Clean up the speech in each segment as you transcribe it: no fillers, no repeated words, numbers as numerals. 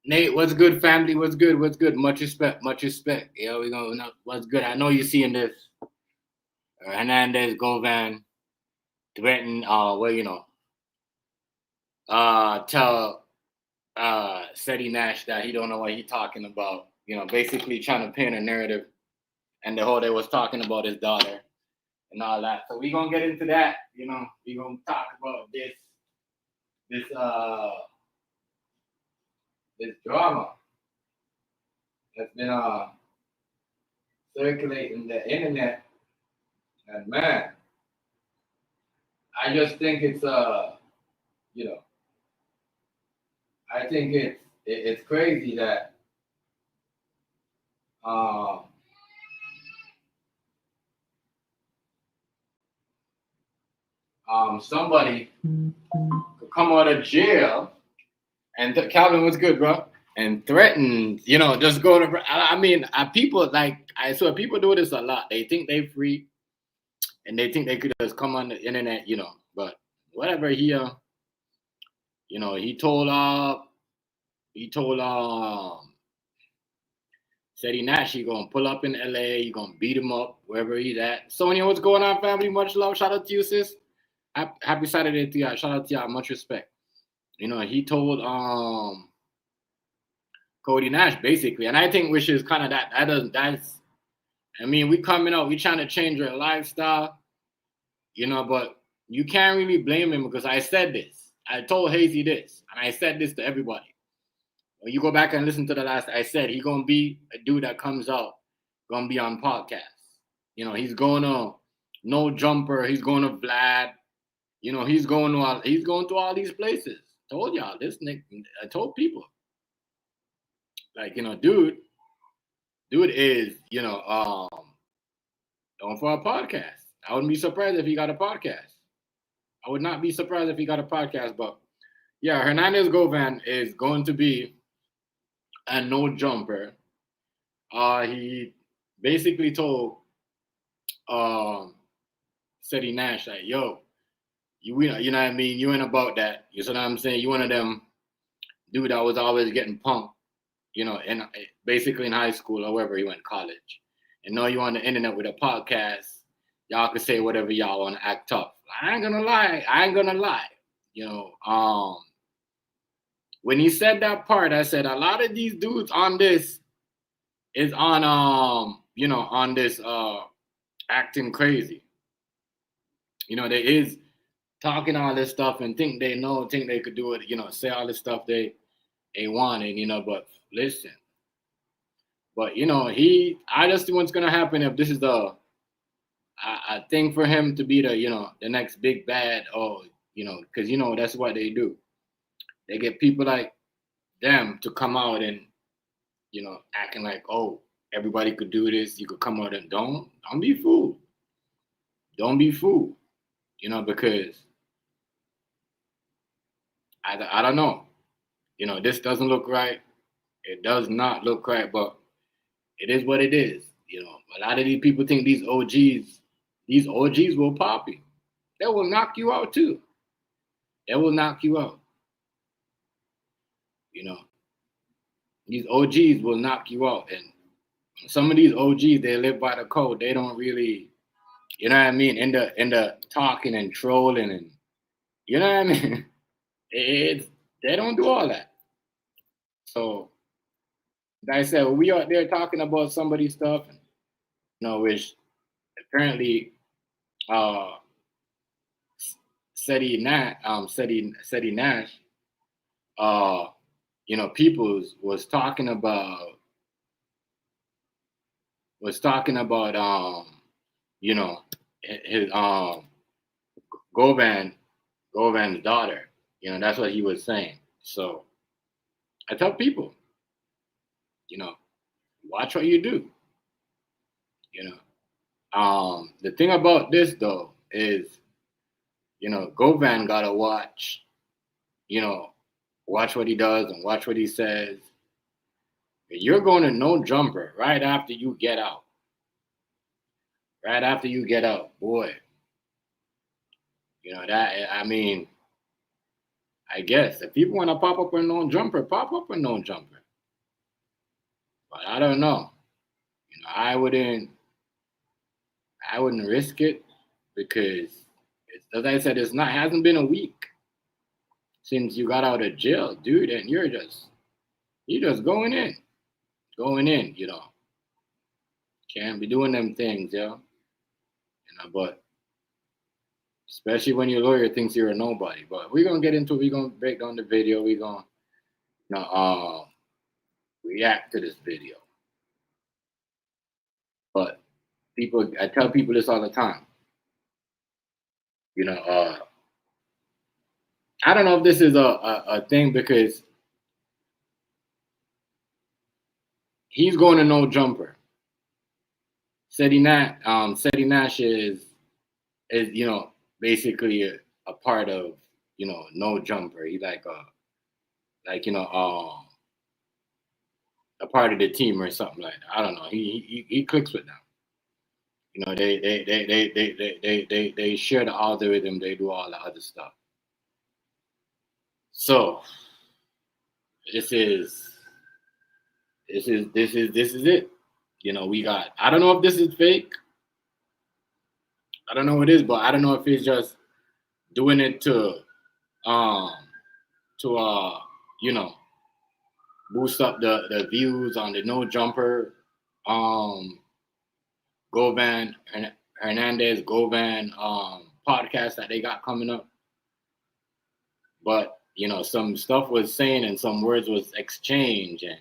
Nate, what's good, family? What's good? What's good? Much respect, much respect. Yeah, we gonna know what's good. I know you're seeing this. Hernandez, Govan, threaten, tell Ceddy Nash that he don't know what he's talking about. Basically trying to paint a narrative, and the whole day was talking about his daughter and all that. So we gonna get into that. We gonna talk about this drama that's been circulating the internet, and man, I just think it's I think it's crazy that somebody could come out of jail and Calvin was good, bro, and threaten, just go to. I mean, people I saw people do this a lot. They think they free, and they think they could just come on the internet, But whatever he he told Ceddy Nash he gonna pull up in LA, he gonna beat him up wherever he's at. Sonia, what's going on, family? Much love. Shout out to you, sis. Happy Saturday to y'all. Shout out to y'all. Much respect. He told Cody Nash basically, and I think which is kind of we coming out, we trying to change our lifestyle, but you can't really blame him because I said this. I told Hazy this, and I said this to everybody. When you go back and listen to the last, I said he gonna be a dude that comes out, gonna be on podcasts. He's going to No Jumper, he's going to Vlad, he's going to all these places. Told y'all this, Nick. I told people, dude is, going for a podcast. I wouldn't be surprised if he got a podcast. I would not be surprised if he got a podcast, but yeah, Hernandez Govan is going to be a No Jumper. He basically told Ceddy Nash, like, yo, you know what I mean? You ain't about that. You know what I'm saying? You one of them dude that was always getting punked, basically in high school or wherever he went to college. And now you on the internet with a podcast, y'all can say whatever y'all want to act tough. I ain't gonna lie. When he said that part, I said a lot of these dudes on this is on on this acting crazy. There is talking all this stuff and think they know, think they could do it, say all this stuff they wanted, but listen. But I just see what's gonna happen if this is a thing for him to be the next big bad, because that's what they do. They get people like them to come out and acting like, oh, everybody could do this. You could come out and don't be fooled. Don't be fooled. Because I don't know. This doesn't look right. It does not look right, but it is what it is. A lot of these people think these OGs will pop you. They will knock you out too. They will knock you out. These OGs will knock you out. And some of these OGs, they live by the code. They don't really, you know what I mean, in the talking and trolling and, you know what I mean? They don't do all that. So, like I said, when we out there talking about somebody's stuff, which apparently Ceddy Nash, Peoples was talking about his Govan's daughter. That's what he was saying. So I tell people, watch what you do. The thing about this though is, Govan gotta watch what he does and watch what he says. You're going to no jumper right after you get out. Right after you get out, boy. I guess if people want to pop up a no jumper, pop up a no jumper. But I don't know. I wouldn't risk it because, as I said, hasn't been a week since you got out of jail, dude, and you're just going in. Can't be doing them things, but especially when your lawyer thinks you're a nobody. But we're gonna get into it. We're gonna break down the video. We're gonna react to this video. But I tell people this all the time. I don't know if this is a thing because he's going to no jumper. Ceddy Nash is basically a part of no jumper. He's like a part of the team or something like that. I don't know. He clicks with them. They share the algorithm. They do all the other stuff. So this is it. We got. I don't know if this is fake. I don't know what it is, but I don't know if it's just doing it to boost up the views on the no jumper, Govan and Hernandez Govan podcast that they got coming up. But some stuff was saying and some words was exchanged, and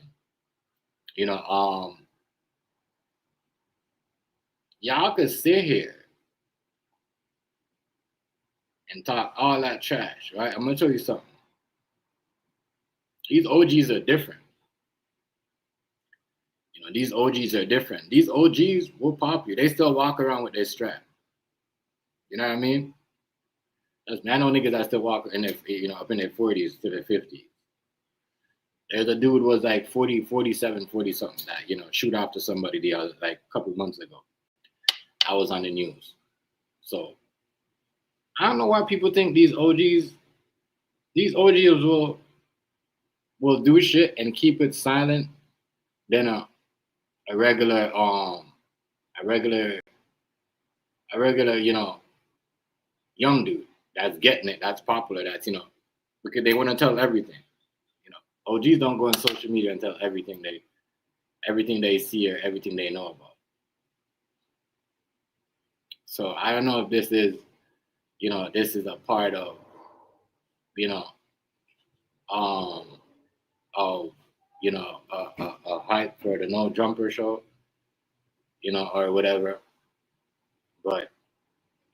y'all could sit here and talk all that trash, right? I'm gonna tell you something. These OGs are different. These OGs are different. These OGs will pop you. They still walk around with their strap. You know what I mean? I know niggas that still walk in their, up in their 40s to their 50s. There's a dude was like 40, 47, 40 something that, shoot after somebody the other, like a couple months ago. I was on the news. So I don't know why people think these OGs will do shit and keep it silent than a regular, young dude that's getting it, that's popular, that's, because they want to tell everything. OGs don't go on social media and tell everything they see or everything they know about. So I don't know if this is this is a part of, you know, of, a hype for the No Jumper show, or whatever. But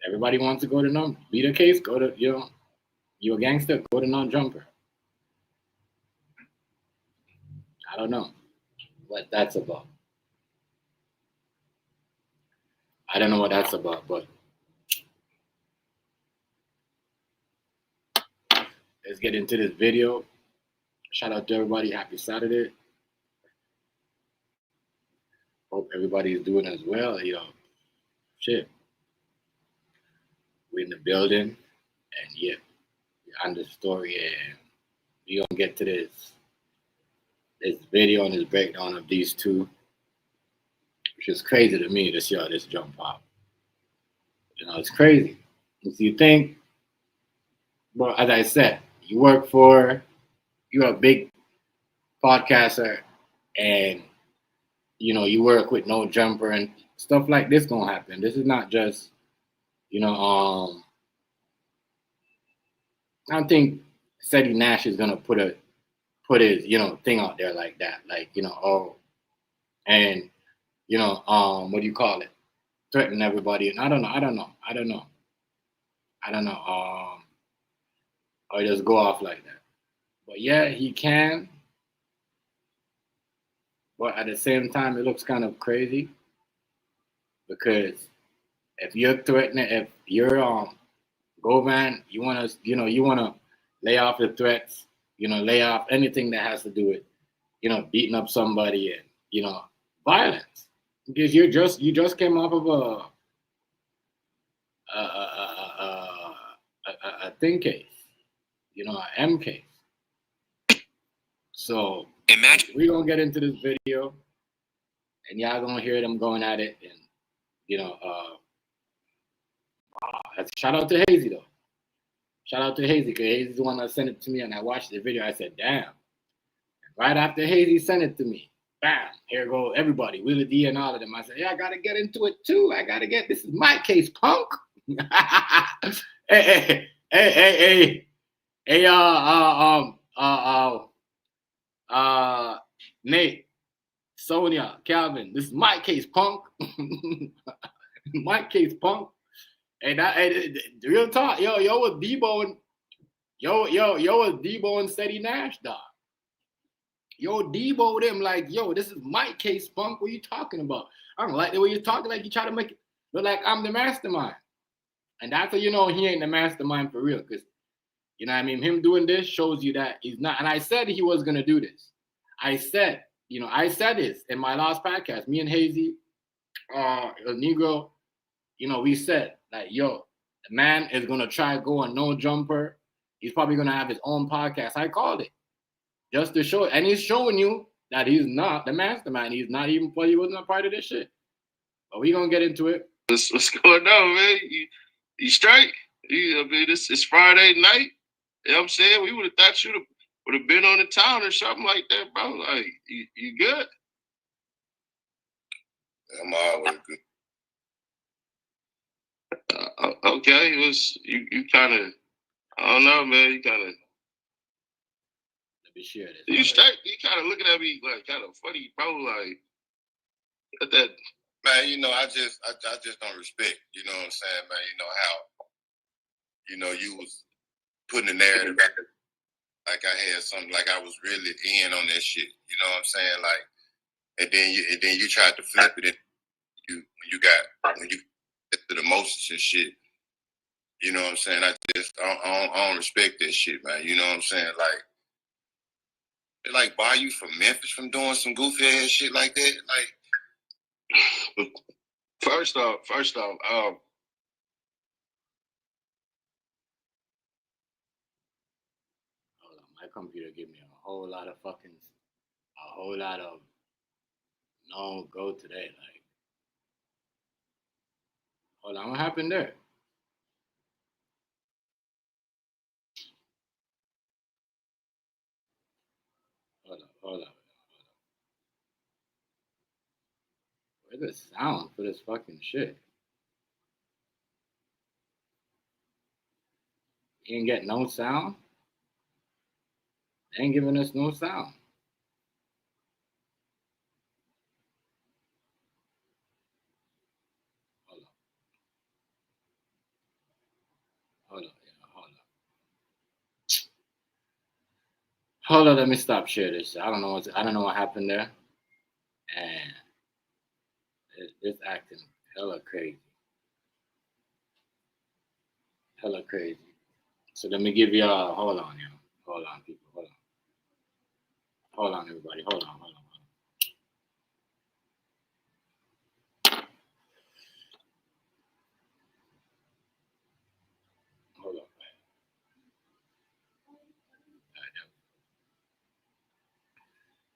everybody wants to go to number. Be the case, go to, you a gangster, go to No Jumper. I don't know what that's about. I don't know what that's about, but let's get into this video. Shout out to everybody. Happy Saturday. Hope everybody's doing as well. Shit. We're in the building, and yeah, we're on the story, and we're gonna get to this video and this breakdown of these two, which is crazy to me. This jump pop. It's crazy. If you think, well, as I said, you're a big podcaster, and you work with No Jumper, and stuff like this gonna happen. This is not just, I don't think Ceddy Nash is gonna put his thing out there like that, like and what do you call it? Threaten everybody, and I don't know. Or just go off like that. But yeah, he can. But at the same time, it looks kind of crazy because if you're threatening, if you're Govan, you wanna lay off the threats, lay off anything that has to do with, beating up somebody and violence, because you just came off of a thing case, an M case. So imagine we're gonna get into this video, and y'all gonna hear them going at it, and shout out to Hazy though. Shout out to Hazy, because Hazy's the one that sent it to me, and I watched the video. I said, damn. Right after Hazy sent it to me, bam, here go everybody, Willie D and all of them. I said, yeah, I gotta get into it too. This is my case, punk. hey, Nate, Sonia, Calvin, this is my case, punk. My case, punk. And real talk, yo was Debo and was Debo and Ceddy Nash, dog. Yo, Debo them like, yo, this is my case, punk. What are you talking about? I don't like the way you're talking, like you try to make it look like I'm the mastermind. And that's how he ain't the mastermind for real. Because, him doing this shows you that he's not. And I said he was going to do this. I said this in my last podcast. Me and Hazy, Negro, we said, like, yo, the man is going to try to go on No Jumper. He's probably going to have his own podcast. I called it. Just to show it. And he's showing you that he's not the mastermind. He's not even, he wasn't a part of this shit. But we going to get into it. What's going on, man? You straight? It's Friday night. You know what I'm saying? We would have thought you would have been on the town or something like that, bro. Like, you good? I'm always good. Okay, it was you kind of, I don't know, man. You kind of. Let me share this. You straight? You kind of looking at me like kind of funny, bro. Like that. Man, I just don't respect. You know what I'm saying, man? How, you was putting the narrative out there like I had something, like I was really in on that shit. You know what I'm saying? Like, and then you tried to flip it. And when you get to the emotions and shit. You know what I'm saying? I don't respect that shit, man. You know what I'm saying? Like, they like buy you from Memphis from doing some goofy ass shit like that. Like, First off, hold on, my computer give me a whole lot of no go today. Like, hold on, what happened there? Hold on. Where's the sound for this fucking shit? You ain't get no sound. They ain't giving us no sound. Hold on, let me stop share this. I don't know what happened there. And it's acting hella crazy. Hella crazy. So let me give y'all, hold on, yo. Hold on, people, hold on. Hold on, everybody, hold on. Hold on.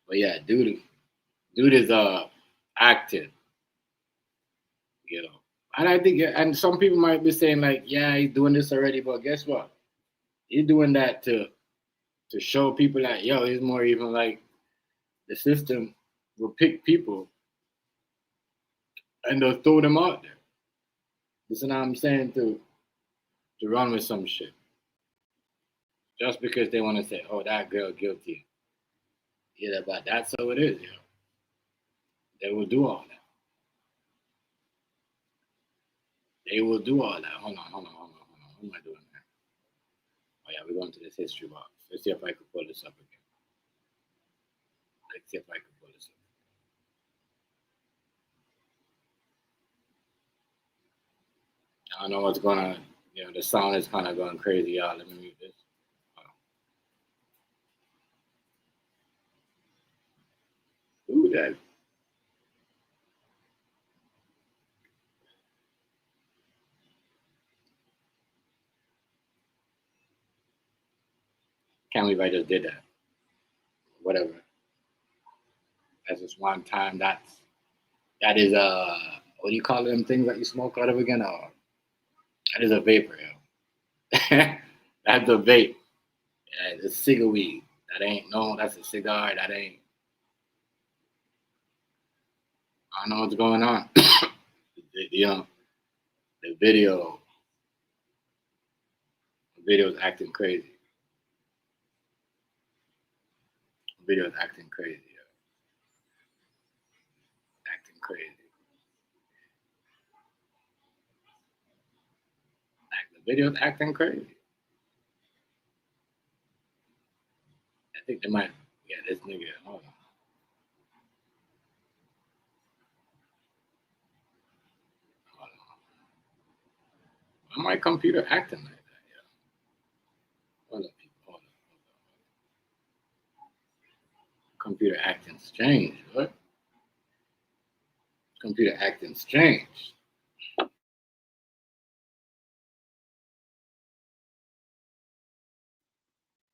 But yeah, dude is active, you know. And I think, and some people might be saying like, yeah, he's doing this already, but guess what? He's doing that to show people that, yo, he's more even like the system will pick people and they'll throw them out there. Listen, I'm saying to run with some shit. Just because they want to say, oh, that girl guilty. Yeah, but that's how it is, you know. They will do all that. They will do all that. Hold on. What am I doing here? Oh, yeah, we're going to this history box. Let's see if I can pull this up again. I don't know what's going on. You know, the sound is kind of going crazy, y'all. Let me mute this. Ooh, that. Can't believe I just did that. Whatever. That's just one time. That is what do you call them things that you smoke out of again? That is a vapor, yo. That's a vape. Yeah, it's a cigar weed. That's a cigar. That ain't. I don't know what's going on. The video's acting crazy. The video's acting crazy, yo. Acting crazy. The video's acting crazy. I think they might. Yeah, this nigga. Hold on. Why my computer acting like that, yo? Hold up, people. Hold up. Computer acting strange, what? Computer acting strange.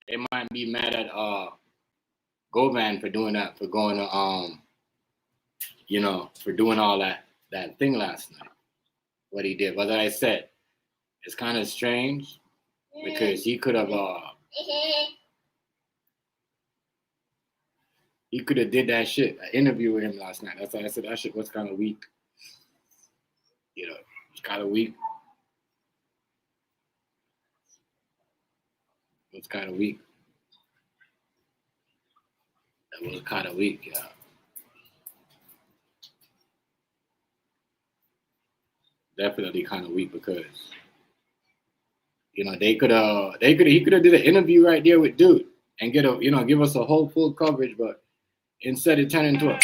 They might be mad at Govan for doing that, for going to for doing all that thing last night. What he did. But like I said, it's kind of strange because he could have did that shit. An interview with him last night. That's why I said that shit was kind of weak. You know, it's kind of weak. It's kind of weak. That was kind of weak, yeah. Definitely kind of weak because he could have did an interview right there with dude and give us a whole full coverage, but instead it turned into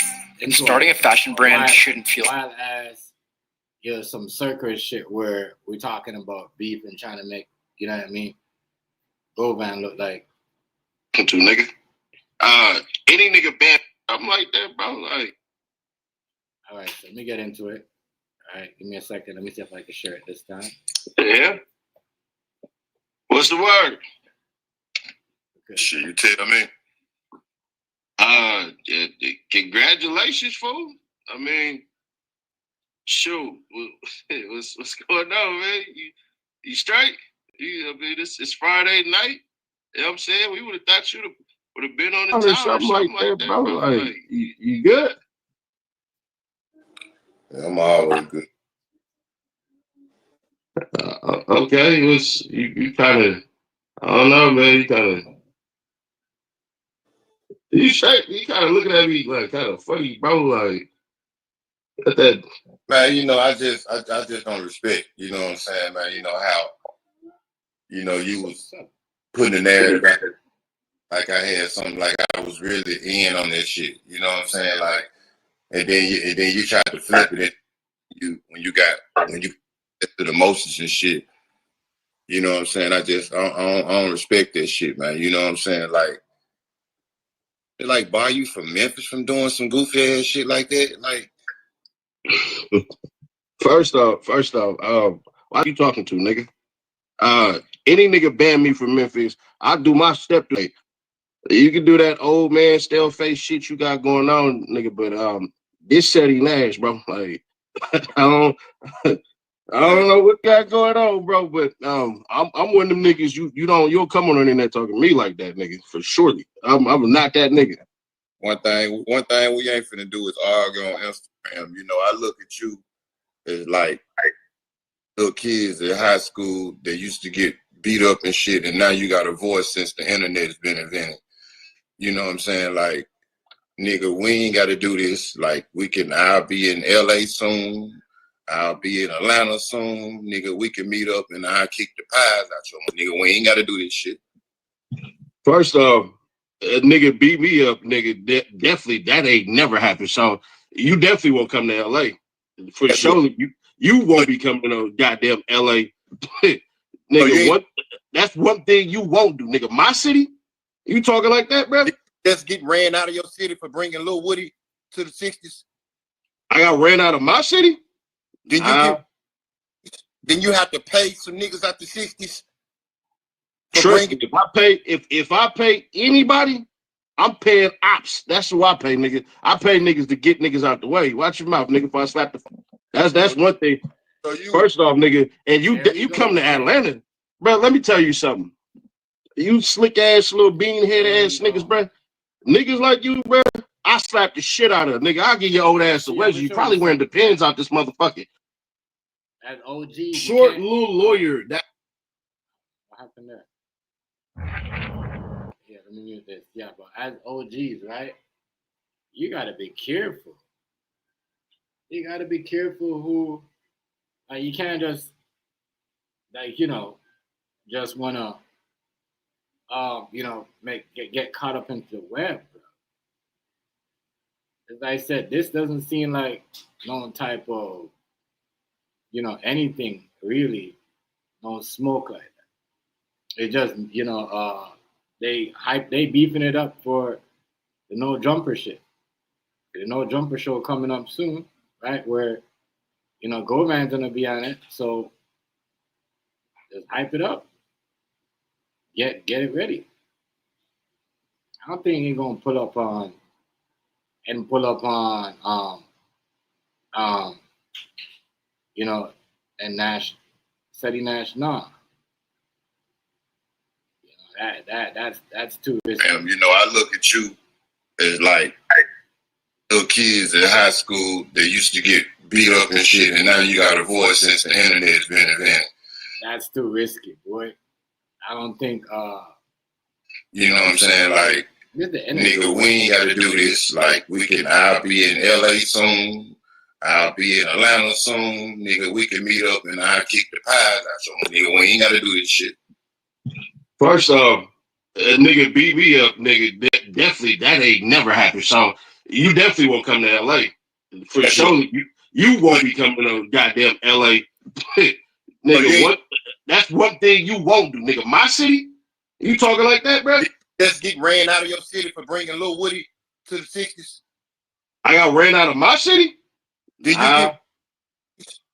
starting a fashion brand shouldn't feel wild ass, some circus shit where we're talking about beef and trying to make, you know what I mean, Govan look like two nigga. Any nigga bad, something like that, bro. Like, all right, so let me get into it. All right, give me a second. Let me see if I can share it this time. Yeah. What's the word? Okay. Shit, you tell me. Congratulations, fool. I mean, shoot, what's going on, man? You straight? I mean, it's Friday night. You know what I'm saying? We would have thought you would have been on the town or something like that, bro. Like, you good? Yeah, I'm always good. Okay, you kind of I don't know, man. You kind of looking at me like kind of funny, bro. Like that. Man, I just don't respect. You know what I'm saying, man? You know how you was putting the narrative out like I had something, like I was really in on this shit. You know what I'm saying? Like, and then you tried to flip it. When you get to the emotions and shit. You know what I'm saying? I don't respect that shit, man. You know what I'm saying? Like, they like bar you from Memphis from doing some goofy ass shit like that. Like, First off, why you talking to, nigga? Any nigga ban me from Memphis, I do my step to it. You can do that old man stale face shit you got going on, nigga, but this Ceddy Nash, bro. Like, I don't I don't know what got going on, bro, but I'm one of them niggas you'll come on the internet talking to me like that, nigga, for surely. I'm not that nigga. one thing we ain't finna do is argue on Instagram. I look at you as like little kids in high school that used to get beat up and shit, and now you got a voice since the internet has been invented. You know what I'm saying? Like, nigga, we ain't got to do this. Like, I'll be in LA soon. I'll be in Atlanta soon. Nigga, we can meet up and I'll kick the pies out your nigga. We ain't got to do this shit. First off, a nigga beat me up, nigga. Definitely, that ain't never happened. So you definitely won't come to LA. For sure, you won't be coming to goddamn LA. Nigga, that's one thing you won't do, nigga. My city? You talking like that, bro? Just get ran out of your city for bringing Lil Woody to the 60s. I got ran out of my city? Then you have to pay some niggas out the 60s. Trust me, if I pay anybody, I'm paying ops. That's who I pay, nigga. I pay niggas to get niggas out the way. Watch your mouth, nigga. If I slap that's one thing. First off, nigga, and you come to Atlanta, bro. Let me tell you something. You slick ass little bean head ass niggas, bro. Niggas like you, bro. I slap the shit out of nigga. I'll get your old ass a wedgie. You probably wearing the pins out this motherfucker. As OG, short little lawyer. That what happened there? Yeah, let me mute this. Yeah, but as OGs, right? You gotta be careful. You gotta be careful who. You can't just just wanna get caught up into the web, bro. As I said, this doesn't seem like no type of anything really, no smoke like that. It just they beefing it up for the no jumper shit. The no jumper show coming up soon, right? Where Govan's gonna be on it, so just hype it up. Get it ready. I don't think he's gonna pull up on and and Nash, Ceddy Nash. Nah, that's too risky. I look at you as like little kids in high school that used to get beat up and shit, and now you got a voice since the internet's been invented. That's too risky, boy. I don't think. You know what I'm saying? Like, nigga, we ain't got to do this. Like, I'll be in LA soon. I'll be in Atlanta soon. Nigga, we can meet up and I'll kick the pies out your nigga. We ain't got to do this shit. First off, a nigga beat me up, nigga. Definitely, that ain't never happened. So you definitely won't come to LA. For sure, you won't be coming to goddamn LA. Nigga, what? That's one thing you won't do, nigga. My city? You talking like that, bro? Just get ran out of your city for bringing Lil Woody to the 60s. I got ran out of my city? Then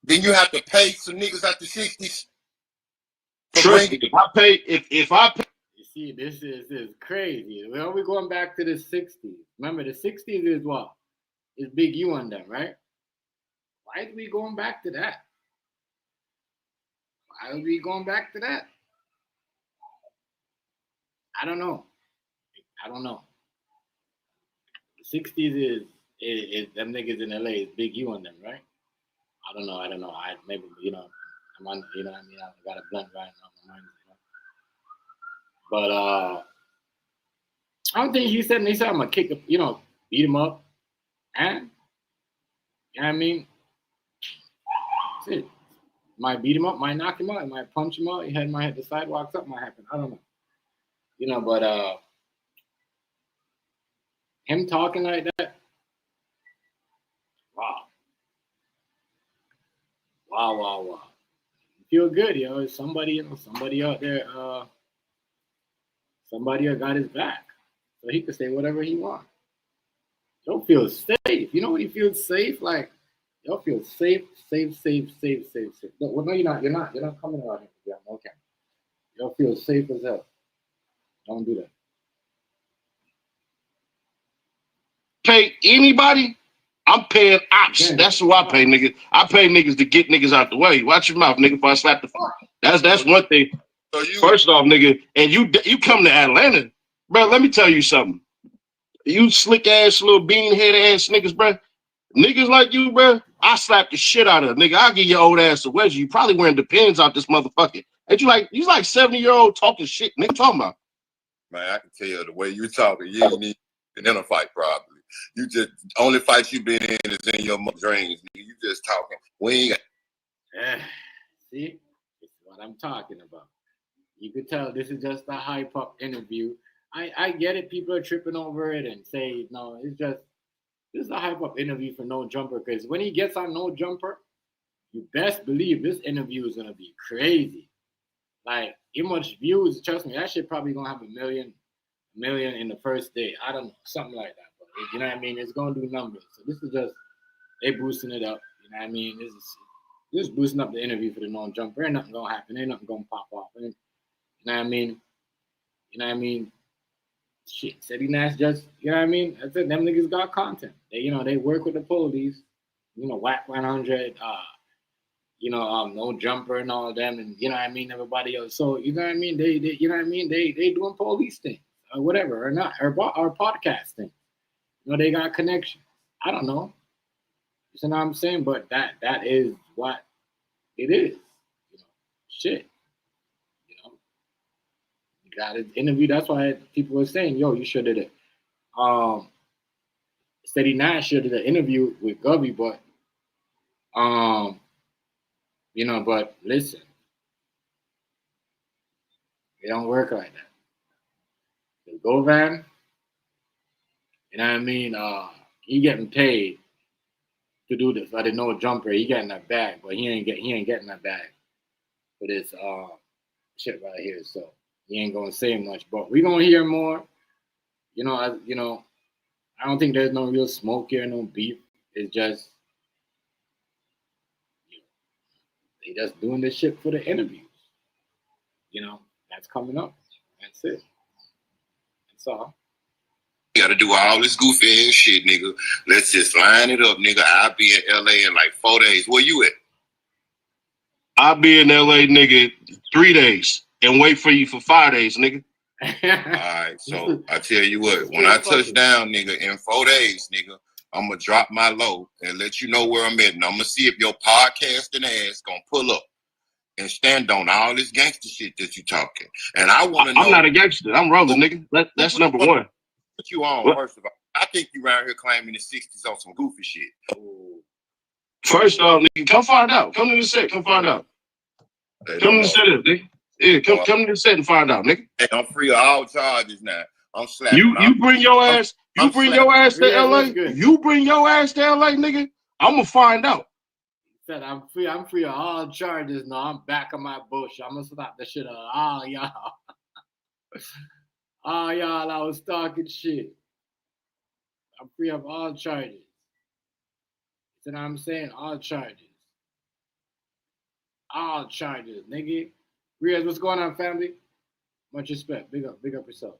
you have to pay some niggas out the 60s. Trust me, if I pay. You see, this is crazy. Well, we're going back to the 60s. Remember, the 60s is what? It's Big U on them, right? Why are we going back to that? Why are we going back to that? I don't know. The 60s is them niggas in LA is Big U on them, right? I don't know. I'm on, I'm on, I got a blunt right now. My mind, But I don't think he said I'm gonna kick him, beat him up. And you know what I mean? That's it. Might beat him up, might knock him out, might punch him out, his head might hit the sidewalk, something might happen. I don't know. But him talking like that, wow. Wow. You feel good, yo. Somebody out there, somebody got his back. So he can say whatever he wants. You'll feel safe. You know when you feel safe? Like, you'll feel safe. No, you're not. You're not coming around here. Yeah, okay. You'll feel safe as hell. Don't do that. Pay anybody? I'm paying ops. That's who I pay, niggas. I pay niggas to get niggas out the way. Watch your mouth, nigga, before I slap the fuck. That's one thing. So first off, nigga, and you come to Atlanta, bro, let me tell you something. You slick ass little bean head ass niggas, bro. Niggas like you, bro, I slap the shit out of nigga. I'll give your old ass a wedgie. You probably wearing Depends out this motherfucker. And you like 70-year-old talking shit, nigga. Talking about. Man, I can tell the way you talking, you ain't been in a fight probably. You just only fight you been in is in your dreams. Nigga. You just talking. We ain't. See, it's what I'm talking about. You could tell this is just a hype up interview. I get it. People are tripping over it and say no. This is a hype up interview for No Jumper because when he gets on No Jumper, you best believe this interview is gonna be crazy. Like, how much views? Trust me, that shit probably gonna have a million in the first day. I don't know, something like that. But you know what I mean? It's gonna do numbers. So this is just they boosting it up. You know what I mean? This is just boosting up the interview for the No Jumper. Ain't nothing gonna happen. Ain't nothing gonna pop off. You know what I mean? You know what I mean? Shit, Ceddy Nash just, you know what I mean? That's it. Them niggas got content. They work with the police. Whack 100. No Jumper and all them, and you know what I mean, everybody else. So you know what I mean, they you know what I mean, they doing police things or whatever, or not, or podcast thing. They got connections. I don't know. You know what I'm saying? But that is what it is. Shit. You got an interview. That's why people were saying, yo, you should have Ceddy Nash should have an interview with Gubby, but but listen, it don't work like that. The Govan, you know what I mean? He getting paid to do this. I didn't know a jumper. He getting that bag, but he ain't getting that bag for this shit right here. So he ain't gonna say much. But we gonna hear more. I don't think there's no real smoke here, no beef. It's just they just doing this shit for the interviews. That's coming up. That's it. That's all. You gotta do all this goofy ass shit, nigga. Let's just line it up, nigga. I'll be in LA in like 4 days. Where you at? I'll be in LA, nigga, 3 days and wait for you for 5 days, nigga. All right, so I tell you what, when I touch down, nigga, in 4 days, nigga, I'm gonna drop my low and let you know where I'm at. And I'm gonna see if your podcasting ass gonna pull up and stand on all this gangster shit that you talking. And I want to know. I'm not a gangster. I'm rolling, nigga. That's number one. Put you on, first of all. I think you around here claiming the 60s on some goofy shit. First off, nigga, come find out. Come to the set. Come find out. Come to the set, nigga. Yeah, come to the set and find out, nigga. Hey, I'm free of all charges now. I'm slapping. You bring your ass. You bring your ass to LA. You bring your ass to LA, nigga. I'm gonna find out. Said I'm free of all charges. No, I'm back on my bush. I'm gonna slap the shit out of all y'all. All y'all, I was talking shit. I'm free of all charges. You know what I'm saying? All charges. All charges, nigga. Riaz, what's going on, family? Much respect. Big up yourself.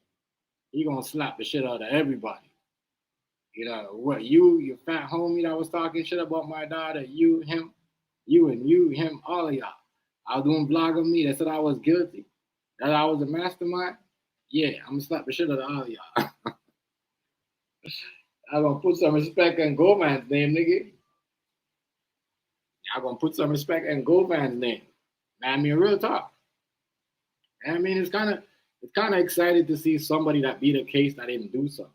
You gonna slap the shit out of everybody. What, your fat homie that was talking shit about my daughter, you, him, him, all of y'all. I was doing vlog on me that said I was guilty, that I was a mastermind. Yeah, I'm gonna slap the shit out of all of y'all. I'm gonna put some respect on Govan's name, nigga. I'm gonna put some respect on Govan's name. I mean, real talk. I mean, it's kind of, it's kind of excited to see somebody that beat a case that didn't do something.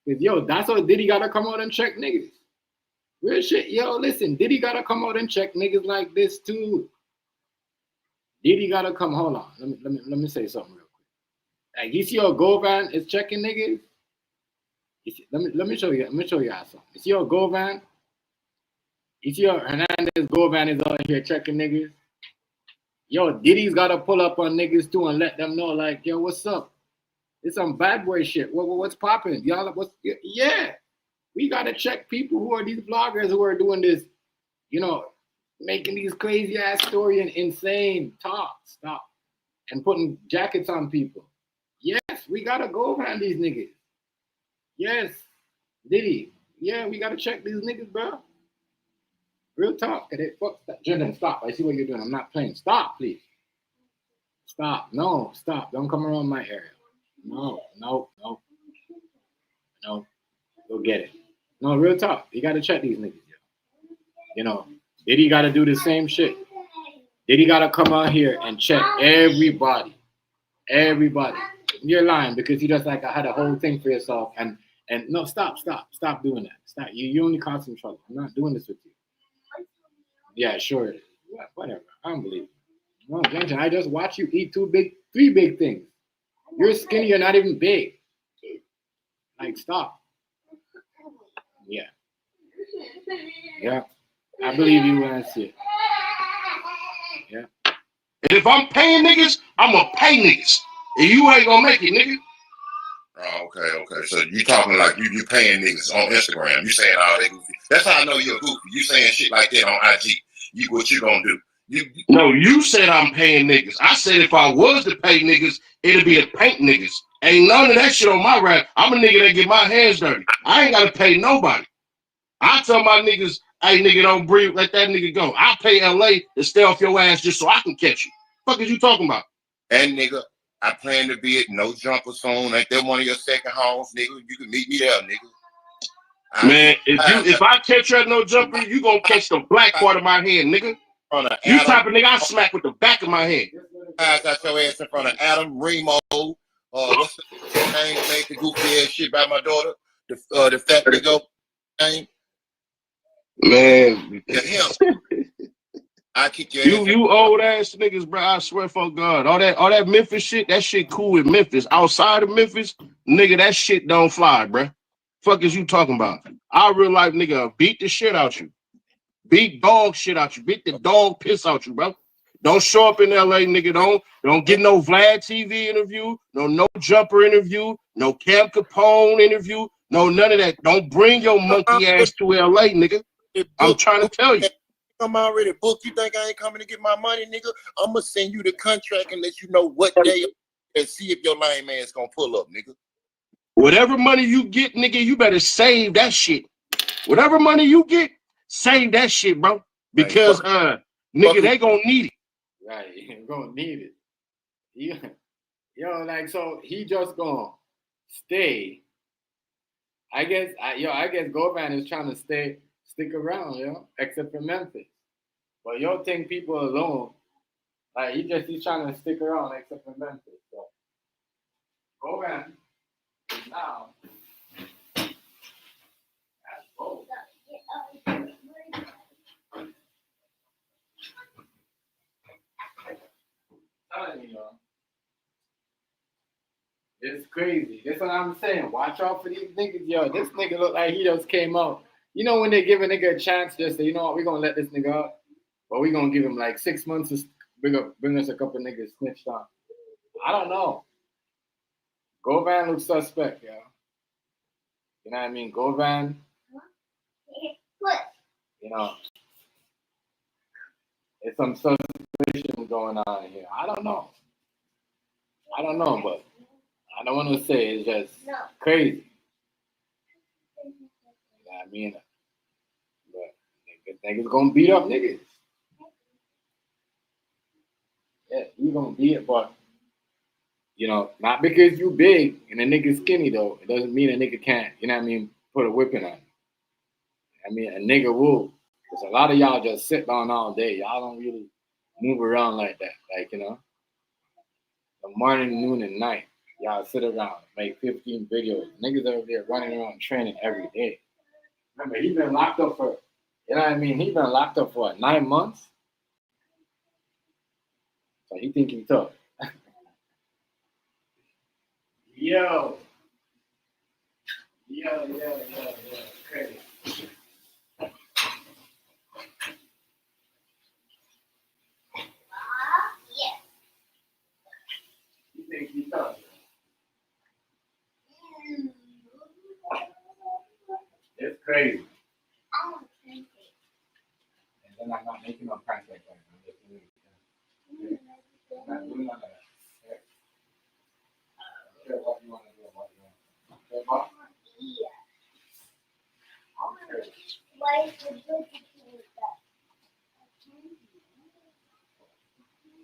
Because, yo, that's what Diddy got to come out and check niggas. Real shit. Yo, listen, Diddy got to come out and check niggas like this, too. Diddy got to come, hold on. Let me say something real quick. Like, you see your Govan is checking niggas? Let me show you something. You see your Govan? You see your Hernandez Govan is out here checking niggas? Yo, Diddy's got to pull up on niggas, too, and let them know, like, yo, what's up? It's some bad boy shit. What's popping? Y'all, yeah. We got to check people who are these bloggers who are doing this, you know, making these crazy ass story and insane talk. Stop. And putting jackets on people. Yes, we got to go around these niggas. Yes. Diddy. Yeah, we got to check these niggas, bro. Real talk. Fuck that. Jordan, stop. I see what you're doing. I'm not playing. Stop, please. Stop. No, stop. Don't come around my area. No. Go get it. No, real talk. You got to check these niggas. You know, Diddy got to do the same shit. Diddy got to come out here and check everybody. Everybody. You're lying because you just like had a whole thing for yourself. And no, stop doing that. Stop. You only cause some trouble. I'm not doing this with you. Yeah, sure it is. Whatever. I don't believe it. No, Jensen, I just watch you eat three big things. You're skinny, you're not even big. Like, stop. Yeah. Yeah. I believe you when I see it. Yeah. And if I'm paying niggas, I'm gonna pay niggas. And you ain't gonna make it, nigga. Oh, okay. So you talking like you paying niggas on Instagram. You saying all that goofy. That's how I know you're goofy. You saying shit like that on IG. What you gonna do? No, you said I'm paying niggas. I said if I was to pay niggas, it'd be to paint niggas. Ain't none of that shit on my rap. I'm a nigga that get my hands dirty. I ain't gotta pay nobody. I tell my niggas, hey nigga, don't breathe, let that nigga go. I'll pay LA to stay off your ass just so I can catch you. Fuck is you talking about? And nigga, I plan to be at No Jumper soon. Ain't that one of your second homes, nigga? You can meet me there, nigga. Man, if I catch you at No Jumper, you gonna catch the black part of my hand, nigga. You type of nigga I smack with the back of my head. I got your ass in front of Adam Remo. What's the name that made the goofy ass shit by my daughter? The fat nigga name. Man, Yeah, him. I kick your ass. You old ass niggas, bro. I swear for God, all that Memphis shit, that shit cool with Memphis. Outside of Memphis, nigga, that shit don't fly, bro. Fuck is you talking about? I real life nigga beat the shit out you, beat dog shit out you, beat the dog piss out you, bro. Don't show up in LA, nigga. Don't get no Vlad TV interview, no Jumper interview, no Cam Capone interview, no none of that. Don't bring your monkey ass to LA, nigga. I'm trying to tell you. I'm already booked. You think I ain't coming to get my money, nigga? I'm gonna send you the contract and let you know what day and see if your lame man's gonna pull up, nigga. Whatever money you get, nigga, you better save that shit. Whatever money you get, save that shit, bro. Because nigga, they gonna need it. Right, you're gonna need it. Yeah. Yo, like, so he just gonna stay. I guess Govan is trying to stick around, except for Memphis. But y'all think people alone, like he's trying to stick around except for Memphis. So Govan is now. It's crazy. That's what I'm saying. Watch out for these niggas, yo. This nigga look like he just came out. You know when they give a nigga a chance, just say, you know what, we're gonna let this nigga out, but we're gonna give him like 6 months to bring us a couple niggas snitched on. I don't know. Govan looks suspect, yo. You know what I mean? Govan. You know, there's some suspicion going on here. I don't know, but I don't want to say it's just crazy. You know what I mean? But niggas gonna beat up niggas. Yeah, you gonna beat it, but you know, not because you big and a nigga skinny though. It doesn't mean a nigga can't, you know what I mean, put a whipping on you. I mean, a nigga will. Because a lot of y'all just sit down all day. Y'all don't really move around like that. Like, you know. the morning, noon, and night. Y'all sit around, make 15 videos. Niggas over there running around training every day. Remember, he been locked up for, you know what I mean? He been locked up for what, 9 months? So he think he tough. Yo. Crazy. You think he tough? It's crazy. And then I'm not making no pranks like that. I'm just doing it. I'm not doing none of that. Okay? I don't care what you want to do, what you want. Okay, Bob? I'm crazy. Why is the good that?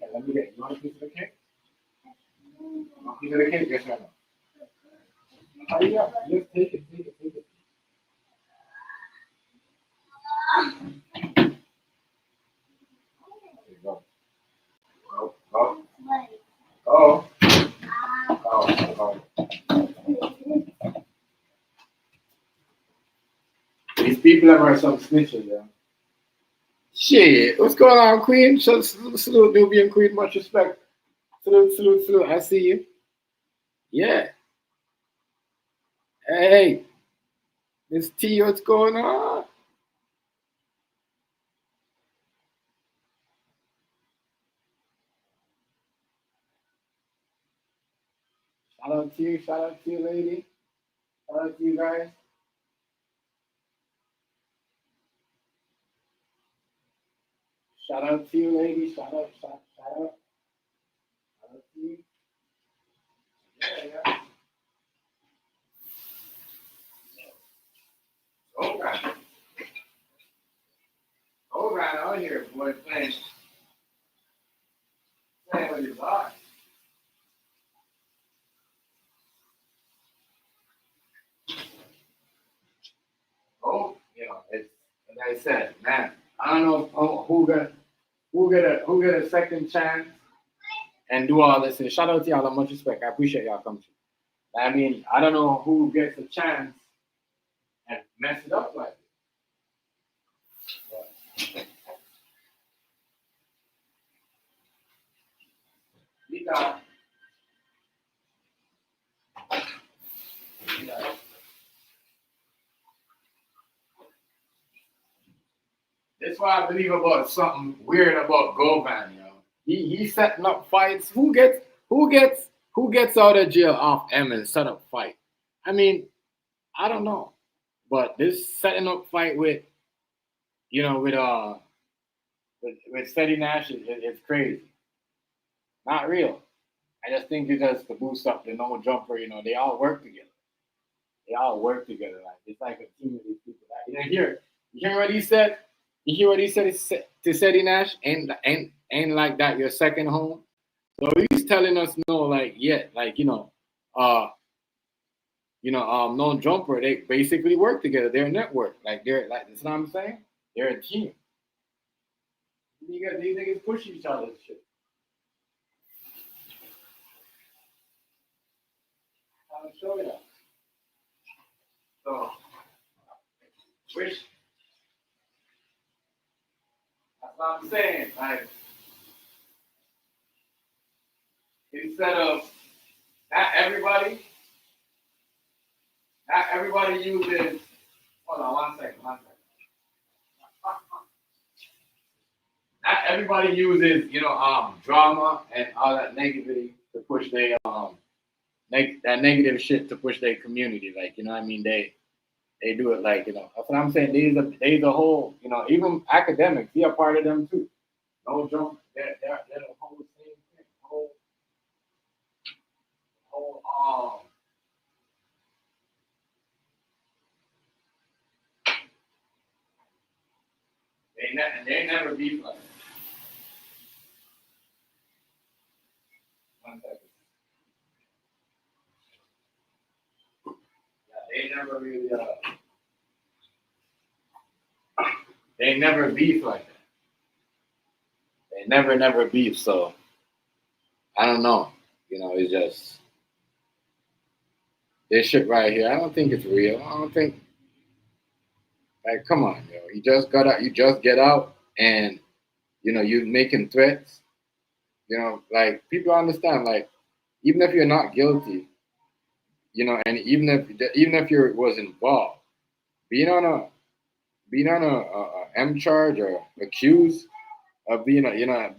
Okay, let me get, you want a piece of the cake? You want a piece of the cake? Yes or no? Oh, yeah. Just take it. Okay, go. These people are some snitches, yeah. Shit, what's going on, Queen? Salute, Nubian Queen, much respect. Salute. I see you. Yeah. Hey, Miss T, what's going on? Shout out to you, lady. Shout out to you guys. Shout out to you, lady. Shout out. Shout out to you. Yeah. Govan out here, boy, playing with his eyes. Oh, it's like I said, man. I don't know who get a second chance and do all this. And shout out to y'all, much respect. I appreciate y'all coming through. I mean, I don't know who gets a chance and mess it up like this. But we got. That's why I believe about something weird about Govan, He's setting up fights. Who gets out of jail off M and set up fight? I mean, I don't know. But this setting up fight with Ceddy Nash is crazy. Not real. I just think it's just to boost up the no jumper, they all work together. Like it's like a team of these people. Like, you hear what he said? You hear what he said to Ceddy Nash? Ain't like that your second home. So he's telling us no, like no jumper. They basically work together. They're a network. Like that's what I'm saying. They're a team. These niggas push each other's shit. I'll show you that. So, that's what I'm saying. Like, instead of not everybody uses. Hold on, one second. Not everybody uses, drama and all that negativity to push their that negative shit to push their community. Like, you know what I mean? They do it like, that's what I'm saying. They's a whole, even academics, be a part of them too. No jump. They're the whole same thing. They never beef like that. One second. Yeah, they never really they never beef like that. They never beef, so I don't know. You know, it's just this shit right here. I don't think it's real. I don't think, like, come on, yo. You just got out. You just get out, and you know you making threats. You know, like people understand. Like, even if you're not guilty, you know, and even if you was involved, being on a M charge or accused of being a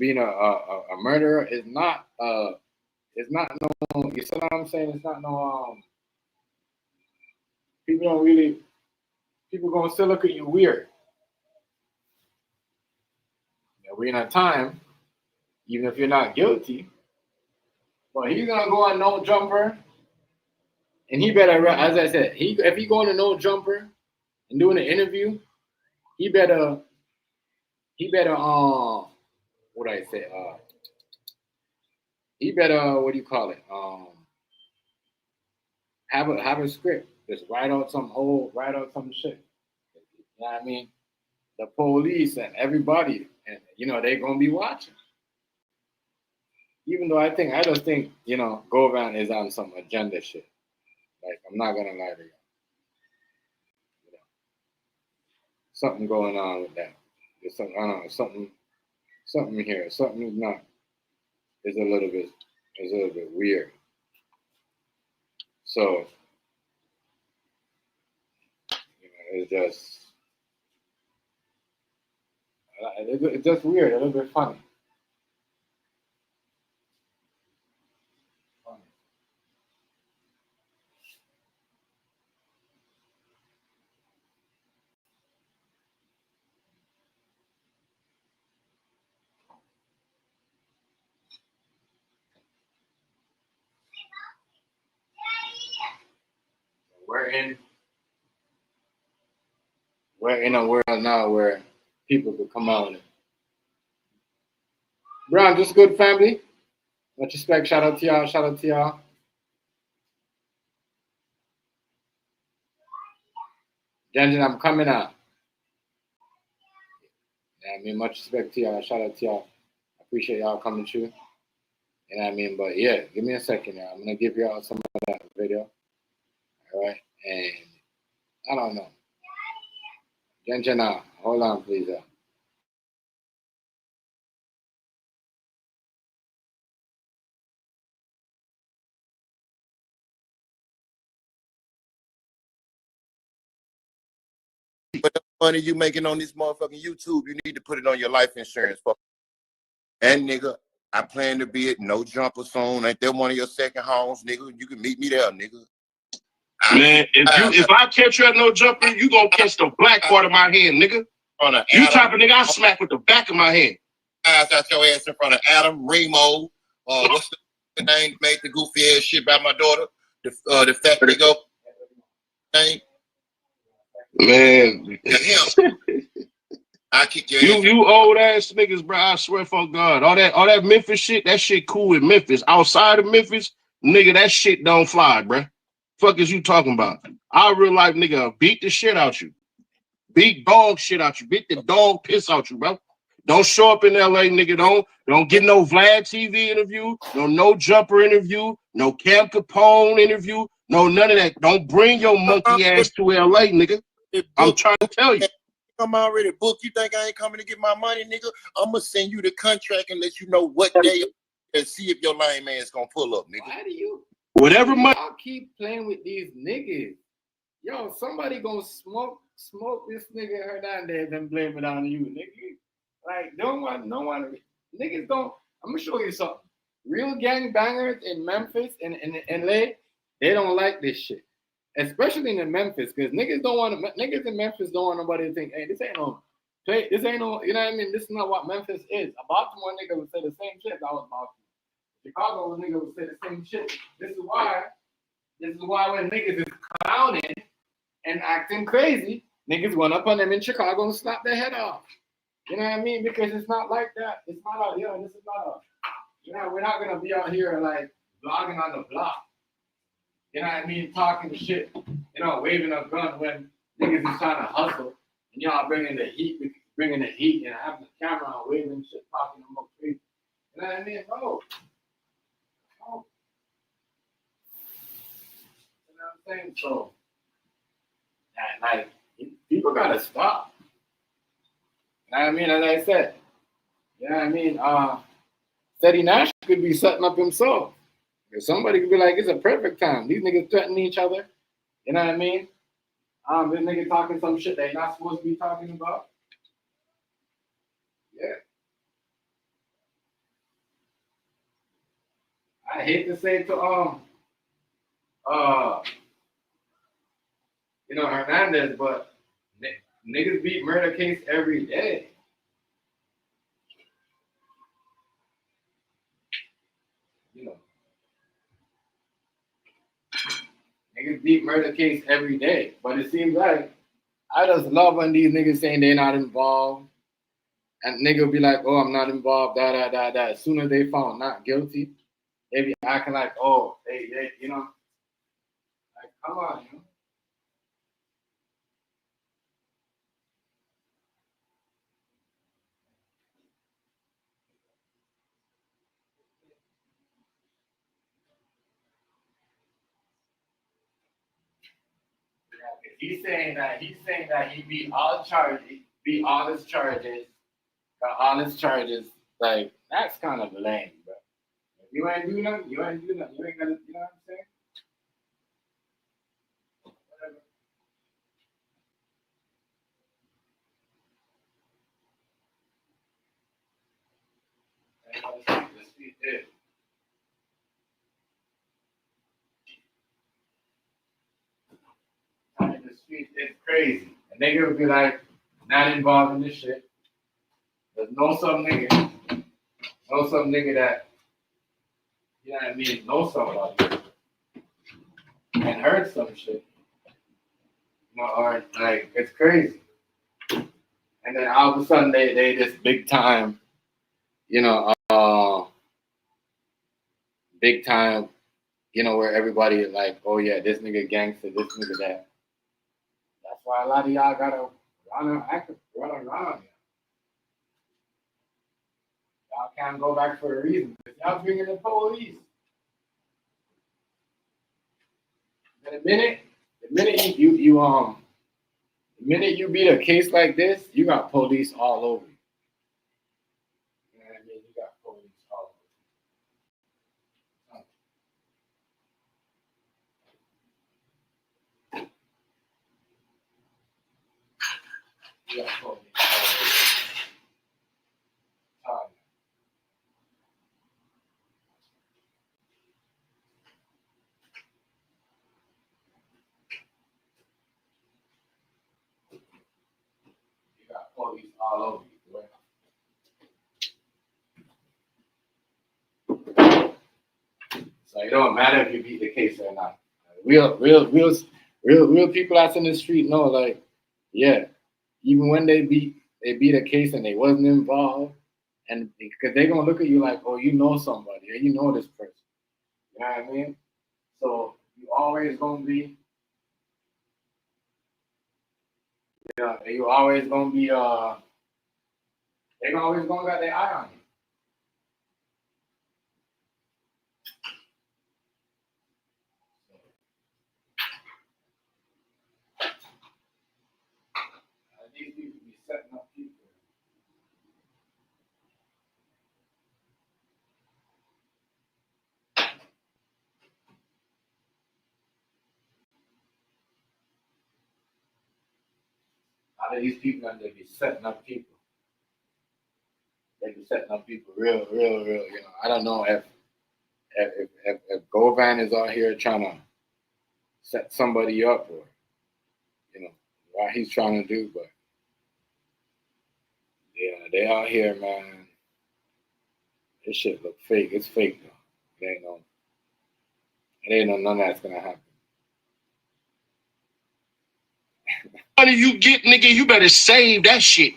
murderer is not it's not no, you see what I'm saying? It's not no people gonna still look at you weird. You know, we're in a time, even if you're not guilty, but he's gonna go on no jumper, and he better, as I said, if he going to no jumper and doing an interview, he better what do I say? He better, what do you call it? Have a script. Just write out some shit. You know what I mean? The police and everybody, and you know, they're gonna be watching. Even though I just think, you know, Govan is on some agenda shit. Like, I'm not gonna lie to you. You know, something going on with that. There's something, I don't know, something here. Something is not is a little bit weird. So, you know, it's just weird, a little bit funny. We're in a world now where people could come out and Brown, just good family. Much respect. Shout out to y'all. Shout out to y'all. Jensen, I'm coming out. Yeah, I mean, much respect to y'all. Shout out to y'all. I appreciate y'all coming through. You know what I mean? But yeah, give me a second now. I'm gonna give y'all some of that video. All right. And I don't know. Jensen, hold on, please. But the money you making on this motherfucking YouTube, you need to put it on your life insurance. And nigga, I plan to be at No Jumper soon. Ain't that one of your second homes, nigga? You can meet me there, nigga. Man, if I catch you at No Jumper, you gonna catch the black part of my hand, nigga. You type of nigga I smack with the back of my hand. Out your ass in front of Adam, Remo, what's the name made the goofy ass shit about my daughter? The fat nigga name. Man, I kick your ass. You old ass niggas, bro. I swear for God. All that Memphis shit, that shit cool with Memphis. Outside of Memphis, nigga, that shit don't fly, bro. Fuck is you talking about? I real life nigga beat the shit out you. Beat dog shit out you. Beat the dog piss out you, bro. Don't show up in LA, nigga. Don't get no Vlad TV interview, no Jumper interview, no Cam Capone interview, no none of that. Don't bring your monkey ass to LA, nigga. I'm trying to tell you. I'm already booked. You think I ain't coming to get my money, nigga? I'm gonna send you the contract and let you know what day and see if your lame man's gonna pull up, nigga. Why do you whatever money y'all keep playing with these niggas? Yo, somebody gonna smoke this nigga Hernandez and blame it on you, nigga. Like, no one, niggas don't. I'm gonna show you something. Real gangbangers in Memphis and in LA, they don't like this shit. Especially in Memphis, because niggas in Memphis don't want nobody to think, hey, this ain't no, you know what I mean? This is not what Memphis is. A Baltimore nigga would say the same shit if I was Baltimore. Chicago nigga would say the same shit. This is why when niggas is clowning and acting crazy, niggas run up on them in Chicago and slap their head off. You know what I mean? Because it's not like that. It's not out here. This is not a, you know, we're not gonna be out here like blogging on the block. You know what I mean? Talking shit, you know, waving a gun when niggas is trying to hustle, and y'all bringing the heat, and having the camera on, waving shit, talking about crazy. You know what I mean? No. saying? So, like, people gotta stop. You know what I mean? As I said, you know what I mean? Ceddy Nash could be setting up himself. If somebody could be like, it's a perfect time. These niggas threatening each other. You know what I mean? This nigga talking some shit they're not supposed to be talking about. Yeah. I hate to say it to Hernandez, but niggas beat murder case every day. You know. Niggas beat murder case every day. But it seems like I just love when these niggas saying they're not involved. And nigga be like, oh, I'm not involved, da. As soon as they found not guilty, they be acting like, oh, they you know. Like, come on, you know. He's saying that he beat all his charges, got all his charges. Like, that's kind of lame, bro. If you ain't do nothing, you ain't do nothing. You ain't gonna, you know what I'm saying? Whatever. The street is crazy. A nigga would be like, not involved in this shit. There's no some nigga that, you know what I mean, know somebody and heard some shit. You know, or like, it's crazy. And then all of a sudden they just big time, big time, where everybody is like, oh yeah, this nigga gangster, this nigga that. That's why a lot of y'all gotta run around. Y'all can't go back for a reason. Y'all bringing the police. And the minute you beat a case like this, you got police all over you. You know what I mean? You got police all over you. You got police all over you. You got police all over you, boy. So it don't matter if you beat the case or not. Real people out in the street know, like, yeah, even when they beat a case and they wasn't involved, and because they're gonna look at you like, oh, you know somebody, or you know this person. You know what I mean? So you always gonna be, you always gonna be, they always gonna got their eye on you. These people be setting up people. A lot of these people and they be setting up people. They be setting up people real. I don't know if Govan is out here trying to set somebody up or what he's trying to do, but yeah, they out here, man. This shit look fake. It's fake though. It ain't no none of that's gonna happen. Money you get, nigga, you better save that shit.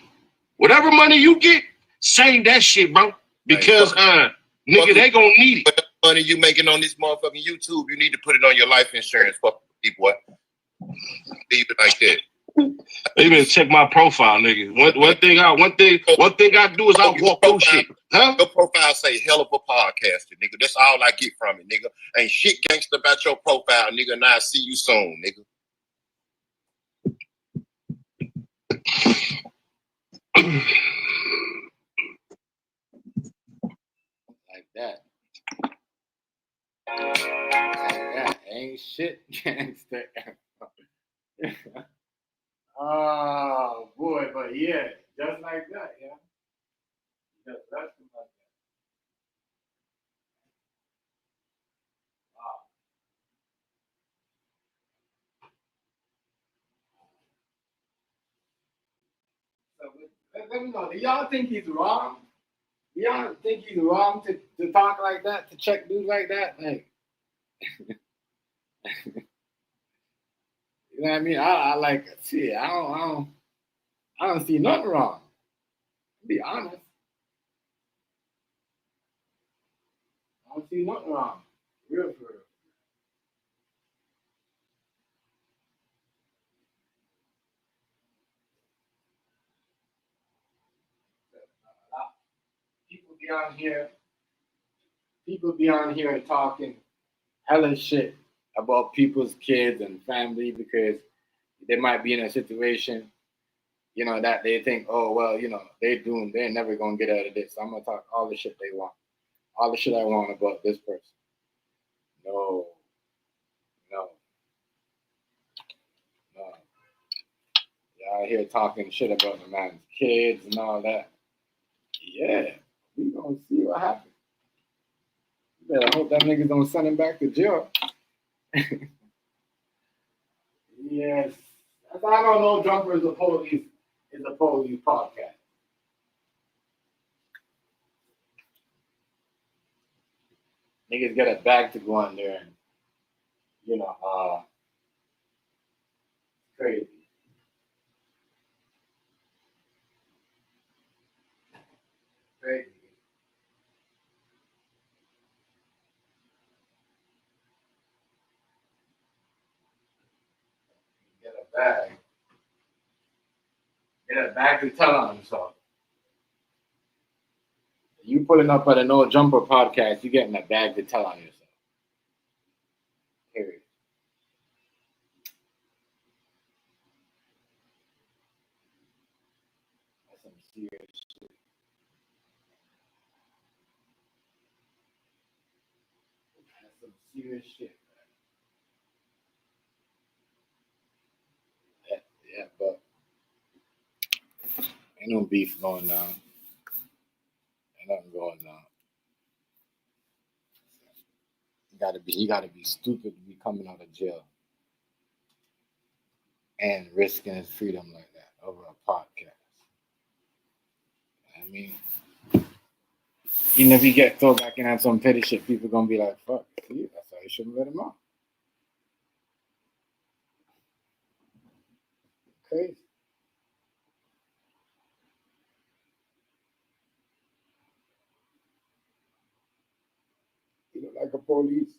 Whatever money you get, save that shit, bro. Because nigga, they gonna need it. Whatever money you making on this motherfucking YouTube, you need to put it on your life insurance, fuck people. Leave it like that. They even check my profile, nigga. One thing I do is I walk through shit. Huh? Your profile say hell of a podcaster, nigga. That's all I get from it, nigga. Ain't shit gangster about your profile, nigga. And I see you soon, nigga. Like that. Like that. Ain't shit gangster. Oh boy, but yeah, just like that, yeah. Just like that. Wow. So let me know. Do y'all think he's wrong? Do y'all think he's wrong to talk like that, to check dudes like that? Like, you know what I mean? I like see. I don't see nothing wrong. To be honest, I don't see nothing wrong. Real for real. People be on here. People be on here and talking hella shit about people's kids and family because they might be in a situation, you know, that they think, oh well, you know, they're never gonna get out of this. So I'm gonna talk all the shit they want, all the shit I want about this person. No, no, no. Y'all here talking shit about the man's kids and all that. Yeah, we gonna see what happens. You better hope that niggas don't send him back to jail. Yes. I don't know Jumper is a police podcast. Niggas get a bag to go on there and, you know, crazy. Crazy. Get a bag. Get a bag to tell on himself. You pulling up at a No Jumper podcast, you getting a bag to tell on yourself. Period. That's some serious shit. That's some serious shit, man. Yeah, but ain't no beef going down. Ain't nothing going down. You gotta be stupid to be coming out of jail and risking his freedom like that over a podcast. I mean, even if he get thrown back in on some petty shit, people gonna be like, fuck, see, that's why you shouldn't let him out. Crazy. He look like a police.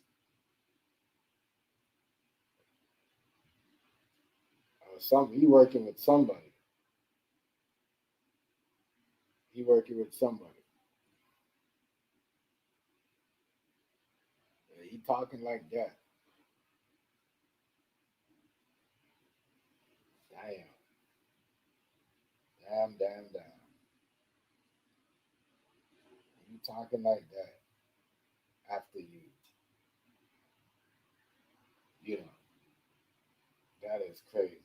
Or he working with somebody. He working with somebody. Yeah, he talking like that. Damn. Damn. You talking like that after you know, that is crazy.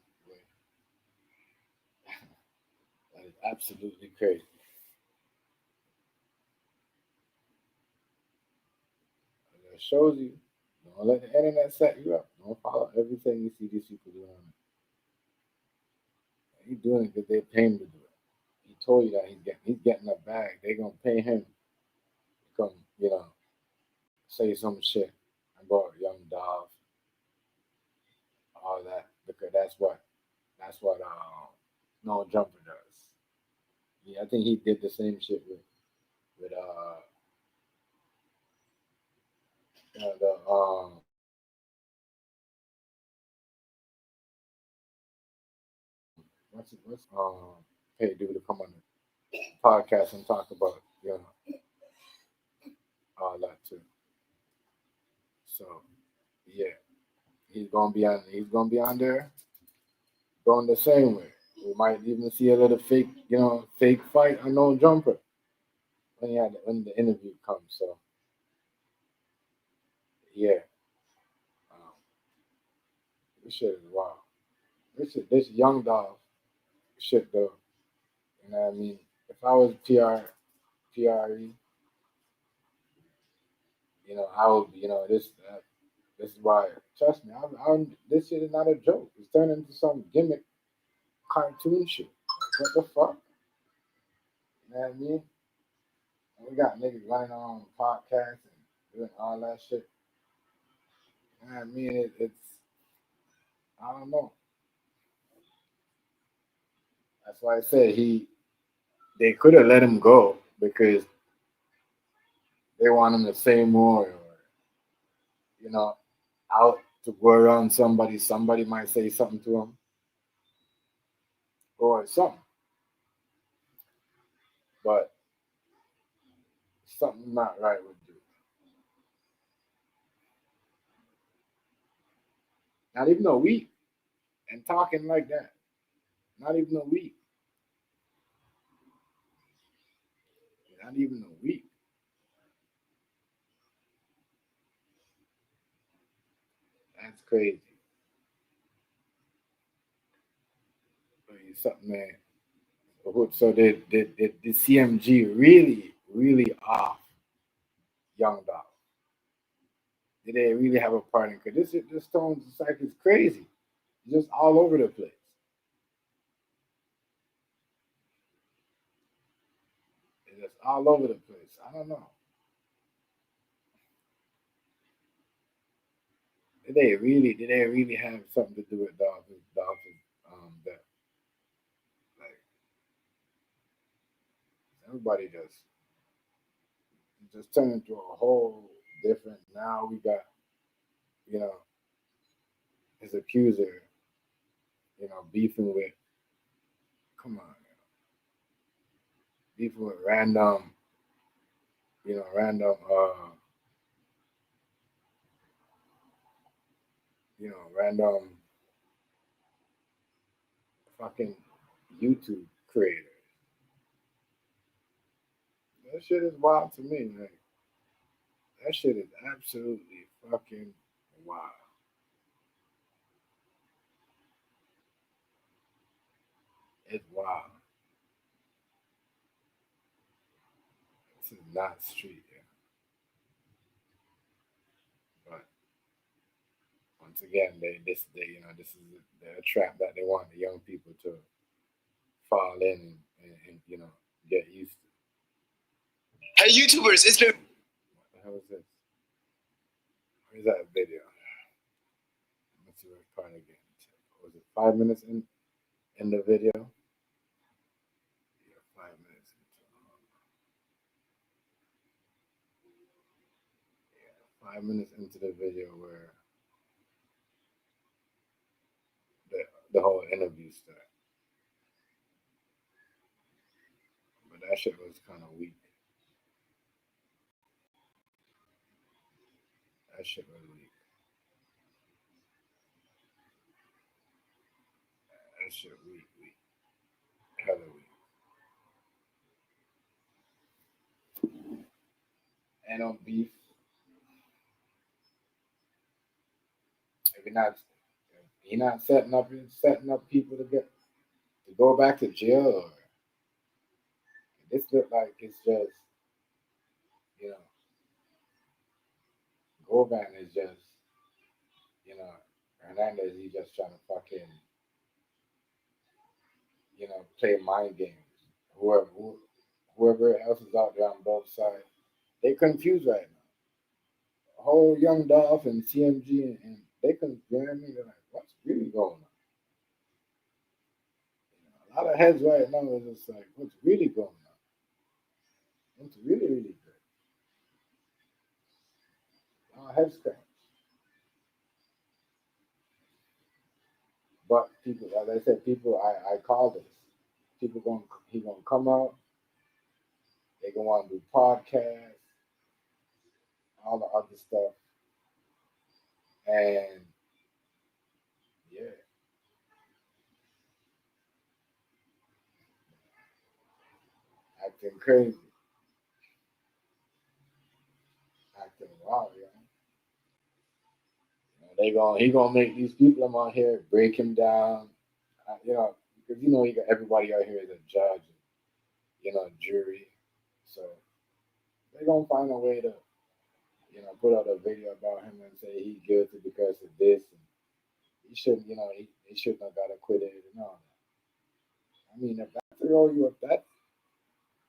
That is absolutely crazy. And it shows you, don't let the internet set you up. Don't follow everything you see these people doing. He's doing it because they pay him to do it. He told you that he's getting a bag. They're gonna pay him to come, you know, say some shit about young dog, all that, because that's what No Jumper does. Yeah, I think he did the same shit with the pay dude to come on the podcast and talk about all that too. So yeah, he's gonna be on there going the same way. We might even see a little fake fight or no jumper when the interview comes. So yeah, um, this shit is wild. This young dog shit though. You know what I mean? If I was PRE, I would, this is why. Trust me, this shit is not a joke. It's turned into some gimmick cartoon shit. Like, what the fuck? You know what I mean? And we got niggas running on podcasts and doing all that shit. You know what I mean? It's I don't know. That's why I said they could have let him go because they want him to say more, or you know, out to go around somebody. Somebody might say something to him or something, but something not right with you. Not even a week and talking like that. Not even a week. Not even a week. That's crazy. But it's something, man. So did CMG really off Young Dog? Did they really have a part in? Because this tone is like it's crazy. It's just all over the place. It's just all over the place. I don't know. Did they really have something to do with Dolphins that like everybody just turned into a whole different. Now we got you know his accuser beefing with, come on, beefing with random random fucking YouTube creators. That shit is wild to me. Like, that shit is absolutely fucking wild. It's wild. This is not street, yeah. But once again, this is a trap that they want the young people to fall in and get used to. Hey, YouTubers, it's been. What the hell is this? Where's that video? Let's see what part again. Was it 5 minutes in the video? Yeah, 5 minutes into 5 minutes into the video where the whole interview started. But that shit was kind of weak. That shit was weak. That shit weak. Hella weak. And on beef, if you're not setting up people to go back to jail, or this look like it's just you know Govan is just Hernandez. He's just trying to fucking play mind games. Whoever else is out there on both sides, they confused right now. A whole Young Dolph and CMG and they can, you know what I mean? They're like, what's really going on? A lot of heads right now is just like, what's really going on? It's really good. Head scratch. But people, as I said, people, I call this. He gonna come out. They gonna want to do podcasts, all the other stuff, and yeah, acting crazy, acting wild, you know. He gonna make these people I'm out here break him down, you know, because you got everybody out here is a judge, jury, so they gonna find a way to put out a video about him and say he's guilty because of this, and he shouldn't, he shouldn't have got acquitted and all that. I mean, if that's the role if that,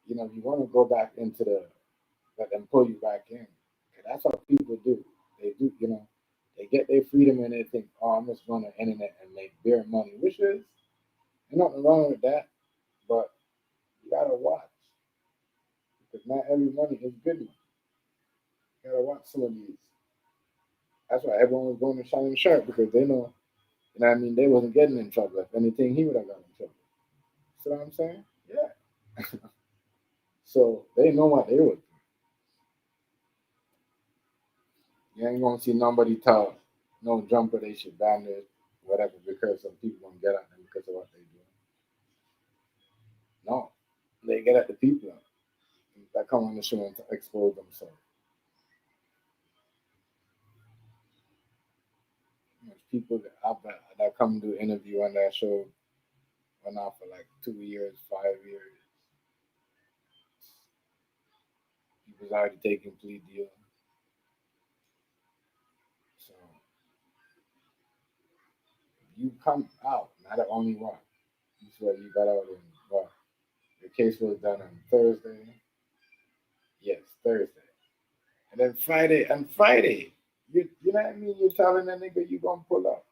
if you want to go back into let them pull you back in, 'cause that's what people do. They do, they get their freedom and they think, oh, I'm just going to the internet and make bare money, which is, there's nothing wrong with that, but you gotta watch because not every money is good money. You gotta watch some of these. That's why everyone was going to Shining Sharp because they know, what I mean, they wasn't getting in trouble. If anything, he would have gotten in trouble. See what I'm saying? Yeah. So they know what they would do. You ain't gonna see nobody tell no jumper they should ban it, whatever, because some people gonna get at them because of what they do. No, they get at the people that come on the show and to expose themselves. There's people that come do interview on that show went out for like 2 years, 5 years. People's already taking plea deals. So you come out, not the only one. That's what you got out in what? The case was done on Thursday. Yes, Thursday. And then Friday, you know what I mean? You're telling that nigga you gonna pull up.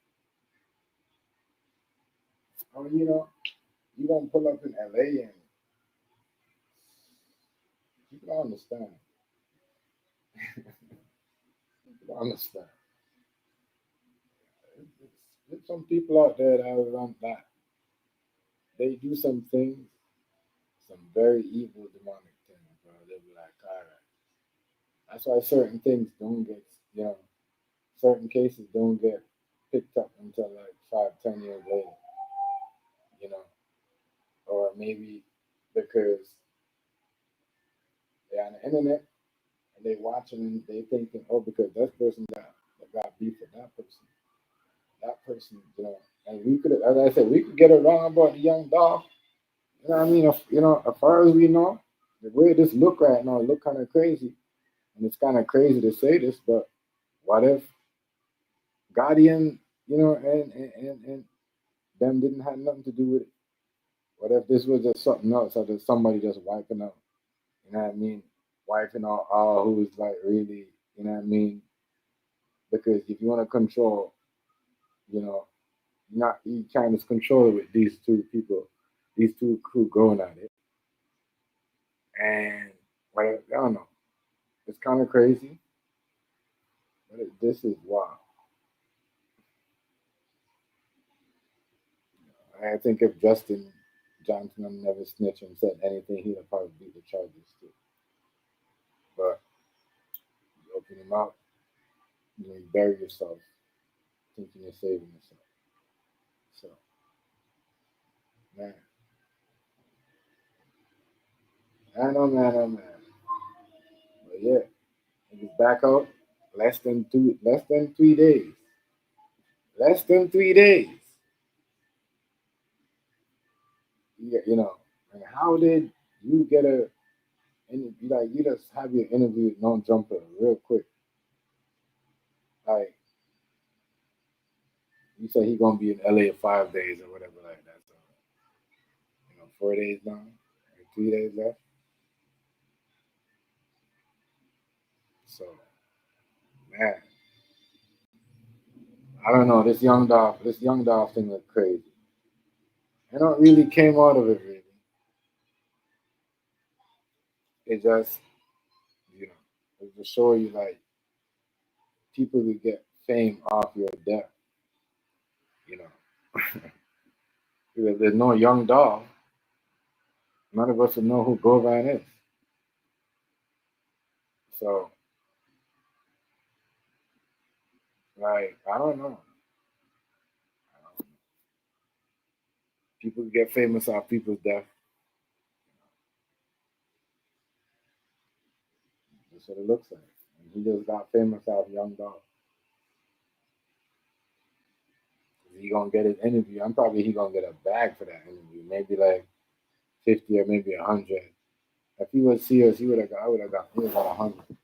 Or you gonna pull up in LA and people don't understand. People don't understand. There's some people out there that run that. They do some things, some very evil demonic things, bro. They'll be like, all right. That's why certain things don't get, certain cases don't get picked up until like 5, 10 years later, you know, or maybe because they're on the internet and they watching and they thinking, oh, because that person got beef with that person, and we could, as I said, we could get it wrong about the young dog. You know what I mean? As far as we know, the way this look right now, it look kind of crazy, and it's kind of crazy to say this, but what if Guardian, and them didn't have nothing to do with it? What if this was just something else, or just somebody just wiping out? You know what I mean? Wiping out all who's like really, you know what I mean? Because if you want to control, you know, not you can't just control it with these two people, these two crew going at it. And I don't know. It's kind of crazy, but this is wild. I think if Justin Johnson never snitched and said anything, he'd have probably beat the charges too. But you open him up, you bury yourself, thinking you're saving yourself. So, man, man, oh man. But yeah, he's back out less than 3 days. Less than 3 days. And how did you get you just have your interview with non jumper real quick? Like you said he gonna be in LA in 5 days or whatever like that. So 4 days now, 3 days left. So man, I don't know. This young dog thing look crazy. I don't really came out of it really. It just it just show you like people who get fame off your death. You know, Because there's no young dog. None of us would know who Govan is. So, like, I don't know. People get famous off people's death. That's what it looks like. And he just got famous off young dog. He gonna get his interview. I'm probably he gonna get a bag for that interview. Maybe like 50 or maybe 100. If he was serious, he would have got. I would have got. He would have got 100.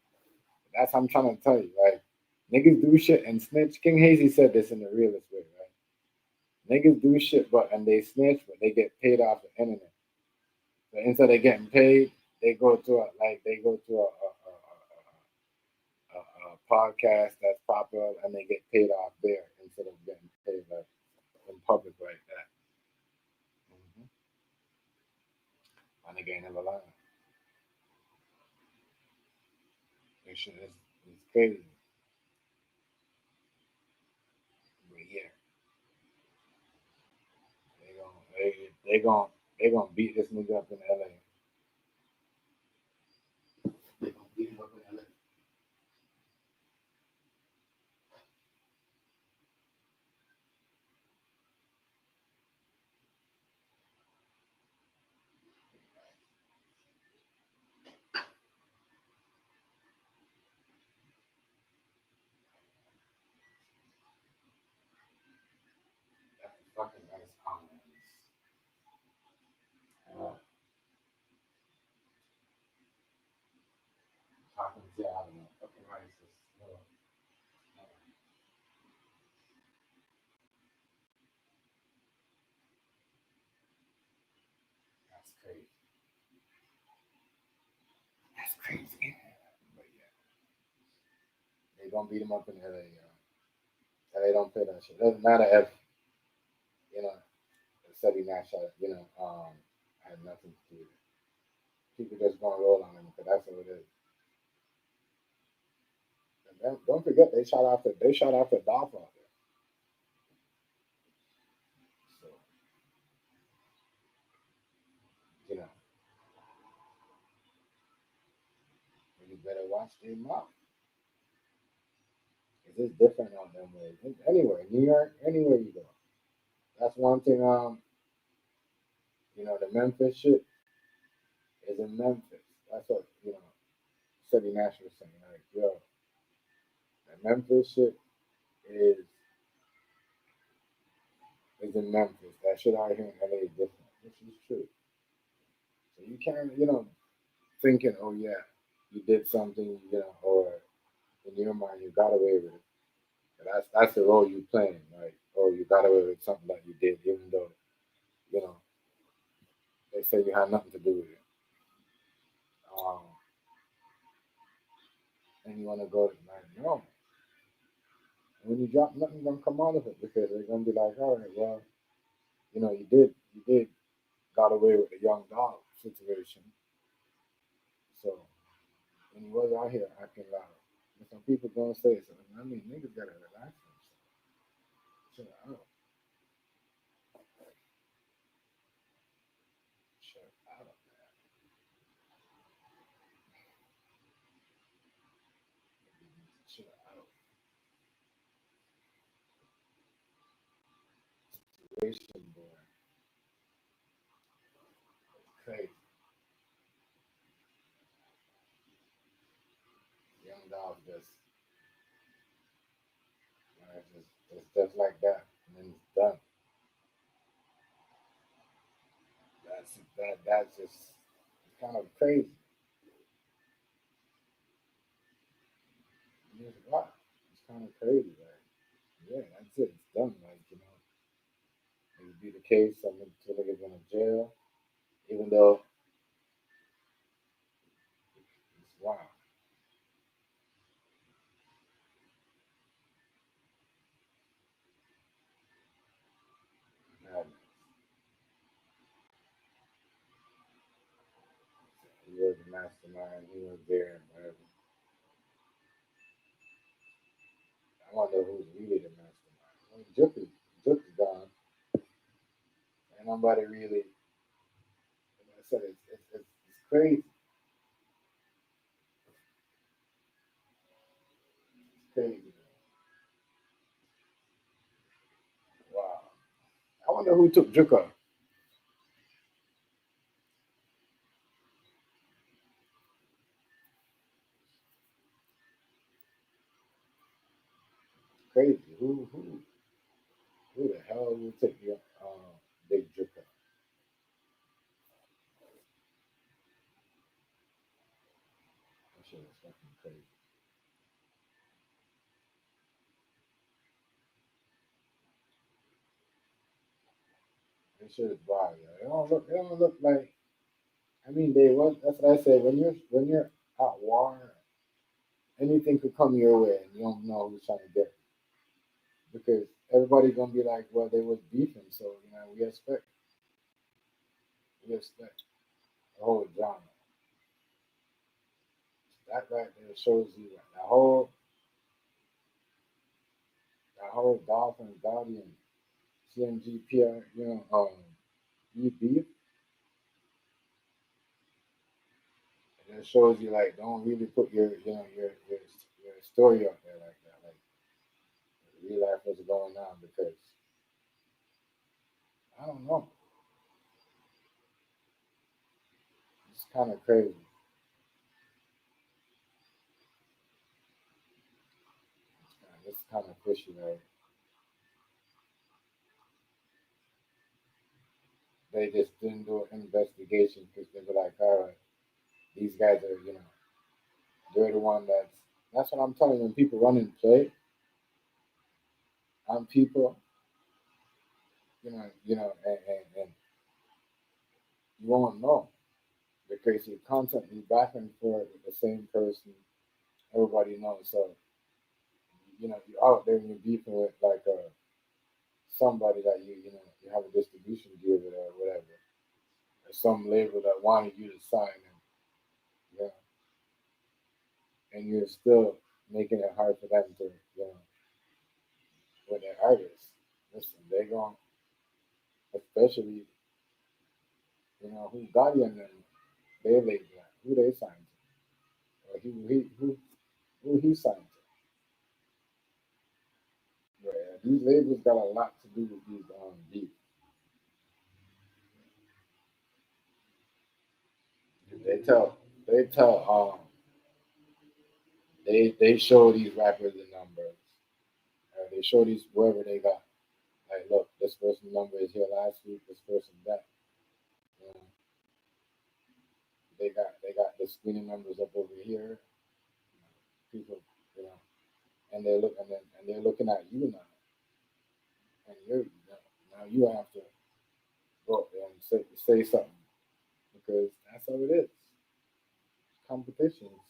That's what I'm trying to tell you. Like niggas do shit and snitch. King Hazy said this in the realest way, right? Niggas do shit, and they snitch, but they get paid off the internet. So instead of getting paid, they go to a podcast that's popular and they get paid off there instead of getting paid like in public like that. And again, never lying. This shit is crazy. But yeah, they gonna beat this nigga up in LA. They gonna beat him up in LA. That's fucking nice comments. Talking to I don't know, fucking racist. That's crazy. That's crazy. But yeah, they gonna beat him up in LA, LA don't pay that shit. Doesn't matter if you know Ceddy Nash, had nothing to do with it. People just gonna roll on him because that's what it is. And then, don't forget they shot after Dolph out there. So you know, you better watch their mouth. It's different out them ways. Anywhere, New York, anywhere you go. That's one thing. The Memphis shit is in Memphis. That's what Ceddy Nash was saying. Like, yo, the Memphis shit is in Memphis. That shit out here in LA is different, which is true. So you can't, thinking, oh yeah, you did something, or in your mind you got away with it. But that's the role you playing, right? Or you got away with something that you did, even though, they say you had nothing to do with it. And you want to go like, no. And when you drop, nothing's gonna come out of it because they're gonna be like, all right, well, you did got away with the young dog situation. So when he was out here acting loud, and some people gonna say something. I mean, niggas gotta relax themselves. Chill out. Chill out. Chill out. Situation, boy. Crazy. Young dog just like that, and then it's done. That's just kind of crazy. Wow, it's kind of crazy. Like, yeah, that's it. It's done. Like, it would be the case. Some niggas going to jail, even though it's wow. Madness. He was the mastermind. He was there, whatever. I wonder who's really the mastermind. Well, Juke is gone. nobody really. Like I said, it's crazy. It's crazy. Wow. I wonder who took Juka. Crazy. Who the hell would take the big Juka? That shit is fucking crazy. That shit is wild. Yo. They don't look like. I mean, they was. That's what I say. When you're at war, anything could come your way, and you don't know who's trying to get you. Because everybody's gonna be like, well, they was beefing, so we expect the whole drama. That right there shows you that whole Dolphin Guardian CMGPR, you beef. And it shows you like don't really put your story out there like that, like real life what's going on because I don't know. It's kind of crazy. It's kind of fishy, right? They just didn't do an investigation because they were like, all right, these guys are, they're the one that's what I'm telling you. When people run and play on people, and you won't know because you're constantly back and forth with the same person. Everybody knows. So, you're out there and you're beefing with like somebody that you have a distribution deal with or whatever, or some label that wanted you to sign, and and you're still making it hard for them to, with their artists. Listen, they going, especially, who got you and them, they label that, who they signed to, or who he signed to. Yeah, these labels got a lot to do with these beats. They tell they show these rappers the numbers. They show these wherever they got. Like, look, this person's number is here last week. This person that. You know, they got the screening numbers up over here. People, you know, and they're looking at you now, and now you have to go up there and say something because that's how it is. Competitions,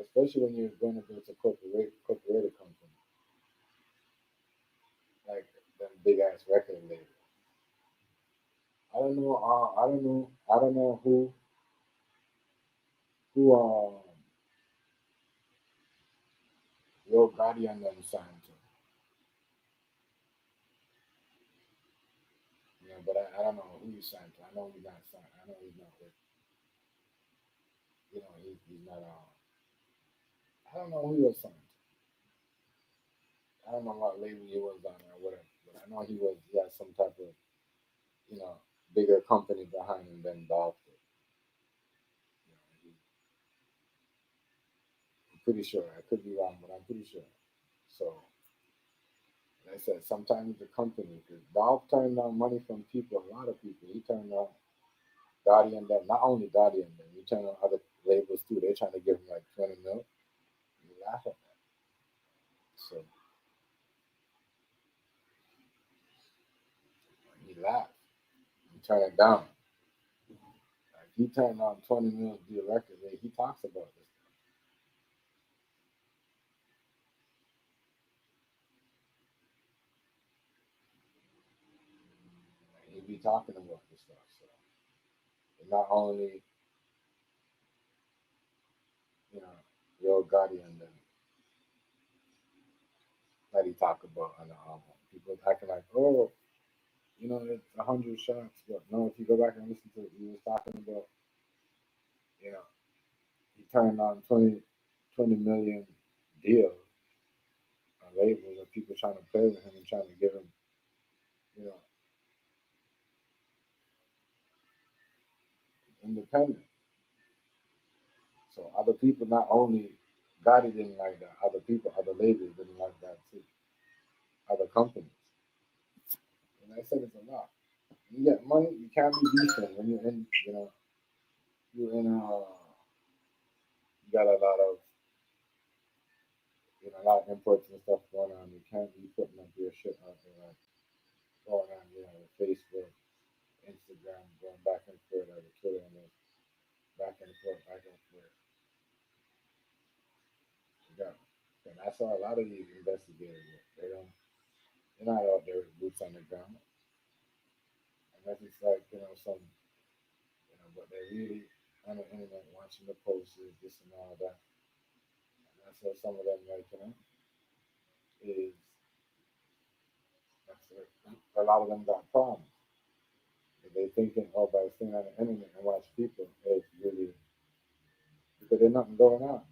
especially when you're going against a corporate company like them big ass record labels. I don't know. I don't know. I don't know who Yo Gotti and them signed to. But I don't know who he signed to. I know he's not signed. I know he's not with. He's not. I don't know who he was signed to. I don't know what label he was on or whatever. But I know he had some type of you know bigger company behind him than Dolph did. I'm pretty sure. I could be wrong, but I'm pretty sure. So, like I said, sometimes the company, because Dolph turned down money from people, a lot of people. He turned down Gotti and them, not only Gotti and them, he turned on other labels too. They're trying to give him like 20 mil. You laugh at that. So he laughed. He turned it down. Like he turned on 20 mil to do a record. He talks about this. He be talking about this stuff. So not only, you know, Yo Gotti and them that he talk about on the album. People acting like, oh, you know, it's 100 shots. But no, if you go back and listen to it, he was talking about, you know, he turned on 20 million deals on labels of people trying to play with him and trying to give him, you know, independence. So other people not only Gotti didn't like that, other people, other labels didn't like that too. Other companies. And I said it's a lot. When you get money, you can't be decent when you're in, you know, you're in you got a lot of, you know, a lot of imports and stuff going on. You can't be putting up your shit out there like going on, you know, Facebook, Instagram, going back and forth, like Twitter and then back and forth, back and forth. Yeah. And I saw a lot of these investigators. They don't, they're not out there with boots on the ground. Unless it's like, you know, some, you know, but they're really on the internet watching the posters, this and all that. And that's what some of them, like, you know, is, that's a lot of them got problems. They thinking, oh, by staying on the internet and watch people, it's really, because there's nothing going on.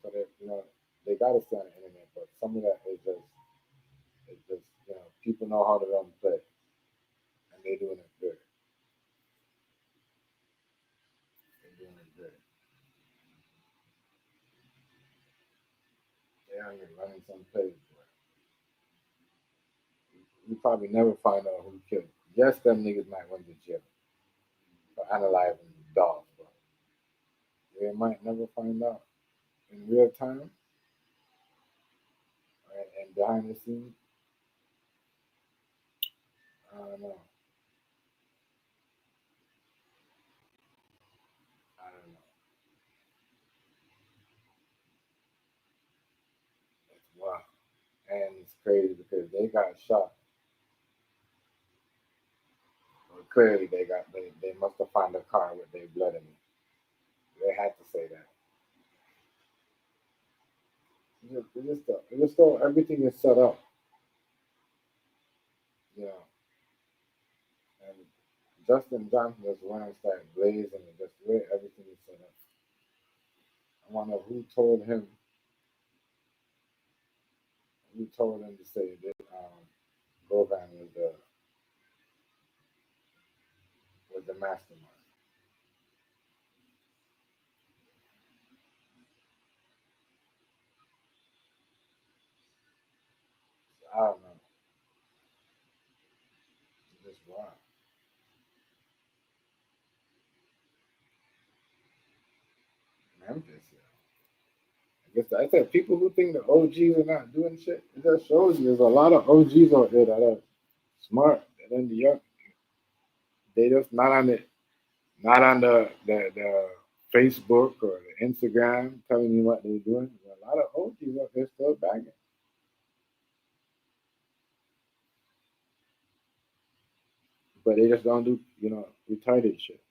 So they, you know, they got to stay on the internet, but some of that is just, it's just, you know, people know how to run play, and they're doing it good. They're doing it good. They're out here running some plays, boy. You probably never find out who killed. Yes, them niggas might went to jail for analyzing dogs, but they might never find out in real time, right? And behind the scenes. I don't know. I don't know. It's wild. And it's crazy because they got shot. Well, clearly they must have found a car with their blood in it. They had to say that. It's just everything is set up, you know. And Justin Johnson just went and started blazing it, just the way everything is set up. I wonder who told him to say that Govan was the mastermind. I don't know. It's just wild. Memphis, yeah. I guess I said people who think the OGs are not doing shit. It just shows you there's a lot of OGs out there that are smart. And then the young, they just not on the Facebook or the Instagram telling you what they're doing. There's a lot of OGs out there still banging, but they just don't do, you know, retarded shit.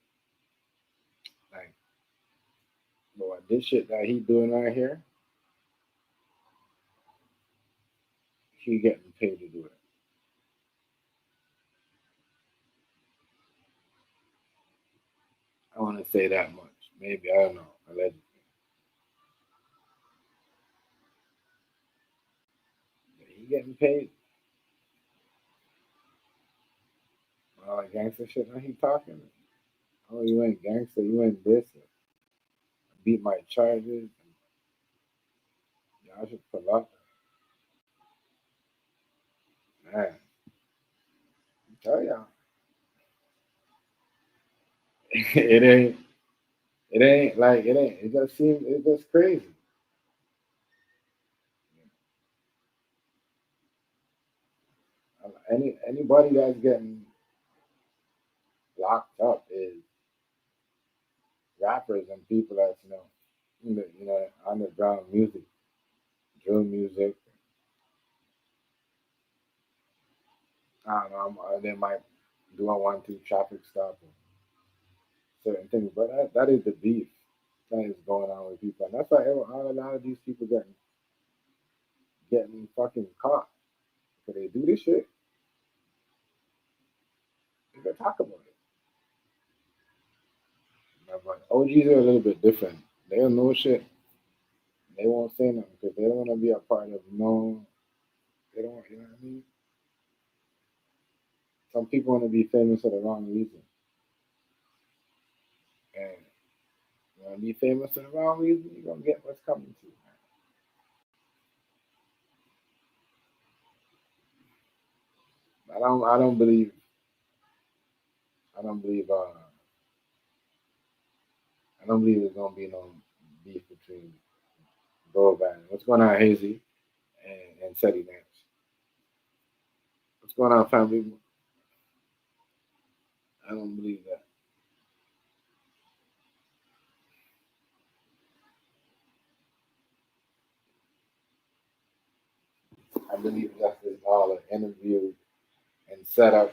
Like, boy, this shit that he doing right here, he getting paid to do it. I want to say that much. Maybe I don't know. Allegedly, but he getting paid. All that gangster shit. Now he talking. Oh, you ain't gangster. You ain't this. Beat my charges. Y'all should pull up. Man, I tell y'all, it ain't. It ain't like it ain't. It just seems. It's just crazy. Anybody that's getting locked up is rappers and people that's underground music, drill music. I don't know. They might do a 1-2 traffic stop or certain things, but that is the beef that is going on with people, and that's why a lot of these people getting fucking caught because they do this shit. talk about it. But OGs are a little bit different. They don't know shit. They won't say nothing because they don't want to be a part of no. They don't want, you know what I mean? Some people want to be famous for the wrong reason. And you want to be famous for the wrong reason, you're going to get what's coming to you, man. I don't believe, I don't believe there's going to be no beef between Govan. What's going on, Hazy and Ceddy Nash? What's going on, family? I don't believe that. I believe that's just all an interview and set up.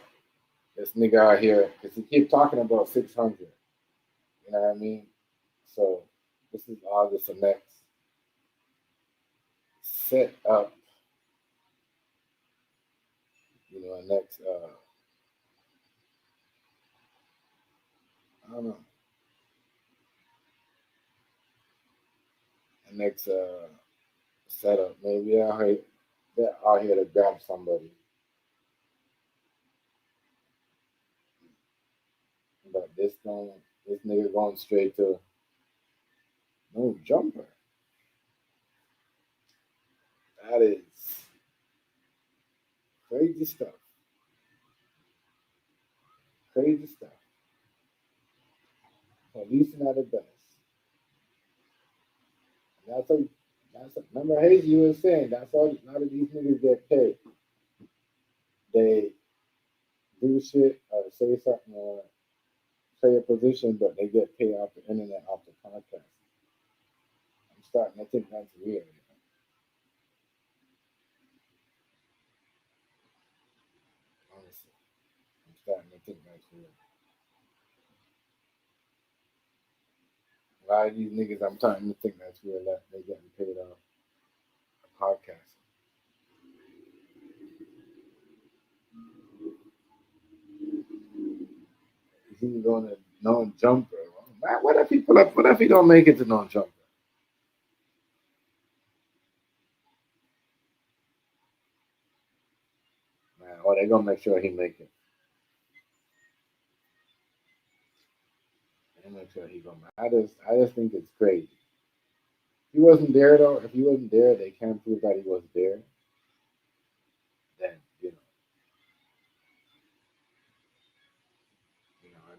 This nigga out here, because he keep talking about 600. You know what I mean? So this is all just a next set up, you know, a next, I don't know, a next setup. Maybe they're out here to grab somebody. But this nigga going straight to no jumper. That is crazy stuff. Crazy stuff. Policing at the best. Remember Hayes, you were saying that's all a lot of these niggas get paid. They do shit or say something or say a position, but they get paid off the internet, off the podcast. I'm starting to think that's weird. Honestly, I'm starting to think that's weird. A lot of these niggas, I'm starting to think that's weird that they getting paid off a podcast. He's going to non-jumper. Man, what if he pull up? What if he don't make it to non-jumper? Man, oh, they gonna make sure he make it. They make sure he gonna. I just think it's crazy. He wasn't there though. If he wasn't there, they can't prove that he was there. Then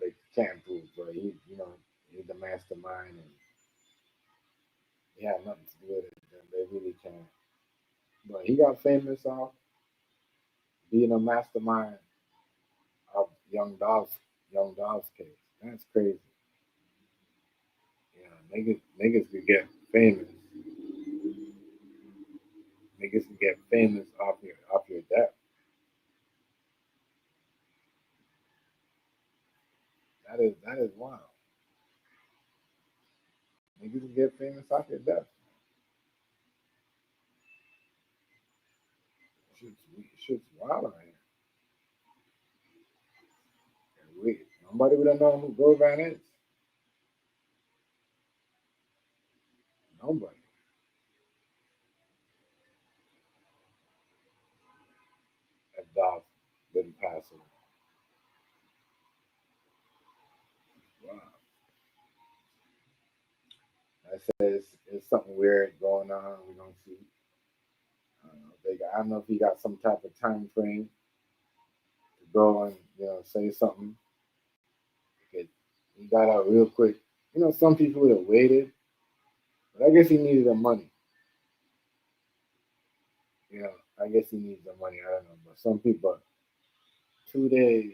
they can't prove, but he's the mastermind, and he had nothing to do with it. Then they really can't. But he got famous off being a mastermind of Young Dolph's case. That's crazy. Niggas could get famous. Niggas can get famous off your death. That is wild. Niggas can get famous off your death. Shit's wild out here. Nobody would have known who Govan is. Nobody. If Dolph didn't pass away. Wow. I said it's something weird going on. We don't see. I don't know if he got some type of time frame to go and say something. He got out real quick. Some people would have waited, but I guess he needed the money. I guess he needs the money. I don't know, but some people, 2 days.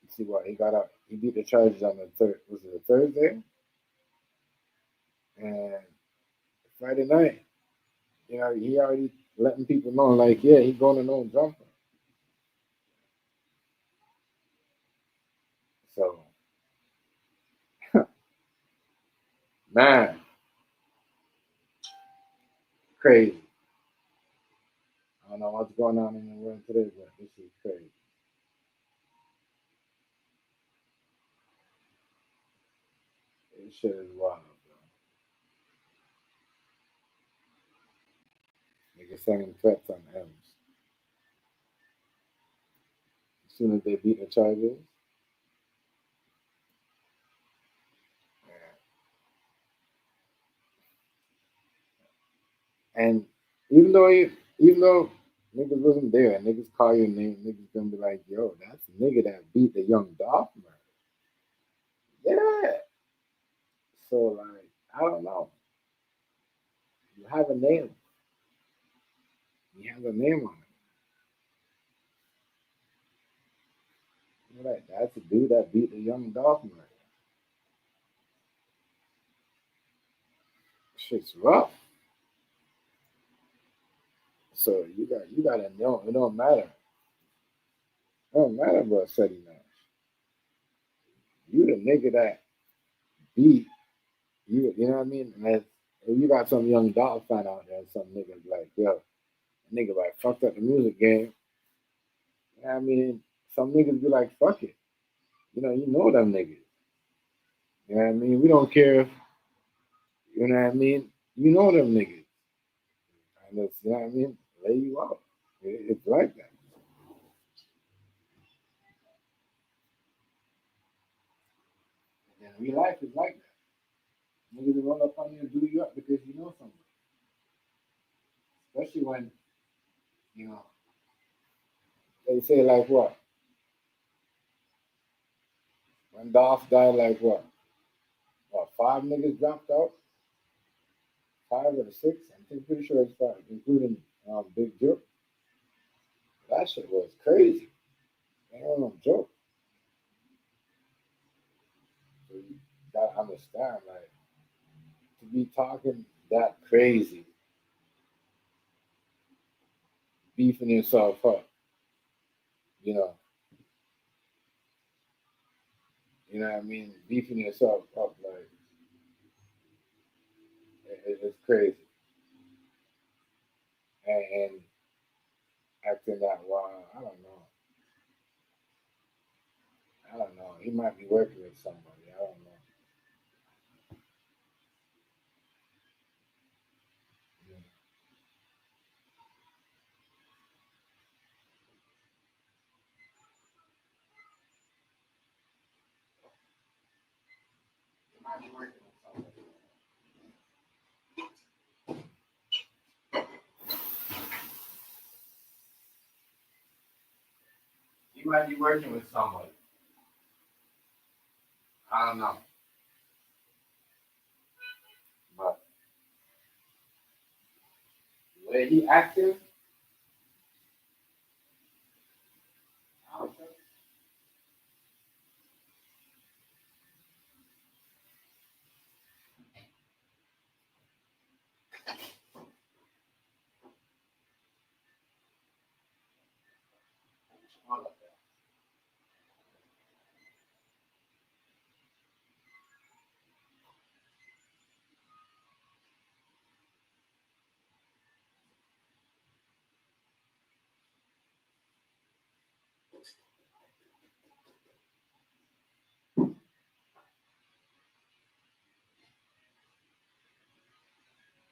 You see what he got out. He beat the Chargers on the third. Was it a Thursday? And Friday night, he already letting people know, like, yeah, he's going to no jumper. So, man, crazy. I don't know what's going on in the world today, but this is crazy. This shit is wild, bro. Niggas sending threats on M's. As soon as they beat the Chargers. And even though niggas wasn't there, niggas call your name, niggas gonna be like, yo, that's the nigga that beat the young Dolph murder. Yeah. So like, I don't know. You have a name. He has a name on it. You're like, that's the dude that beat the young Dolph murder. Shit's rough. So you gotta know it don't matter. It don't matter about Ceddy Nash. You the nigga that beat you know what I mean? And if you got some young Dolph fan out there, some niggas like, yo, nigga like fucked up the music game. You know what I mean? Some niggas be like, fuck it. You know them niggas. You know what I mean? We don't care if, you know what I mean? You know them niggas. And it's, you know what I mean? Lay you out. It's like that. And real life is like that. Niggas will run up on you and do you up because you know something. Especially when, you know, they say like what? When Dolph died, like what? What, 5 niggas dropped out? 5 or 6? I'm pretty sure it's 5, including Big Joe. That shit was crazy. That ain't no joke. So you gotta understand, like, to be talking that crazy, beefing yourself up, you know what I mean? Beefing yourself up, like, it's crazy. And acting that wild, I don't know. He might be working with somebody. I don't know. Yeah. He might be working with somebody. He might be working with somebody. I don't know. But the way he acted, I don't think.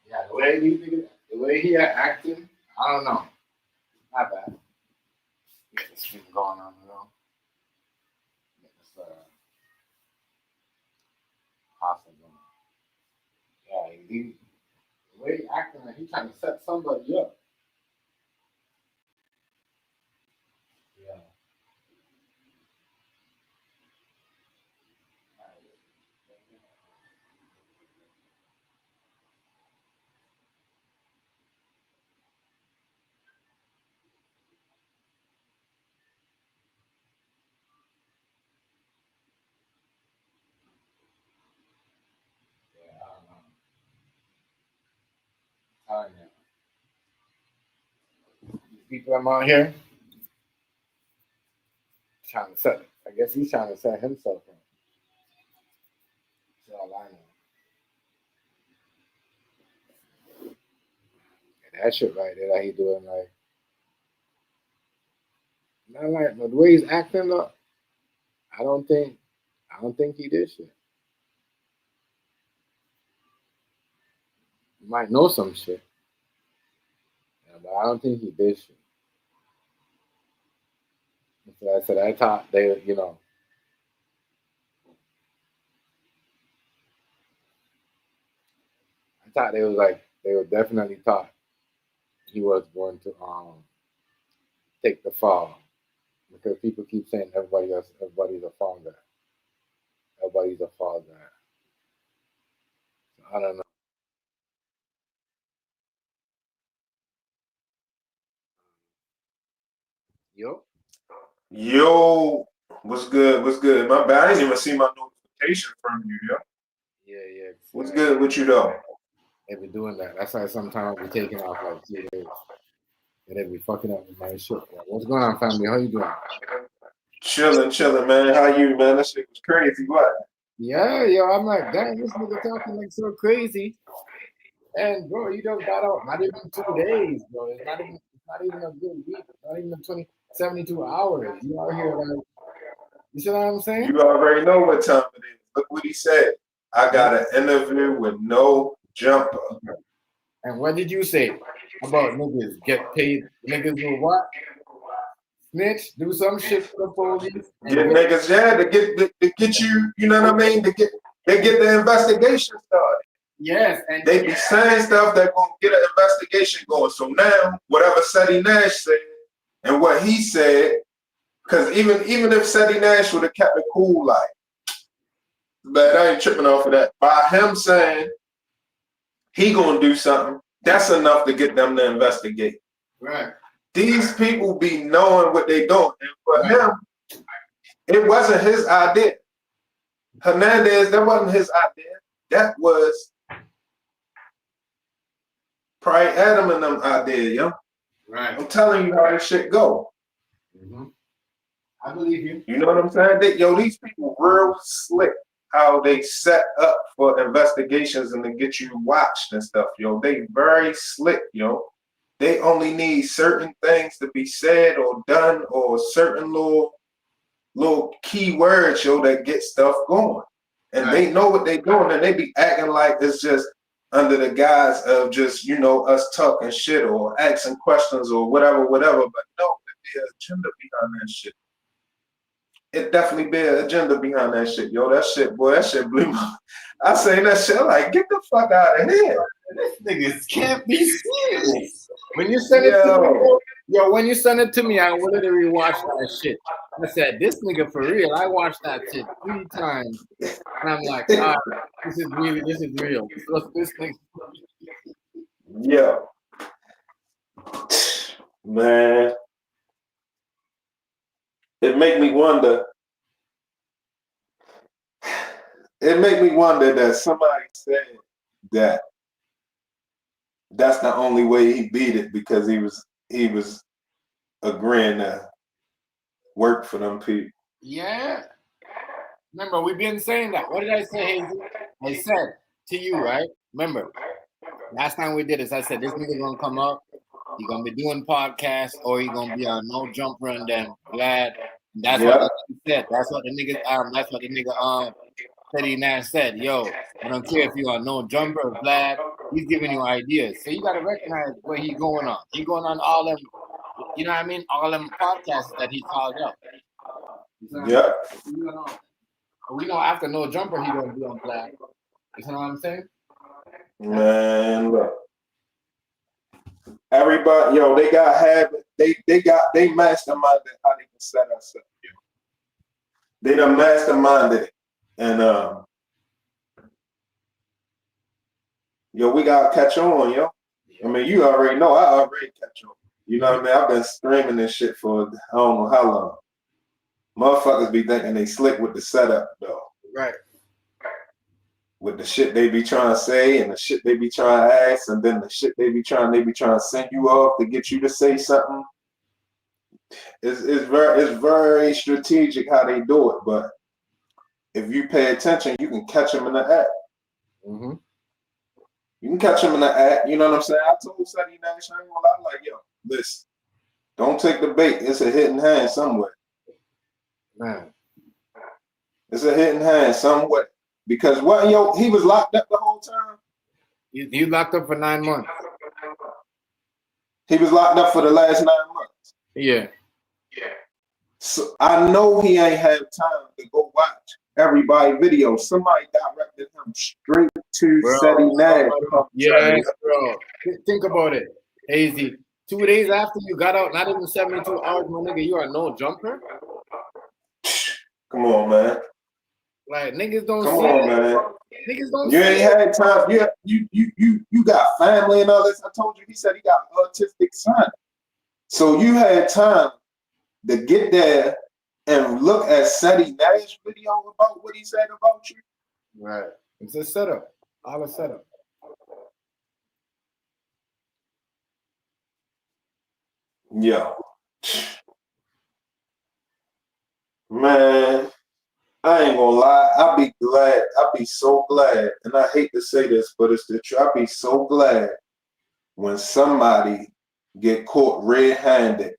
Yeah, the way he acting, I don't know. Not bad. Get this thing going on, you know. Get this possible. Yeah, the way he acting, like he trying to set somebody up. Yeah. Yeah, I don't know. Telling you. These people I'm out here trying to set. I guess he's trying to set himself up. That's all I know. And that shit right there that he doing, like, not like, but the way he's acting up, I don't think he did shit. He might know some shit. Yeah, but I don't think he did shit. So I said, I thought they, you know, I thought they were definitely thought he was going to take the fall because people keep saying everybody's a fall guy. Everybody's a fall guy. So I don't know. Yo, Yo, what's good? What's good? My bad. I didn't even see my notification from you, yo. yeah. What's good with you though? They be doing that. That's why sometimes I be taking off like 2 days. And they be fucking up with my shit. Like, what's going on, family? How you doing? Chilling, man. How you, man? That shit was crazy. What? Yeah, yo, I'm like, damn, this nigga talking like so crazy. And bro, you just got out not even 2 days, bro. It's not even a good week. Not even 72 hours. You out here like, you see what I'm saying? You already know what time it is. Look what he said. I got an interview with no jumper. And what did you say about niggas get paid? Niggas do what? Snitch, do some shit for the police. Get niggas, yeah, to get you, you know what I mean? They get the investigation started. Yes, and they be saying stuff that gonna get an investigation going. So now, whatever Ceddy Nash said and what he said, because even if Ceddy Nash would have kept it cool, like, but I ain't tripping off of that. By him saying he gonna do something, that's enough to get them to investigate. Right. These people be knowing what they doing, and for him, it wasn't his idea. Hernandez, that wasn't his idea. That was probably Adam and them idea, yo. Right. I'm telling you how this shit go. Mm-hmm. I believe you. You know what I'm saying? These people real slick how they set up for investigations and to get you watched and stuff, yo. They very slick, yo. They only need certain things to be said or done or certain little key words, yo, that get stuff going. And they know what they doing, and they be acting like it's just under the guise of just, you know, us talking shit or asking questions or whatever. But no, there be an agenda behind that shit. It definitely be an agenda behind that shit, yo. That shit blew my. I say that shit like, get the fuck out of here. This niggas can't be serious. When you send it to me, yo, when you send it to me, I will literally watch that shit. I said, this nigga for real. I watched that shit 3 times. And I'm like, ah, this is real. What's this thing? Yeah. Man. It make me wonder. It make me wonder that somebody said that that's the only way he beat it because he was agreeing to work for them people. Yeah. Remember, we've been saying that. What did I say, Hazy? I said to you, right? Remember, last time we did this, I said this nigga gonna come up, he gonna be doing podcasts, or he gonna be on No Jumper and then Glad. That's what he said. That's what the nigga Ceddy Nash said. Yo, I don't care if you are No Jumper or Glad, he's giving you ideas. So you gotta recognize where he's going on. He going on all them, you know what I mean? All them podcasts that he called up. Yeah. We know after No Jumper, he gonna be on Glad. You know what I'm saying? Man, look. Everybody, yo, they masterminded how they can set us up. Yo. They done masterminded it. And yo, we gotta catch on, yo. I mean, you already know I already catch on. You know what I mean? I've been streaming this shit for I don't know how long. Motherfuckers be thinking they slick with the setup though. Right. With the shit they be trying to say and the shit they be trying to ask, and then the shit they be trying to send you off to get you to say something. It's very strategic how they do it, but if you pay attention, you can catch them in the act. Mm-hmm. You can catch them in the act. You know what I'm saying? I told Ceddy Nash, I ain't gonna lie, like, yo, listen, don't take the bait. It's a hidden hand somewhere. Man. It's a hidden hand somewhere. Because he was locked up the whole time. He's locked up for 9 months. He was locked up for the last 9 months. Yeah. So I know he ain't had time to go watch everybody video. Somebody directed him straight to Ceddy Nash. Yeah, bro. Think about it, Hazy. 2 days after you got out, not even 72 hours, my nigga, you are no jumper. Come on, man. Like niggas don't Come see on, it. man. Niggas don't You see ain't it. had time. You got family and all this. I told you. He said he got an autistic son. So you had time to get there and look at Ceddy Nash video about what he said about you. Right. It's a setup. All a setup. Yeah. Man, I ain't gonna lie. I'll be glad. I'll be so glad. And I hate to say this, but it's the truth. I'll be so glad when somebody get caught red-handed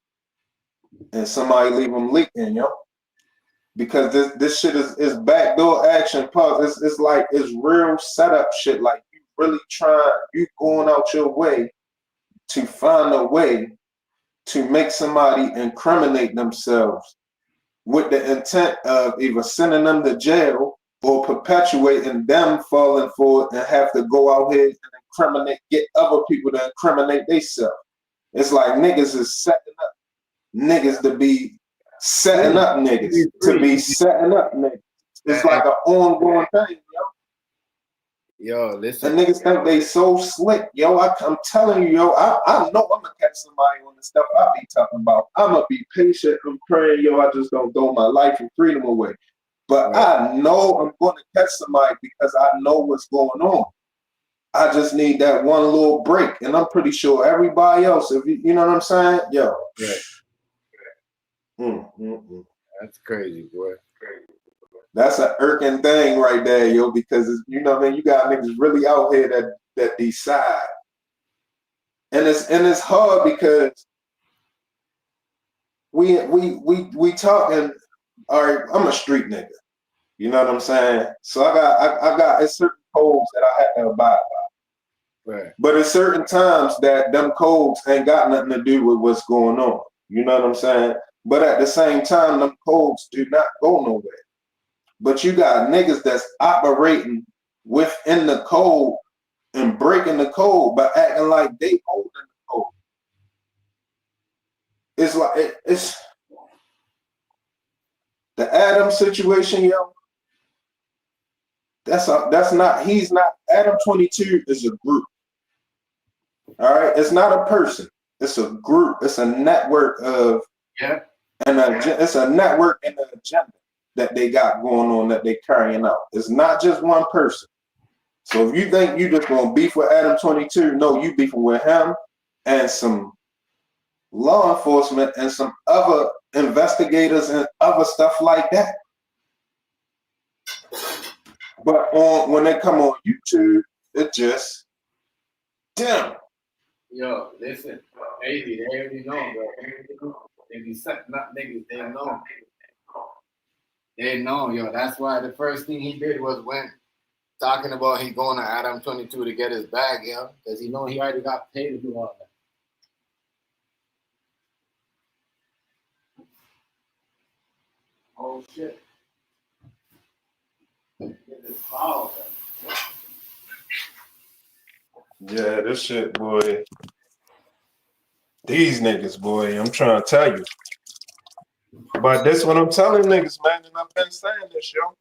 and somebody leave them leaking, yo. Because this shit is backdoor action. Pause. It's like it's real setup shit. Like you really you going out your way to find a way to make somebody incriminate themselves with the intent of either sending them to jail or perpetuating them falling for it and have to go out here and get other people to incriminate themselves. It's like niggas is setting up niggas to be setting up niggas to be setting up niggas. It's like an ongoing thing, yo. Yo, listen. And niggas think they so slick, yo. I'm telling you, yo. I know I'm gonna catch somebody on the stuff I be talking about. I'm gonna be patient. I'm praying, yo. I just don't throw my life and freedom away. But right. I know I'm gonna catch somebody because I know what's going on. I just need that one little break, and I'm pretty sure everybody else, if you know what I'm saying, yo. Right. That's crazy, boy. That's an irking thing right there, yo, because you know what I mean, you got niggas really out here that decide. And it's hard because we talking, all right, I'm a street nigga. You know what I'm saying? So I got it's certain codes that I have to abide by. Right. But at certain times that them codes ain't got nothing to do with what's going on. You know what I'm saying? But at the same time, them codes do not go nowhere. But you got niggas that's operating within the code and breaking the code by acting like they holding the code. It's like it's the Adam situation, yo. He's not Adam 22 is a group. All right, it's not a person. It's a group. It's a network of it's a network and an agenda that they got going on that they carrying out. It's not just one person. So if you think you just gonna beef with Adam 22, no, you beefing with him and some law enforcement and some other investigators and other stuff like that. But when they come on YouTube, it just damn. Yo, listen, baby, they already know, bro. They be setting up niggas, they know. They know, yo. That's why the first thing he did was went talking about he going to Adam 22 to get his bag, yo. Because he know he already got paid to do all that. Oh, shit. Yeah, this shit, boy. These niggas, boy, I'm trying to tell you. But this what I'm telling niggas, man, and I've been saying this, yo.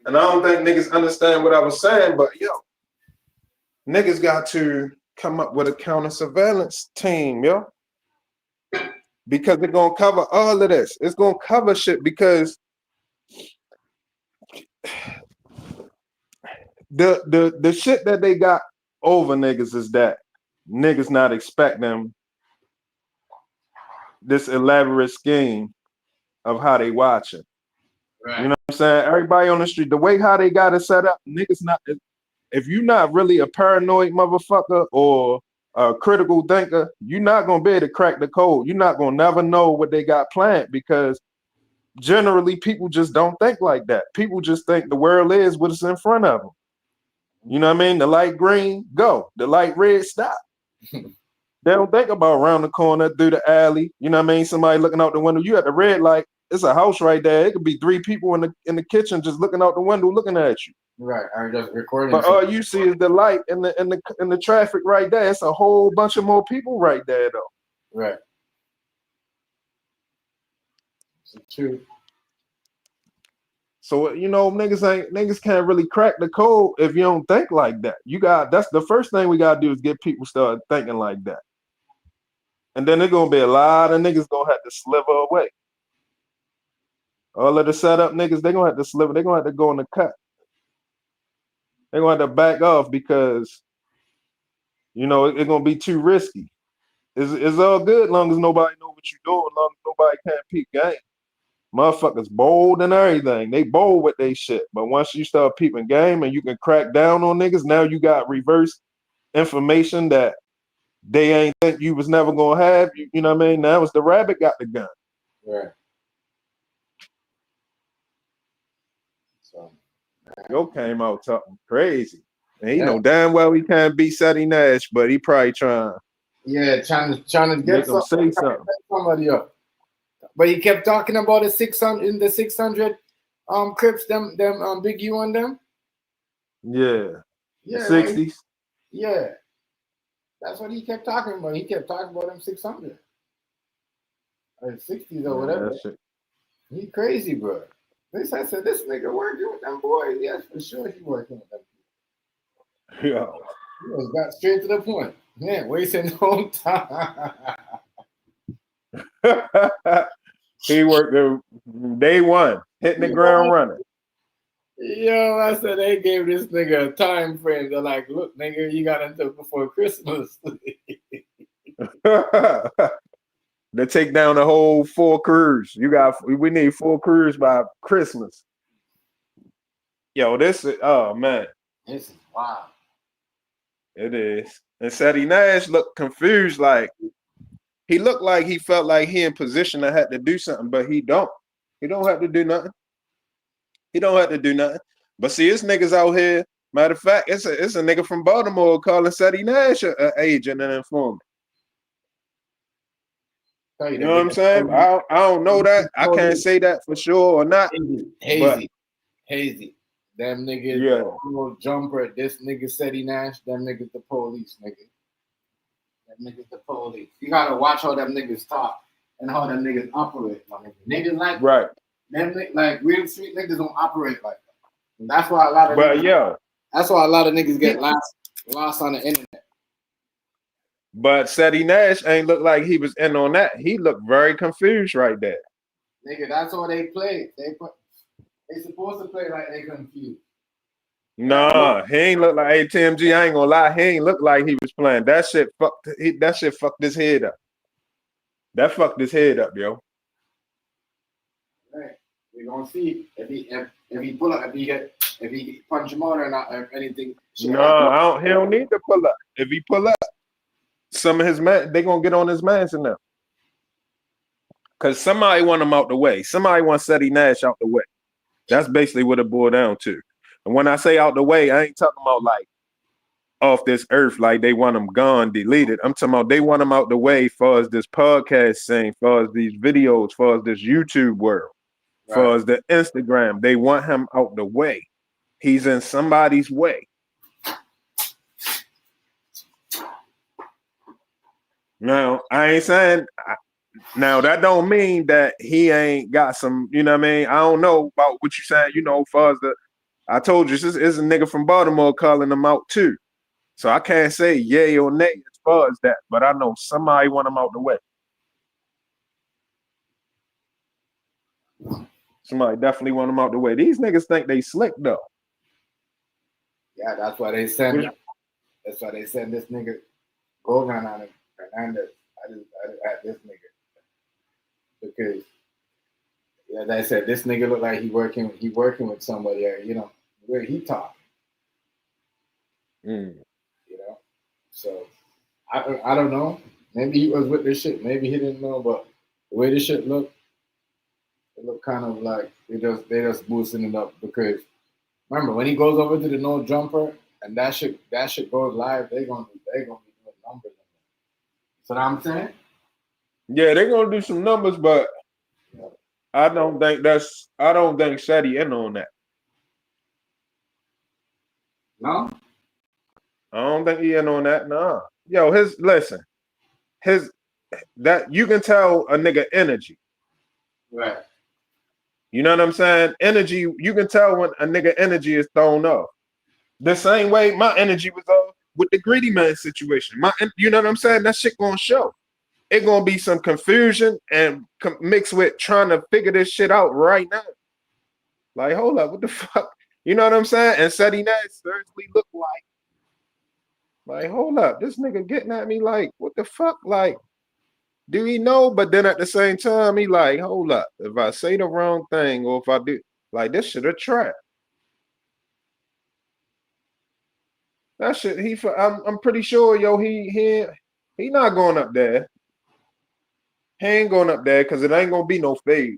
And I don't think niggas understand what I was saying, but yo, niggas got to come up with a counter surveillance team, yo. Because they're gonna cover all of this. It's gonna cover shit because the shit that they got over niggas is that niggas not expecting this elaborate scheme of how they watching. Right. You know what I'm saying? Everybody on the street, the way how they got it set up, niggas not. If you're not really a paranoid motherfucker or a critical thinker, you're not gonna be able to crack the code. You're not gonna never know what they got planned because generally people just don't think like that. People just think the world is what's in front of them. You know what I mean? The light green, go. The light red, stop. They don't think about around the corner, through the alley. You know what I mean? Somebody looking out the window. You at the red light. It's a house right there. It could be 3 people in the kitchen just looking out the window, looking at you. Right. I'm just recording. But all you see is the light in the traffic right there. It's a whole bunch of more people right there though. Right. It's true. So you know, niggas can't really crack the code if you don't think like that. That's the first thing we gotta do is get people start thinking like that. And then there's gonna be a lot of niggas gonna have to sliver away. All of the setup niggas, they're gonna have to sliver, they're gonna have to go in the cut. They're gonna have to back off because you know it's gonna be too risky. It's all good long as nobody know what you're doing, long as nobody can't peep game. Motherfuckers bold and everything. They bold with they shit. But once you start peeping game and you can crack down on niggas, now you got reverse information that they ain't think you was never gonna have. You know what I mean? Now it's the rabbit got the gun. Right. So Yo came out talking crazy. And he know damn well he can't beat Ceddy Nash, but he probably trying. Yeah, trying to Make get him say something. somebody up. But he kept talking about the 600 in the 600 Crips, them Big U on them. Yeah. Yeah. 60s. Yeah. That's what he kept talking about. He kept talking about them 600. Or 60s or whatever. He crazy, bro. I said, this nigga working with them boys. Yes, for sure he working with them. Yeah. He just got straight to the point. Man, wasting no time. He worked day one, hitting the ground running. Yo, I said they gave this nigga a time frame. They're like, look, nigga, you got until before Christmas. They take down the whole 4 crews. We need 4 crews by Christmas. Yo, oh man. This is wild. It is. And Ceddy Nash looked confused, like he looked like he felt like he in position to have to do something, but he don't. He don't have to do nothing. He don't have to do nothing. But see, it's niggas out here. Matter of fact, it's a nigga from Baltimore calling Ceddy Nash an agent and informant. You know what I'm saying? I don't know that. I can't say that for sure or not. Hazy. Them niggas, the jumper, this nigga Ceddy Nash, them niggas the police, nigga. Them niggas the police. You gotta watch how them niggas talk and how them niggas operate, my nigga. Niggas like them like real street niggas don't operate like that. And that's why a lot of niggas get lost on the internet. But Ceddy Nash ain't look like he was in on that. He looked very confused right there. Nigga, that's how they play. They supposed to play like they confused. Nah, he ain't look like ATMG. I ain't gonna lie, he ain't look like he was playing. That shit fucked his head up. That fucked his head up, yo. Right. We're gonna see if he pull up, if he punch him out or not, or anything. No, he don't need to pull up. If he pull up, some of his man, they gonna get on his mans enough. Cause somebody want him out the way. Somebody want Ceddy Nash out the way. That's basically what it boiled down to. And when I say out the way, I ain't talking about like off this earth, like they want him gone, deleted. I'm talking about they want him out the way far as this podcast scene, far as these videos, far as this YouTube world, far as the Instagram. They want him out the way. He's in somebody's way. Now, I ain't saying... Now, that don't mean that he ain't got some, you know what I mean? I don't know about what you saying, you know, as far as I told you, this is a nigga from Baltimore calling him out too. So I can't say yay or nay as far as that, but I know somebody want him out the way. Somebody definitely want him out the way. These niggas think they slick though. Yeah, that's why they send this nigga Govan on it, Hernandez. I at this nigga. Because as I said, this nigga look like he working with somebody, you know, where he talking. You know? So I don't know. Maybe he was with this shit. Maybe he didn't know, but the way this shit looked, it looked kind of like they just boosting it up because remember when he goes over to the no jumper and that shit goes live, they gonna be doing numbers. So what I'm saying? Yeah, they're gonna do some numbers, but I don't think Ceddy in on that. No? I don't think he in on that. Nah. Yo, that you can tell a nigga energy. Right. You know what I'm saying? Energy, you can tell when a nigga energy is thrown off. The same way my energy was off with the greedy man situation. You know what I'm saying? That shit gonna show. It gonna be some confusion and mixed with trying to figure this shit out right now. Like, hold up, what the fuck? You know what I'm saying? And Ceddy Nash seriously look like, hold up, this nigga getting at me like, what the fuck? Like, do he know? But then at the same time, he like, hold up, if I say the wrong thing or if I do, like, this shit a trap. That shit, I'm pretty sure, yo, he not going up there. He ain't going up there because it ain't gonna be no fade.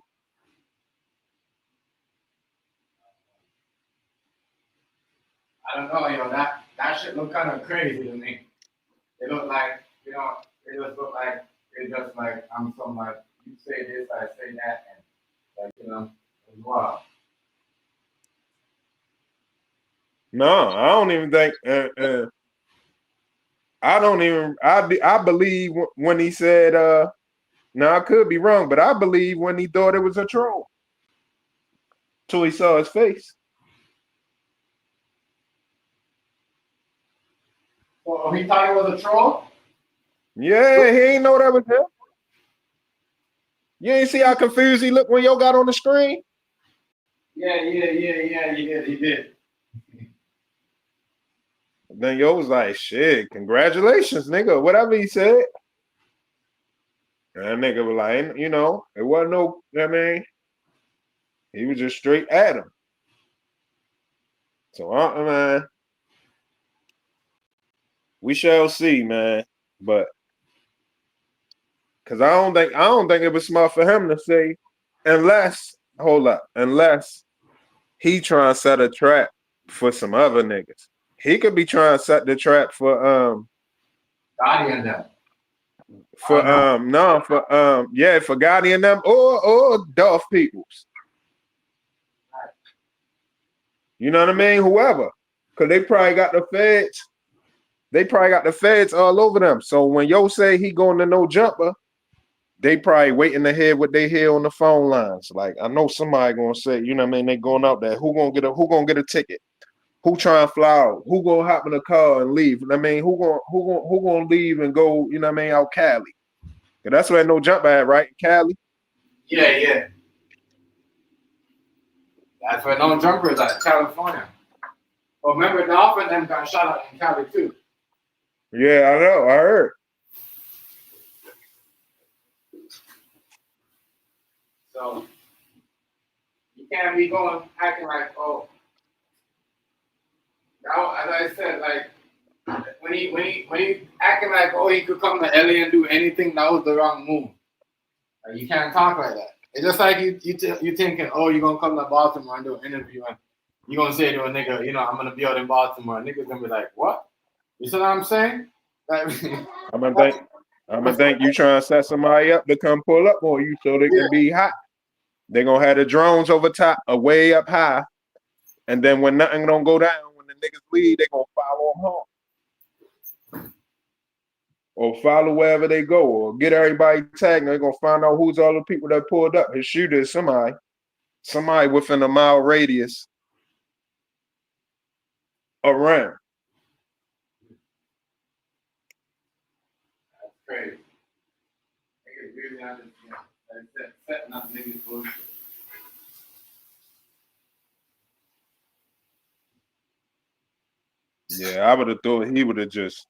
I don't know, yo, that shit look kind of crazy to me. It look like, you know, it just look like I'm some like, you say this, I say that, and like, you know, it's wild. No, I don't even think. I don't even. I believe when he said. Now I could be wrong, but I believe when he thought it was a troll, till he saw his face. Oh, he thought it was a troll? Yeah, he ain't know that was him. You ain't see how confused he looked when yo got on the screen? Yeah, he did. Then yo was like, shit, congratulations, nigga, whatever he said. And that nigga was like, you know, it wasn't no, I mean, he was just straight at him. So, man, we shall see, man. But, because I don't think it was smart for him to say, unless he trying to set a trap for some other niggas. He could be trying to set the trap for Gotti and them. for Gotti and them or Dolph Peoples. You know what I mean? Whoever. Cause they probably got the feds. They probably got the feds all over them. So when yo say he going to no jumper, they probably waiting to hear what they hear on the phone lines. Like, I know somebody gonna say, you know what I mean? They going out there. Who gonna get a ticket? Who trying to fly out? Who gonna hop in the car and leave? I mean, who gonna leave and go, you know what I mean, out Cali? Cause that's where no jump at, right? Cali? Yeah. That's where no jumpers at, California. But remember, Dolph and them got shot out in Cali too. Yeah, I know. I heard. So you can't be going acting like, oh, now, as I said, like when he acting like, oh, he could come to LA and do anything, that was the wrong move. Like, you can't talk like that. It's just like you thinking, oh, you're gonna come to Baltimore and do an interview and you're gonna say to a nigga, you know, I'm gonna be out in Baltimore. And niggas gonna be like, what? You see what I'm saying? Like, I'm gonna think you trying to set somebody up to come pull up on you so they can be hot. They're gonna have the drones over top, way up high, and then when nothing don't go down, when the niggas leave, they gonna follow them home. Or follow wherever they go, or get everybody tagged, and they're gonna find out who's all the people that pulled up. His shooter is somebody within a mile radius around. that's crazy. Niggas really understand. Like, setting up niggas bullshit. Yeah, I would have thought he would have just.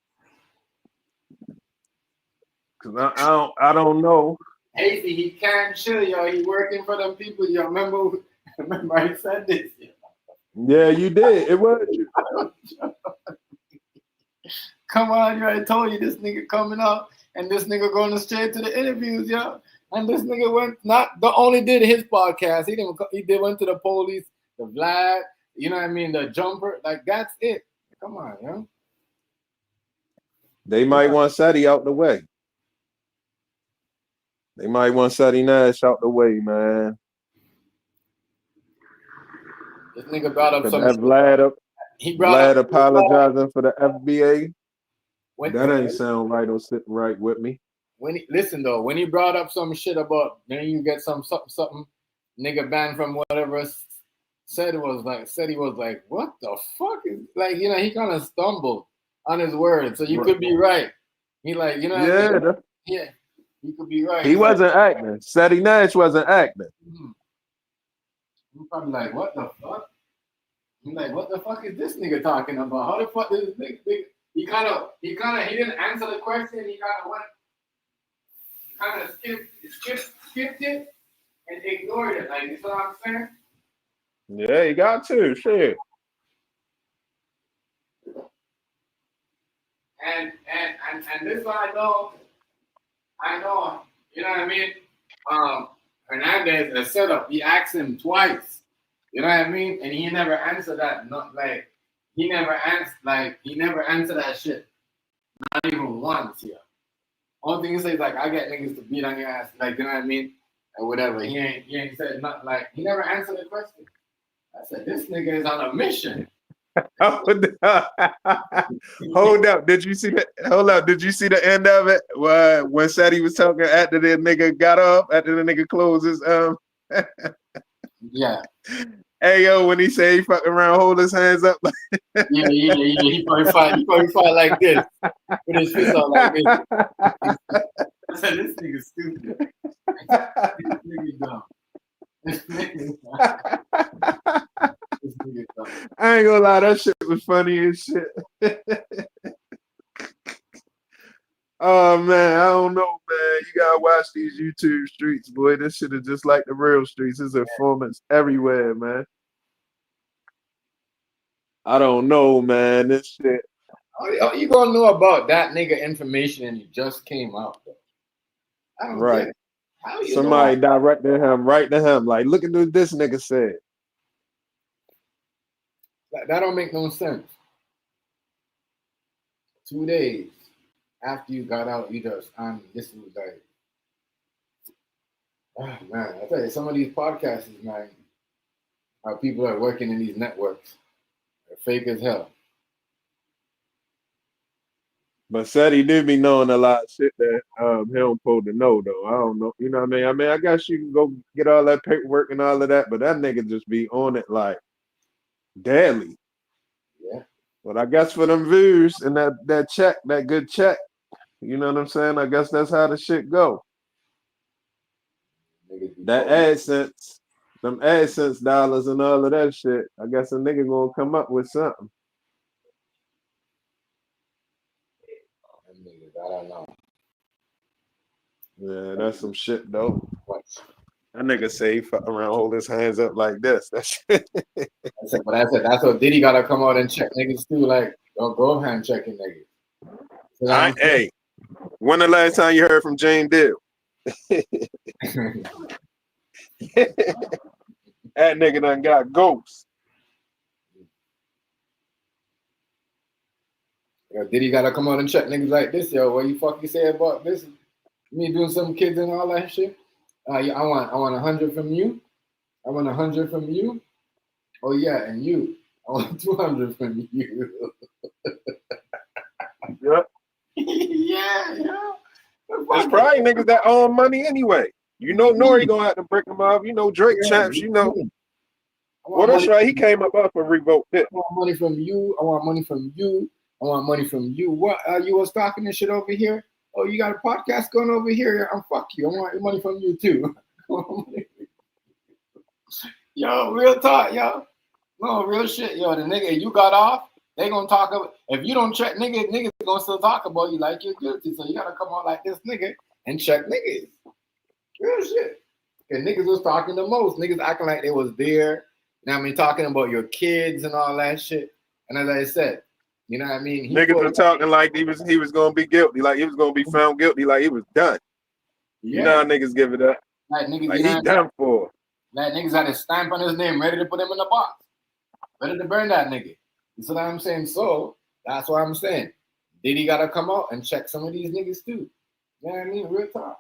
Cause I don't know. Hazy, he can't chill, yo. He working for them people, yo. Remember I said this, yo. Yeah, you did. It was you. Come on, yo. I told you this nigga coming up and this nigga going straight to the interviews, yo. And this nigga only did his podcast. He went to the police, the Vlad, you know what I mean, the jumper. Like, that's it. Come on, yo. They might want Ceddy out the way. They might want Ceddy Nash out the way, man. This nigga brought up Cause some that Vlad apologizing for the FBA. That ain't sound right or sit right with me. Listen though, when he brought up some shit about then you get something nigga banned from whatever, said he was like, what the fuck is like, you know, he kind of stumbled on his words. So you could be right. He like, you know, yeah, he could be right. He wasn't acting. Ceddy Nash wasn't acting. I'm probably like, what the fuck? I'm like, what the fuck is this nigga talking about? How the fuck is this nigga? He didn't answer the question. He kind of skipped it and ignored it. Like, you know what I'm saying? Yeah, you got to, shit. And this one I know, you know what I mean? Hernandez, a setup, he asked him twice. You know what I mean? And he never answered that. He never answered that shit. Not even once, yeah. Only thing he says like, I get niggas to beat on your ass, like, you know what I mean? Or whatever. He ain't said nothing, like, he never answered the question. I said, this nigga is on a mission. Hold up. Did you see the end of it? When Ceddy was talking after the nigga got off, after the nigga closed his Yeah. Hey yo, when he say he fucking around, hold his hands up. yeah. He probably fought like this. With his fist out like this. I said, this nigga stupid. This nigga dumb. I ain't gonna lie, that shit was funny as shit. Oh man, I don't know, man. You gotta watch these YouTube streets, boy. This shit is just like the real streets. There's informants everywhere, man. I don't know, man. This shit. Oh, you gonna know about that nigga information and it just came out, though. I don't get it. How you Somebody directed him right to him. Like, look at what this nigga said. That don't make no sense. 2 days after you got out, you just this was like, oh man, I tell you, some of these podcasts, man, how people are working in these networks, they're fake as hell. But Ceddy did be knowing a lot of shit that he don't supposed to know, though. I don't know. You know what I mean? I guess you can go get all that paperwork and all of that, but that nigga just be on it like daily. Yeah. But I guess for them views and that check, that good check, you know what I'm saying? I guess that's how the shit go. That AdSense, them AdSense dollars and all of that shit, I guess a nigga gonna come up with something. I don't know. Yeah, that's some shit though. That nigga say he fuck around, hold his hands up like this. That's shit. But I said that's what Diddy gotta come out and check niggas too. Like, don't go hand checking niggas. So hey, when the last time you heard from Jane Dill? That nigga done got ghosts. Yo, Diddy gotta come out and check niggas like this, yo. What you fucking say about this? Me doing some kids and all that shit. Yeah, I want 100 from you. I want 100 from you. Oh yeah, and you. I want 200 from you. Yep. yeah. It's probably niggas that own money anyway. You know Nori gonna have to break them off. You know Drake champs, you know. Well, that's right. He came up for revoke it. I want money from you. I want money from you. I want money from you. What? You was talking this shit over here? Oh, you got a podcast going over here? Fuck you. I want money from you too. Yo, real talk, yo. No, real shit, yo. The nigga, you got off, they gonna talk about. If you don't check niggas gonna still talk about you like you're guilty. So you gotta come out like this nigga and check niggas. Real shit. And niggas was talking the most. Niggas acting like they was there. You know what I mean? Talking about your kids and all that shit. And as I said, you know what I mean? Niggas were talking like he was gonna be guilty, like he was gonna be found guilty, like he was done. Yeah. You know how niggas give it up. Like niggas, like he done for. Like niggas had a stamp on his name, ready to put him in the box. Ready to burn that nigga. You see what I'm saying? So that's what I'm saying. Diddy gotta come out and check some of these niggas too. You know what I mean? Real talk.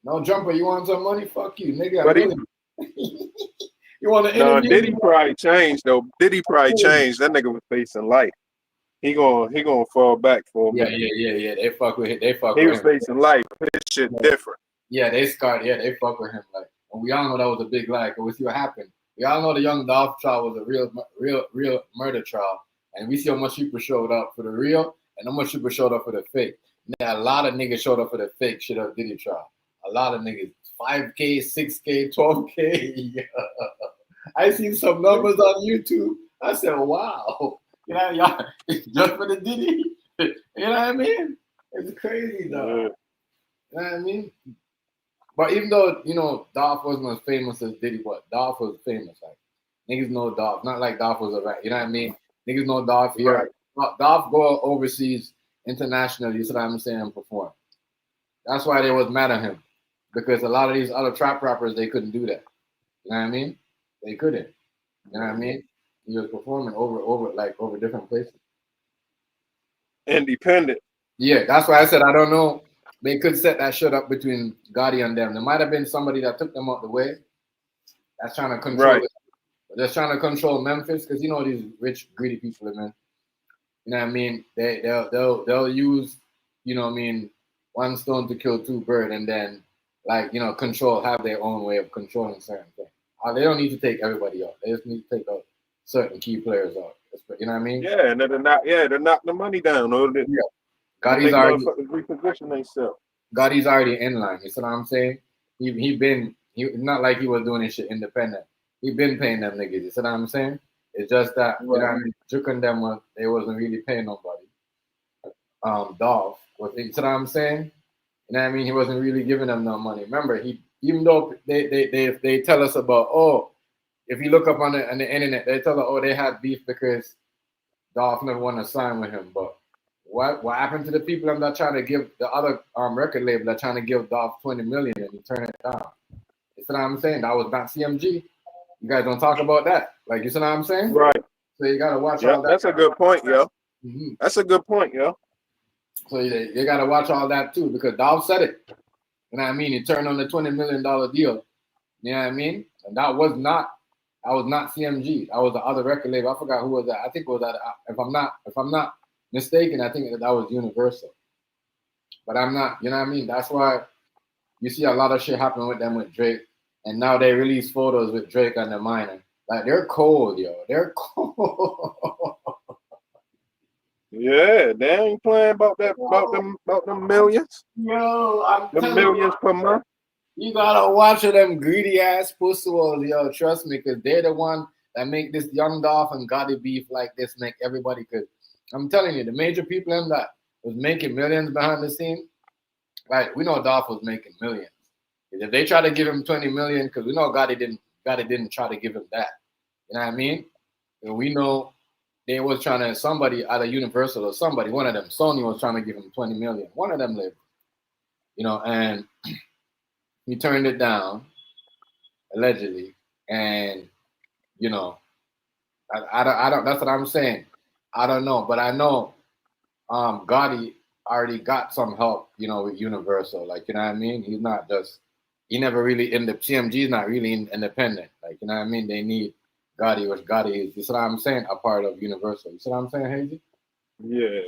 No jumper, you want some money? Fuck you, nigga. But he, You want to no, interview Diddy me? probably changed though. Diddy probably changed. That nigga was facing life. He gonna fall back for a Yeah, minute. yeah. They fuck with him. They fuck He with was him. facing life. His shit different. Yeah, they scarred. Yeah, they fuck with him. Like, and we all know that was a big lie. Cause we see what happened. We all know the Young Dolph trial was a real murder trial, and we see how much people showed up for the real, and how much people showed up for the fake. Now, a lot of niggas showed up for the fake shit of Diddy trial. A lot of niggas, 5K, 6K, 12K. I seen some numbers on YouTube. I said, wow. You know, y'all, just for the Diddy. You know what I mean? It's crazy, though. Yeah. You know what I mean? But even though, you know, Dolph wasn't as famous as Diddy, but Dolph was famous. Like, niggas know Dolph. Not like Dolph was a rat. You know what I mean? Niggas know Dolph here. Right. Dolph go overseas, internationally, you see what I'm saying, and perform. That's why they was mad at him. Because a lot of these other trap rappers, they couldn't do that. You know what I mean? They couldn't. You know what I mean? He was performing over different places. Independent. Yeah, that's why I said I don't know. They could set that shit up between Gotti and them. There might have been somebody that took them out the way. That's trying to control Right. it. That's trying to control Memphis because you know these rich, greedy people, man. You know what I mean? They'll use, you know what I mean, one stone to kill two birds and then like, you know, have their own way of controlling certain things. They don't need to take everybody out. They just need to take out certain key players out. You know what I mean? Yeah, and then to knock the money down. Or Yeah. Gotti's already reposition themselves. Gotti's already in line. You see what I'm saying? He not like he was doing his shit independent. He been paying them niggas. You see what I'm saying? It's just that you know what I mean. Juk and them they wasn't really paying nobody. Dolph was. You see what I'm saying? You know what I mean? He wasn't really giving them no money. Remember, even though they tell us about if you look up on the internet, they tell us they had beef because Dolph never wanted to sign with him. But what happened to the people that trying to give the other record label that trying to give Dolph 20 million and he turned it down? You see what I'm saying? That was not CMG. You guys don't talk about that. Like, you see what I'm saying? Right. So you gotta watch all that. That's a good point, yo. Mm-hmm. That's a good point, yo. So you gotta watch all that too because Dolph said it. You know what I mean? He turned on the $20 million deal. You know what I mean? And that was not CMG. That was the other record label. I forgot who was that. I think it was that. If I'm not mistaken, I think that was Universal. But I'm not. You know what I mean? That's why you see a lot of shit happen with them with Drake, and now they release photos with Drake and the minor. Like they're cold, yo. They're cold. Yeah, they ain't playing about them millions. Yo, I'm the telling millions per month. You gotta watch them greedy ass pussies, yo. Trust me, because they're the one that make this Young Dolph and Gotti beef like this make everybody. Because I'm telling you, the major people in that was making millions behind the scene. Like we know Dolph was making millions. If they try to give him 20 million, because we know Gotti didn't try to give him that. You know what I mean? And we know they was trying to somebody either Universal or somebody, one of them, Sony was trying to give him 20 million. One of them labels. You know, and he turned it down, allegedly, and you know, I don't. That's what I'm saying. I don't know, but I know, Gotti already got some help, you know, with Universal. Like, you know what I mean? He's not just. He never really in the CMG is not really independent. Like, you know what I mean? They need Gotti, which Gotti is. You see what I'm saying? A part of Universal. You see what I'm saying, Hazy? Yeah.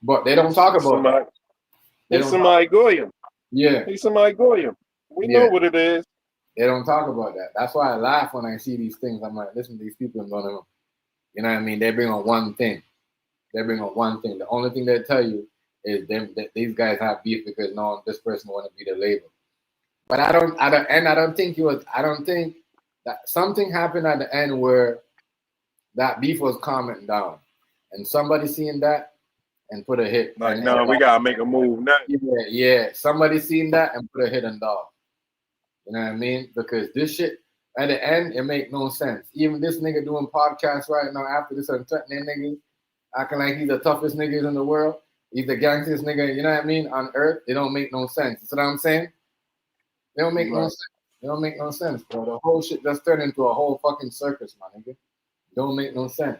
But they don't talk about that. He's somebody Goyim. Yeah. He's somebody Goyim. We know what it is. They don't talk about that. That's why I laugh when I see these things. I'm like, listen to these people and going, you know what I mean? They bring on one thing. They bring on one thing. The only thing they tell you is them that these guys have beef because no, this person want to be the label. But I don't think that something happened at the end where that beef was calming down, and somebody seen that and put a hit. Like, no, we gotta make a move now. Yeah. Somebody seen that and put a hit on Dolph. You know what I mean? Because this shit at the end it make no sense. Even this nigga doing podcasts right now after this and threatening niggas, acting like he's the toughest niggas in the world. He's the gangstest nigga, you know what I mean, on earth. It don't make no sense. You see what I'm saying? They don't make no sense. It don't make no sense, bro. The whole shit just turned into a whole fucking circus, my nigga. don't make no sense.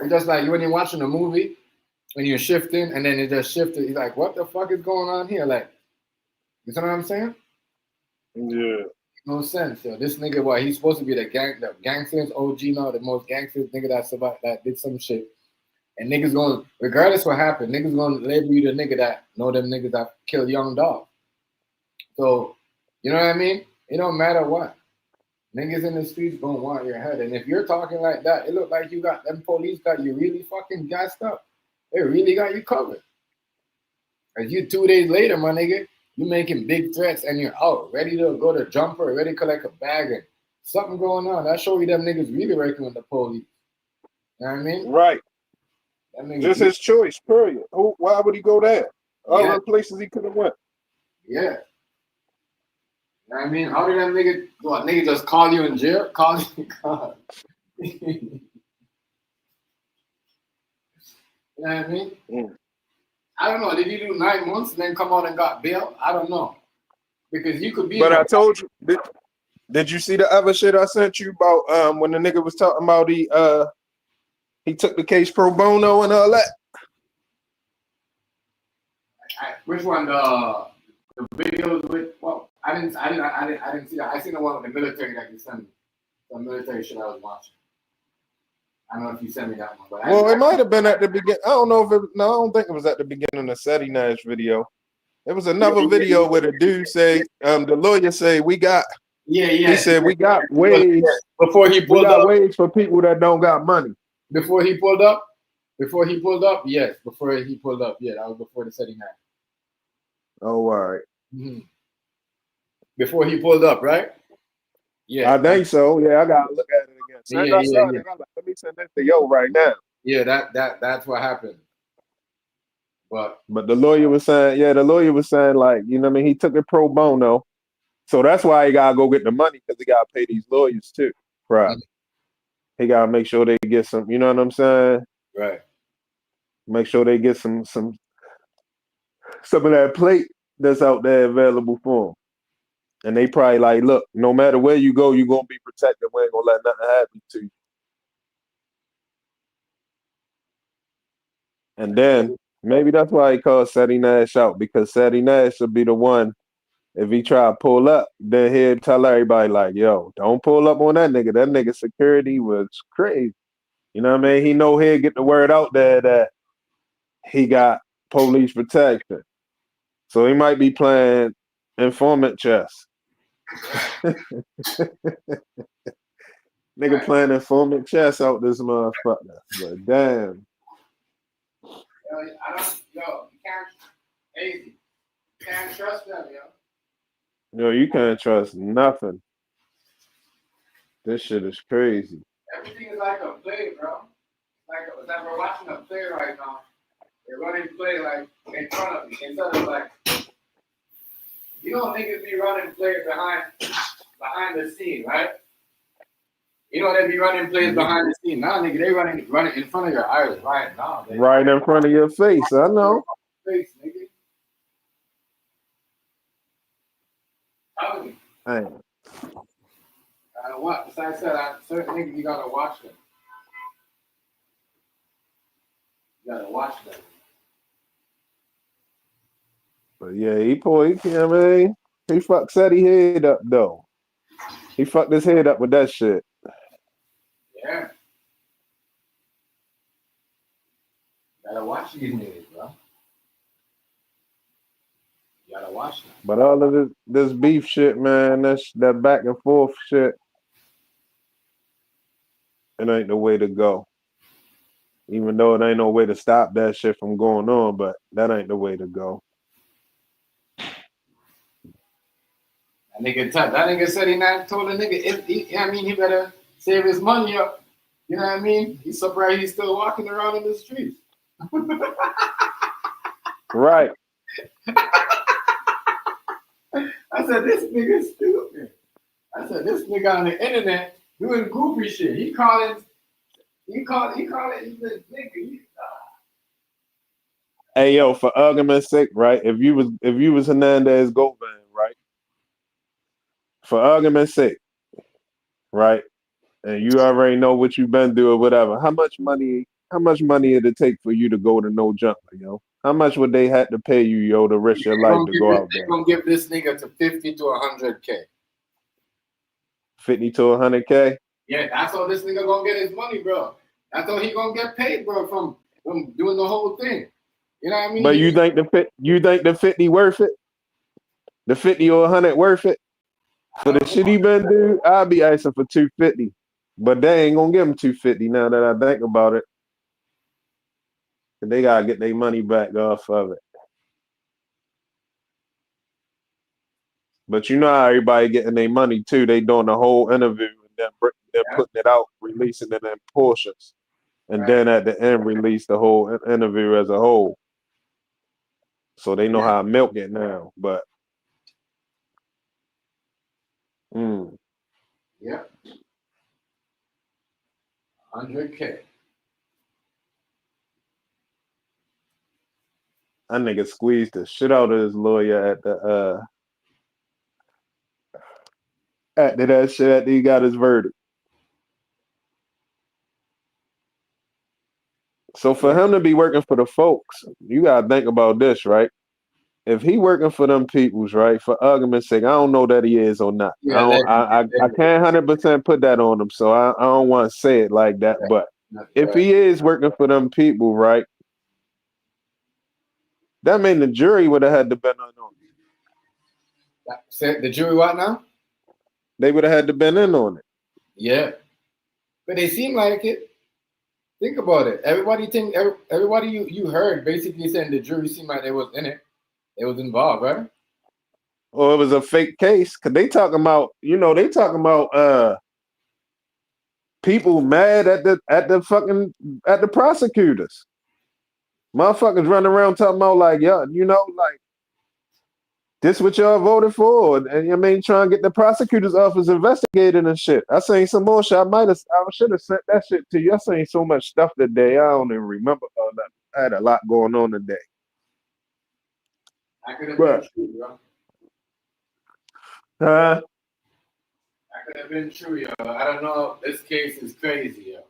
It's just like when you're watching a movie and you're shifting and then it just shifted. You're like, what the fuck is going on here? Like, you know what I'm saying? Yeah. No sense, yo. This nigga, what, he's supposed to be the gangsters OG now, the most gangsters nigga that survived, that did some shit. And niggas going, regardless what happened, niggas going to label you the nigga that know them niggas that kill young dog. So, you know what I mean? It don't matter what. Niggas in the streets gonna want your head. And if you're talking like that, it look like you got them police got you really fucking gassed up. They really got you covered. As you 2 days later, my nigga, you making big threats and you're out, ready to go to jumper, ready to collect a bag and something going on. That show you them niggas really working with the police. You know what I mean? Right. That nigga Just his choice, period. Why would he go there? Other places he could have went. Yeah. You know what I mean? How did that nigga, what, nigga just call you in jail? Call you? God. You know what I mean? Mm. I don't know. Did he do 9 months and then come out and got bail? I don't know. Because you could be. But I told you, did you see the other shit I sent you about when the nigga was talking about he took the case pro bono and all that? Which one? The videos with? Well, I didn't see that. I seen the one with the military that you sent me. The military shit I was watching. I don't know if you sent me that one, but Well, it might have been at the beginning. I don't know if it. No, I don't think it was at the beginning of Ceddy Nash video. It was another video where the dude say, the lawyer say, we got. Yeah. He said we got ways before he pulled up. Ways for people that don't got money. Before he pulled up. Yes. Before he pulled up, yeah. That was before the Ceddy Nash. Oh, all right. Mm-hmm. Before he pulled up, right? Yeah, I think so. Yeah, I gotta look at it again. So yeah. Let me send this to yo right now. Yeah, that's what happened. But the lawyer was saying, like, you know what I mean? He took it pro bono. So that's why he gotta go get the money, because he gotta pay these lawyers too. Right. He gotta make sure they get some, you know what I'm saying? Right. Make sure they get some of that plate that's out there available for them. And they probably like, look, no matter where you go, you're gonna be protected. We ain't gonna let nothing happen to you. And then maybe that's why he called Ceddy Nash out, because Ceddy Nash will be the one, if he try to pull up, then he'll tell everybody like, yo, don't pull up on that nigga. That nigga security was crazy. You know what I mean? He know he'll get the word out there that he got police protection. So he might be playing informant chess. Nigga playing informant chess out this motherfucker. But damn. You can't trust them, yo. Yo, you can't trust nothing. This shit is crazy. Everything is like a play, bro. Like we're watching a play right now. They're running play like in front of me. Instead of like, you know, niggas be running play behind the scene, right? You know, they be running plays behind the scene. Now, nigga, they running in front of your eyes right now. Right in front of your face, I know. Face, nigga. Tell me. Hey. What? As I said, certain niggas, you gotta watch them. You gotta watch them. But yeah, he fucked Ceddy head up though. He fucked his head up with that shit. Yeah. Gotta watch these niggas, bro. You gotta watch them. But all of this beef shit, man, that back and forth shit, it ain't the way to go. Even though it ain't no way to stop that shit from going on, but that ain't the way to go. That nigga said he not told a nigga, he better save his money up. You know what I mean? He's surprised he's still walking around in the streets. Right. I said, this nigga stupid. I said, this nigga on the internet doing goofy shit. He calling this nigga. Hey yo, for argument's sake, right? If you was Hernandez Govan, right? For argument's sake, right? And you already know what you've been through or whatever. How much money it'd take for you to go to no jumper, yo? How much would they have to pay you, yo, to risk your life to go out They there? gonna give this nigga to 50 to 100K. 50 to 100K? Yeah, that's how this nigga gonna get his money, bro. That's how he gonna get paid, bro, from doing the whole thing. You know what I mean? But you think the 50 worth it? The 50 or 100 worth it? For the shit he been through, I'd be asking for 250. But they ain't gonna give him 250 now that I think about it. And they gotta get their money back off of it. But you know how everybody getting their money too. They doing the whole interview and then putting it out, releasing it in portions. And then at the end release the whole interview as a whole. So they know how to milk it now. But Yeah. 100K. that nigga squeezed the shit out of his lawyer after that shit after he got his verdict. So for him to be working for the folks, you gotta think about this, right? If he working for them peoples, right? For argument's sake, I don't know that he is or not. Yeah, I can't 100% put that on him, so I don't want to say it like that. But if he is working for them people, right? That mean the jury would have had to been on him. Say the jury what now? They would have had to been in on it. Yeah, but they seem like it. Think about it. Everybody you heard basically saying the jury seemed like they was in it. They was involved, right? Or it was a fake case. Cause they talking about people mad at the prosecutors. Motherfuckers running around talking about like, yeah, like this what y'all voted for, and I mean trying to get the prosecutor's office investigated and shit. I seen some more shit. I should have sent that shit to you. I seen so much stuff today. I don't even remember all that. I had a lot going on today. That could have been true, bro. Huh? That could have been true, yo. I don't know. This case is crazy, yo.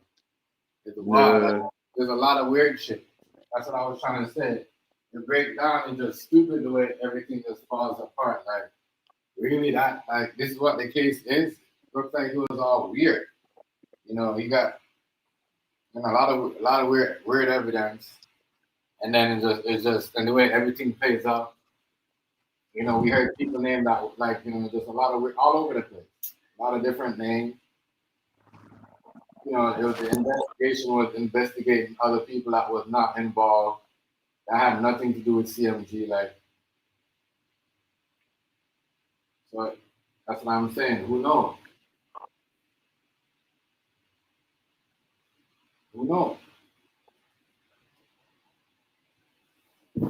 It's wild. Yeah. There's a lot of weird shit. That's what I was trying to say. The breakdown is just stupid the way everything just falls apart. Like, really, this is what the case is. Looks like it was all weird. You know, you got a lot of weird evidence, and then it's just and the way everything plays out. You know, we heard people named out just a lot of weird all over the place. A lot of different names. You know, it was the investigation was investigating other people that was not involved. That had nothing to do with CMG, so that's what I'm saying. Who knows? Who knows? Yeah.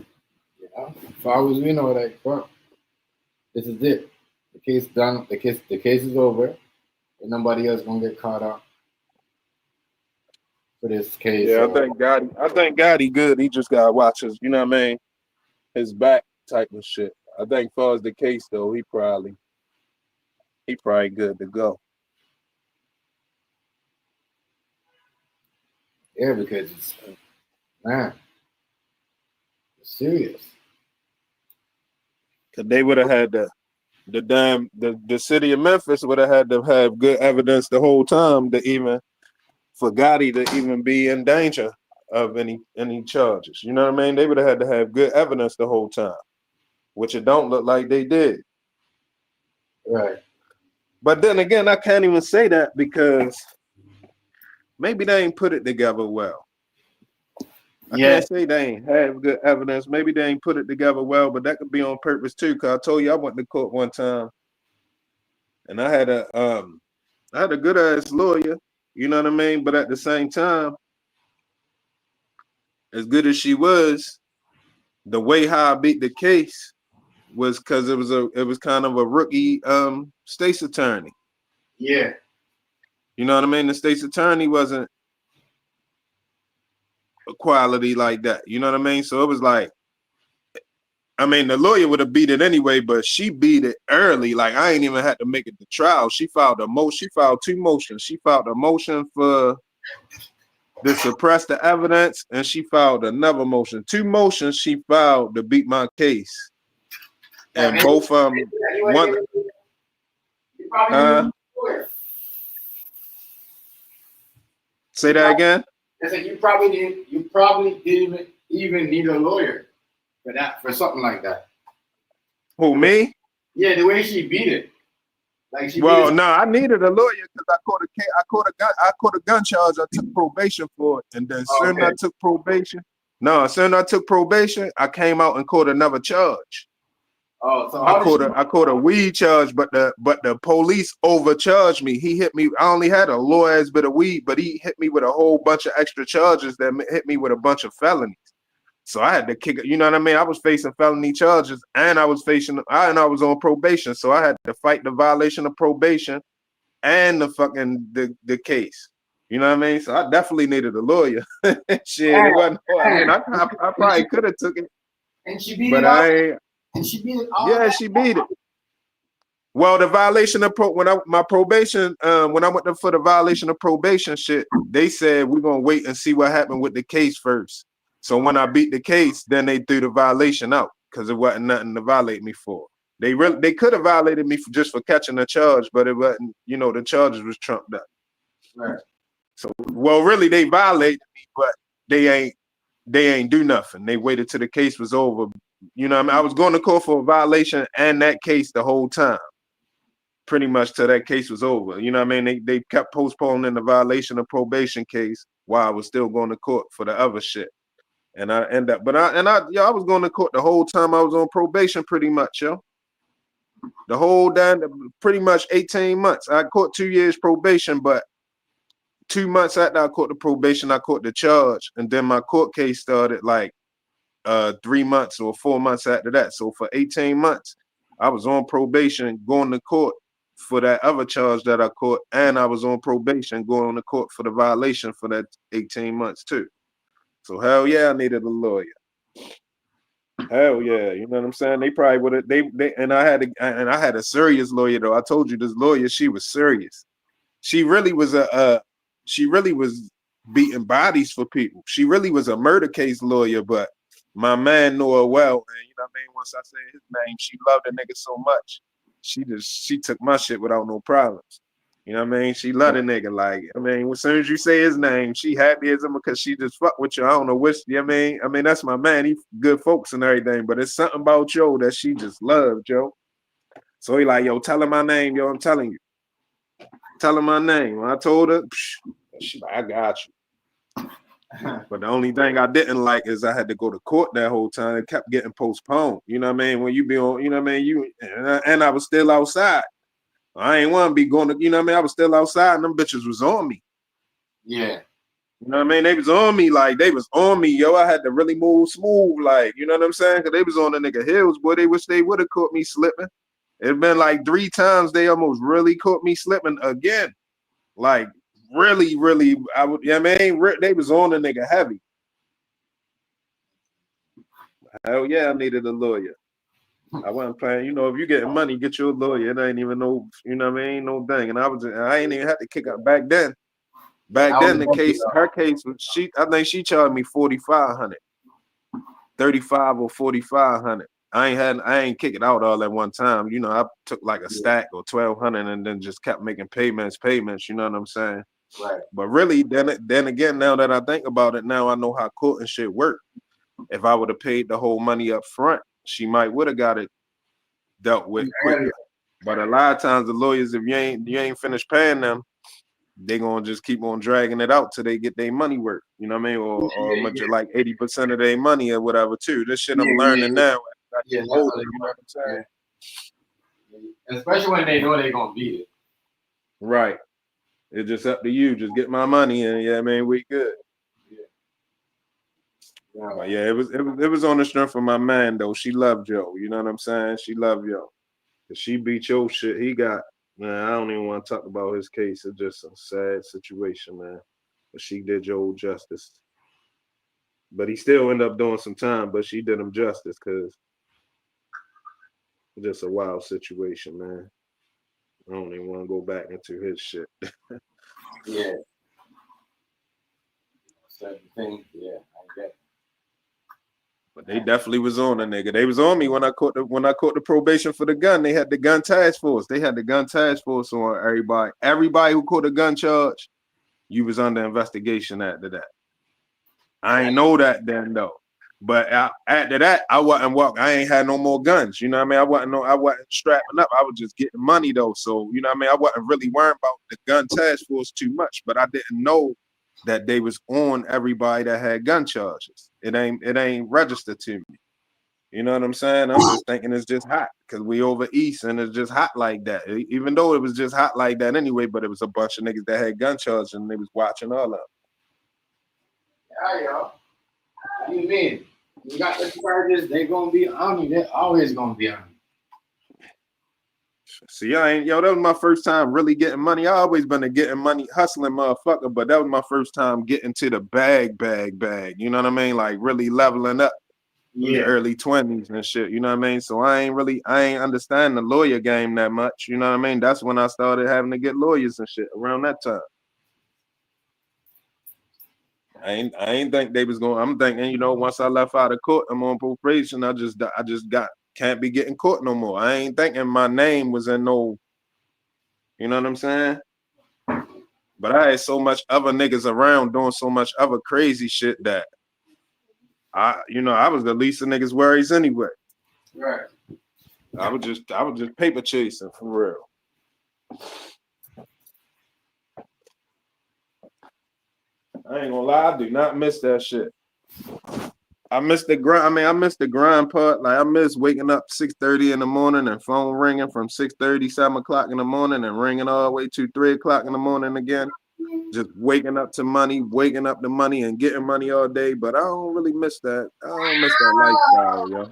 As far as we know, fuck. This is it. The case done. The case is over. And nobody else gonna get caught up for this case. Yeah, I think Gotti good. He just gotta watch his, you know what I mean, his back type of shit. I think as far as the case though, he probably good to go. Yeah, because it's serious. Cause they would have had the city of Memphis would have had to have good evidence the whole time for Gotti to even be in danger of any charges. You know what I mean? They would have had to have good evidence the whole time, which it don't look like they did. Right. But then again, I can't even say that because maybe they ain't put it together well. I can't say they ain't have good evidence. Maybe they ain't put it together well, but that could be on purpose too. Cause I told you I went to court one time, and I had a good ass lawyer. You know what I mean? But at the same time, as good as she was, the way how I beat the case was because it was kind of a rookie state's attorney. Yeah. You know what I mean? The state's attorney wasn't a quality like that. You know what I mean? So it was like, I mean, the lawyer would have beat it anyway, but she beat it early. Like, I ain't even had to make it to trial. She filed two motions. She filed a motion to suppress the evidence, and she filed another motion. Two motions she filed to beat my case. And both of them, one, say that again? I said you probably didn't even need a lawyer for something like that. Who, me? Yeah, the way she beat it. Like I needed a lawyer because I caught a gun charge. I took probation for it, and then soon I took probation. I came out and caught another charge. Oh, so I caught a weed charge, but the police overcharged me. He hit me. I only had a low ass bit of weed, but he hit me with a whole bunch of extra charges that hit me with a bunch of felonies. So I had to kick it. You know what I mean? I was facing felony charges, and I was on probation. So I had to fight the violation of probation and the case. You know what I mean? So I definitely needed a lawyer. Shit, it wasn't. I mean, I probably could have took it. And she beat but it. I. And she beat it. Yeah, she beat it. Well, the violation of when I went for the violation of probation shit, they said we're gonna wait and see what happened with the case first. So when I beat the case, then they threw the violation out because it wasn't nothing to violate me for. They could have violated me just for catching a charge, but it wasn't. You know, the charges was trumped up. Right. So really they violated me, but they ain't do nothing. They waited till the case was over. You know what I mean? I was going to court for a violation and that case the whole time, pretty much till that case was over. You know what I mean? They kept postponing the violation of probation case while I was still going to court for the other shit. And I was going to court the whole time I was on probation, pretty much, yo. The whole pretty much 18 months. I caught 2 years probation, but 2 months after I caught the probation, I caught the charge, and then my court case started like 3 months or 4 months after that. So for 18 months, I was on probation going to court for that other charge that I caught, and I was on probation going to court for the violation for that 18 months too. So hell yeah, I needed a lawyer. Hell yeah, you know what I'm saying? They probably would have. I had a serious lawyer though. I told you this lawyer, she was serious. She really was beating bodies for people. She really was a murder case lawyer, but my man knew her well, and you know what I mean? Once I said his name, she loved the nigga so much. She took my shit without no problems. You know what I mean? She loved the nigga. Like, I mean, as soon as you say his name, she happy as him because she just fuck with you. I don't know which, you know what I mean? I mean, that's my man. He good folks and everything, but it's something about Joe that she just loved, Joe. So he like, yo, tell her my name, yo, I'm telling you. Tell her my name. When I told her, she like, I got you. But the only thing I didn't like is I had to go to court that whole time. It kept getting postponed. You know what I mean? When you be on, you know what I mean? And I was still outside. I ain't want to be going to, you know what I mean? I was still outside and them bitches was on me. Yeah. You know what I mean? They was on me, like, they was on me, yo. I had to really move smooth, like, you know what I'm saying? Because they was on the nigga heels, boy. They wish they would have caught me slipping. It's been like 3 times they almost really caught me slipping again. Like, really, you know what I mean? They was on the nigga heavy. Hell yeah, I needed a lawyer. I wasn't playing, you know, if you getting money, get you a lawyer. It ain't even no, you know what I mean? No thing. And I ain't even had to kick up back then. Back then, her case was, I think she charged me $4,500, $35 or $4,500. I ain't kick it out all at one time. You know, I took like a stack or $1,200 and then just kept making payments. You know what I'm saying? Right. But really, then again, now that I think about it, now I know how court and shit work. If I would have paid the whole money up front, she might would have got it dealt with quicker. But a lot of times the lawyers, if you ain't finished paying them, they gonna just keep on dragging it out till they get their mony work. You know what I mean? Or much like 80% of their money or whatever too. This shit I'm learning now. You know what I'm saying? Especially when they know they're gonna beat it. Right. It's just up to you. Just get my money and yeah, man, we good. But yeah, it was on the strength of my man though. She loved Joe. You know what I'm saying? She loved Joe. If she beat your shit, he got, man, I don't even want to talk about his case. It's just a sad situation, man. But she did Joe justice. But he still ended up doing some time, but she did him justice because Just a wild situation, man. I don't even want to go back into his shit. Yeah. Certain things, yeah, I get it. But they definitely was on a nigga. They was on me when I caught the probation for the gun. They had the gun task force. They had the gun task force on everybody. Everybody who caught a gun charge, you was under investigation after that. I ain't know that then though. But after that, I wasn't walking. I ain't had no more guns. You know what I mean? I wasn't strapping up. I was just getting money though. So you know what I mean? I wasn't really worrying about the gun task force too much. But I didn't know that they was on everybody that had gun charges. It ain't registered to me. You know what I'm saying? I'm just thinking it's just hot because we over east and it's just hot like that. Even though it was just hot like that anyway, but it was a bunch of niggas that had gun charges and they was watching all of it. Yeah, yo. What do you mean? You got the charges, they gonna be on you. They're always gonna be on you. See, that was my first time really getting money. I always been a getting money hustling motherfucker, but that was my first time getting to the bag. You know what I mean? Like really leveling up. In the early 20s and shit, you know what I mean? So I ain't understand the lawyer game that much, you know what I mean? That's when I started having to get lawyers and shit around that time. I ain't think they was going. I'm thinking, you know, once I left out of court, I'm on probation. I just can't be getting caught no more. I ain't thinking my name was in no, you know what I'm saying? But I had so much other niggas around doing so much other crazy shit that I was the least of niggas' worries anyway. Right. I was just paper chasing for real. I ain't gonna lie, I do not miss that shit. I miss the grind. I mean, I miss the grind part. Like I miss waking up 6:30 in the morning and phone ringing from 6:30, 7 o'clock in the morning and ringing all the way to 3 o'clock in the morning again. Just waking up to money, waking up to money and getting money all day. But I don't really miss that. I don't miss that lifestyle, yo.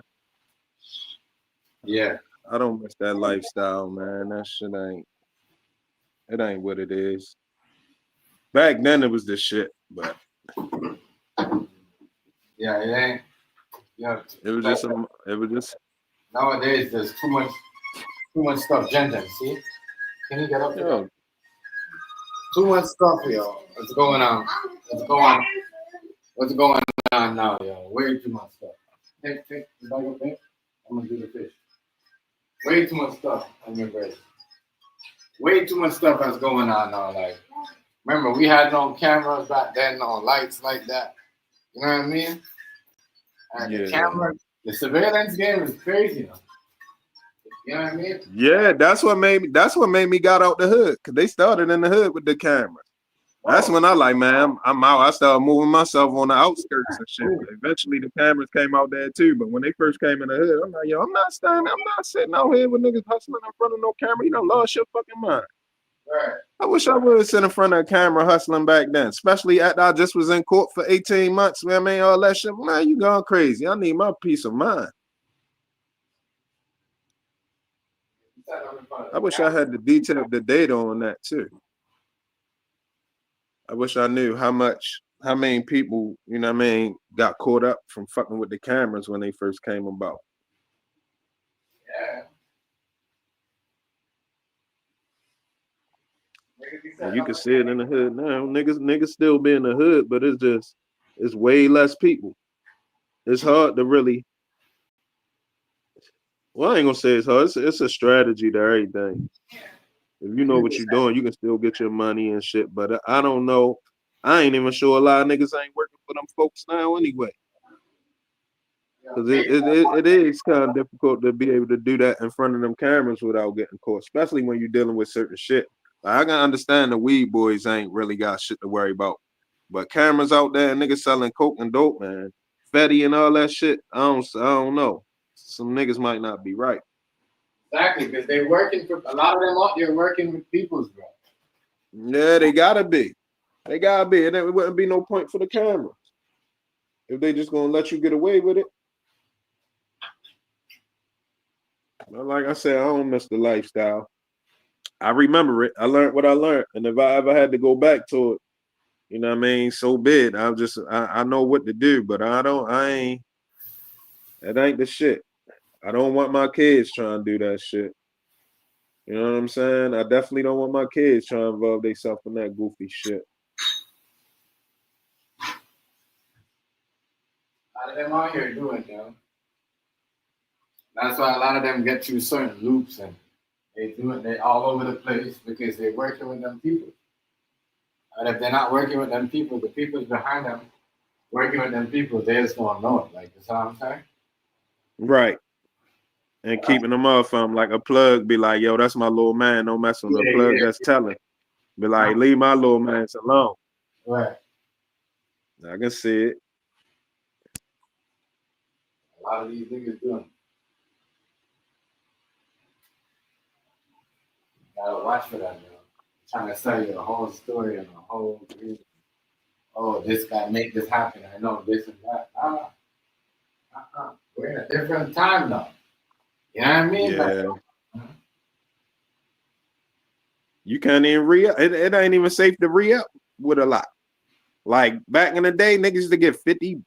Yeah. I don't miss that lifestyle, man. That shit ain't what it is. Back then it was the shit, but yeah, it ain't. Yeah, it was just nowadays there's too much stuff. Gender, see? Can you get up to that? Too much stuff, yo. What's going on? What's going on now, yo? Way too much stuff. Take the bag of fish. I'm gonna do the fish. Way too much stuff on your bread. Way too much stuff that's going on now. Like, remember, we had no cameras back then, no lights like that. You know what I mean? And the camera, the surveillance game is crazy now. You know what I mean? Yeah, that's what made me got out the hood. Cause they started in the hood with the cameras. That's when I like, man, I'm out. I started moving myself on the outskirts and shit. Eventually the cameras came out there too. But when they first came in the hood, I'm like, yo, I'm not sitting out here with niggas hustling in front of no camera. You done lost your fucking mind. Right. I wish I would have sit in front of a camera hustling back then, especially after I just was in court for 18 months, man. I mean, all that shit. Man, you gone crazy. I need my peace of mind. I wish I had the detail, the data on that too. I wish I knew how many people, you know what I mean, got caught up from fucking with the cameras when they first came about. Yeah. And you can see it in the hood now. Niggas still be in the hood, but it's way less people. It's hard to really. Well, I ain't gonna say it's hard. It's a strategy to everything. If you know what you're doing, you can still get your money and shit. But I don't know. I ain't even sure a lot of niggas ain't working for them folks now anyway. Because it is kind of difficult to be able to do that in front of them cameras without getting caught, especially when you're dealing with certain shit. Like, I can understand the weed boys ain't really got shit to worry about. But cameras out there, niggas selling coke and dope, man. Fetty and all that shit, I don't know. Some niggas might not be right. Exactly, because they're working for a lot of them out there working with peoples, bro. Yeah, they gotta be. They gotta be. And there wouldn't be no point for the cameras. If they just gonna let you get away with it. But like I said, I don't miss the lifestyle. I remember it. I learned what I learned. And if I ever had to go back to it, you know what I mean, so be it. I know what to do, but it ain't the shit. I don't want my kids trying to do that shit. You know what I'm saying? I definitely don't want my kids trying to involve themselves in that goofy shit. A lot of them out here doing, That's why a lot of them get through certain loops and they all over the place because they're working with them people. And if they're not working with them people, the people's behind them working with them people, they just don't know it. Like, that's what I'm saying? Right. And keeping them off from like a plug, be like, yo, that's my little man. Don't mess with him. A plug that's telling. Be like, leave my little man alone. Right. I can see it. A lot of these niggas doing it. Gotta watch for that, Trying to sell you a whole story and a whole reason. Oh, this guy make this happen. I know this and that. We're in a different time now. You know what I mean? Yeah. You can't even re-up. It ain't even safe to re-up with a lot. Like back in the day, niggas used to get 50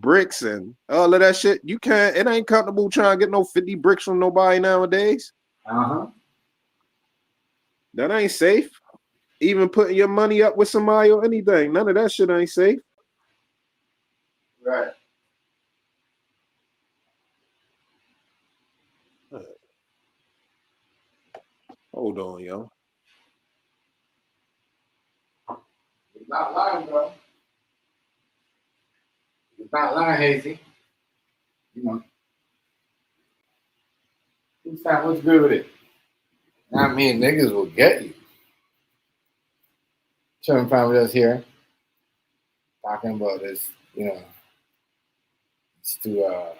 bricks and all of that shit. You can't, it ain't comfortable trying to get no 50 bricks from nobody nowadays. That ain't safe. Even putting your money up with somebody or anything. None of that shit ain't safe. Right. Hold on, yo. It's not lying, bro. It's not lying, Hazy. What's good with it? I mean, niggas will get you. Chilling family us here talking about this, it's to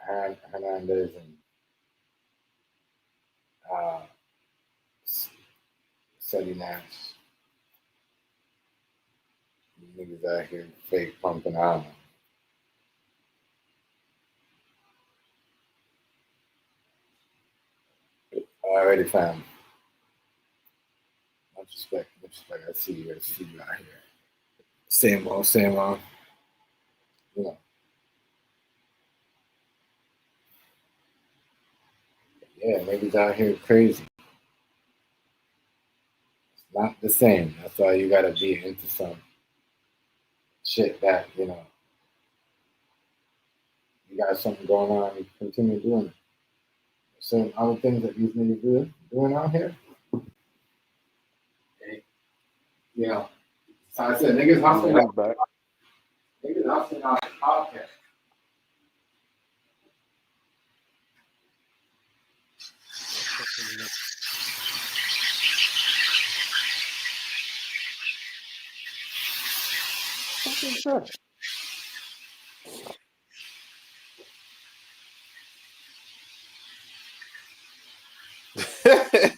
Hernandez and Ceddy Nash. Niggas out here fake pumping out. Already found. Much respect. I see you out here. Same old. Yeah, niggas out here crazy. It's not the same. That's why you gotta be into some shit that, you got something going on, you continue doing it. Certain other things that these niggas doing out here. So I said niggas hustling out. Niggas hustling out the podcast.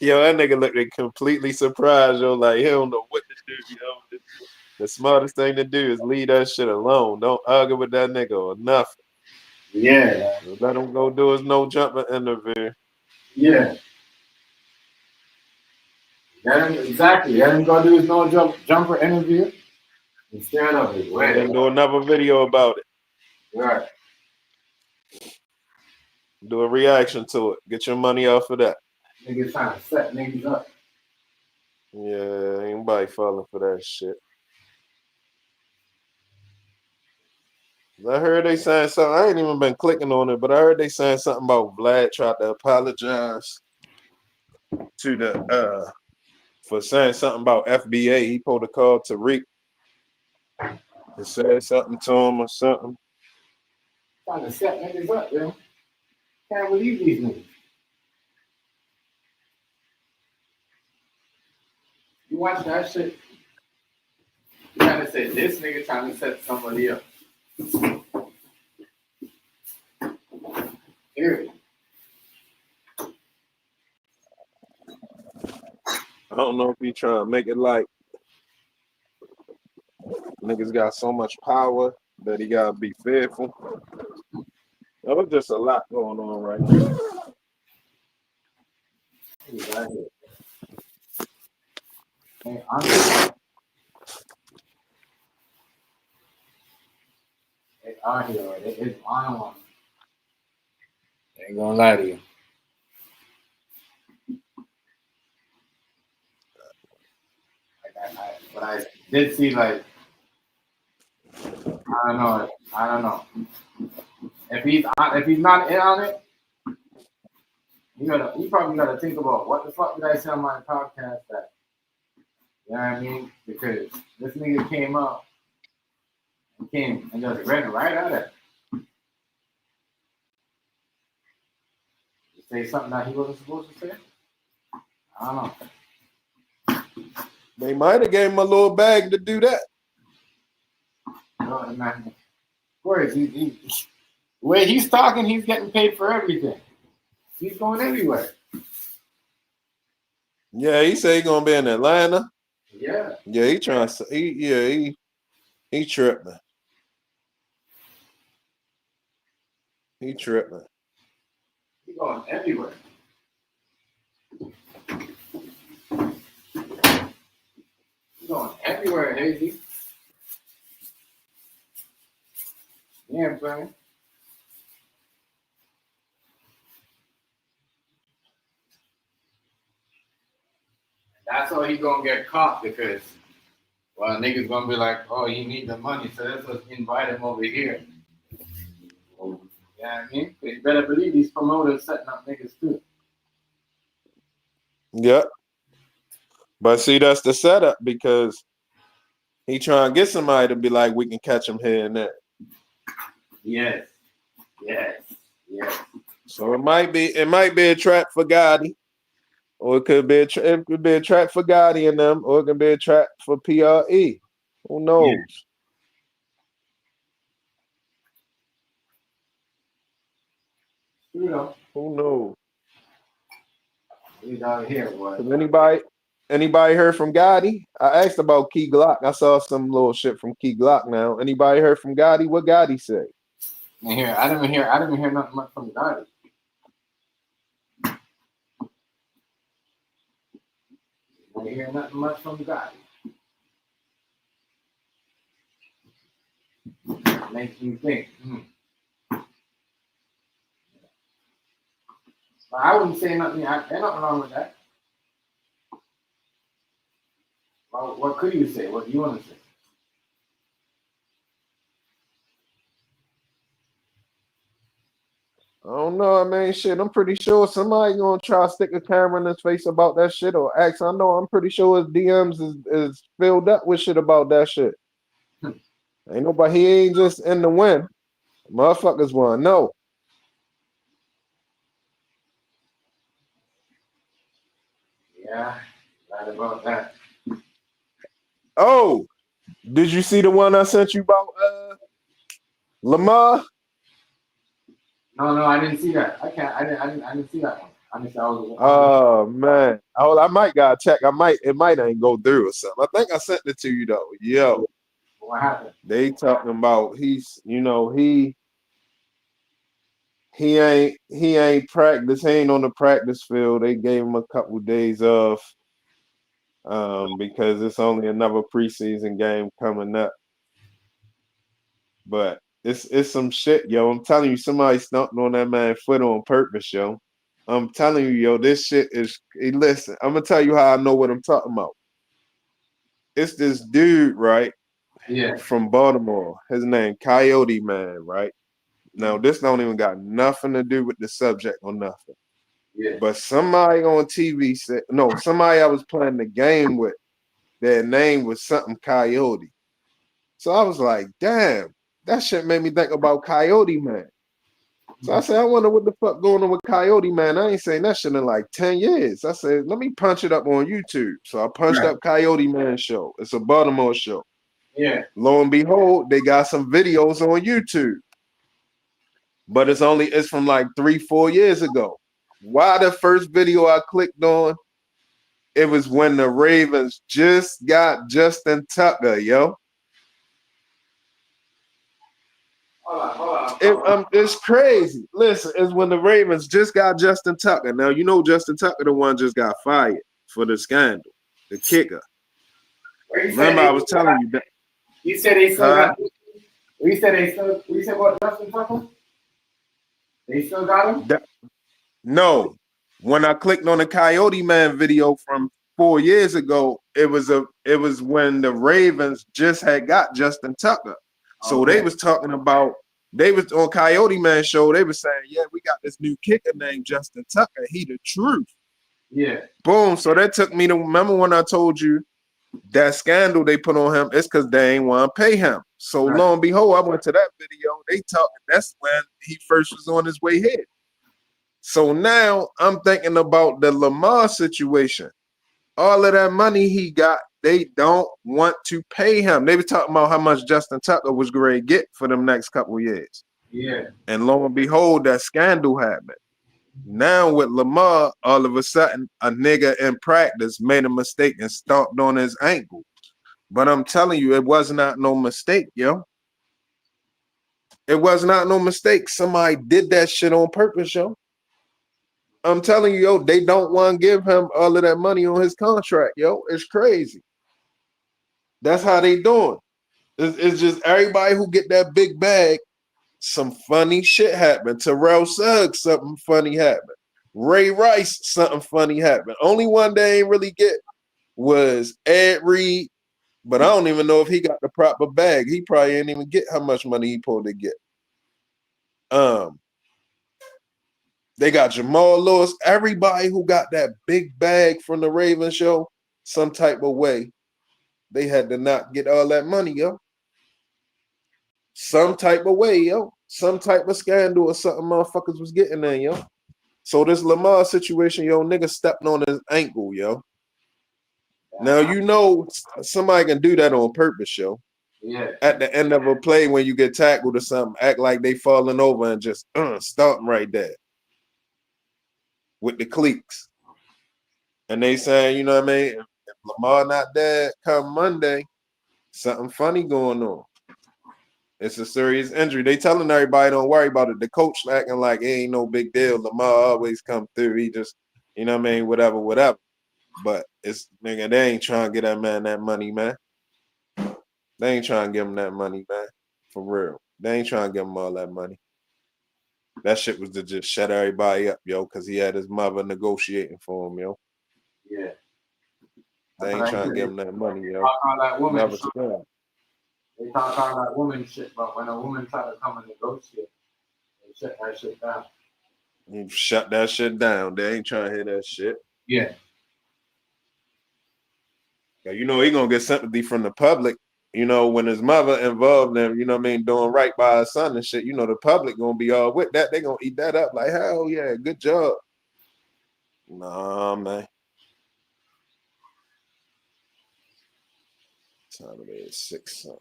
Yo, that nigga looked completely surprised, yo, like he don't know what to do, yo. The smartest thing to do is leave that shit alone. Don't argue with that nigga or nothing. Yeah. Let him go do his no jumper interview. Yeah. Exactly. Let him go do his no jumper interview instead of his And then do another video about it. Right. Do a reaction to it. Get your money off of that. Niggas trying to set niggas up. Yeah, ain't nobody falling for that shit. I heard they saying something. I ain't even been clicking on it, but I heard they saying something about Vlad tried to apologize to the for saying something about FBA. He pulled a call to Tariq and said something to him or something. Trying to set niggas up, yo. Can't believe these niggas. You watch that shit. You trying to say this nigga trying to set somebody up. Period. I don't know if he trying to make it like niggas got so much power that he gotta be fearful. There was just a lot going on right now. Hey, honestly, they are here. It's on. They ain't gonna lie to you. But I did see like I don't know. If he's not in on it, you probably gotta think about what the fuck did I say on my podcast that, you know what I mean? Because this nigga came up and just ran right at it. Say something that he wasn't supposed to say? I don't know. They might have gave him a little bag to do that. No, man. Of course, the way he's talking, he's getting paid for everything. He's going everywhere. Yeah, he said he gonna be in Atlanta. Yeah. Yeah, he trying to. He tripping. He tripping. He's going everywhere. He's going everywhere, Hazy. Yeah, I'm playing. That's how he gonna get caught because, well, niggas gonna be like, oh, he need the money, so let's just invite him over here. Yeah, you know what I mean? You better believe these promoters setting up niggas too. Yep. But see, that's the setup because he trying to get somebody to be like, we can catch him here and there. Yes. So it might be a trap for Gotti, or it could be a trap for Gotti and them, or it could be a trap for PRE. Who knows? Yeah. Who knows? He's out here, boy. Anybody heard from Gotti? I asked about Key Glock. I saw some little shit from Key Glock now. Anybody heard from Gotti? What Gotti say? I didn't hear nothing much from Gotti. I didn't hear nothing much from Gotti. Makes me think. But I wouldn't say nothing. There's nothing wrong with that. Well, what could you say? What do you want to say? I don't know. I mean, shit, I'm pretty sure somebody gonna try to stick a camera in his face about that shit or ask. I'm pretty sure his DMs is filled up with shit about that shit. Ain't nobody, he ain't just in the win. Motherfuckers want to know. Yeah, right about that. Oh, did you see the one I sent you about Lamar? No, I didn't see that. I didn't see that one. Oh man. I might gotta check. It might ain't go through or something. I think I sent it to you though. Yo. What happened? They talking about he ain't practice, he ain't on the practice field. They gave him a couple days off because it's only another preseason game coming up. But it's some shit, yo. I'm telling you, somebody stomping on that man's foot on purpose, yo. I'm telling you, yo, this shit is. Hey, listen, I'm gonna tell you how I know what I'm talking about. It's this dude, right? Yeah. From Baltimore. His name Coyote Man, right? Now, this don't even got nothing to do with the subject or nothing. Yeah. But somebody on TV said, no, somebody I was playing the game with, their name was something Coyote. So I was like, damn, that shit made me think about Coyote Man. So I said, I wonder what the fuck going on with Coyote Man. I ain't saying that shit in like 10 years. I said, let me punch it up on YouTube. So I punched up Coyote Man show. It's a Baltimore show. Yeah. Lo and behold, they got some videos on YouTube. But it's from like 3-4 years ago. Why the first video I clicked on, it was when the Ravens just got Justin Tucker, yo. Hold on. It's crazy. Listen, it's when the Ravens just got Justin Tucker. Now, you know Justin Tucker, the one just got fired for the scandal, the kicker. Remember, I was telling you that. You said they still got. You said what, Justin Tucker? They still got him? No. When I clicked on the Coyote Man video from 4 years ago, it was when the Ravens just had got Justin Tucker. So they was talking about, they was on Coyote Man show, they was saying, yeah, we got this new kicker named Justin Tucker. He the truth. Yeah. Boom. So that took me to, remember when I told you that scandal they put on him, it's because they ain't want to pay him. So lo and behold, I went to that video. They talking, that's when he first was on his way here. So now I'm thinking about the Lamar situation. All of that money he got, they don't want to pay him. They were talking about how much Justin Tucker was going to get for them next couple of years. Yeah. And lo and behold, that scandal happened. Now with Lamar, all of a sudden, a nigga in practice made a mistake and stomped on his ankle. But I'm telling you, it was not no mistake, yo. It was not no mistake. Somebody did that shit on purpose, yo. I'm telling you, yo, they don't want to give him all of that money on his contract, yo. It's crazy. That's how they doing. It's just everybody who get that big bag, some funny shit happened. Terrell Suggs, something funny happened. Ray Rice, something funny happened. Only one they ain't really get was Ed Reed, but I don't even know if he got the proper bag. He probably ain't even get how much money he supposed to get. They got Jamal Lewis. Everybody who got that big bag from the Ravens show, some type of way, they had to not get all that money, yo. Some type of way, yo. Some type of scandal or something motherfuckers was getting there, yo. So this Lamar situation, yo, nigga stepping on his ankle, yo. Now, you know somebody can do that on purpose, yo. Yeah. At the end of a play when you get tackled or something, act like they falling over and just stomp right there with the cleats. And they saying, you know what I mean? If Lamar not there come Monday, something funny going on. It's a serious injury. They telling everybody don't worry about it. The coach acting like it ain't no big deal. Lamar always come through. He just, you know what I mean? Whatever. But it's, nigga, they ain't trying to get that man that money, man. They ain't trying to give him that money, man. For real. They ain't trying to give him all that money. That shit was to just shut everybody up, yo, because he had his mother negotiating for him, yo. Yeah. They ain't trying to give him that money, yo. Never spend. They talk all that woman shit, but when a woman try to come and negotiate, they shut that shit down. You shut that shit down. They ain't trying to hear that shit. Yeah. You know, he gonna get sympathy from the public. You know, when his mother involved in, you know what I mean, doing right by his son and shit, you know, the public gonna be all with that. They gonna eat that up like, hell yeah, good job. Nah, man. Time it is 6 something.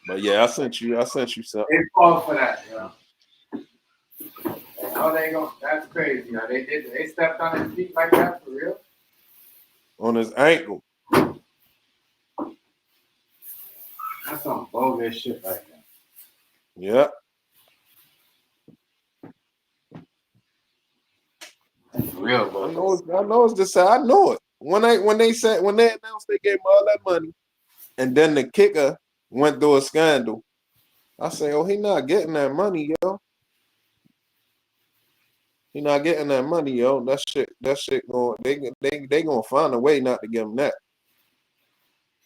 But yeah, I sent you something. They fall for that, you know. How they go? That's crazy. You know, they stepped on his feet like that for real. On his ankle. That's some bogus shit right there. Yeah. That's real bogus. I know it's the side. I know it. When they announced they gave him all that money, and then the kicker went through a scandal, I say, oh, he not getting that money, yo. He not getting that money, yo. That shit going. They gonna find a way not to give him that.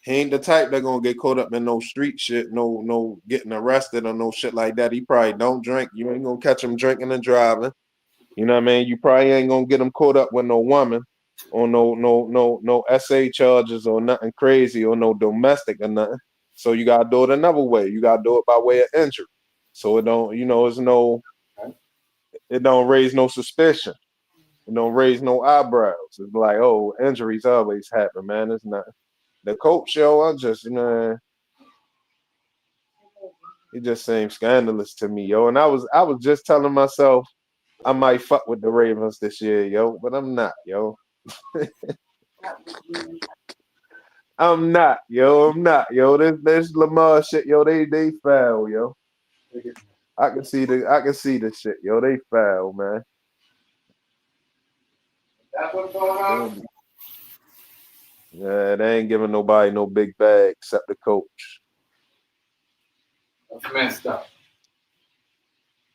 He ain't the type that gonna get caught up in no street shit, no getting arrested or no shit like that. He probably don't drink. You ain't gonna catch him drinking and driving. You know what I mean? You probably ain't gonna get him caught up with no woman or no SA charges or nothing crazy or no domestic or nothing. So you gotta do it another way. You gotta do it by way of injury. So it don't, you know, it don't raise no suspicion. It don't raise no eyebrows. It's like, oh, injuries always happen, man. It's not the coach show. I just, man, it just seems scandalous to me, yo. And I was just telling myself I might fuck with the Ravens this year, yo, but I'm not, yo. I'm not, yo. This Lamar shit, yo. They foul, yo. I can see the shit, yo. They foul, man. That's what's going on. Yeah, they ain't giving nobody no big bag except the coach. That's messed up.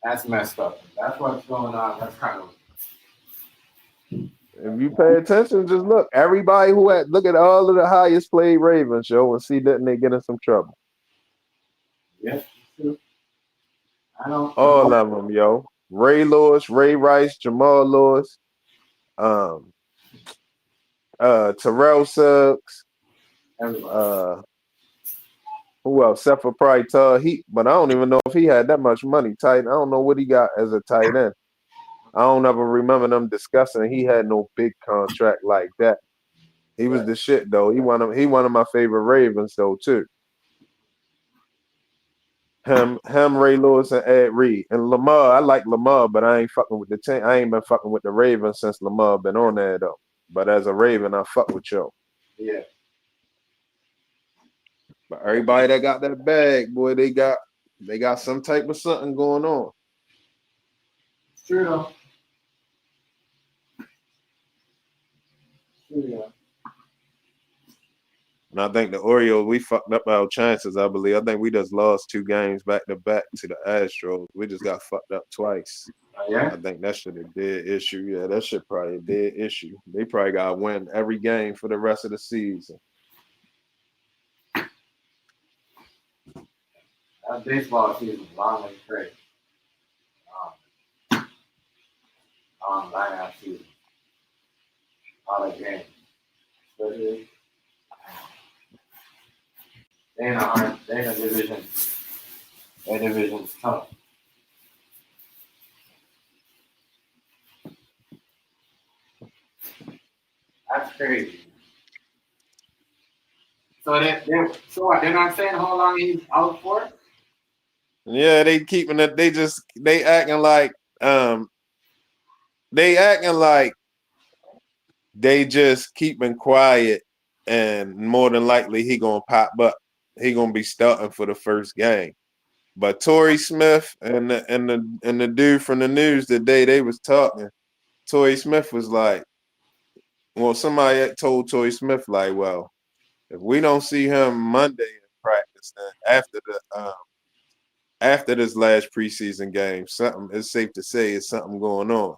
That's messed up. That's what's going on. That's kind of. If you pay attention, just look. Everybody who had look at all of the highest played Ravens, yo, and see that they get in some trouble. Yeah. I don't. All of them, yo. Ray Lewis, Ray Rice, Jamal Lewis, Terrell Suggs, who else? Except for probably Todd Heat, but I don't even know if he had that much money. Tight. I don't know what he got as a tight end. I don't ever remember them discussing he had no big contract like that. He was the shit though. He one of my favorite Ravens though too. Him, Ray Lewis, and Ed Reed. And Lamar, I like Lamar, but I ain't fucking with the team. I ain't been fucking with the Ravens since Lamar been on there though. But as a Raven, I fuck with y'all. Yeah. But everybody that got that bag, boy, they got some type of something going on. It's true though. Yeah. And I think the Orioles, we fucked up our chances, I believe. I think we just lost 2 games back to back to the Astros. We just got fucked up twice. Yeah. I think that shit a dead issue. Yeah, that shit probably a dead issue. They probably got to win every game for the rest of the season. That baseball season is long and crazy. Line-out season. A lot of games. Especially they in a division. Their division's tough. That's crazy. So they're not saying how long he's out for? Yeah, they keeping it. They acting like they just keeping quiet, and more than likely he gonna pop up. He gonna be starting for the first game. But Torrey Smith and the dude from the news the day they was talking, Torrey Smith was like, well, somebody told Torrey Smith like, well, if we don't see him Monday in practice, then after this last preseason game, something it's safe to say is something going on.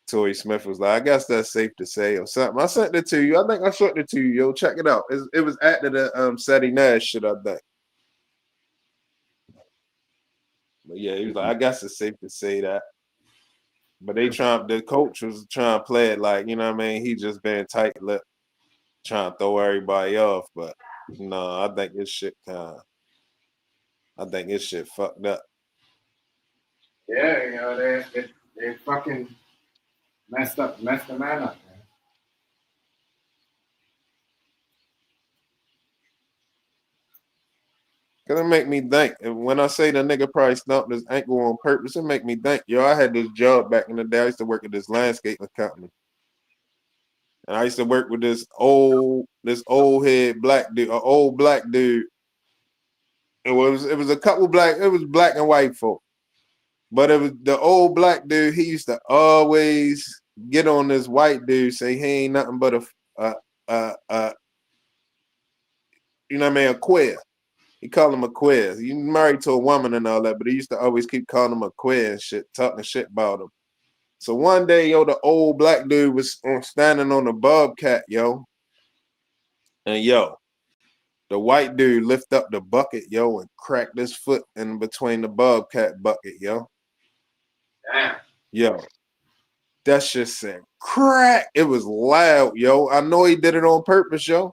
Torrey Smith was like, I guess that's safe to say or something. I sent it to you. I think I sent it to you, yo. Check it out. It was after the Ceddy Nash shit, I think. But yeah, he was like, I guess it's safe to say that. But the coach was trying to play it like, you know what I mean? He just been tight-lipped, trying to throw everybody off. But no, I think this shit fucked up. Yeah, you know, they fucking messed the man up, man. Cause it make me think, and when I say the nigga probably stumped his ankle on purpose, it make me think, yo, I had this job back in the day. I used to work at this landscaping company. And I used to work with this old head black dude, an old black dude. It was black and white folk. But it was the old black dude, he used to always get on this white dude, say he ain't nothing but a queer. He called him a queer. He married to a woman and all that, but he used to always keep calling him a queer and shit, talking shit about him. So one day, yo, the old black dude was standing on a bobcat, yo. And yo, the white dude lift up the bucket, yo, and cracked his foot in between the bobcat bucket, yo. Damn. Yo, that shit said crack. It was loud, yo. I know he did it on purpose, yo.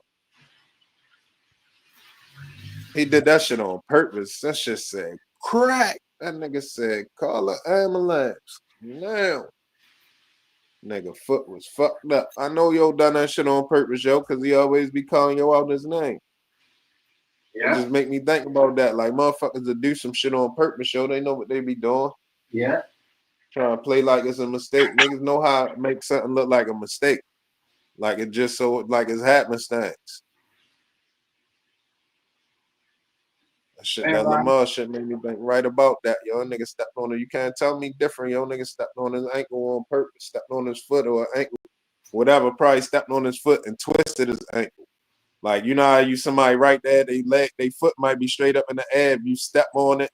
He did that shit on purpose. That shit said crack. That nigga said, call an ambulance now. Nigga foot was fucked up. I know yo done that shit on purpose, yo, because he always be calling yo out his name. Yeah. It just make me think about that. Like motherfuckers that do some shit on purpose, yo, they know what they be doing. Yeah. Trying to play like it's a mistake. Niggas know how to make something look like a mistake. Like it just so like it's happenstance. That Lamar shit made me think right about that. Yo, nigga stepped on it. You can't tell me different. Yo, nigga stepped on his ankle on purpose, stepped on his foot or ankle, whatever. Probably stepped on his foot and twisted his ankle. Like, you know how somebody right there, they foot might be straight up in the air. If you step on it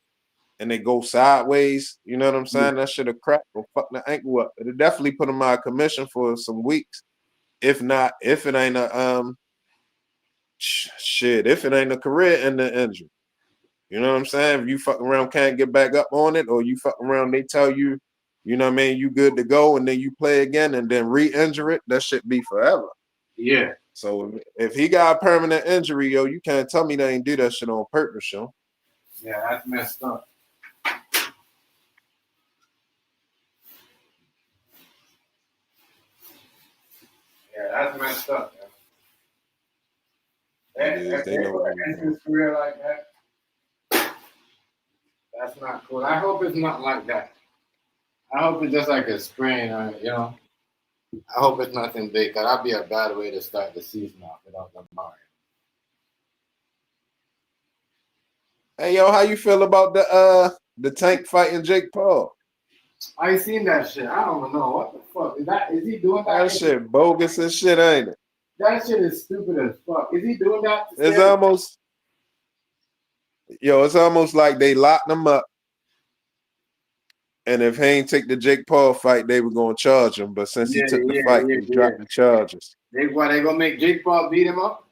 and they go sideways, you know what I'm saying? That should have cracked or fucked the ankle up. It'll definitely put him out of commission for some weeks. If it ain't a if it ain't a career-ending injury. You know what I'm saying? If you fuck around, can't get back up on it, or you fuck around, they tell you, you know what I mean, you good to go, and then you play again and then re-injure it, that shit be forever. Yeah. So if he got a permanent injury, yo, you can't tell me they ain't do that shit on purpose, yo. Yeah, that's messed up. Yeah, that's messed up, man. If they put an end to his career like that, that's not cool. I hope it's not like that. I hope it's just like a sprain, or you know. I hope it's nothing big, cause that'd be a bad way to start the season off without them buying. Hey, yo, how you feel about the Tank fighting Jake Paul? I seen that shit. I don't even know what the fuck is he doing that? That shit bogus as shit, ain't it? That shit is stupid as fuck. Is he doing that? It's almost like they locked him up. And if he ain't take the Jake Paul fight, they were gonna charge him. But since he took the fight, they dropped the charges. They gonna make Jake Paul beat him up?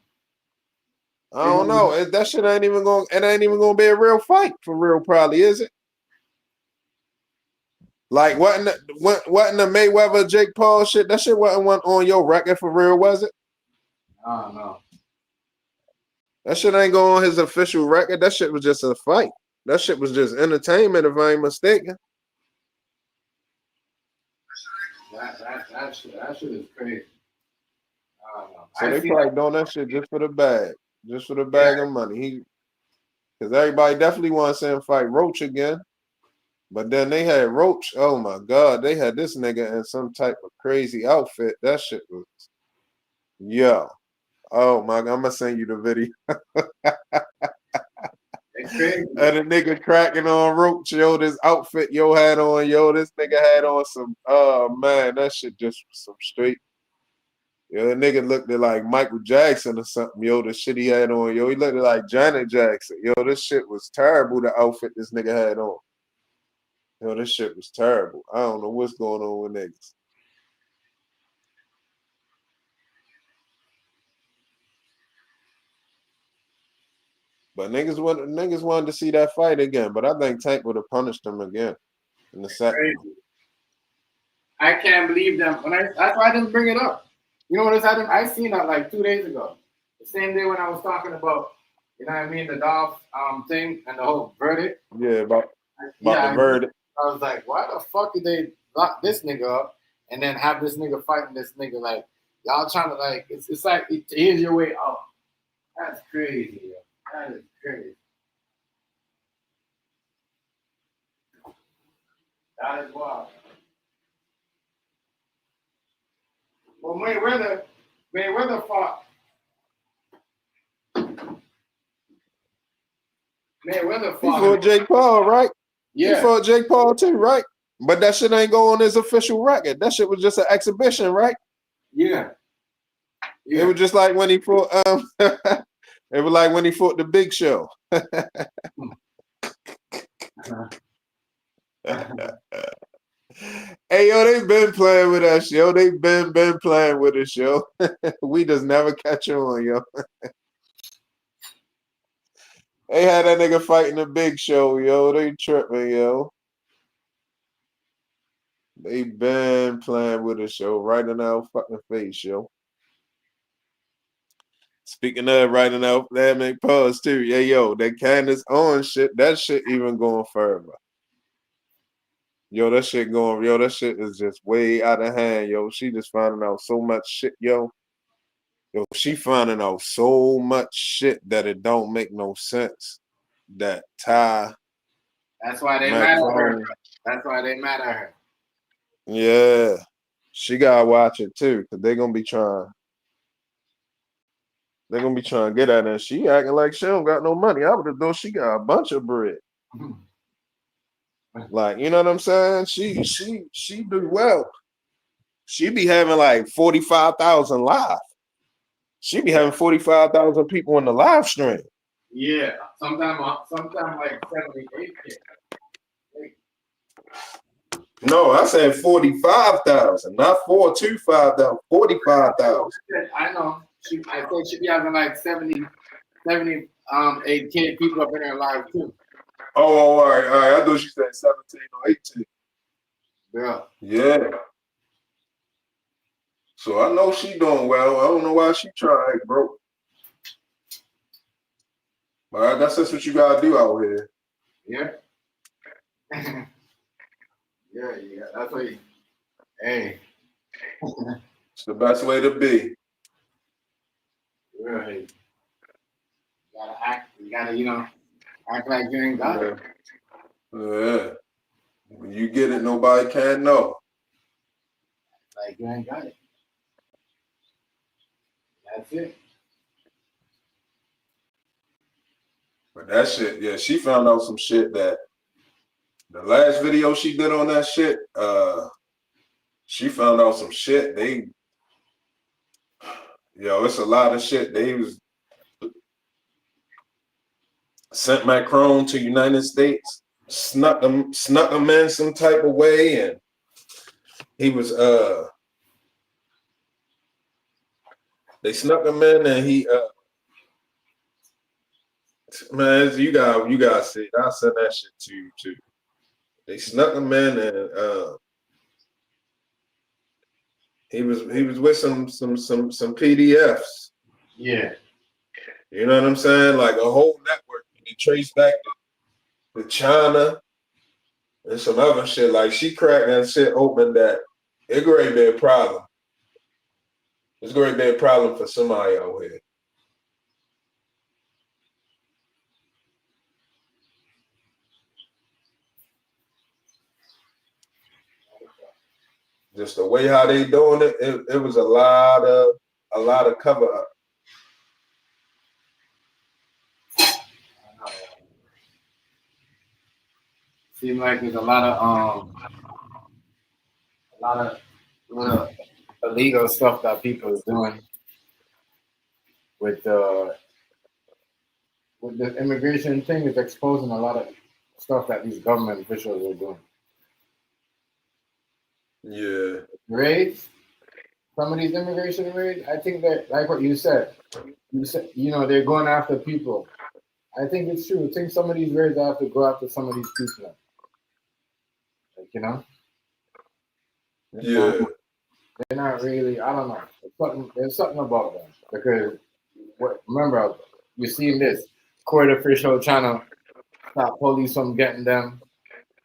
I don't know. That shit ain't even gonna be a real fight for real, probably, is it? Like wasn't the Mayweather Jake Paul shit? That shit wasn't on your record for real, was it? I don't know. That shit ain't going on his official record. That shit was just a fight. That shit was just entertainment, if I ain't mistaken. That shit is crazy. I don't know. So they probably doing that shit just for the bag. Just for the bag of money. Because everybody definitely wants to see him fight Roach again. But then they had Roach. Oh my God. They had this nigga in some type of crazy outfit. That shit was, yo. Oh my God. I'm going to send you the video. It's crazy. And the nigga cracking on Roach, yo, this outfit yo had on, yo, this nigga had on some, oh man, that shit just was some straight. Yo, the nigga looked like Michael Jackson or something, yo, the shit he had on, yo, he looked like Janet Jackson. Yo, this shit was terrible, the outfit this nigga had on. Yo, this shit was terrible. I don't know what's going on with niggas. But niggas wanted to see that fight again, but I think Tank would have punished him again in the second. I can't believe them. That's why I didn't bring it up. You know what I seen that like 2 days ago. The same day when I was talking about, you know what I mean, the Dolph thing and the whole verdict. Yeah, about the verdict. I was like, why the fuck did they lock this nigga up and then have this nigga fighting this nigga? Like, y'all trying to like, it's like, here's your way out. That's crazy, yo. That is crazy. That is wild. Well, Mayweather fought. He fought Jake Paul, right? Yeah. He fought Jake Paul too, right? But that shit ain't go on his official record. That shit was just an exhibition, right? Yeah. It was just like when he fought it was like when he fought the Big Show. Hey, yo, they been playing with us, yo. They been playing with us, yo. We just never catch on, yo. They had that nigga fighting the Big Show, yo. They tripping, yo. They been playing with us, yo. Right in our fucking face, yo. Speaking of right in our, that make pause too. Yeah, yo, that Candace Owens shit, that shit even going further. Yo, that shit is just way out of hand, yo. She just finding out so much shit, yo. Yo, she finding out so much shit that it don't make no sense. That Ty. That's why they mad at her. That's why they mad at her. Yeah. She gotta watch it too, because they're gonna be trying to get at her. She acting like she don't got no money. I would have thought she got a bunch of bread. Like, you know what I'm saying? She do well. She be having like 45,000 live. She be having 45,000 people on the live stream. Yeah, sometimes like 78K. No, I said 45,000, not 425,000. 45,000. I know. I thought she'd be having like 70, 8K people up in her live too. Oh, all right. I thought she said 17 or 18. Yeah. Yeah. So I know she doing well. I don't know why she trying, bro. But I guess that's what you gotta do out here. Yeah. Yeah. That's what. Hey. It's the best way to be. Really. You gotta act. You gotta, act like you ain't got it. Yeah. When you get it, nobody can know. Like you ain't got it. That's it. But that shit, yeah, she found out some shit that the last video she did on that shit, she found out some shit. It's a lot of shit. They was sent Macron to United States, snuck him in some type of way, and he was they snuck him in, and he man, you gotta see it. I'll send that shit to you too. They snuck him in, and he was with some PDFs. Yeah. You know what I'm saying? Like a whole network. And he traced back to China and some other shit. Like she cracked that shit open that it could be a problem. It's going to be a problem for somebody out here. Just the way how they doing it, it was a lot of cover up. Seems like there's a lot of illegal stuff that people is doing with the immigration thing. Is exposing a lot of stuff that these government officials are doing. Yeah. Raids, some of these immigration raids, I think that, like what you said, they're going after people. I think it's true. I think some of these raids have to go after some of these people. Like, Yeah. They're not really, I don't know. There's something about them. Because, remember, you're seeing this court official trying to stop police from getting them.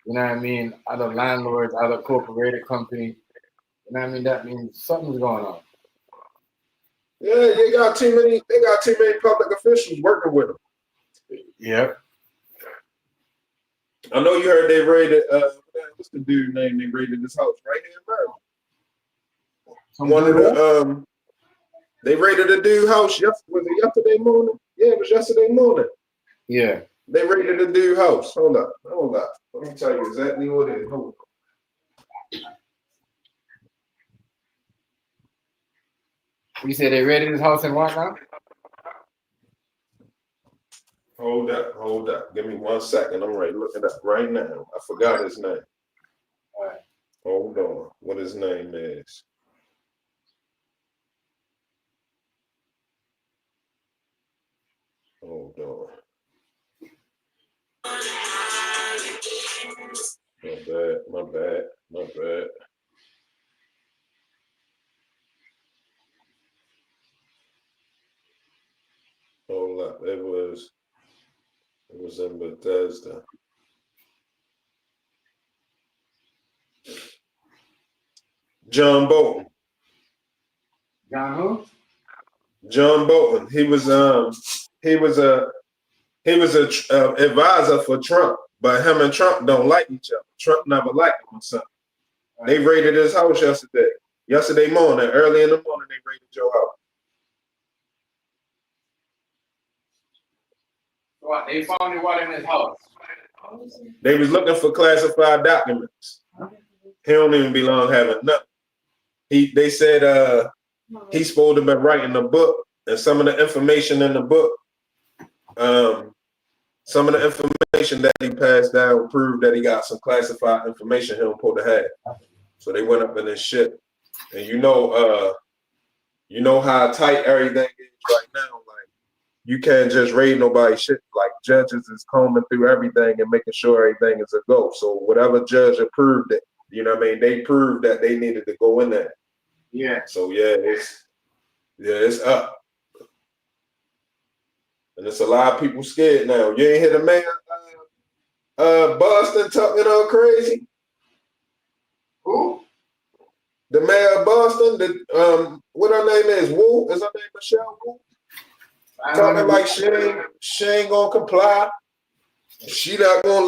You know what I mean? Other landlords, other corporated company. You know what I mean? That means something's going on. Yeah, they got too many public officials working with them. Yeah. I know you heard they raided what's the dude name? They raided his house right here in Maryland. They raided a dude's house. Was it yesterday morning? Yeah, it was yesterday morning. Yeah. They raided a dude's house. Hold up. Let me tell you exactly what it is. Hold on. You said they raided his house and what now? Hold up. Give me 1 second. I'm looking up right now. I forgot his name. All right. Hold on. What his name is. Hold on. My bad. Hold up. It was in Bethesda. John Bolton. John who? John Bolton. He was a advisor for Trump, but him and Trump don't like each other. Trump never liked him or something. Right. They raided his house yesterday. Yesterday morning, early in the morning, they raided your house. What? They found what in his house? They was looking for classified documents. He don't even belong having nothing. They said he's supposed to be writing a book, and some of the information in the book Some of the information that he passed down proved that he got some classified information he don't supposed to have. So they went up in his shit. And you know how tight everything is right now. Like, you can't just raid nobody's shit. Like, judges is combing through everything and making sure everything is a go. So whatever judge approved it, you know what I mean? They proved that they needed to go in there. Yeah. So it's up. And it's a lot of people scared now. You ain't hear the man Boston talking all crazy? Who? The mayor of Boston, what her name is, Wu? Is her name Michelle Wu? Talking like she ain't gonna comply. She not gonna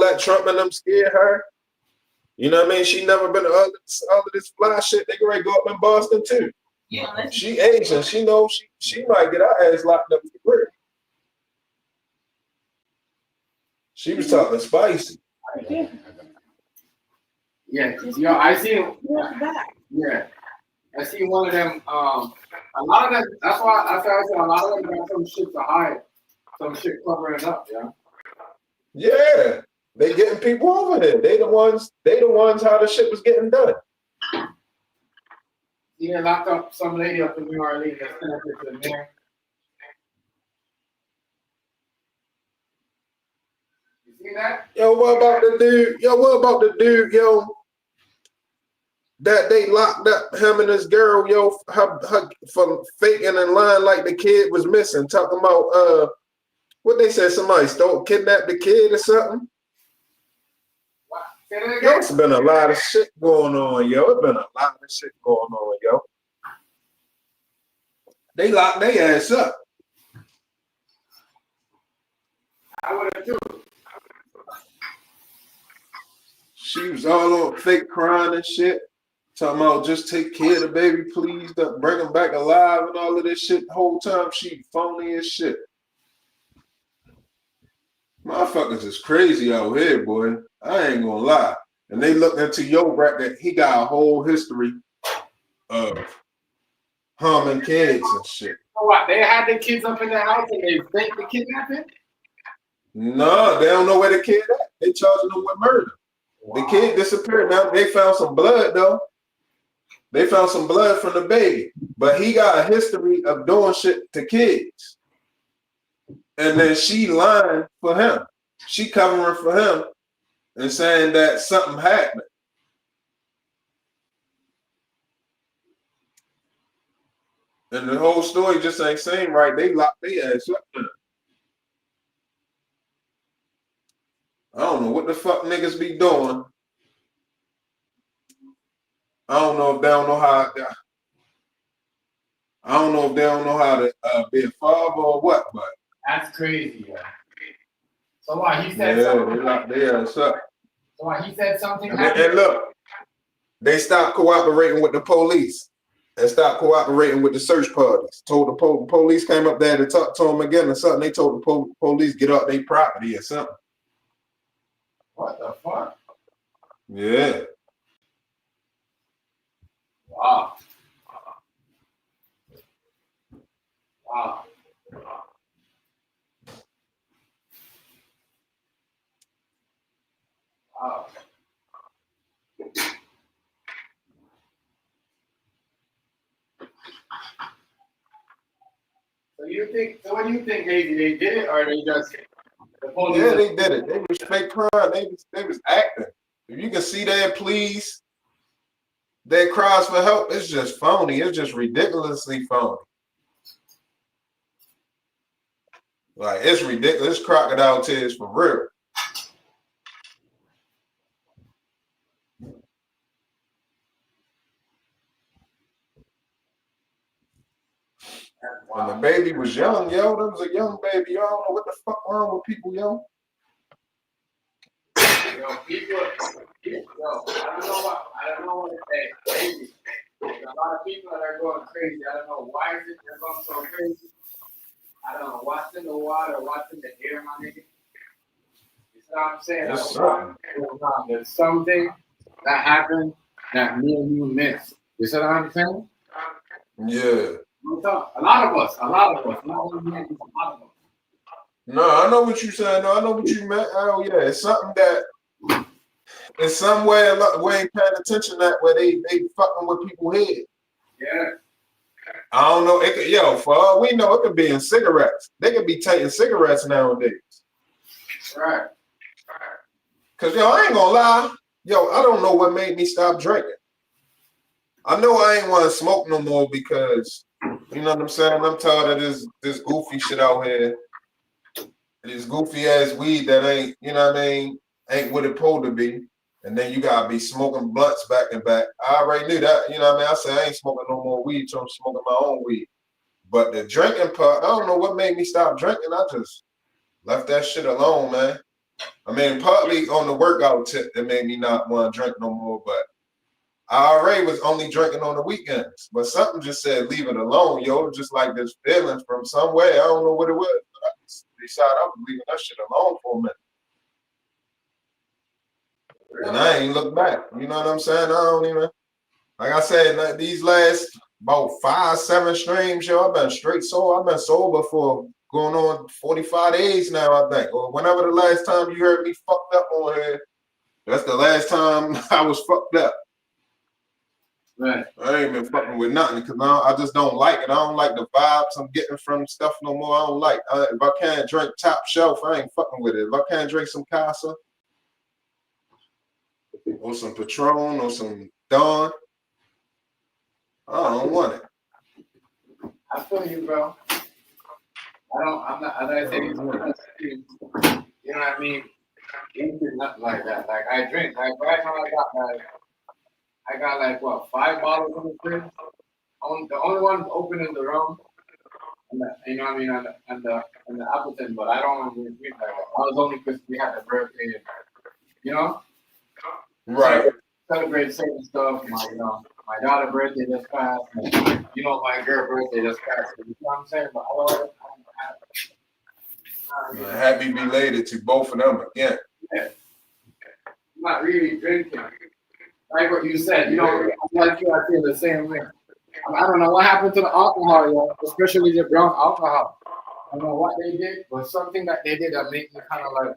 let Trump and them scare her. You know what I mean? She never been to all of this fly shit. They can ready to go up in Boston too. Yeah, she Asian. She knows she might get her ass locked up for real. She was talking spicy. Yeah, yo, I see. Yeah, I see one of them. A lot of them. That's why I said a lot of them got some shit to hide, some shit covering up. Yeah. Yeah, they getting people over there. They the ones how the shit was getting done. Yeah, locked up some lady up in New Orleans that's connected to the mayor. You see that? Yo, what about the dude? Yo, that they locked up him and his girl, yo, her for faking and lying like the kid was missing. Talking about what they said, somebody kidnapped the kid or something. What? Say that again? Yo, it's been a lot of shit going on, yo. It's been a lot of shit going on, yo. They locked their ass up. I would have too. She was all on fake crying and shit. Talking about just take care of the baby, please. Bring him back alive and all of this shit. The whole time she phony as shit. Motherfuckers is crazy out here, boy. I ain't gonna lie. And they look into your record. He got a whole history of harming kids and shit. So what? They had the kids up in the house and they faked the kidnapping? No, they don't know where the kid at. They charging them with murder. Wow. The kid disappeared. Now they found some blood though. They found some blood from the baby, but he got a history of doing shit to kids. And then she lying for him. She covering for him and saying that something happened. And the whole story just ain't saying right. They locked their ass up. I don't know what the fuck niggas be doing. I don't know if they don't know how. I don't know if they don't know how to be a father or what, but that's crazy, yeah. So what? He said something. They locked their ass up. So what? He said something. And look, they stopped cooperating with the police and stopped cooperating with the search parties. Told the police came up there to talk to them again or something. They told the police get off their property or something. What the fuck? Yeah. Wow. Wow. Wow. So what do you think, Hazy? They did it or they just Yeah, they did it. They was fake crime. They was acting. If you can see their pleas, their cries for help, it's just phony. It's just ridiculously phony. Like, it's ridiculous. It's crocodile tears for real. When the baby was young, yo, that was a young baby. Y'all don't know what the fuck wrong with people, yo. Yo, people, I don't know what to say. Crazy. There's a lot of people that are going crazy. I don't know why is it they're going so crazy. I don't know what's in the water, what's in the air, my nigga. You see what I'm saying? There's something that happened that me and you missed. You see what I'm saying? Yeah. A lot of us, not only me, a lot of us. No, I know what you're saying. No, I know what you meant. Oh yeah, it's something that in some way ain't paying attention that where they fucking with people's head. Yeah. I don't know. It could, yo, for all we know, it could be in cigarettes. They could be taking cigarettes nowadays. Right. Cause yo, I ain't gonna lie. Yo, I don't know what made me stop drinking. I know I ain't want to smoke no more because you know what I'm saying. I'm tired of this goofy shit out here. This goofy ass weed that ain't, you know what I mean, ain't what it supposed to be. And then you gotta be smoking blunts back and back. I already knew that, you know what I mean? I said I ain't smoking no more weed, so I'm smoking my own weed. But the drinking part, I don't know what made me stop drinking. I just left that shit alone, man. I mean, partly on the workout tip that made me not want to drink no more, but I already was only drinking on the weekends. But something just said leave it alone, yo. Just like this feeling from somewhere. I don't know what it was, but I just decided I was leaving that shit alone for a minute. And I ain't look back. You know what I'm saying? I don't even, like I said, like these last about 5-7 streams, yo, I've been straight sober. I've been sober for going on 45 days now, I think. Or whenever the last time you heard me fucked up on here, that's the last time I was fucked up. Right. I ain't been fucking with nothing because I just don't like it. I don't like the vibes I'm getting from stuff no more. I don't like. If I can't drink top shelf, I ain't fucking with it. If I can't drink some Casa or some Patron or some Dawn, I don't want it. I feel you, bro. I'm not, as I say, you know what I mean? Anything nothing like that. Like, I drink. Like, right now, I got like, what, 5 bottles in the fridge? The only one open is the rum. And the, you know what I mean? And the Appleton, but I don't want to drink like that. I was only because we had a birthday, and, you know? Right. Celebrate certain stuff. My daughter's birthday just passed. And, you know, my girl's birthday just passed. You know what I'm saying? But Happy belated to both of them again. Yeah. I'm not really drinking. Like what you said, you know, like you, I feel the same way. I don't know what happened to the alcohol, yo, especially the brown alcohol. I don't know what they did, but something that they did that made me kind of like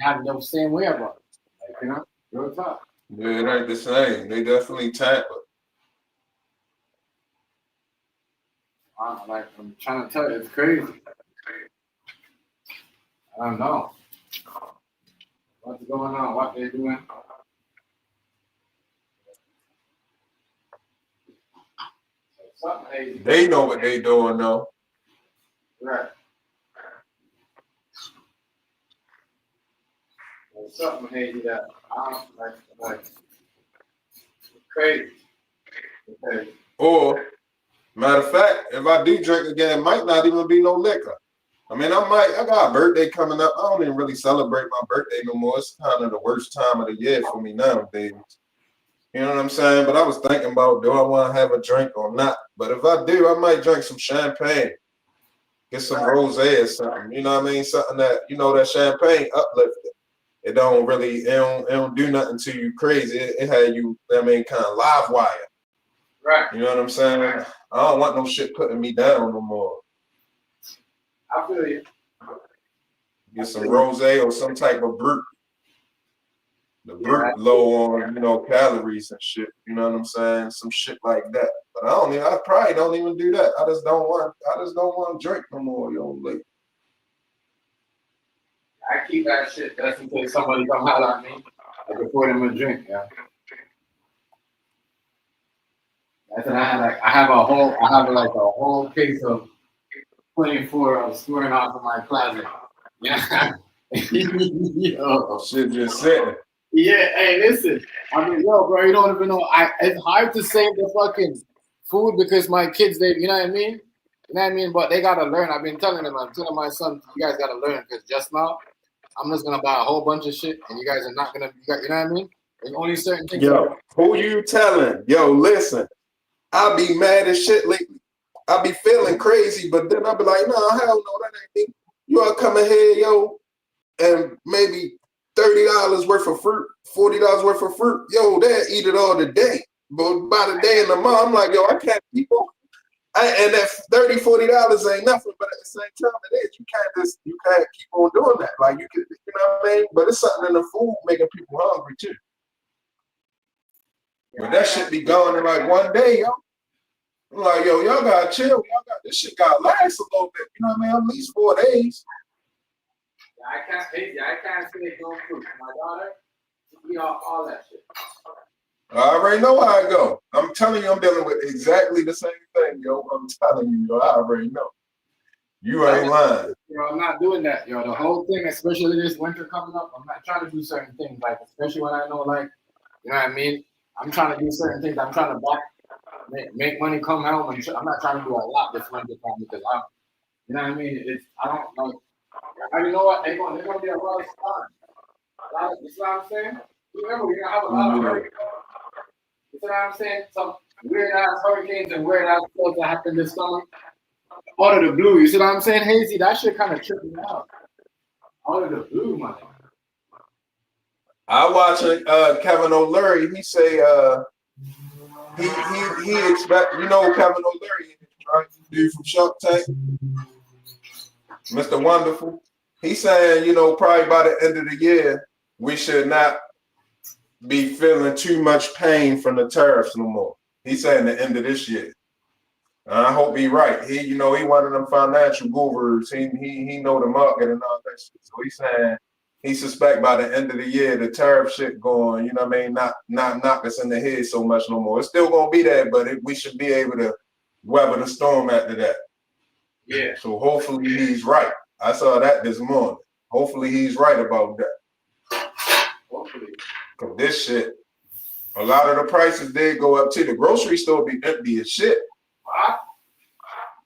have the same way about it. Like, you know, real tough. Yeah, it ain't the same. They definitely tamper. Like, I'm trying to tell you, it's crazy. I don't know. What's going on? What they doing? They know what they doing though. Right. There's something hazy that I don't like crazy. Okay. Or matter of fact, if I do drink again, it might not even be no liquor. I mean, I got a birthday coming up. I don't even really celebrate my birthday no more. It's kind of the worst time of the year for me nowadays. You know what I'm saying? But I was thinking about, do I want to have a drink or not? But if I do, I might drink some champagne. Get some rosé or something. You know what I mean? Something that, you know, that champagne uplifted. It don't do nothing to you crazy. It had you, I mean, kind of live wire. Right. You know what I'm saying? I don't want no shit putting me down no more. I feel you. Get some rosé or some type of brute. The brute low on, you know, calories and shit. You know what I'm saying? Some shit like that. But I probably don't even do that. I just don't want to drink no more, yo. Like, I keep that shit just in case somebody come holler at me. I can pour them a drink, yeah. I said I have a whole case of 24 of Smirnoff in my closet. Yeah. Yo. Shit just sitting. Yeah, hey, listen. I mean, yo, bro, you don't even know. It's hard to save the fucking food because my kids, you know what I mean? You know what I mean? But they gotta learn. I'm telling my son, you guys gotta learn because just now, I'm just gonna buy a whole bunch of shit, and you guys are not gonna. You know what I mean? There's only certain things. Yo, who you telling? Yo, listen. I be mad as shit lately. I be feeling crazy, but then I be like, no, hell no, that ain't me. You all come ahead, yo, and maybe $30 worth of fruit, $40 worth of fruit. Yo, they'll eat it all today. But by the day in the month, I'm like, yo, I can't keep on. And that $30, $40 ain't nothing, but at the same time, it is. You can't keep on doing that. Like you know what I mean? But it's something in the food making people hungry too. But that shit be gone in like one day, yo. I'm like, yo, y'all gotta chill. Y'all got this shit gotta last a little bit. You know what I mean? At least 4 days. I can't say it going through. My daughter, we all that shit. I already know how I go. I'm telling you, I'm dealing with exactly the same thing, yo. I'm telling you, yo. I already know. You ain't lying. Yo, I'm not doing that, yo. The whole thing, especially this winter coming up, I'm not trying to do certain things, like especially when I know, like, you know what I mean. I'm trying to do certain things. I'm trying to make money come home. I'm not trying to do a lot this winter time because you know what I mean. I don't like. You know what? They're gonna be a lot of fun. You see what I'm saying? Remember, we're gonna have a lot of hurricanes. You see what I'm saying? Some weird ass hurricanes and weird ass floods that happened this summer. Out of the blue, you see what I'm saying, Hazy? That shit kind of tripping me out. Out of the blue, man. I watch Kevin O'Leary. He say he expect, you know, Kevin O'Leary, right? Dude from Shark Tank, Mr. Wonderful. He's saying, you know, probably by the end of the year, we should not be feeling too much pain from the tariffs no more. He's saying the end of this year. And I hope he's right. He one of them financial gurus. He know the market and all that shit. So he's saying he suspect by the end of the year the tariff shit going, you know what I mean, not knock us in the head so much no more. It's still gonna be there, but we should be able to weather the storm after that. Yeah. So hopefully he's right. I saw that this morning. Hopefully he's right about that. Hopefully. Cause this shit, a lot of the prices did go up too. The grocery store be empty as shit. What?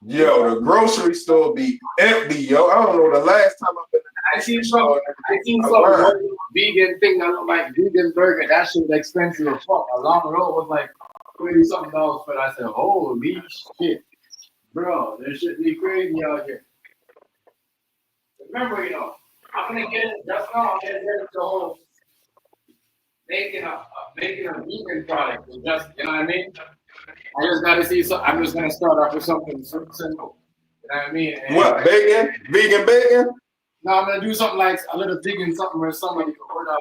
Yo, the grocery store be empty, yo. I don't know the last time I've been in the grocery store. I seen some vegan thing that looked like vegan burger. That shit was expensive as fuck. Along the road was like $20-something for it. I said, holy shit. Bro, this shit be crazy out here. Remember, you know, I'm gonna get it just now. I'm gonna get into the whole making a vegan product. It's just, you know what I mean? I just gotta see. So I'm just gonna start off with something simple. You know what I mean? And what, bacon? Vegan bacon? No, I'm gonna do something like a little vegan something where somebody can order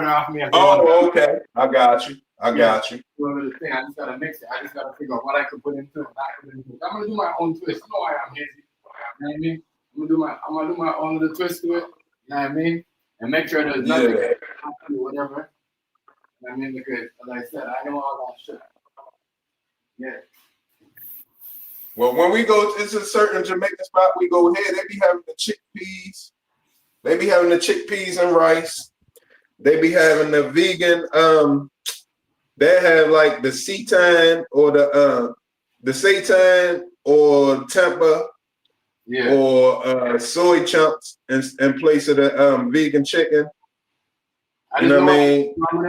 off me. Oh, okay. I got you. I got you. Do a little thing. I just gotta mix it. I just gotta figure out what I could put into it. I'm gonna do my own twist. You know why I'm hazy. You know what I mean? I'm gonna do my own little twist to it. You know what I mean? And make sure there's nothing whatever. You know what I mean? Because as I said, I know all that shit. Yeah. Well, when we go to a certain Jamaican spot, we go here. They be having the chickpeas. They be having the chickpeas and rice. They be having the vegan. They have like the seitan or the seitan or tempeh, or soy chunks in place of the vegan chicken. You know what I mean? I'm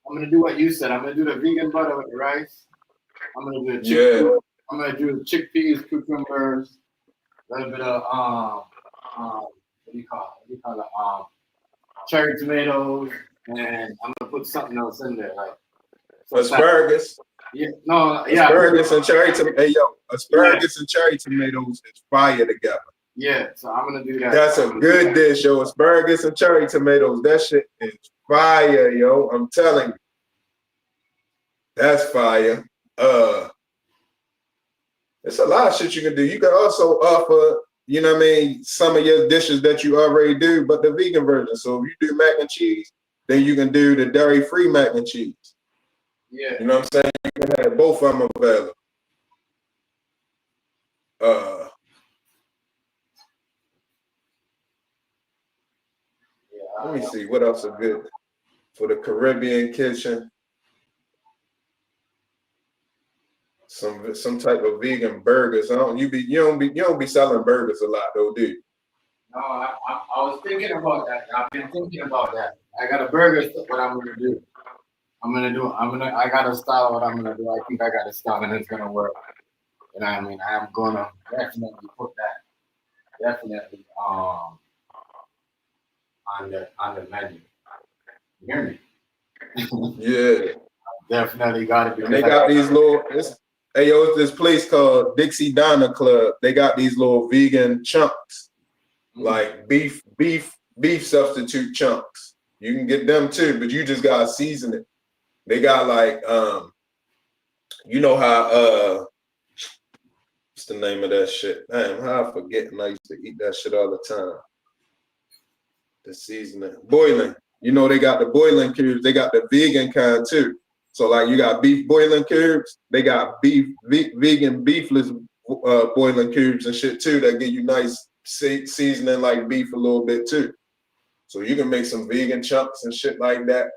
gonna do what you said. I'm gonna do the vegan butter with the rice. I'm gonna do the chickpeas. Yeah. I'm gonna do the chickpeas, cucumbers, a little bit of what do you call it? Cherry tomatoes, and I'm gonna put something else in there, like asparagus. Yeah, asparagus and cherry tomatoes. Hey yo, asparagus and cherry tomatoes is fire together. Yeah, so I'm gonna do that. That's a good dish, yo. Asparagus and cherry tomatoes. That shit is fire, yo. I'm telling you. That's fire. It's a lot of shit you can do. You can also offer, you know what I mean, some of your dishes that you already do, but the vegan version. So if you do mac and cheese, then you can do the dairy-free mac and cheese. Yeah. You know what I'm saying? You can have both of them available. Let me see what else is good for the Caribbean kitchen. Some type of vegan burgers. You don't be selling burgers a lot though, do you? No, I was thinking about that. I've been thinking about that. I got a burger. What I'm gonna do? I got a style of what I'm gonna do. I think I got a style and it's gonna work. You know what I mean? I'm gonna definitely put that on the menu. You hear me? Yeah. Definitely got to be. And they got these little. Hey, yo, it's this place called Dixie Donna Club. They got these little vegan chunks, like beef substitute chunks. You can get them too, but you just gotta season it. They got like, you know how what's the name of that shit? Damn, how I forgetting I used to eat that shit all the time. The seasoning. Boiling. You know, they got the boiling cubes. They got the vegan kind too. So like you got beef boiling cubes. They got vegan beefless boiling cubes and shit too that give you nice seasoning like beef a little bit too. So you can make some vegan chunks and shit like that.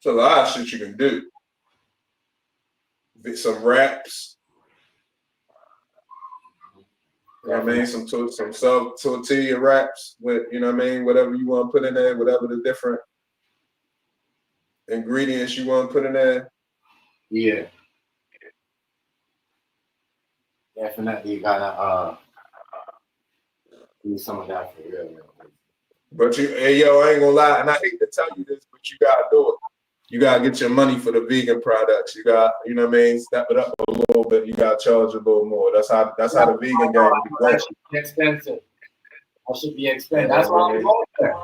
So a lot of shit you can do. Some wraps. You know what I mean? Some soft tortilla wraps with, you know what I mean? Whatever you want to put in there, whatever the different ingredients you want to put in there. Yeah. Definitely gotta do some of that for real. But hey, yo, I ain't gonna lie, and I hate to tell you this, but you gotta do it. You gotta get your money for the vegan products. You got, you know what I mean, step it up a little bit. You gotta charge a little more. That's how the vegan game be going. That should be expensive. That should be expensive. That's why I'm going there.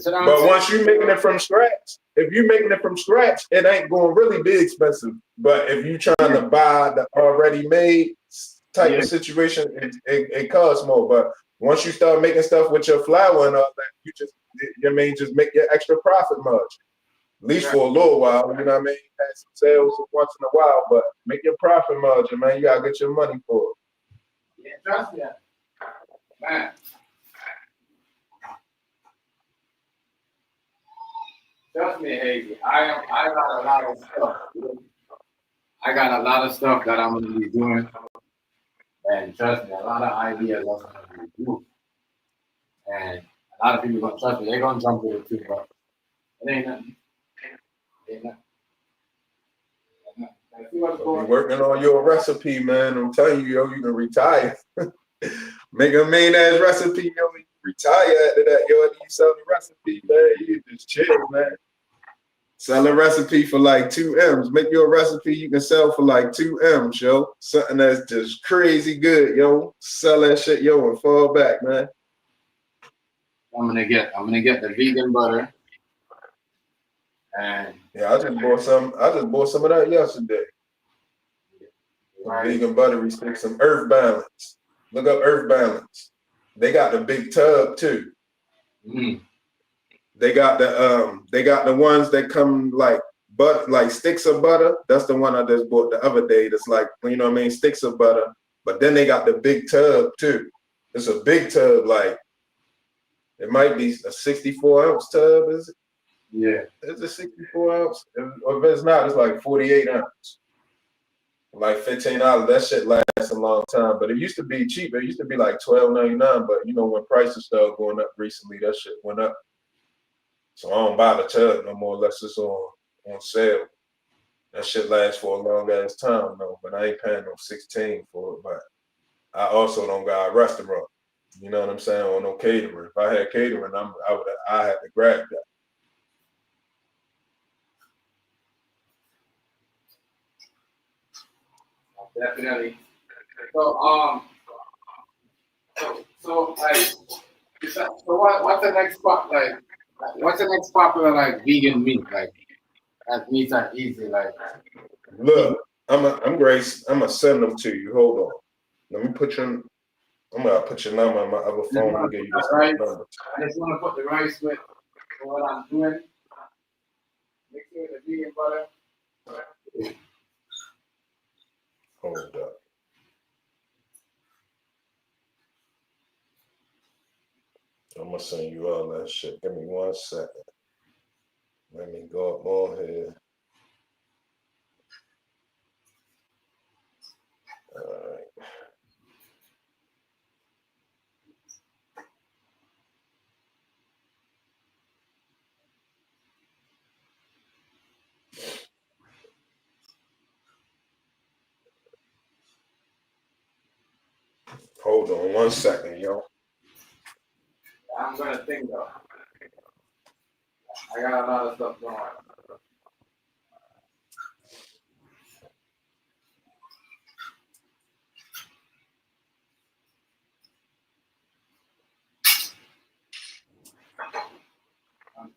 But once you're making it from scratch, if you're making it from scratch, it ain't gonna really be expensive. But if you're trying to buy the already made type of situation, it costs more. But once you start making stuff with your flour and all that, just make your extra profit margin. At least for a little while, you know what I mean? Have some sales once in a while, but make your profit margin, man. You gotta get your money for it. Yeah, trust me, man. Trust me, Hazy. I got a lot of stuff. I got a lot of stuff that I'm gonna be doing, and trust me, a lot of ideas I'm gonna be doing. And a lot of people gonna trust me. They're gonna jump with it too, but it ain't nothing. Be working on your recipe, man. I'm telling you, yo, you can retire. Make a main ass recipe, yo. You retire after that, yo. After you sell the recipe, man, you just chill, man. Sell a recipe for like 2 M's. Make your recipe you can sell for like 2 M's, yo. Something that's just crazy good, yo. Sell that shit, yo, and fall back, man. I'm gonna get the vegan butter. And yeah, I just bought some of that yesterday. Right. Vegan buttery sticks, some Earth Balance. Look up Earth Balance. They got the big tub too. Mm. They got the ones that come like sticks of butter. That's the one I just bought the other day. That's like, you know what I mean, sticks of butter. But then they got the big tub too. It's a big tub, like it might be a 64-ounce tub, is it? Yeah. It's a 64 ounce. Or if it's not, it's like 48 ounce. Like $15. That shit lasts a long time. But it used to be cheap. It used to be like $12.99. But you know, when prices started going up recently, that shit went up. So I don't buy the tub no more unless it's on sale. That shit lasts for a long ass time though. But I ain't paying no 16 for it. But I also don't got a restaurant. You know what I'm saying? Or no catering. If I had catering, I had to grab that. Definitely. So what's the next spot like? What's the next popular like vegan meat like? That meats are easy like. Look, I'm Grace. I'm gonna send them to you. Hold on. Let me put your. I'm gonna put your number on my other phone and give you this number. I just want to put the rice with what I'm doing. Mix it with the vegan butter. Hold up. I'm gonna send you all that shit. Give me 1 second. Let me go up on here. All right. Hold on 1 second, yo. I'm gonna think though. I got a lot of stuff going on.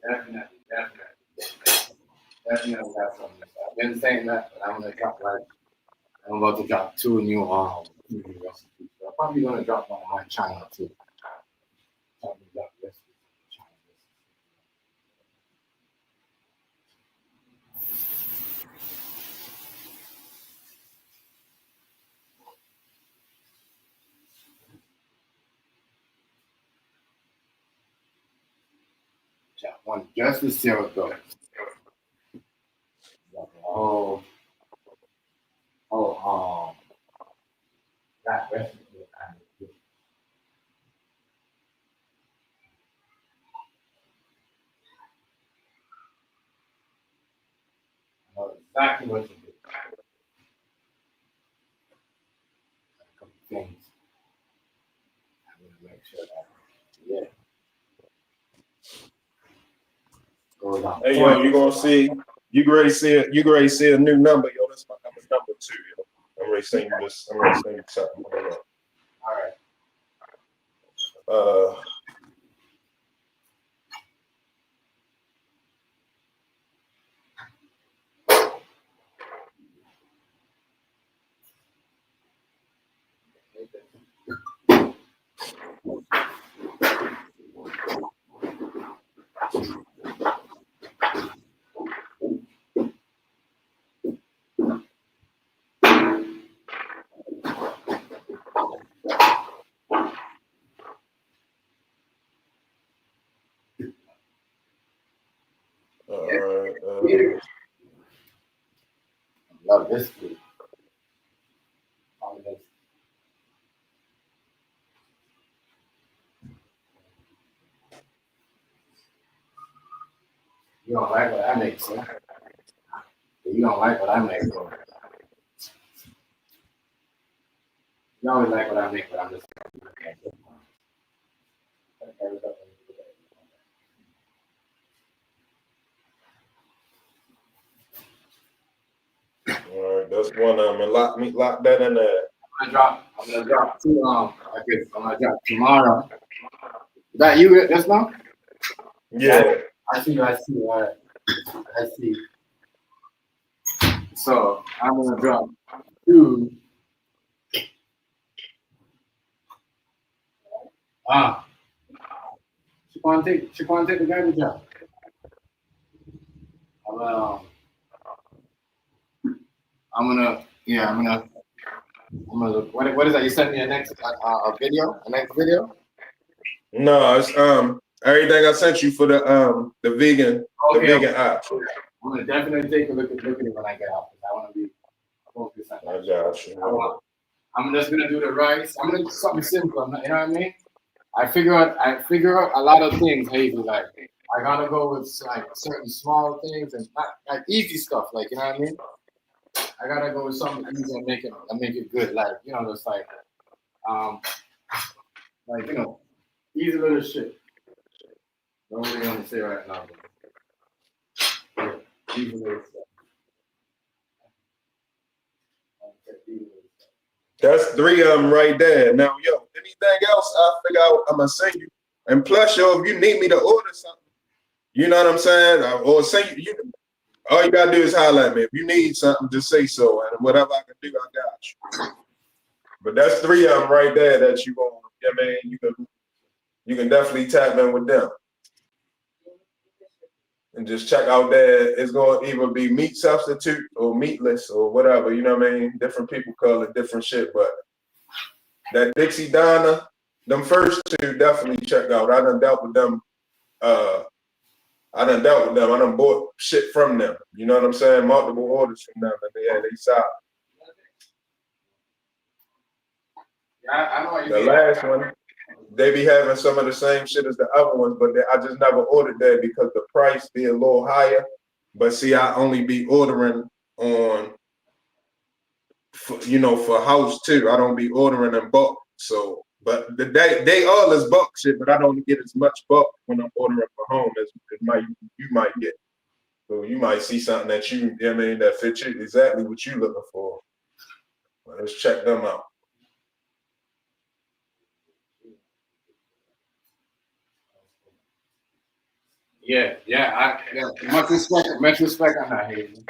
Definitely got something. I've been saying that, but I'm about to drop two new recipes. So I'm probably gonna drop one on my channel too. Probably drop recipes on my channel. Drop one just to see how it goes. Drop a whole that recipe. I know exactly what to do. A couple things. I'm gonna make sure that goes on. Hey yo, you gonna see? You can already see it. You can already see a new number, yo. That's my number 2, yo. I'm already saying you this. I'm already saying you something. Hold on. All right. Love this food. You don't like what I make, sir. You don't like what I make, bro. You always like what I make, but I'm just. All right, that's one of them. And lock that in there. I'm gonna drop two. I'm gonna drop tomorrow. Is that you just now? Yeah. I see. I see. So I'm gonna drop two. She want to take the garbage out. I'm gonna what is that? You sent me a next video? A next video? No, it's everything I sent you for the vegan option. I'm gonna definitely take a look at it when I get out. I want to be focused on that. I got you. I'm just gonna do the rice. I'm gonna do something simple. You know what I mean? I figure out a lot of things. Hazy, like I gotta go with like certain small things and not like easy stuff. Like you know what I mean? I gotta go with something easy and make it good. Like you know, just like you know, easy little shit. Don't really want to say right now. But easy little stuff. That's 3 of them right there. Now, yo, anything else I figure out, I'm gonna send you. And plus, yo, if you need me to order something, you know what I'm saying? Or send you, all you gotta do is holler at me. If you need something, just say so. And whatever I can do, I got you. But that's 3 of them right there that you gonna, I mean, you can definitely tap in with them. And just check out there. It's going to either be meat substitute or meatless or whatever. You know what I mean? Different people call it different shit. But that Dixie Donna, them first 2 definitely check out. I done dealt with them. I done bought shit from them. You know what I'm saying? Multiple orders from them. And they solid. Yeah, I know what you mean. The last one, they be having some of the same shit as the other ones, but I just never ordered there because the price be a little higher. But see, I only be ordering on, for house too. I don't be ordering in bulk. So, but they all is bulk shit, but I don't get as much bulk when I'm ordering for home as you might get. So you might see something that that fits you exactly what you looking for. Well, let's check them out. Yeah. Much respect on that, Hazel.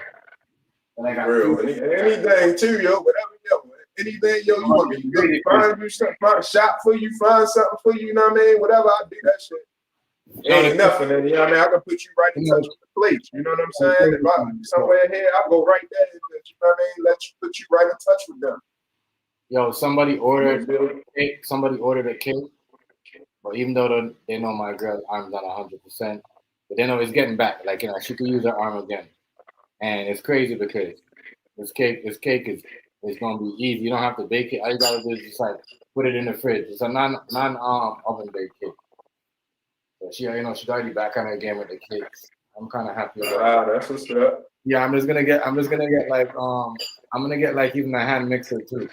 And I got Real. Anything too, yo. Whatever, yo. Anything, yo. You want me to find you something, find a shop for you, find something for you. You know what I mean? Whatever, I do that shit. It ain't nothing. And, you know what I mean? I can put you right in touch with the place. You know what I'm saying? If I'm somewhere here, I'll go right there. You know what I mean? Put you right in touch with them. Yo, somebody ordered a cake, but even though they know my girl's arm's not 100%, but they know it's getting back. Like, she could use her arm again. And it's crazy because this cake is gonna be easy. You don't have to bake it. All you gotta do is just like put it in the fridge. It's a non oven baked cake. So she's already back on her game with the cakes. I'm kind of happy about Wow, that's what's up. Yeah, I'm just gonna get like even a hand mixer too.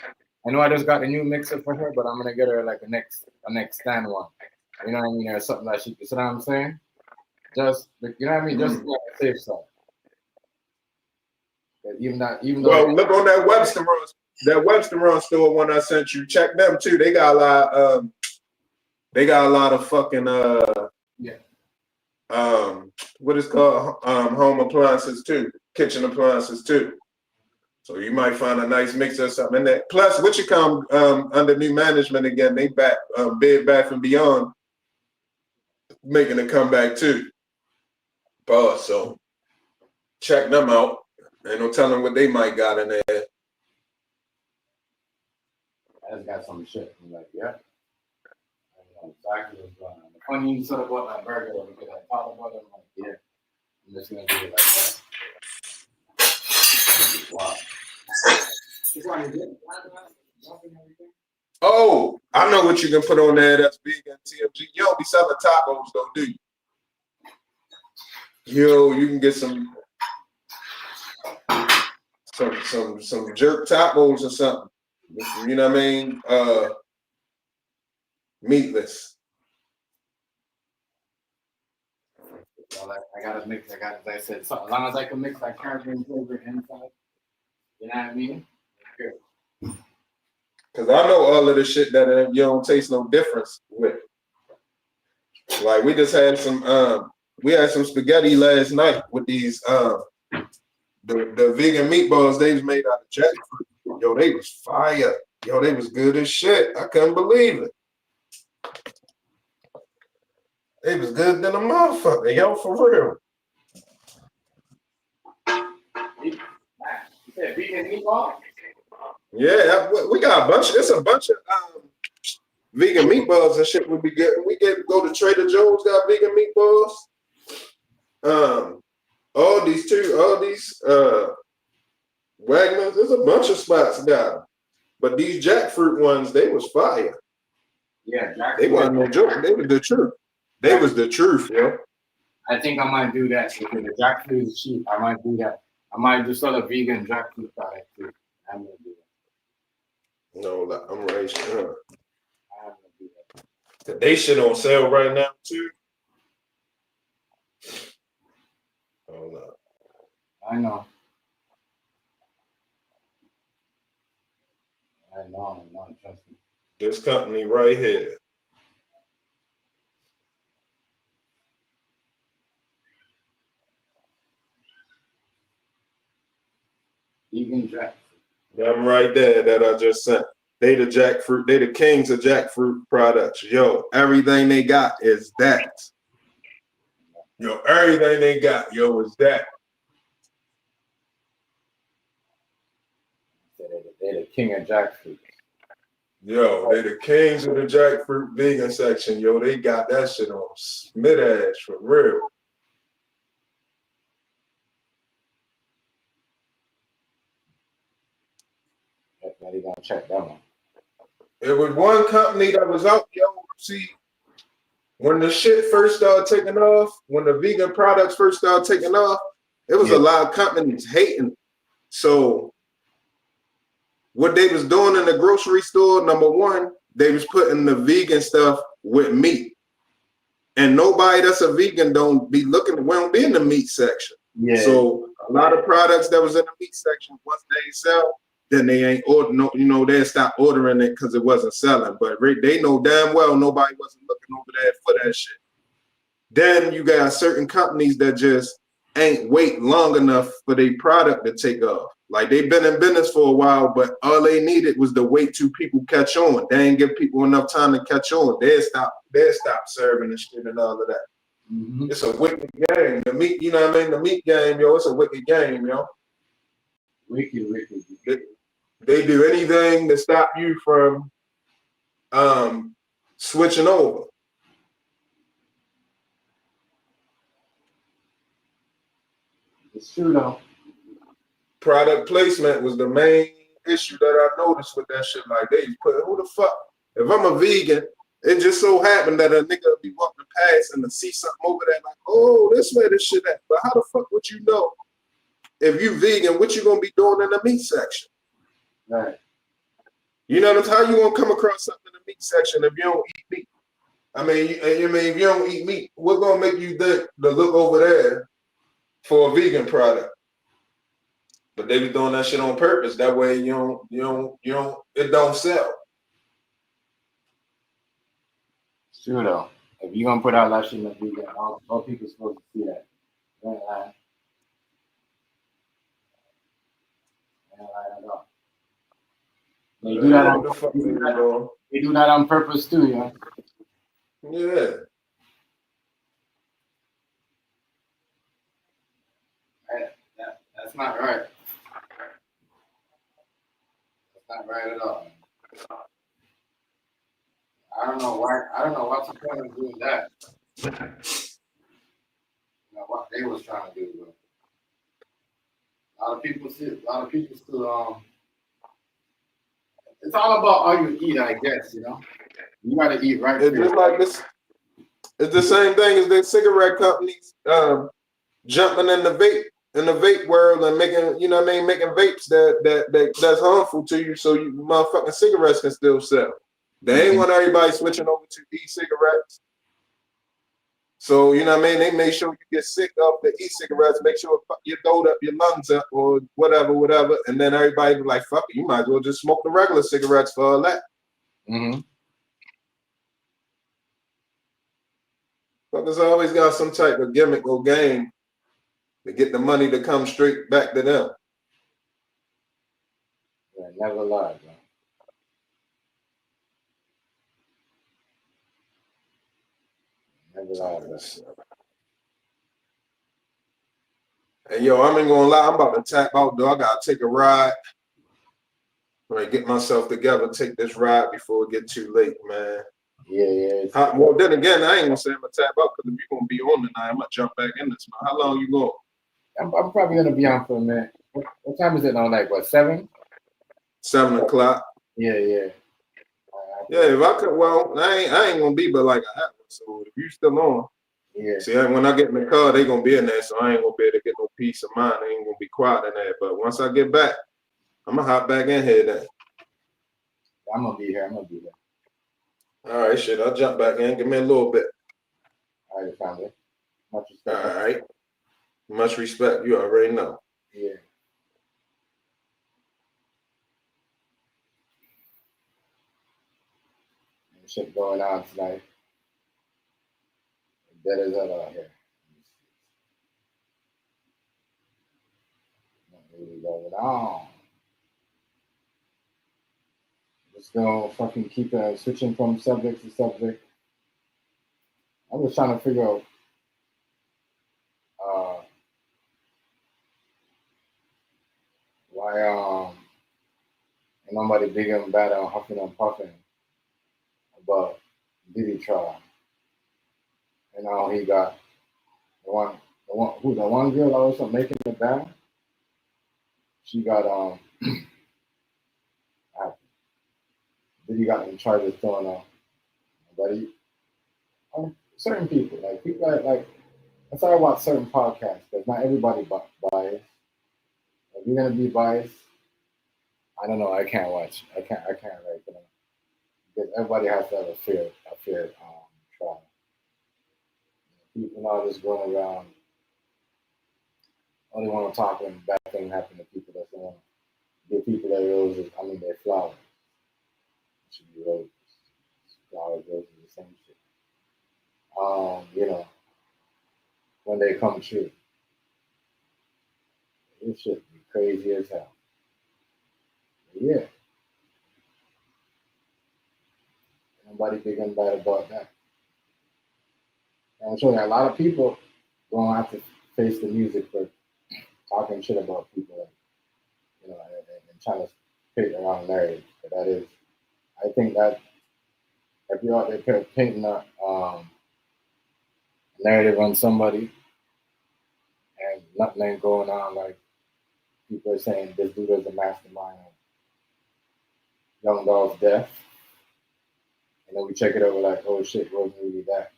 I know I just got a new mixer for her, but I'm gonna get her like a next stand one. You know what I mean, or something like you know what I'm saying? Just you know what I mean, just like a safe side. Even though Well, look on that Webster Run store one I sent you. Check them too. They got a lot. They got a lot of fucking what is called home appliances too, kitchen appliances too. So you might find a nice mix or something in there. Plus, what you come under new management again? They back Bed Bath and Beyond making a comeback too. So check them out. Ain't no telling what they might got in there. I just got some shit. I'm like, yeah. I know exactly what's going on. The funny you sort of bought my burger because I thought about it. I'm like, yeah. I'm just gonna do it like that. Wow. Oh, I know what you can put on there that's vegan TMG. You don't be selling tacos though, do you? Yo, you can get some jerk tacos or something. You know what I mean? Meatless. I gotta mix. As I said, so as long as I can mix that Caribbean flavor inside, you know what I mean? Good. Cause I know all of the shit that you don't taste no difference with. Like we just had some spaghetti last night with these the vegan meatballs they was made out of jackfruit. Yo, they was fire. Yo, they was good as shit. I couldn't believe it. They was good than a motherfucker, yo, for real. You said vegan meatball? Yeah, we got it's a bunch of vegan meatballs and shit would be good. We go to Trader Joe's, got vegan meatballs. All these Wagner's, there's a bunch of spots got them. But these jackfruit ones, they was fire. Yeah, jackfruit. They wasn't no joke. They was the truth. They was the truth, yo. I think I might do that because the jackfruit is cheap. I might do that. I might do sell a vegan jackfruit product too. I'm gonna do that. No, I'm right sure. I'm gonna do that. They shit on sale right now too. Hold up. I know. Trust me. This company right here. Vegan jackfruit. Them right there that I just sent. They the jackfruit. They the kings of jackfruit products. Yo, everything they got is that. Yo, everything they got, yo, is that. They're the king of jackfruit. Yo, they the kings of the jackfruit vegan section. Yo, they got that shit on mid-ash for real. Definitely gonna check that one. It was one company that was out, yo. See, when the shit first started taking off, when the vegan products first started taking off, it was a lot of companies hating. So what they was doing in the grocery store, number one, they was putting the vegan stuff with meat. And nobody that's a vegan don't be in the meat section. Yeah. So a lot of products that was in the meat section, once they sell, then they ain't they stop ordering it because it wasn't selling. But they know damn well nobody wasn't looking over there for that shit. Then you got certain companies that just ain't wait long enough for their product to take off. Like they've been in business for a while, but all they needed was to wait till people catch on. They ain't give people enough time to catch on. They'll stop serving and shit and all of that. Mm-hmm. It's a wicked game. The meat, you know what I mean? The meat game, yo, it's a wicked game, yo. Wicked. They do anything to stop you from switching over. It's true though. Product placement was the main issue that I noticed with that shit. Like they put, who the fuck? If I'm a vegan, it just so happened that a nigga be walking past and to see something over there like, oh, this where this shit at. But how the fuck would you know if you vegan, what you gonna be doing in the meat section? Right. You know what I'm saying? How you gonna come across something in the meat section if you don't eat meat? I mean, if you don't eat meat, what gonna make you think to look over there for a vegan product? But they be doing that shit on purpose. That way you don't, it don't sell. It's true though. If you're gonna put out that shit in the vegan, all people supposed to see that. They ain't lying. They ain't lying at all. They do that on, What the fuck they doing? they do that on purpose too, you know. Yeah. That's not right. That's not right at all. I don't know what's the point of doing that. You know what they was trying to do, but a lot of people still it's all about how you eat, I guess, you know. You gotta eat right. It's just like this. It's the same thing as the cigarette companies jumping in the vape world and making, you know what I mean, making vapes that's harmful to you, so you motherfucking cigarettes can still sell. They ain't want everybody switching over to e-cigarettes. So, you know what I mean? They make sure you get sick of the e-cigarettes, make sure you load up your lungs up or whatever. And then everybody be like, fuck it, you might as well just smoke the regular cigarettes for all that. Mm-hmm. Fuckers always got some type of gimmick or game to get the money to come straight back to them. Yeah, never lie, bro. Never lie, bro. And yo, I ain't gonna lie, I'm about to tap out, though. I gotta take a ride. Right, get myself together, take this ride before it get too late, man. Yeah. Well, then again, I ain't gonna say I'm gonna tap out because if you're gonna be on tonight, I'm gonna jump back in this. Man. How long you going? I'm probably gonna be on for a minute. What time is it now? Like what, 7? 7 o'clock. Yeah. Yeah, if I could, well, I ain't gonna be but like an hour. So if you still on, Yeah. see, when I get in the car, they gonna be in there, so I ain't gonna be able to get no peace of mind. They ain't gonna be quiet in there. But once I get back, I'm gonna hop back in here then. I'm gonna be here. All right, shit, I'll jump back in. Give me a little bit. All right, family. Much All respect. right. Much respect. You already know. Yeah. Shit going on tonight. Dead as hell out here. Not really going on. Just gonna fucking keep switching from subject to subject. I'm just trying to figure out why ain't nobody big and bad on huffing and puffing about Diddy trial. And now he got the one girl that was making it down. She got Diddy got in charge of throwing but he certain people like that's why I watch certain podcasts because not everybody biased. If you're gonna be biased, I don't know. I can't watch. I can't like because everybody has to have a fair trial. People not just going around only want to talk when bad things happen to people that want to give people their roses. I mean their flowers. It should be roses. Flowers, roses, the same shit. You know. when they come true. This shit be crazy as hell. Yeah. Nobody big and bad about that. And I'm showing you a lot of people gonna have to face the music for talking shit about people, like, you know, and trying to create the wrong narrative. But that is, I think that if you're out there painting a narrative on somebody and nothing ain't going on, like people are saying this dude is a mastermind of young dog's death, and then we check it out, we're like, oh shit, it wasn't really that.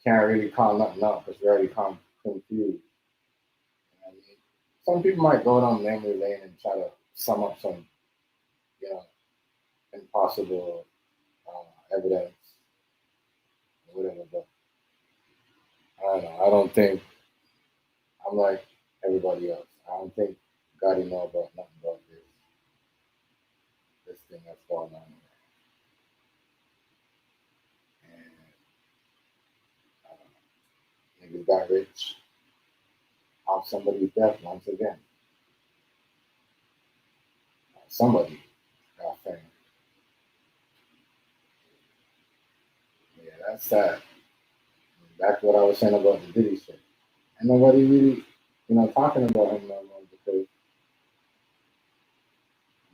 Can't really call nothing up because we're already confused. I mean, some people might go down memory lane and try to sum up some, you know, impossible evidence or whatever, but I don't know. I don't think I'm like everybody else. I don't think Gotti know about nothing about this thing that's going on. And niggas got rich off somebody's death once again. Somebody got fame. Yeah, that's sad. Back to what I was saying about the Diddy shit. And nobody really, you know, talking about him no more because you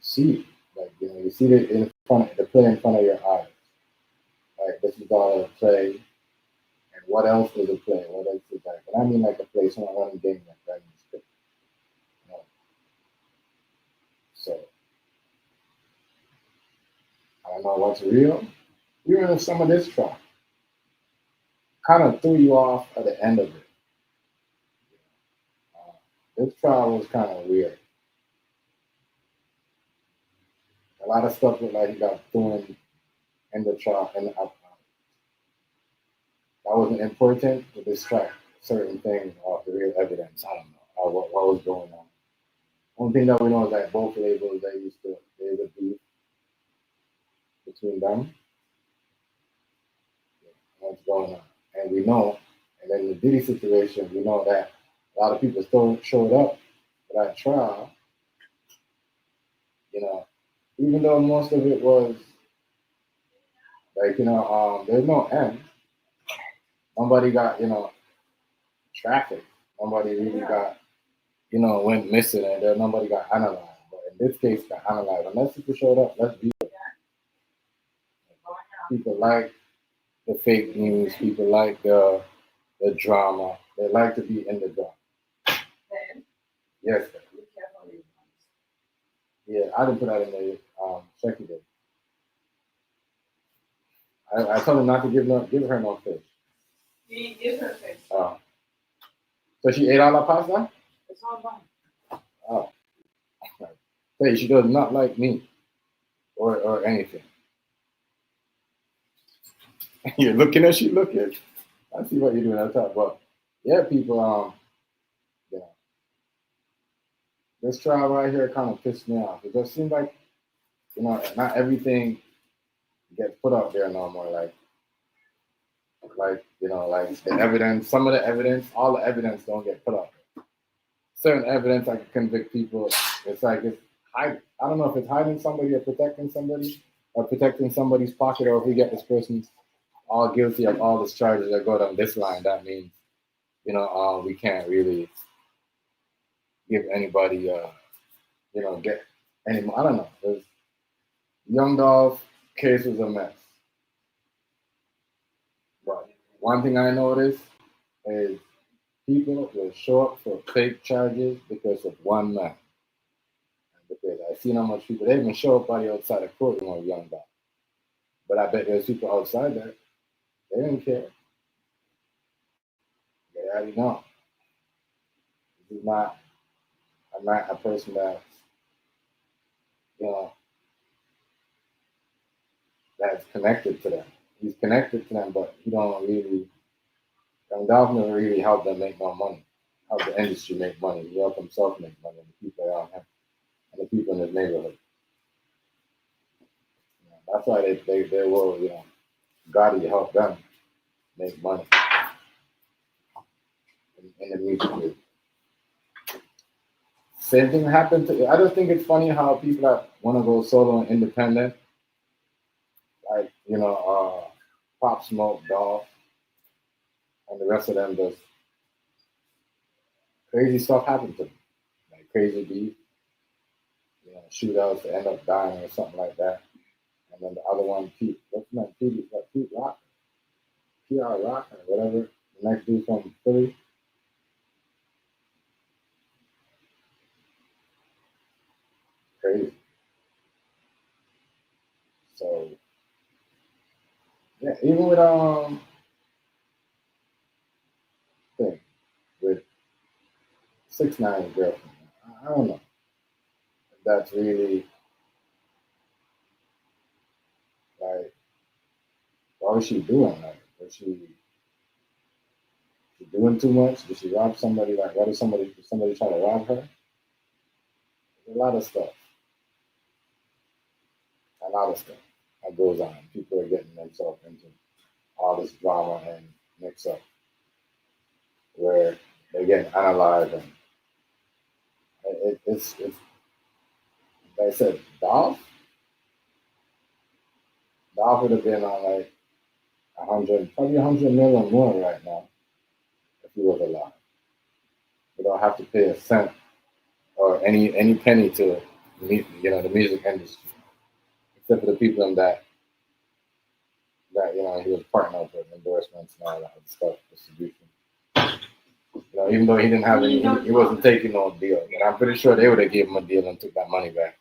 see, like, you know, you see it in front of the play in front of your eyes. Like, this is all a play. And what else is a play? What else is that? And I mean like a play, someone running game like that in the script. You know? So I don't know what's real. Even some of this track kind of threw you off at the end of it. This trial was kind of weird. A lot of stuff looked like he got thrown in the trial, and that wasn't important to distract certain things off the real evidence. I don't know what was going on. One thing that we know is that both labels, there's a beef between them. What's going on? And we know, and then the Diddy situation, we know that a lot of people still showed up for that trial. You know, even though most of it was like, you know, there's no end. Nobody got, you know, trafficked. Nobody really got, you know, went missing, and then nobody got analyzed. But in this case, got analyzed. Unless people showed up, let's be real. People like the fake news. People like the drama. They like to be in the drama. Yes, sir. Yeah, I didn't put that in the check today. I told him not to give her no fish. He gives her fish. Oh. So she ate all that pasta? It's all gone. Oh. Hey, she does not like me or anything. You're looking as she looking. I see what you're doing. I thought, but yeah, people, you know, this trial right here kind of pissed me off. It just seems like, you know, not everything gets put out there no more. Like, you know, like the evidence, some of the evidence, all the evidence don't get put out there. Certain evidence I can convict people. It's like it's hiding. I don't know if it's hiding somebody or protecting somebody's pocket, or if we get this person all guilty of all these charges that go down this line, that means, you know, we can't really give anybody, you know, get any more. I don't know. There's, Young Dolph case was a mess. But one thing I noticed is people will show up for fake charges because of one man. Because I've seen how much people, they even show up by the outside of courtroom of Young Dolph. But I bet there's people outside there, they didn't care. They already know. This is not, I'm not a person that's, you know, that's connected to them. He's connected to them, but he don't really, Young Dolph doesn't really help them make no money, help the industry make money. He helped himself make money, and the people around him, and the people in his neighborhood. You know, that's why they will, you know, Gotti help them make money. in the music field. Same thing happened to. I just think it's funny how people that want to go solo and independent, like Pop Smoke, Dolph, and the rest of them, just crazy stuff happened to them, like crazy beef, shootouts to end up dying or something like that. And then the other one, Pete, what's his name? Pete Rock, PR Rock, or whatever. The next dude from Philly. Crazy. So yeah, even with thing with 6ix9ine girlfriend, I don't know if that's really like what was she doing? Like was she doing too much? Did she rob somebody? Like what if somebody try to rob her? There's a lot of stuff. That goes on. People are getting themselves into all this drama and mix up where they're getting analyzed and it's like I said, Dolph would have been on like 100 million more right now if he was alive. We don't have to pay a cent or any penny to the music industry, except for the people in that he was partnered up with endorsements and all that stuff, distribution. Even though he didn't have any, he wasn't taking no deal. But I'm pretty sure they would have gave him a deal and took that money back.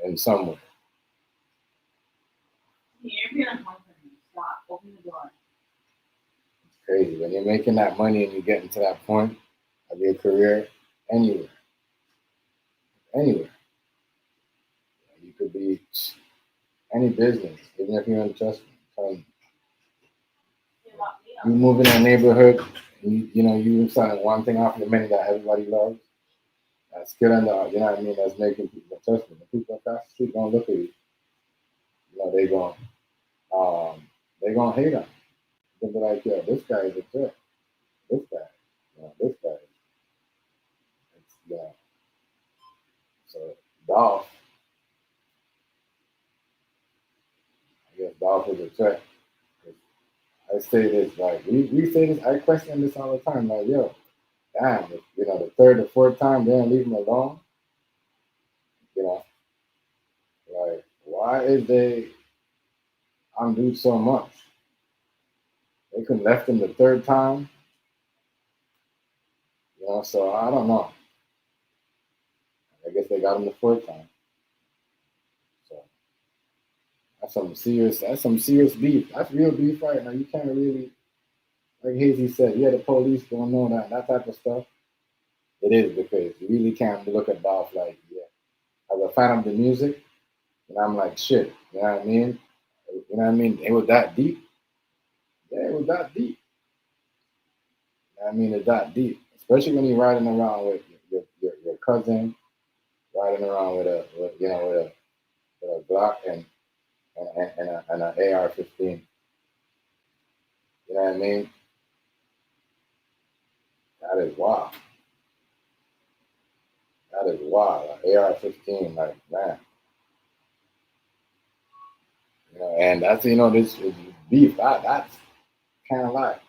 In some way. Stop. Open the door. It's crazy. When you're making that money and you're getting to that point of your career, anywhere. You could be any business, even if you're in just you move in a neighborhood, and you selling one thing off the menu that everybody loves. That's killing that's making people trust me. The people across the street gonna look at you. They gonna hate on you. They'll be like, yo, this guy is a threat. This guy, this guy. So Dolph, I guess Dolph is a threat. I say this, like, we say this, I question this all the time, like, yo, damn, if, the third or fourth time they don't leave him alone, like, why is they undo so much? They couldn't left him the third time, so I don't know. I guess they got him the fourth time. So that's some serious beef. That's real beef right now. You can't really, like Hazy said, the police don't know that type of stuff. It is because you really can't look at Dolph like, as a fan of the music, and I'm like, shit, you know what I mean? It was that deep. Yeah, it was that deep. It's that deep. Especially when you're riding around with your cousin, riding around with a Glock and an AR-15. You know what I mean? That is wild. That is wild. Like AR-15, like, man. And that's this is beef. That's kind of like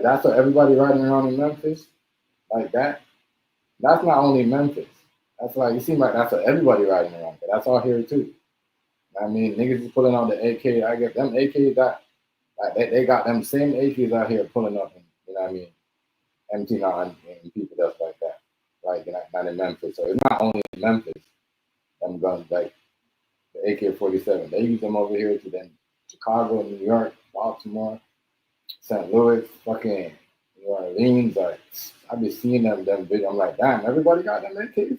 that's what everybody riding around in Memphis like that. That's not only Memphis. That's like it seems like that's what everybody riding around. But that's all here too. Niggas is pulling out the AK. I get them AKs that like they got them same AKs out here pulling up and emptying out and people that's like that. Like not in Memphis. So it's not only in Memphis. Them guns like the AK-47. They use them over here to then Chicago, New York, Baltimore, St. Louis, fucking New Orleans. Like I be seeing them videos. I'm like, damn, everybody got them AKs.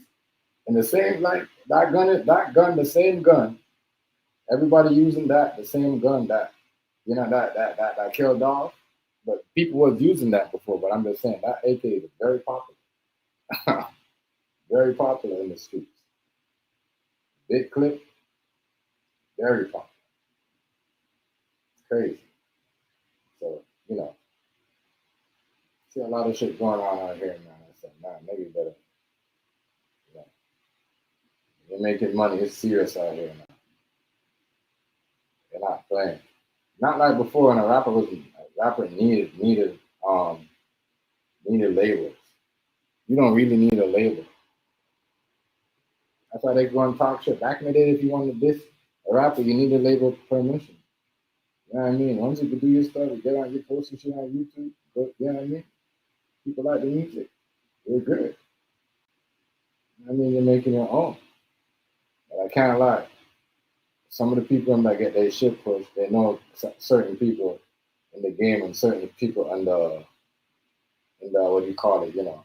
And the same like that gun, the same gun. Everybody using the same gun that that killed off. But people was using that before. But I'm just saying that AK is very popular. Very popular in the streets. Big clip, very popular. It's crazy. So, See a lot of shit going on out here, man. I said, man, maybe better. You know, you're making money. It's serious out here now. They're not playing. Not like before when a rapper needed labels. You don't really need a label. That's why they go and talk shit. Back in the day, if you wanted this a rapper, you need a label permission. You know what I mean? Once you can do your stuff, you get on your post and shit on YouTube, you know what I mean? People like the music. They're good. You know what I mean? You're making your own. But I can't lie. Some of the people that get their shit pushed, they know certain people in the game and certain people in the what do you call it, you know,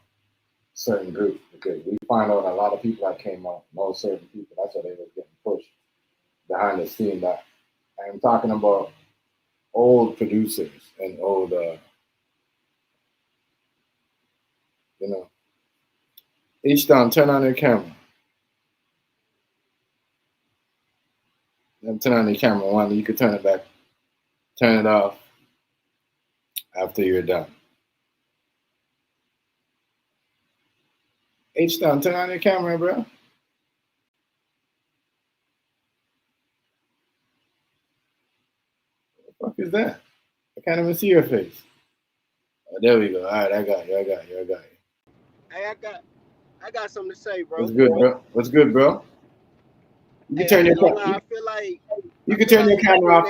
certain groups. Because we find out a lot of people that came out know certain people. That's why they was getting pushed behind the scene. That I'm talking about old producers and old, you know. H-Down, turn on your camera. Then turn on the camera. One, you can turn it back, turn it off after you're done. H-Down, turn on your camera, bro. What the fuck is that? I can't even see your face. Oh, there we go. All right, I got you. Hey, I got something to say, bro. What's good, bro? What's good, bro? You can turn your camera. I feel like you can turn your camera off.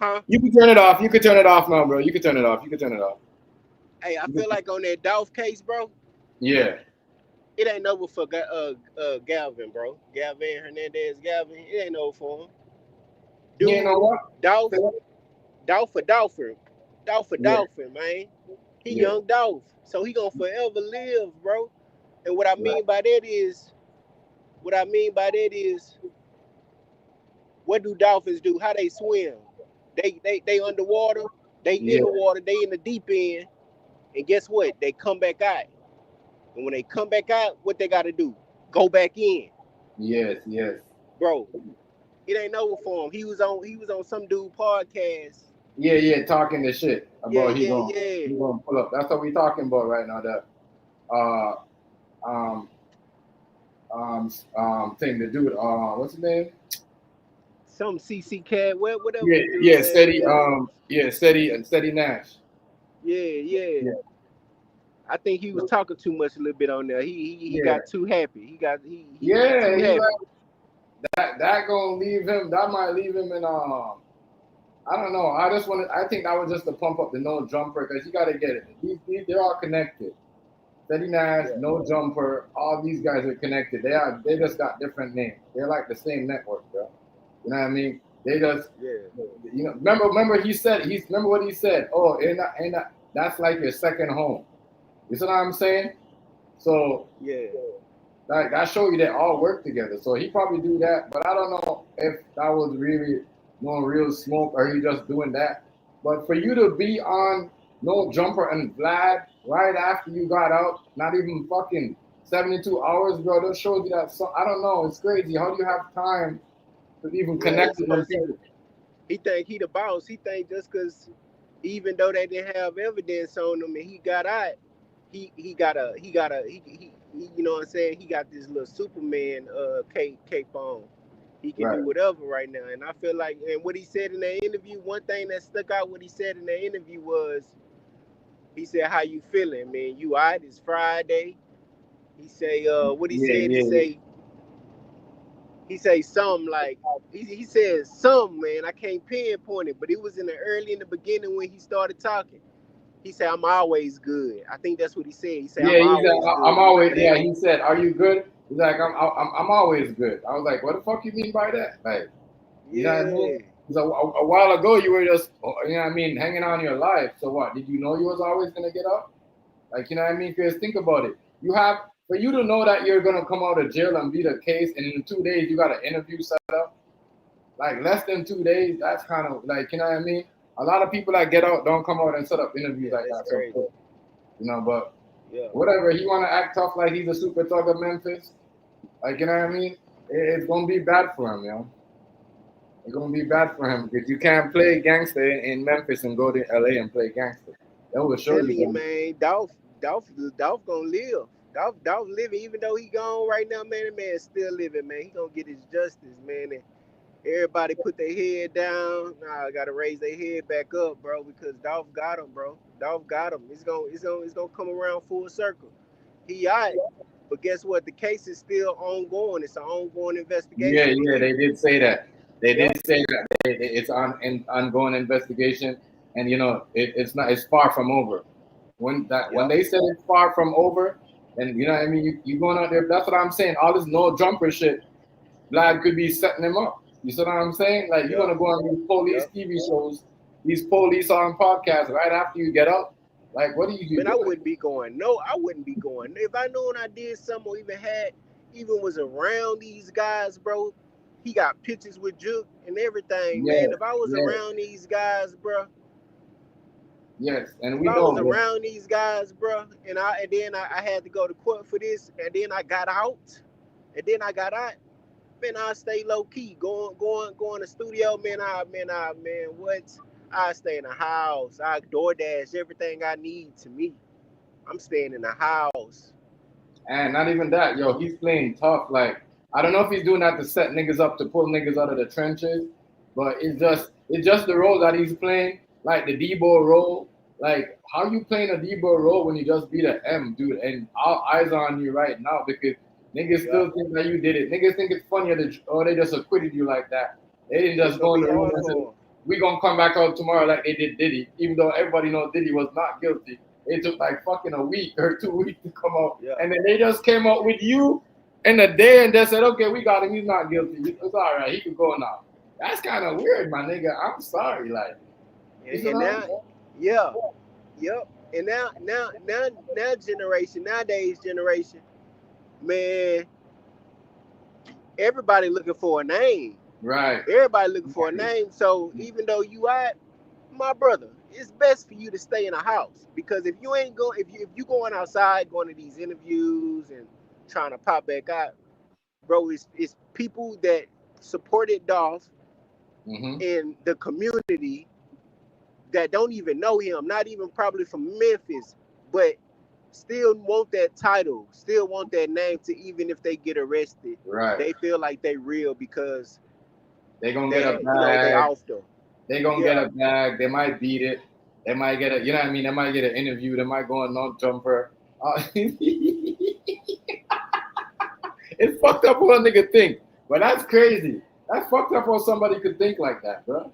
Huh? You can turn it off. You can turn it off now, bro. You can turn it off. Hey, I feel like on that Dolph case, bro. Yeah. It ain't over for Galvin, bro. Hernandez, it ain't over for him. Dude, you know what? Dolph for Dolphin, man. He young Dolph, so he gonna forever live, bro. And what I mean by that is, what do dolphins do? How they swim? They underwater. They in the water. They in the deep end. And guess what? They come back out. And when they come back out, what they got to do? Go back in. Yes. Bro, it ain't over for him. He was on some dude podcast. Yeah, talking the shit about he gonna pull up. That's what we talking about right now. That thing to do. What's his name? Some CC Cat, whatever. Yeah, Ceddy. Ceddy Nash. Yeah. I think he was talking too much a little bit on there. He got too happy. He got too happy. Like, that gonna leave him. That might leave him in I don't know. I think that was just to pump up the no jumper because you gotta get it. They're all connected. Ceddy Nash, no jumper. All these guys are connected. They just got different names. They're like the same network, bro. You know what I mean? They just you know. Remember he said remember what he said. Oh, ain't that that's like your second home. You see what I'm saying? So that show you they all work together. So he probably do that, but I don't know if that was really no real smoke or he just doing that. But for you to be on no jumper and Vlad right after you got out, not even fucking 72 hours, bro, that shows you that. I don't know. It's crazy. How do you have time to even connect with them people? He think he the boss. He think just because even though they didn't have evidence on him and he got out, he you know what I'm saying? He got this little Superman cape on. He can do whatever right now. And I feel like, and what he said in that interview, one thing that stuck out what he said in that interview was, he said, how you feeling, man? You all right? It's Friday. He say, what he said, he say something like, he said something, man. I can't pinpoint it, but it was in the beginning when he started talking. He said, I'm always good. I think that's what he said. He said, I'm always good. He said, are you good? He's like, I'm always good. I was like, what the fuck you mean by that? Like, you know what I mean? Because a while ago you were just, you know what I mean, hanging on your life. So what? Did you know you was always gonna get up? Like, you know what I mean? Because think about it. For you to know that you're gonna come out of jail and beat a case, and in 2 days you got an interview set up. Like less than 2 days, that's kind of like, you know what I mean? A lot of people that get out don't come out and set up interviews like that. So, you know, but whatever. He want to act tough like he's a super thug of Memphis. Like, you know what I mean? It's going to be bad for him, yo. It's going to be bad for him because you can't play gangster in Memphis and go to LA and play gangster. That will show Telling you, you. man, Dolph gonna live. Dolph living, even though he gone right now, man. That man still living, man. He gonna get his justice, man. And everybody put their head down. Nah, I gotta raise their head back up, bro, because Dolph got him, bro. Dolph got him. It's gonna come around full circle. He out, but guess what? The case is still ongoing. It's an ongoing Yeah, investigation. yeah, they did say that. They Yep. did say that it's on an ongoing investigation, and it's not. It's far from over. When Yep. they said it's far from over, and you know what I mean, you going out there. That's what I'm saying. All this no jumper shit, Vlad could be setting them up. You see what I'm saying? Like you're Yep. gonna go on these police Yep. TV shows, these police on podcasts right after you get up. Like, what are you Man, I doing? wouldn't be going. No, I wouldn't be going. If I known I did something or even was around these guys, bro, he got pictures with Juke and everything, Yeah, man. If I was yeah, around these guys, bro, yes, and if we I know, was bro. around these guys, bro, and then I had to go to court for this, and then I got out, man, I stay low key, going to studio, man. What? I stay in the house. I DoorDash everything I need to me. I'm staying in the house. And not even that, yo, he's playing tough. Like, I don't know if he's doing that to set niggas up to pull niggas out of the trenches, but it's just the role that he's playing, like the Debo role. Like, how you playing a Debo role when you just beat an M, dude? And all eyes are on you right now because niggas Yeah. still think that you did it. Niggas think it's funny that they just acquitted you like that. They didn't It's just go gonna in be the room hard and say, for him. we gonna come back out tomorrow like they did Diddy, even though everybody knows Diddy was not guilty. It took like fucking a week or 2 weeks to come out. Yeah. And then they just came out with you in a day and they said, okay, we got him. He's not guilty. It's all right. He can go now. That's kind of weird, my nigga. I'm sorry. Like, And now, yeah, yep. And nowadays generation, man, everybody looking for a name. right. Everybody looking for a name. So even though you out, my brother, it's best for you to stay in a house because if you ain't going, if you going outside, going to these interviews and trying to pop back out, bro, it's people that supported Dolph Mm-hmm. in the community that don't even know him, not even probably from Memphis, but still want that title, still want that name to even if they get arrested, Right. they feel like they real because They gonna get a they bag. off them. They gonna Yeah. get a bag. They might beat it. They might get a, you know what I mean? They might get an interview. They might go on no jumper. It's fucked up what a nigga think. But that's crazy. That's fucked up how somebody could think like that, bro.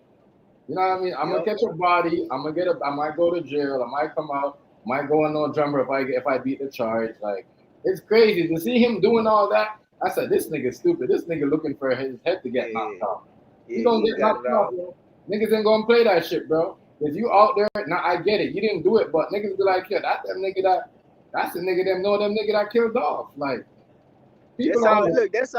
You know what I mean? I'm gonna catch a body. I might go to jail. I might come out. Might go on no jumper if I beat the charge. Like, it's crazy to see him doing all that. I said, this nigga's stupid. This nigga looking for his head to get knocked off. He gonna get knocked off, bro. Niggas ain't gonna play that shit, bro. If you out there, now I get it. You didn't do it, but niggas be like, yeah, that's the nigga that killed off. Like, people That's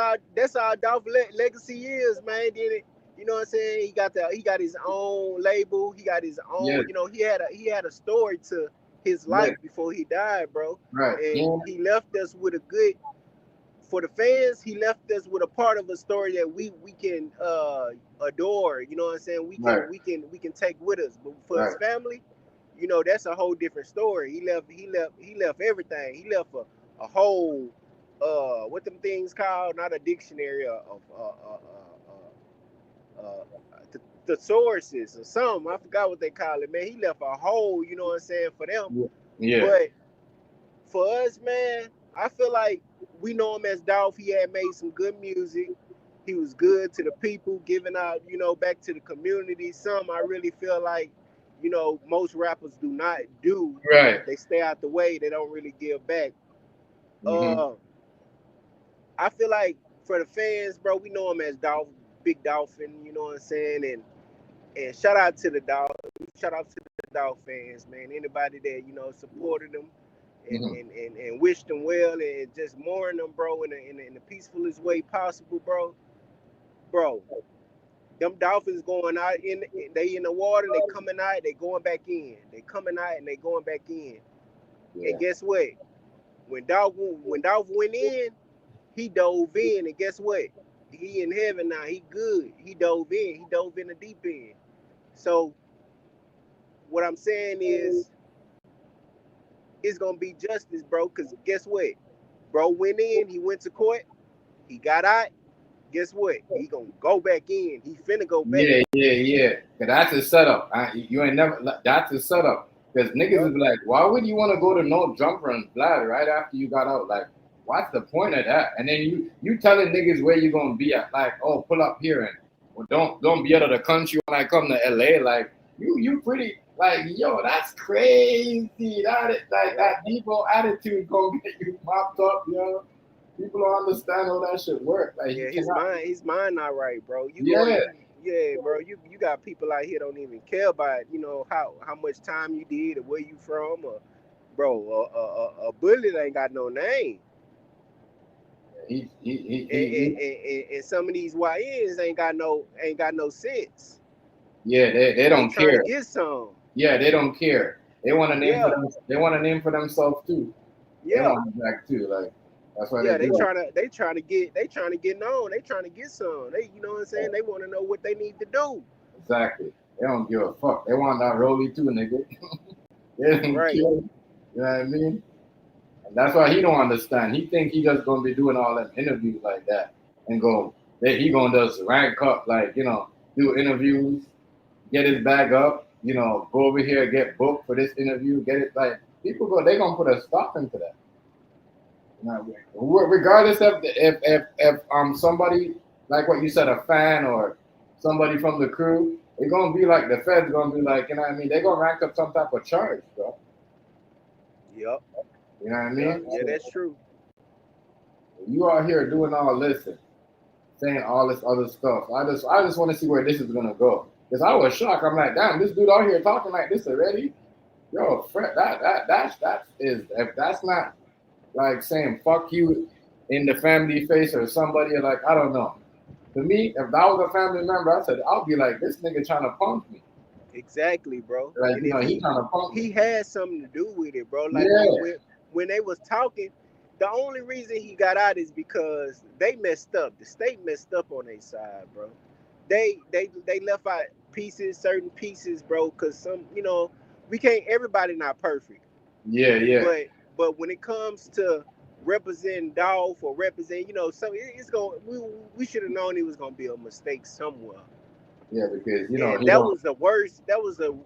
how Dolph legacy is, man. Did it? You know what I'm saying? He got his own label. He got his own. Yes. You know, he had a story to his life before he died, bro. Right. And he left us with a good. For the fans, he left us with a part of a story that we can adore. You know what I'm saying? We can take with us. But for his family, you know, that's a whole different story. He left everything. He left a whole what them things called? Not a dictionary of thesauruses or something. I forgot what they call it, man. He left a hole, you know what I'm saying, for them. Yeah. But for us, man, I feel like we know him as Dolph. He had made some good music. He was good to the people, giving out, you know, back to the community. Some I really feel like, you know, most rappers do not do. Right. They stay out the way. They don't really give back. Mm-hmm. I feel like for the fans, bro, we know him as Dolph, Big Dolphin, you know what I'm saying? And shout out to the Dolph fans, man. Anybody that, you know, supported them and wished them well and just mourn them, bro, in the peacefulest way possible, bro. Bro, them Dolphins going out they in the water, they coming out, they going back in. They coming out and they going back in. Yeah. And guess what? When Dolph went in, he dove in, and guess what? He in heaven now. He good. He dove in. He dove in the deep end. So what I'm saying is, it's gonna be justice, bro. Cause guess what? Bro went in, he went to court, he got out. Guess what? He gonna go back in. He finna go back. Yeah. Cause that's a setup. You ain't never. That's a setup. Cause niggas is like, why would you want to go to no jumper and blood right after you got out? Like, what's the point of that? And then you telling niggas where you gonna be at? Like, oh, pull up here and well, don't be out of the country when I come to LA. Like, you pretty like, yo, that's crazy. That is like that Debo attitude gonna get you mopped up, yo. People don't understand how that shit work. Like, Yeah, his mind not right, bro. Bro. You got people out here don't even care about, you know, how much time you did or where you from, or bro, a bullet ain't got no name. And some of these YNs ain't got no sense. Yeah, they don't care. Trying to get some. Yeah, they don't care. They want a name for them. They want a name for themselves too. Yeah, they want it back too. Like that's why they trying to get known. They trying to get some. They, you know what I'm saying? They want to know what they need to do. Exactly. They don't give a fuck. They want that rollie too, nigga. They don't care. You know what I mean? And that's why he don't understand. He think he just gonna be doing all them interviews like that and he gonna just rank up, like, you know, do interviews, get his bag up, you know, go over here, get booked for this interview, get it. Like, they gonna put a stop into that. You know, regardless of if somebody, like what you said, a fan or somebody from the crew, they're gonna be like, the feds gonna be like, you know what I mean? They're gonna rank up some type of charge, bro. Yep. You know what I mean? Yeah, that's true. You out here doing all this and saying all this other stuff. I just want to see where this is gonna go. Cause I was shocked. I'm like, damn, this dude out here talking like this already. Yo, Fred, that is, if that's not like saying fuck you in the family face or somebody, like, I don't know. To me, if that was a family member, I said, I'll be like, this nigga trying to punk me. Exactly, bro. Like, and you know, he trying to punk me. He had something to do with it, bro. Like, when they was talking, the only reason he got out is because they messed up. The state messed up on their side, bro. They left out certain pieces, bro, because some, you know, everybody not perfect. Yeah. But when it comes to representing Dolph or represent, you know, we should have known it was gonna be a mistake somewhere. Yeah, because, you know, that was the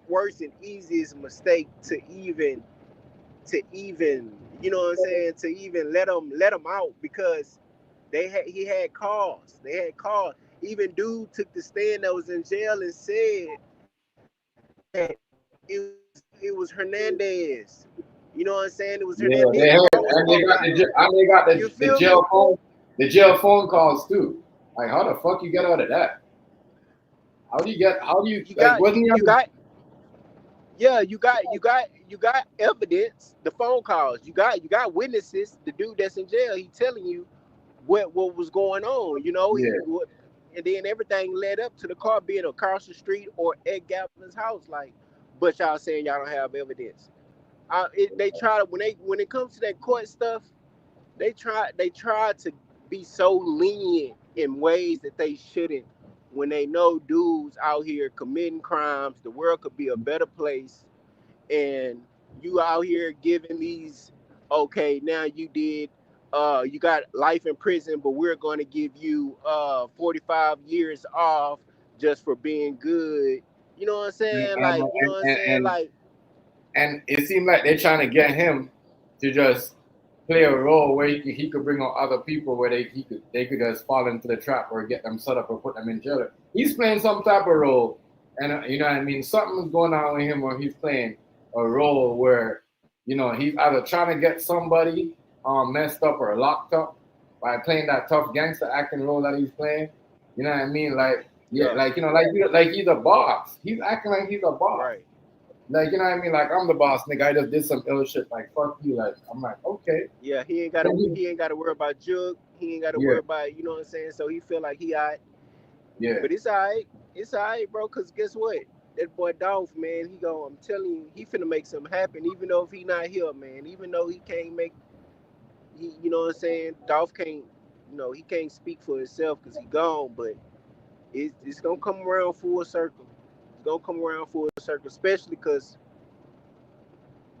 worst and easiest mistake to even, you know what I'm saying, to even let him out, because he had cause. They had cause. Even dude took the stand that was in jail and said that it was Hernandez. You know what I'm saying? It was Hernandez. They got the jail phone, the jail phone calls too. Like, how the fuck you get out of that? You got evidence, the phone calls. You got witnesses. The dude that's in jail, he telling you what was going on, you know. And then everything led up to the car being across the street or at Gavin's house. Like, but y'all saying y'all don't have evidence. They try to, when it comes to that court stuff, they try to be so lenient in ways that they shouldn't. When they know dudes out here committing crimes, the world could be a better place, and you out here giving these, okay, now you got life in prison, but we're going to give you 45 years off just for being good. You know what I'm saying? And it seemed like they're trying to get him to just play a role where he could bring on other people where they could just fall into the trap or get them set up or put them in jail. He's playing some type of role, and you know what I mean, something's going on with him where he's playing a role where, you know, he's either trying to get somebody messed up or locked up by playing that tough gangster acting role that he's playing. You know what I mean? Like, like, you know, like he's a boss. He's acting like he's a boss. Right. Like, you know what I mean? Like, I'm the boss, nigga. I just did some ill shit. Like, fuck you. Like, I'm like, okay. Yeah, he ain't got to worry about Jug. He ain't got to worry about, you know what I'm saying? So he feel like he all right. Yeah. But it's all right. It's all right, bro, because guess what? That boy Dolph, man, I'm telling you, he finna make something happen, even though if he not here, man. Even though he can't you know what I'm saying? Dolph can't, you know, he can't speak for himself because he gone, but it's going to come around full circle. It's going to come around full circle, especially because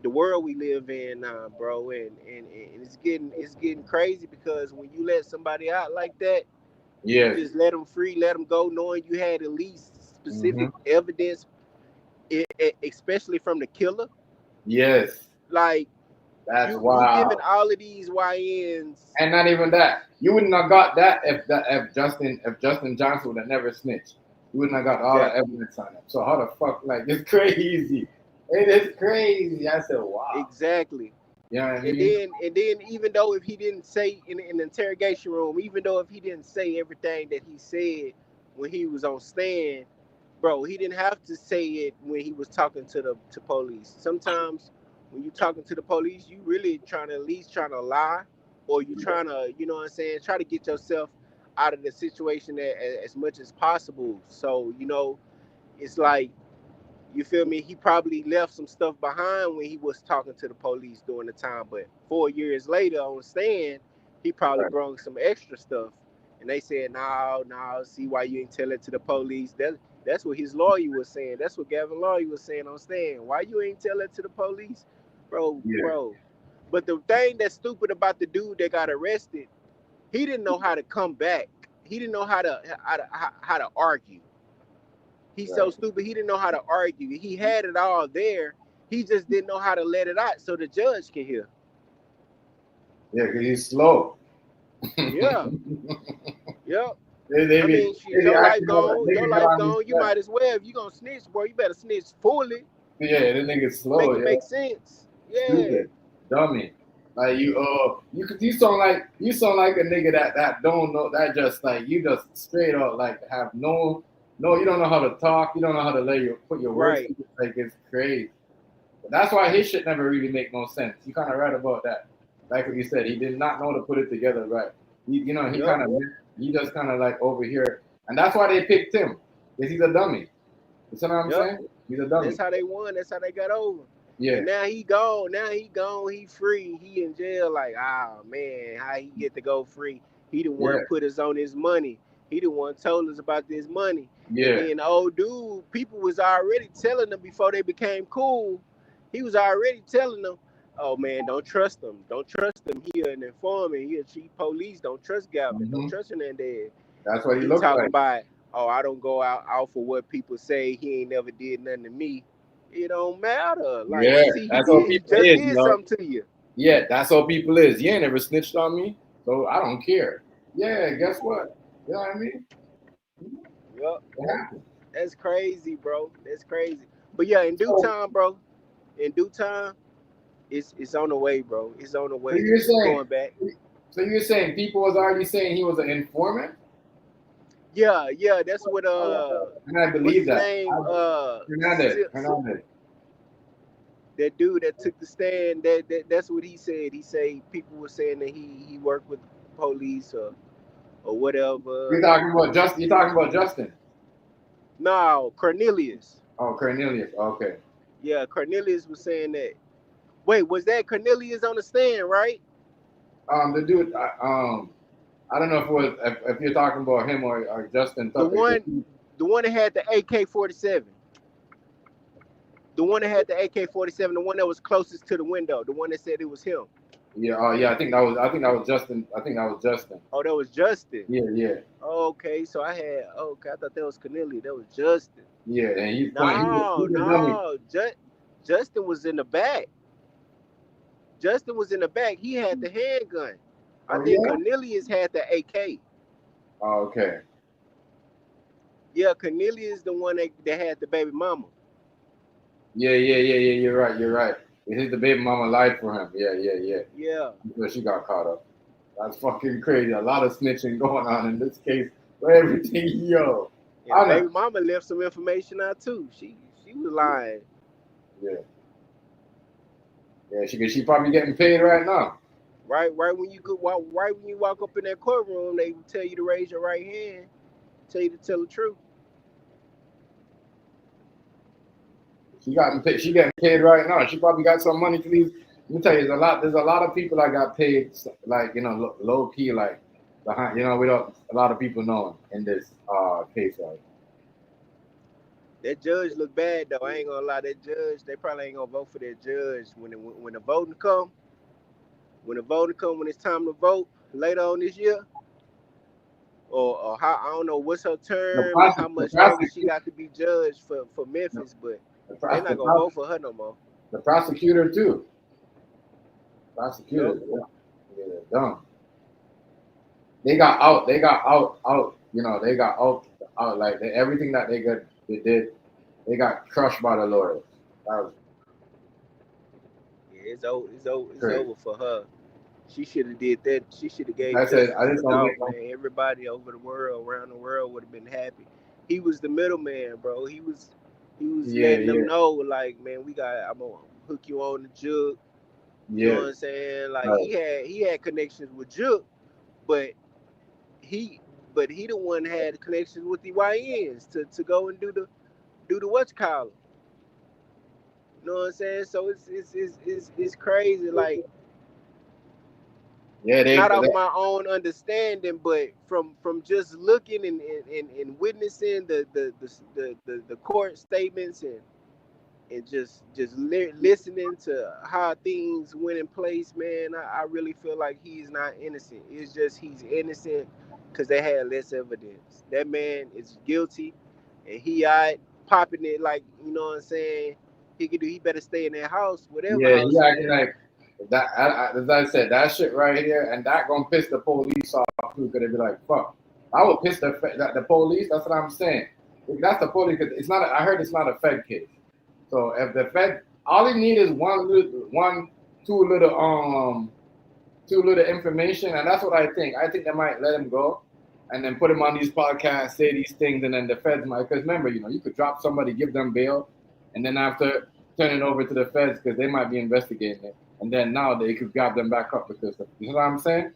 the world we live in now, bro, and it's getting crazy because when you let somebody out like that, you Yes. just let them free, let them go, knowing you had at least specific evidence, especially from the killer. Yes. Like That's you wild. giving all of these YNs, And not even that. You wouldn't have got that if Justin Johnson would have never snitched. You wouldn't have got all the exactly, evidence on him. So how the fuck, like, it's crazy. It is crazy. I said, wow. exactly. You know what I mean? And then even though if he didn't say in the interrogation room, even though if he didn't say everything that he said when he was on stand, bro, he didn't have to say it when he was talking to police. Sometimes when you're talking to the police, you really trying to at least trying to lie, or you trying to, you know what I'm saying, try to get yourself out of the situation as much as possible. So, you know, it's like, you feel me? He probably left some stuff behind when he was talking to the police during the time, but 4 years later on stand, he probably brought some extra stuff, and they said, "No, no, see why you ain't tell it to the police." That's what his lawyer was saying. That's what Gavin lawyer was saying on stand. Why you ain't tell it to the police, bro, Yeah. bro? But the thing that's stupid about the dude that got arrested, he didn't know how to come back. He didn't know how to argue. He's so stupid. He didn't know how to argue. He had it all there. He just didn't know how to let it out so the judge can hear. Yeah, because he's slow. Yeah. Yep. They I be, mean, shit, your life gone. Your life gone. You Yeah, might as well. If you gonna snitch, bro, you better snitch fully. this nigga's slow. Make it Yeah. make sense. Yeah. Stupid, dummy. Like you sound like a nigga that don't know, that just like you just straight up like have no, you don't know how to talk, you don't know how to put your words Right. together, like it's crazy. But that's why his shit never really make no sense. You kind of right about that. Like what you said, he did not know to put it together right. He just kind of like over here, and that's why they picked him, because he's a dummy. You see what I'm saying? He's a dummy. That's how they won. That's how they got over. Yeah. And now he gone. Now he gone. He free. He in jail. Like, man, how he get to go free? He the one put us on his money. He the one told us about this money. Yeah. And then the old dude, people was already telling them before they became cool. He was already telling them, "Oh man, don't trust him. Don't trust him. He an informant. He a chief police. Don't trust Govan. Don't trust Hernandez." That's what he He looked talking like. about, "Oh, I don't go out for what people say. He ain't never did nothing to me." It don't matter. Like, see, he just did something to you. Yeah, that's how people is. You ain't never snitched on me, so I don't care. Yeah, guess what? You know what I mean? Yep. That's crazy, bro. That's crazy. But yeah, in due time, bro. In due time, it's on the way, bro. It's on the way. He's going back. So you're saying people was already saying he was an informant? Yeah, that's what and I believe that. Name? Hernandez. That dude that took the stand, that's what he said. He said people were saying that he worked with the police or whatever. You're talking about Justin? No, Cornelius. Oh, Cornelius. Okay. Yeah, Cornelius was saying that. Wait, was that Cornelius on the stand, right? The dude. I don't know if it was if you're talking about him or Justin. The one that had the AK-47. The one that had the AK-47, the one that was closest to the window, the one that said it was him. Yeah, yeah, I think that was Justin. Oh, that was Justin. Yeah. Okay, so I thought that was Cornelius. That was Justin. Yeah, and he's Justin was in the back. Justin was in the back. He had the handgun. I think Cornelius had the AK. Oh, okay. Yeah, Cornelius is the one that had the baby mama. Yeah. You're right. It the baby mama lied for him. Yeah. Because she got caught up. That's fucking crazy. A lot of snitching going on in this case for everything, yo. Yeah, baby mama left some information out too. She was lying. Yeah, she probably getting paid right now. Right when you walk up in that courtroom, they tell you to raise your right hand, tell you to tell the truth. She getting paid right now. She probably got some money to these. Let me tell you, there's a lot of people that got paid, like, low key, like behind, without a lot of people knowing in this case, right? That judge look bad though. I ain't gonna lie. That judge, they probably ain't gonna vote for that judge when the voting come. When the voting come, when it's time to vote later on this year, or how I don't know what's her term and how much longer she got to be judged for Memphis, but they're not gonna vote for her no more. The prosecutor too. Prosecutors, yeah, they're dumb. They got out. You know, they got out. Like everything that they did, they got crushed by the lawyers. That was Yeah, it's over for her. She should have did that. She should have gave I said, I just justice to don't Dolph, make no. man. Everybody over the world, around the world, would have been happy. He was the middleman, bro. He was letting them know, like, man, I'm gonna hook you on the jug. You know what I'm saying? Like he had connections with Juke, but he the one had connections with the YNs to go and do the what's called. You know what I'm saying? So it's crazy. Like, not off my own understanding, but from just looking and witnessing the court statements and just listening to how things went in place, man, I really feel like he's not innocent. It's just he's innocent because they had less evidence. That man is guilty, and he out popping it like, you know what I'm saying, he better stay in that house, whatever house. He acting like that. As I said, that shit right here, and that gonna piss the police off too. Cause they be like, "Fuck, I would piss the police." That's what I'm saying. That's the police. Cause it's not. I heard it's not a Fed case. So if the Fed, all they need is two little information, and that's what I think. I think they might let him go, and then put him on these podcasts, say these things, and then the Feds might. Because remember, you could drop somebody, give them bail, and then after turn it over to the Feds because they might be investigating it, and then now they could grab them back up because you know what I'm saying.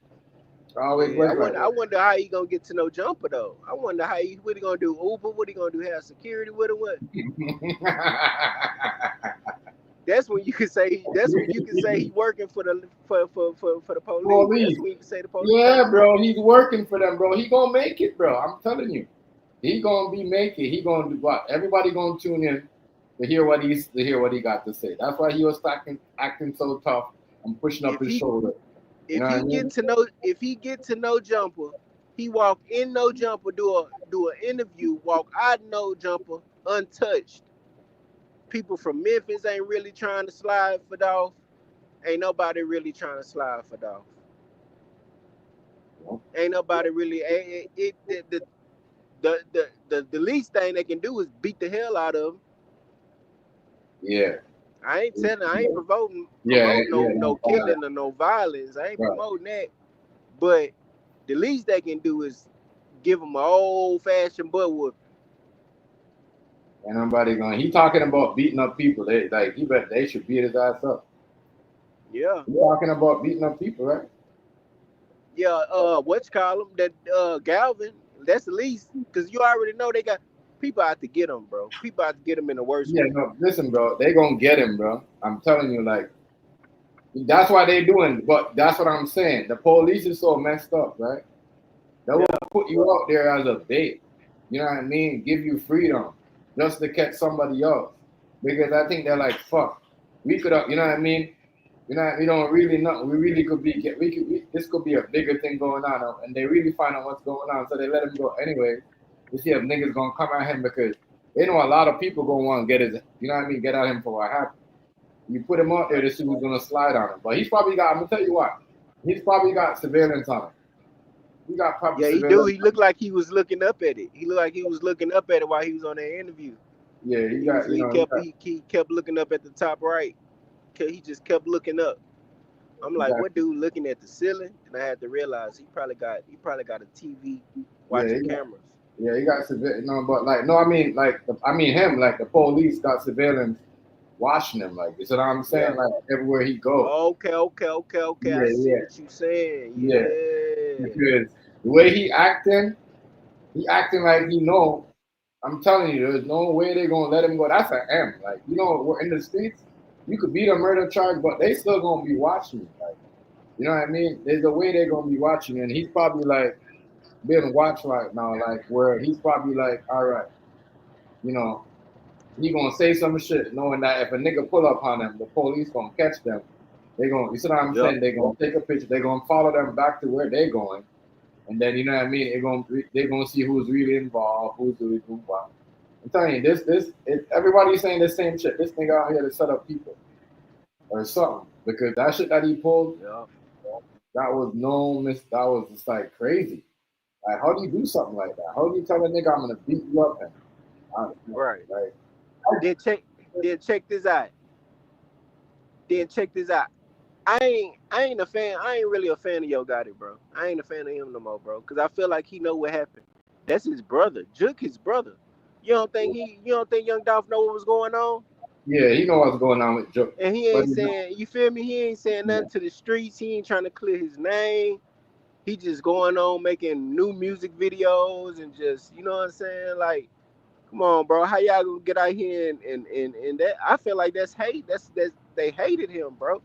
I wonder how he gonna get to no Jumper though. I wonder what he gonna do. Uber? What he gonna do? Have security with him? What? That's when you can say. That's when you can say he's working for the police. That's when you can say the police. Yeah, bro, he's working for them, bro. He gonna make it, bro. I'm telling you, he gonna make it. He gonna do what? Everybody gonna tune in to hear what he got to say. That's why he was acting so tough and pushing up his shoulder. If he get to no Jumper, he walk in no Jumper, do an interview, walk out no Jumper, untouched. People from Memphis ain't really trying to slide for Dolph. Ain't nobody really trying to slide for Dolph. Ain't nobody really. The least thing they can do is beat the hell out of him. Yeah. I ain't promoting no killing or no violence. I ain't promoting that. But the least they can do is give him an old-fashioned butt whooping. And nobody going. He talking about beating up people. They should beat his ass up. Yeah. He talking about beating up people, right? Yeah. What's call him? That Galvin. That's the least, because you already know they got people out to get him, bro. People out to get him in the worst way. No, listen, bro. They gonna get him, bro. I'm telling you, like, that's why they doing. But that's what I'm saying. The police is so messed up, right? They will put you out there as a bait. You know what I mean? Give you freedom just to catch somebody else. Because I think they're like, fuck. We could have, you know what I mean? We don't really know. We really could be. This could be a bigger thing going on, and they really find out what's going on, so they let him go anyway. We see if niggas gonna come at him because they know a lot of people gonna want to get his. You know what I mean? Get at him for what happened. You put him out there to see who's gonna slide on him, but he's probably got. I'm gonna tell you what. He's probably got surveillance on him. He got probably. Yeah, he do. He looked like he was looking up at it. He looked like he was looking up at it while he was on that interview. Yeah, he kept looking up at the top right. He just kept looking up. I'm like, what dude looking at the ceiling? And I had to realize he probably got a TV watching cameras. Yeah, he got surveillance. No, but I mean him. Like the police got surveillance watching him. Like, you know what I'm saying? Like everywhere he goes. Okay. I see what you saying. Yeah. Because the way he acting like he know. I'm telling you, there's no way they're gonna let him go. That's an M. Like, we're in the streets. You could beat a murder charge, but they still gonna be watching you. Like, you know what I mean? There's a way they're gonna be watching you, and he's probably like being watched right now, like where he's probably like, all right, he gonna say some shit, knowing that if a nigga pull up on them, the police gonna catch them. They gonna, you see what I'm Yep. saying? They gonna take a picture. They gonna follow them back to where they going, and then you know what I mean. They gonna see who's really involved, who's really involved. I'm telling you, everybody's saying the same shit. This nigga out here to set up people or something because that shit that he pulled, Yep. that was that was just like crazy. Like, how do you do something like that? How do you tell a nigga I'm gonna beat you up? And I don't know, Right. like, Then check this out. I ain't a fan. I ain't really a fan of Yo Gotti, bro. I ain't a fan of him no more, bro. Cause I feel like he know what happened. That's his brother, Juke, his brother. You don't think Young Dolph know what was going on? yeah, he know what's going on with Joe. And he But ain't saying, you feel me? He ain't saying nothing to the streets. He ain't trying to clear his name. He just going on making new music videos and just, you know what I'm saying? Like, come on, bro. How y'all gonna get out here and that? I feel like that's hate. That's they hated him, bro.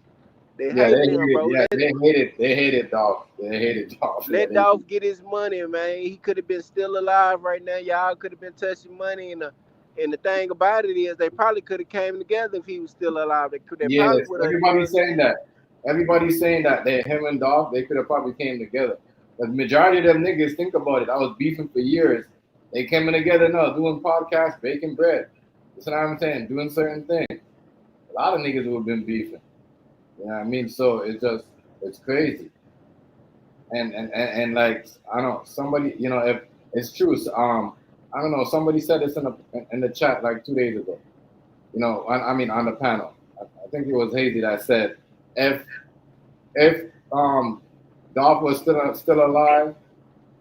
They hated him, bro. They hated Dolph. They hated Dolph. Yeah, Let Dolph get his money, man. He could have been still alive right now. Y'all could have been touching money, and the thing about it is, they probably could have came together if he was still alive. They probably yes, would have. You know what everybody's I'm saying saying? that. Everybody's saying that him and Dolph, they could have probably came together. But the majority of them niggas, think about it. I was beefing for years. They came together now, doing podcasts, baking bread. That's what I'm saying, doing certain things. A lot of niggas would have been beefing. You know what I mean? So it's crazy. And like I don't know, somebody, you know, if it's true. I don't know. Somebody said this in the chat like 2 days ago. You know, I mean on the panel. I think it was Hazy that said if Dolph was still alive,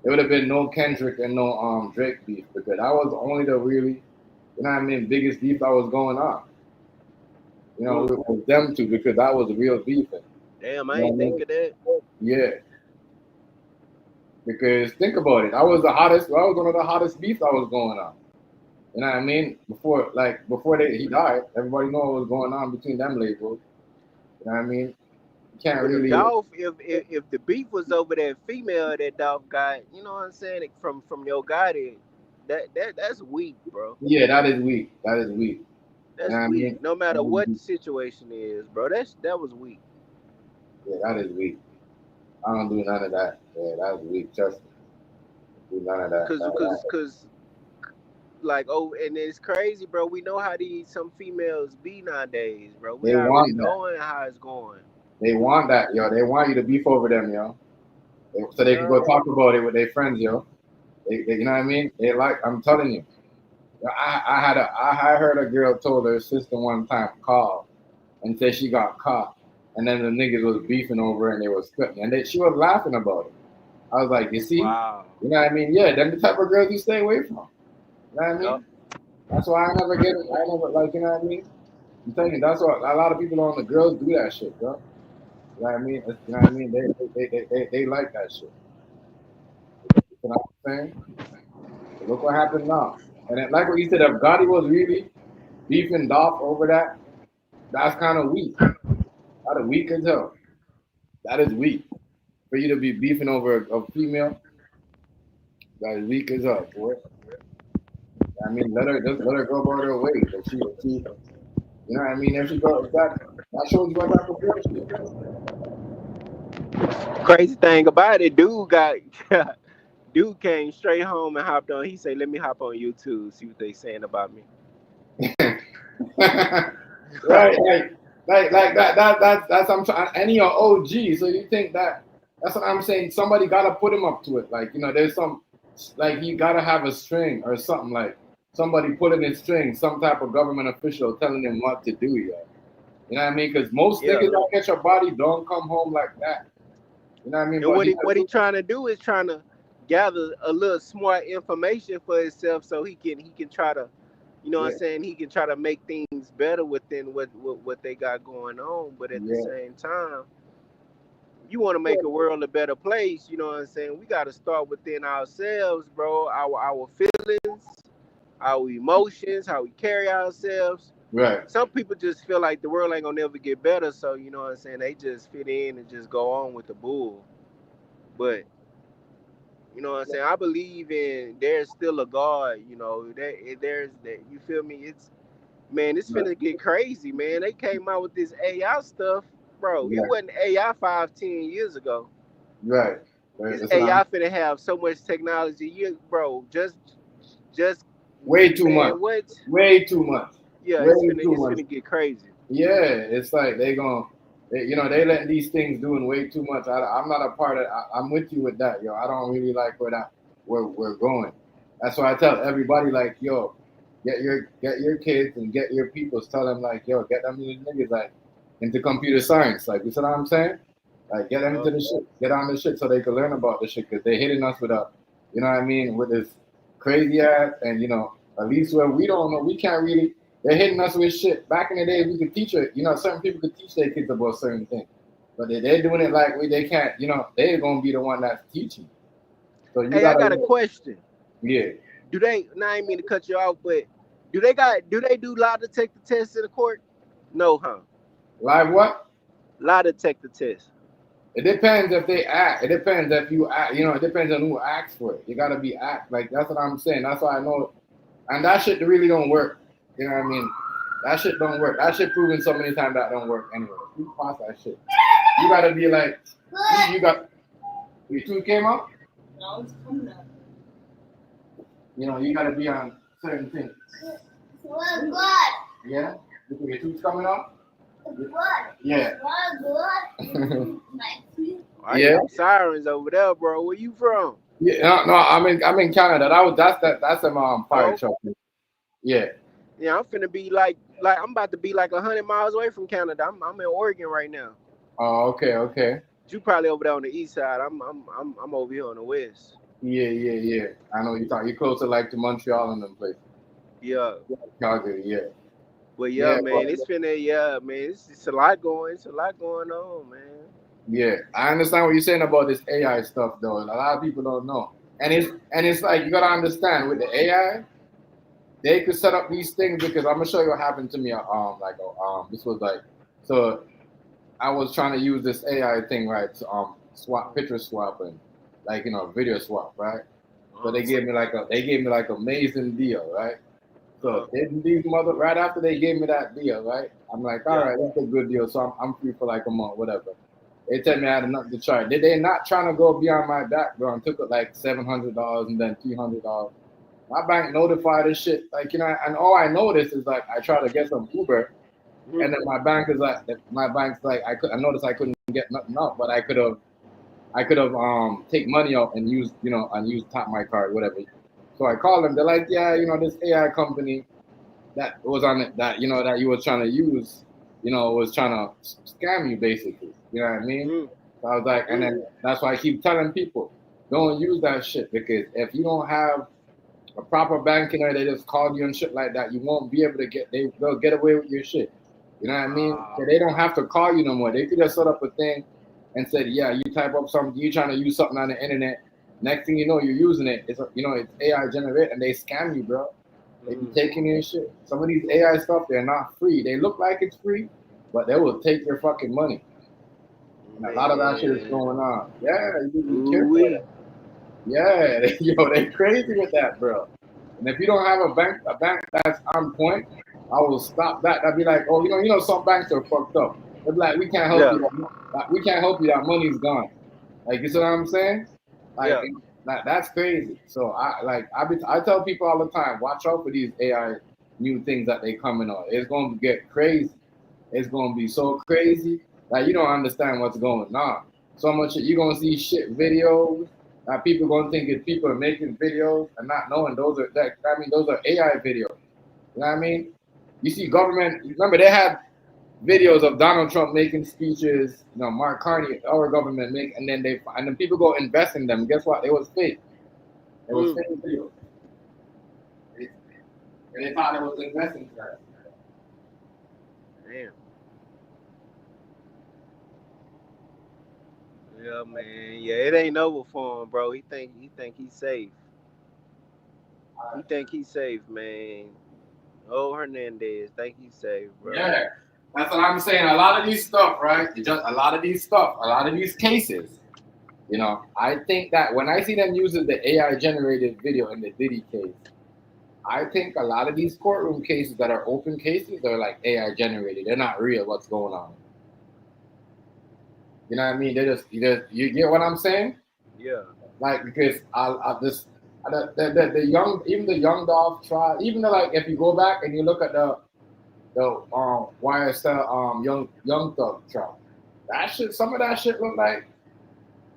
there would have been no Kendrick and no Drake beef because that was only the really, you know what I mean, biggest beef that was going on. You know, it was them two because that was the real beef. Damn, You I know ain't what I mean? think of that. Yeah. Because think about it, that was one of the hottest beefs that was going on. You know what I mean? Before he died, everybody know what was going on between them labels. You know what I mean? You can't But if really. Dolph, if the beef was over that female that Dolph got, you know what I'm saying, from Yo Gotti, that's weak, bro. Yeah, that is weak. That is weak. You That's know what I weak. mean? No matter That is what the weak. situation is, bro. That was weak. Yeah, that is weak. I don't do none of that. Yeah, that is weak. Trust me. Do none of that. Cause like, oh, and it's crazy, bro. We know how these some females be nowadays, bro. We They already want that. knowing how it's going. They want that, yo. They want you to beef over them, yo. So they can Yeah. go talk about it with their friends, yo. You know what I mean? They like. I'm telling you. I heard a girl told her sister one time call and said she got caught, and then the niggas was beefing over her and they was cutting, and she was laughing about it. I was like, you see, Wow. you know what I mean? Yeah, them the type of girls you stay away from. You know what I mean? Yep. That's why I never get it. I never like, you know what I mean? I'm telling you, that's what a lot of people on the girls do that shit, bro. You know what I mean? You know what I mean? They like that shit. You know what I'm saying? So look what happened now. And then, like what you said, if Gotti was really beefing Dolph over that, that's kind of weak. That is weak as hell. That is weak. For you to be beefing over a female, that is weak as hell, boy. I mean, let her go about her way. If she, you know what I mean? If she go, that shows you what type of girl she is. Crazy thing about it, dude came straight home and hopped on. He said, "Let me hop on YouTube, see what they saying about me." Right, like that's I'm trying. And you're OG, so you think that's what I'm saying. Somebody gotta put him up to it. Like, you know, there's some, like, you gotta have a string or something, like somebody pulling his string, some type of government official telling him what to do. Yeah, you know what I mean? Because most Yeah. niggas that catch a body don't come home like that. You know what I mean? And But what he trying to do is trying to gather a little smart information for himself so he can try to, you know what yeah, I'm saying, he can try to make things better within what they got going on. But at the yeah, same time, you want to make a world a better place, you know what I'm saying? We got to start within ourselves, bro. Our feelings, our emotions, how we carry ourselves. right. Some people just feel like the world ain't gonna never get better, so you know what I'm saying, they just fit in and just go on with the bull. But you know what I'm saying, I believe in there's still a God. You know, there's that. You feel me? Man, it's finna get crazy, man. They came out with this AI stuff, bro. Yeah. It wasn't AI 5-10 years ago. Right. This That's what I'm. AI finna have so much technology, bro. Just Way too man, much. what? Way too much. Yeah, Way it's too much. finna get crazy. Yeah, it's like they letting these things doing way too much. I'm not a part of. I'm with you with that, yo. I don't really like where we're going. That's why I tell everybody like, yo, get your kids and get your peoples. Tell them like, yo, get them these niggas like into computer science. Like, you see what I'm saying? Like, get them into the shit, get on the shit so they can learn about the shit because they're hitting us with you know what I mean, with this crazy ass and at least where we don't know, we can't really. They're hitting us with shit. Back in the day, we could teach it. Certain people could teach their kids about certain things, but they're doing it like they can't. They're gonna be the one that's teaching. So you Hey, I got a question. Yeah. Do they? Now I ain't mean to cut you off, but do they do lie detector tests in the court? No, huh? Live what? Lie detector test. It depends if they act. It depends if you act. It depends on who acts for it. You gotta be act. Like that's what I'm saying. That's why I know. And that shit really don't work. You know what I mean? That shit don't work. That shit proven so many times that don't work anyway. You pass that shit. You gotta be like, your tooth came out? No, it's coming up. You gotta be on certain things. Good. Yeah? Your tooth's coming out? Good. Yeah. Good. I Yeah. hear sirens over there, bro. Where you from? Yeah, no, I'm in Canada. That's a fire truck. Yeah. Yeah, I'm finna be like I'm about to be like 100 miles away from Canada. I'm in Oregon right now. Oh, okay. You probably over there on the east side. I'm over here on the west. Yeah. I know you're closer like to Montreal and them places. Yeah. Calgary, yeah. But yeah, man, but, it's finna man, it's a lot going on, man. Yeah, I understand what you're saying about this AI stuff though. A lot of people don't know. And it's like you gotta understand with the AI, they could set up these things because I'm gonna show you what happened to me. This was like, so I was trying to use this AI thing, right? To, swap picture swap and video swap, right? So they gave me like amazing deal, right? So these right after they gave me that deal, right? I'm like, all right, that's a good deal. So I'm free for like a month, whatever. They tell me I had enough to charge. They not trying to go beyond my background. Took it like $700 and then $300. My bank notified this shit, and all I noticed is like I try to get some Uber, and then my bank's like I noticed I couldn't get nothing up, but I could have take money out and use tap my card, whatever. So I called them. They're like, yeah, this AI company that was on it that that you were trying to use, was trying to scam you basically. You know what I mean? So I was like, and then that's why I keep telling people, don't use that shit because if you don't have a proper bank, they just call you and shit like that, you won't be able to they'll get away with your shit. You know what I mean? So they don't have to call you no more. They could just set up a thing and said, yeah, you type up something, you're trying to use something on the internet. Next thing you know, you're using it. It's it's AI generated and they scam you, bro. They be taking your shit. Some of these AI stuff, they're not free. They look like it's free, but they will take your fucking money. And a lot of that shit is going on. Yeah, you be careful. Yeah, they crazy with that, bro. And if you don't have a bank that's on point, I will stop that. I'd be like, oh, some banks are fucked up. They're like, we can't help you. We can't help you. That money's gone. Like, you see what I'm saying? Like, that's crazy. So I tell people all the time, watch out for these AI new things that they coming on. It's going to get crazy. It's going to be so crazy that you don't understand what's going on. So much you're going to see shit videos that people going to think it's people are making videos and not knowing those are AI videos. You know what I mean? You see government, remember they had videos of Donald Trump making speeches, Mark Carney, our government and then people go invest in them. Guess what? It was fake. It was fake videos. And they thought it was investing for that. Damn. Yeah, man. Yeah, it ain't over for him, bro. He think he's safe. He think he's safe, man. Oh, Hernandez, think he's safe, bro. Yeah, that's what I'm saying. A lot of these stuff, right? A lot of these cases. I think that when I see them using the AI generated video in the Diddy case, I think a lot of these courtroom cases that are open cases, they're like AI generated. They're not real. What's going on? You know what I mean? You get what I'm saying? Yeah. Like because the young, even the young dog trial, even the, like if you go back and you look at the YSL young thug trial, that shit, some of that shit looked like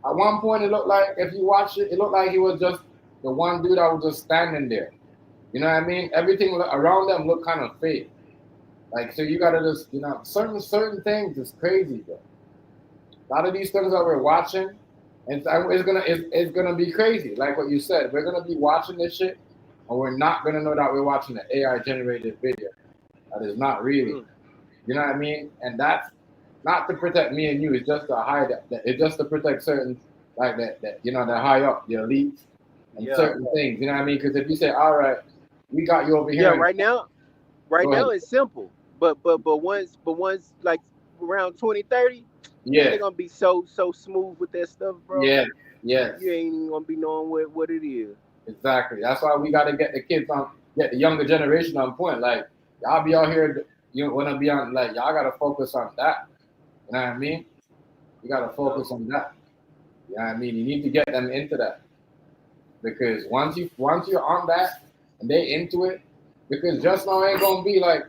at one point it looked like if you watch it, it looked like he was just the one dude that was just standing there. You know what I mean? Everything around them looked kind of fake. Like so, you gotta just certain things is crazy, bro. A lot of these things that we're watching, and it's gonna be crazy. Like what you said, we're gonna be watching this shit, and we're not gonna know that we're watching an AI generated video. That is not really. You know what I mean? And that's not to protect me and you. It's just to hide that. It's just to protect certain like that you know that high up, the elites, and certain things. You know what I mean? Because if you say, all right, we got you over here. Yeah, right now it's simple. But once like around 2030, they're gonna be so smooth with that stuff, bro. Yeah. You ain't even gonna be knowing what it is. Exactly. That's why we gotta get the kids get the younger generation on point. Like y'all be out here, you wanna be on like y'all gotta focus on that. You know what I mean? You gotta focus on that. You know what I mean? You need to get them into that. Because once you're on that and they into it, because just now ain't gonna be like,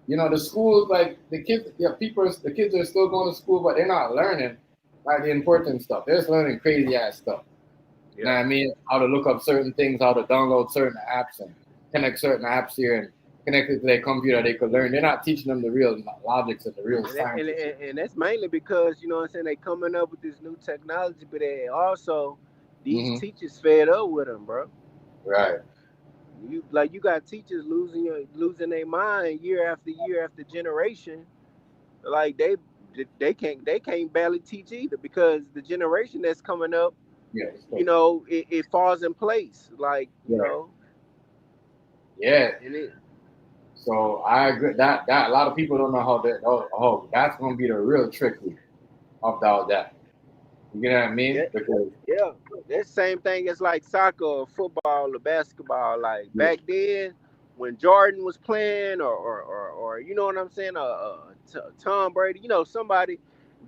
you know, the schools like the kids are still going to school, but they're not learning like the important stuff. They're just learning crazy ass stuff. You know what I mean? How to look up certain things, how to download certain apps and connect certain apps here and connect it to their computer. They could learn. They're not teaching them the real logics and the real science. And that's mainly because, you know what I'm saying, they coming up with this new technology, but they also these teachers fed up with them, bro. Right. You got teachers losing their mind year after generation. Like they can't barely teach either because the generation that's coming up, you know, it falls in place. Like, you know. Yeah. So I agree that a lot of people don't know how that's gonna be the real trick of all that. You know what I mean? Because that same thing as like soccer or football or basketball. Like back then when Jordan was playing or you know what I'm saying, Tom Brady, you know, somebody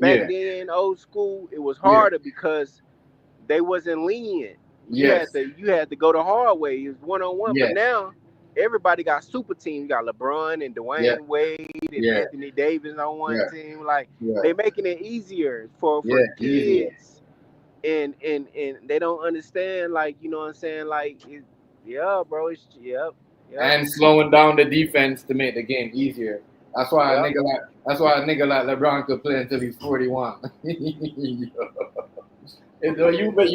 back then old school, it was harder because they wasn't lenient. You had to go the hard way. It was one-on-one. But now everybody got super teams. You got LeBron and Dwayne Wade and Anthony Davis on one team. Like they making it easier for kids. And they don't understand, like, you know what I'm saying? Like, bro, it's and slowing down the defense to make the game easier. That's why a nigga like LeBron could play until he's 41. You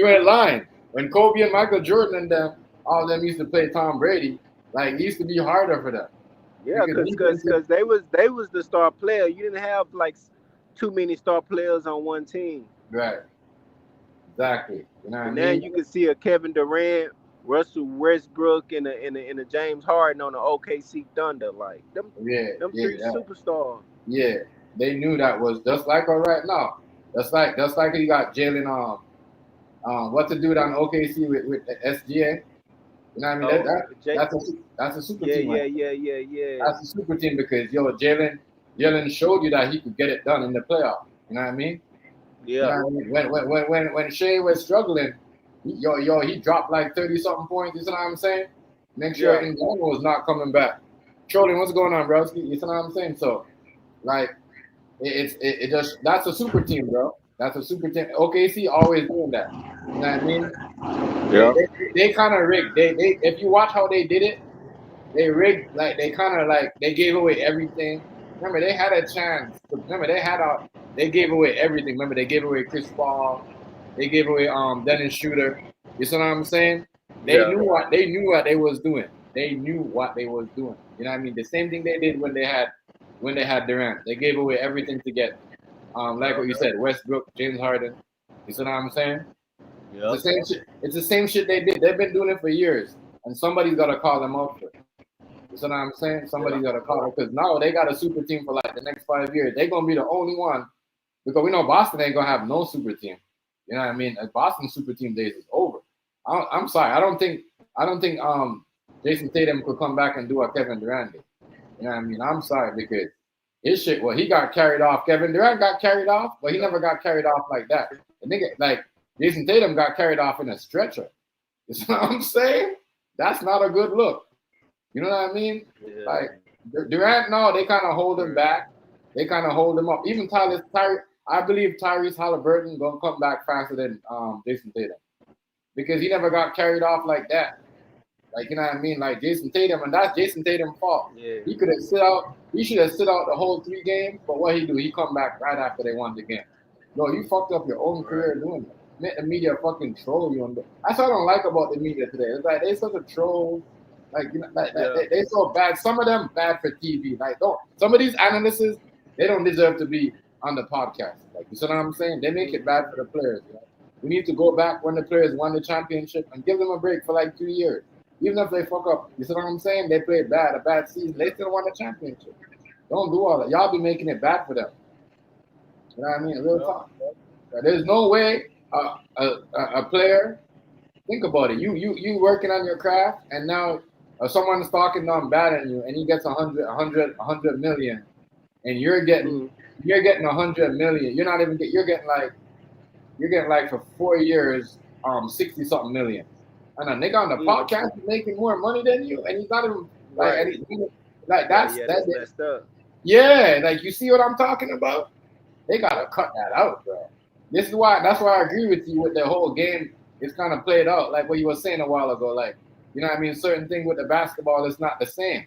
ain't lying. When Kobe and Michael Jordan and them, all of them used to play Tom Brady, like it used to be harder for them. Yeah, because they was the star player. You didn't have like too many star players on one team. Right. Exactly. You know what I mean? Now you can see a Kevin Durant, Russell Westbrook, and a James Harden on the OKC Thunder. Like them three superstars. Yeah, they knew that was just like right now. Just like you got Jalen what to do on OKC with the SGA. You know what I mean? That's a super team. Yeah. That's a super team because Jalen showed you that he could get it done in the playoff. You know what I mean? Yeah. You know what I mean? When Shea was struggling, he dropped like 30-something points. You know what I'm saying? Next year, Indiana was not coming back. Trolling, what's going on, bro? You know what I'm saying? So, like, it just that's a super team, bro. That's a super team. OKC always doing that. You know what I mean? Yeah. They kind of rigged. They if you watch how they did it, they rigged, like they kind of like they gave away everything. Remember, they had a chance. Remember, they gave away everything. Remember, they gave away Chris Paul. They gave away Dennis Schroeder. You see what I'm saying? They knew what they was doing. They knew what they was doing. You know what I mean? The same thing they did when they had Durant. They gave away everything to get like what you said, Westbrook, James Harden. You see what I'm saying? Yeah. It's the same shit they did. They've been doing it for years, and somebody's gotta call them out for it. You see what I'm saying? Somebody's gotta call it because now they got a super team for like the next 5 years. They're gonna be the only one because we know Boston ain't gonna have no super team. You know what I mean? Boston's super team days is over. I'm sorry. I don't think Jason Tatum could come back and do what Kevin Durant did. You know what I mean? I'm sorry because his shit, well, he got carried off. Kevin Durant got carried off, but he never got carried off like that. The nigga, like Jason Tatum got carried off in a stretcher. You know what I'm saying? That's not a good look. You know what I mean? Yeah. Like Durant, no, they kind of hold him back. They kind of hold him up. Even I believe Tyrese Halliburton gonna come back faster than Jason Tatum because he never got carried off like that. Like, you know what I mean? Like Jason Tatum, and that's Jason Tatum's fault. Yeah. He could have sit out. He should have sit out the whole 3 games. But what he do? He come back right after they won the game. No, you fucked up your own career doing that. Let the media fucking troll you. That's what I don't like about the media today. It's like they such a troll. Like, you know, they so bad. Some of them bad for TV. Like, some of these analysts, they don't deserve to be on the podcast. Like, you see what I'm saying? They make it bad for the players. You know? We need to go back when the players won the championship and give them a break for like 2 years. Even if they fuck up, you see what I'm saying? They played a bad season. They still won the championship. Don't do all that. Y'all be making it bad for them. You know what I mean? Real talk. There's no way a player. Think about it. You working on your craft, and now someone's talking bad on you, and he gets 100 million, and you're getting 100 million. You're not even you're getting like for 4 years 60 something million. And a nigga on the podcast is making more money than you, and he's not even like that's messed up. Yeah, like you see what I'm talking about? They gotta cut that out, bro. That's why I agree with you with the whole game. It's kind of played out like what you were saying a while ago. Like, you know what I mean? Certain thing with the basketball is not the same.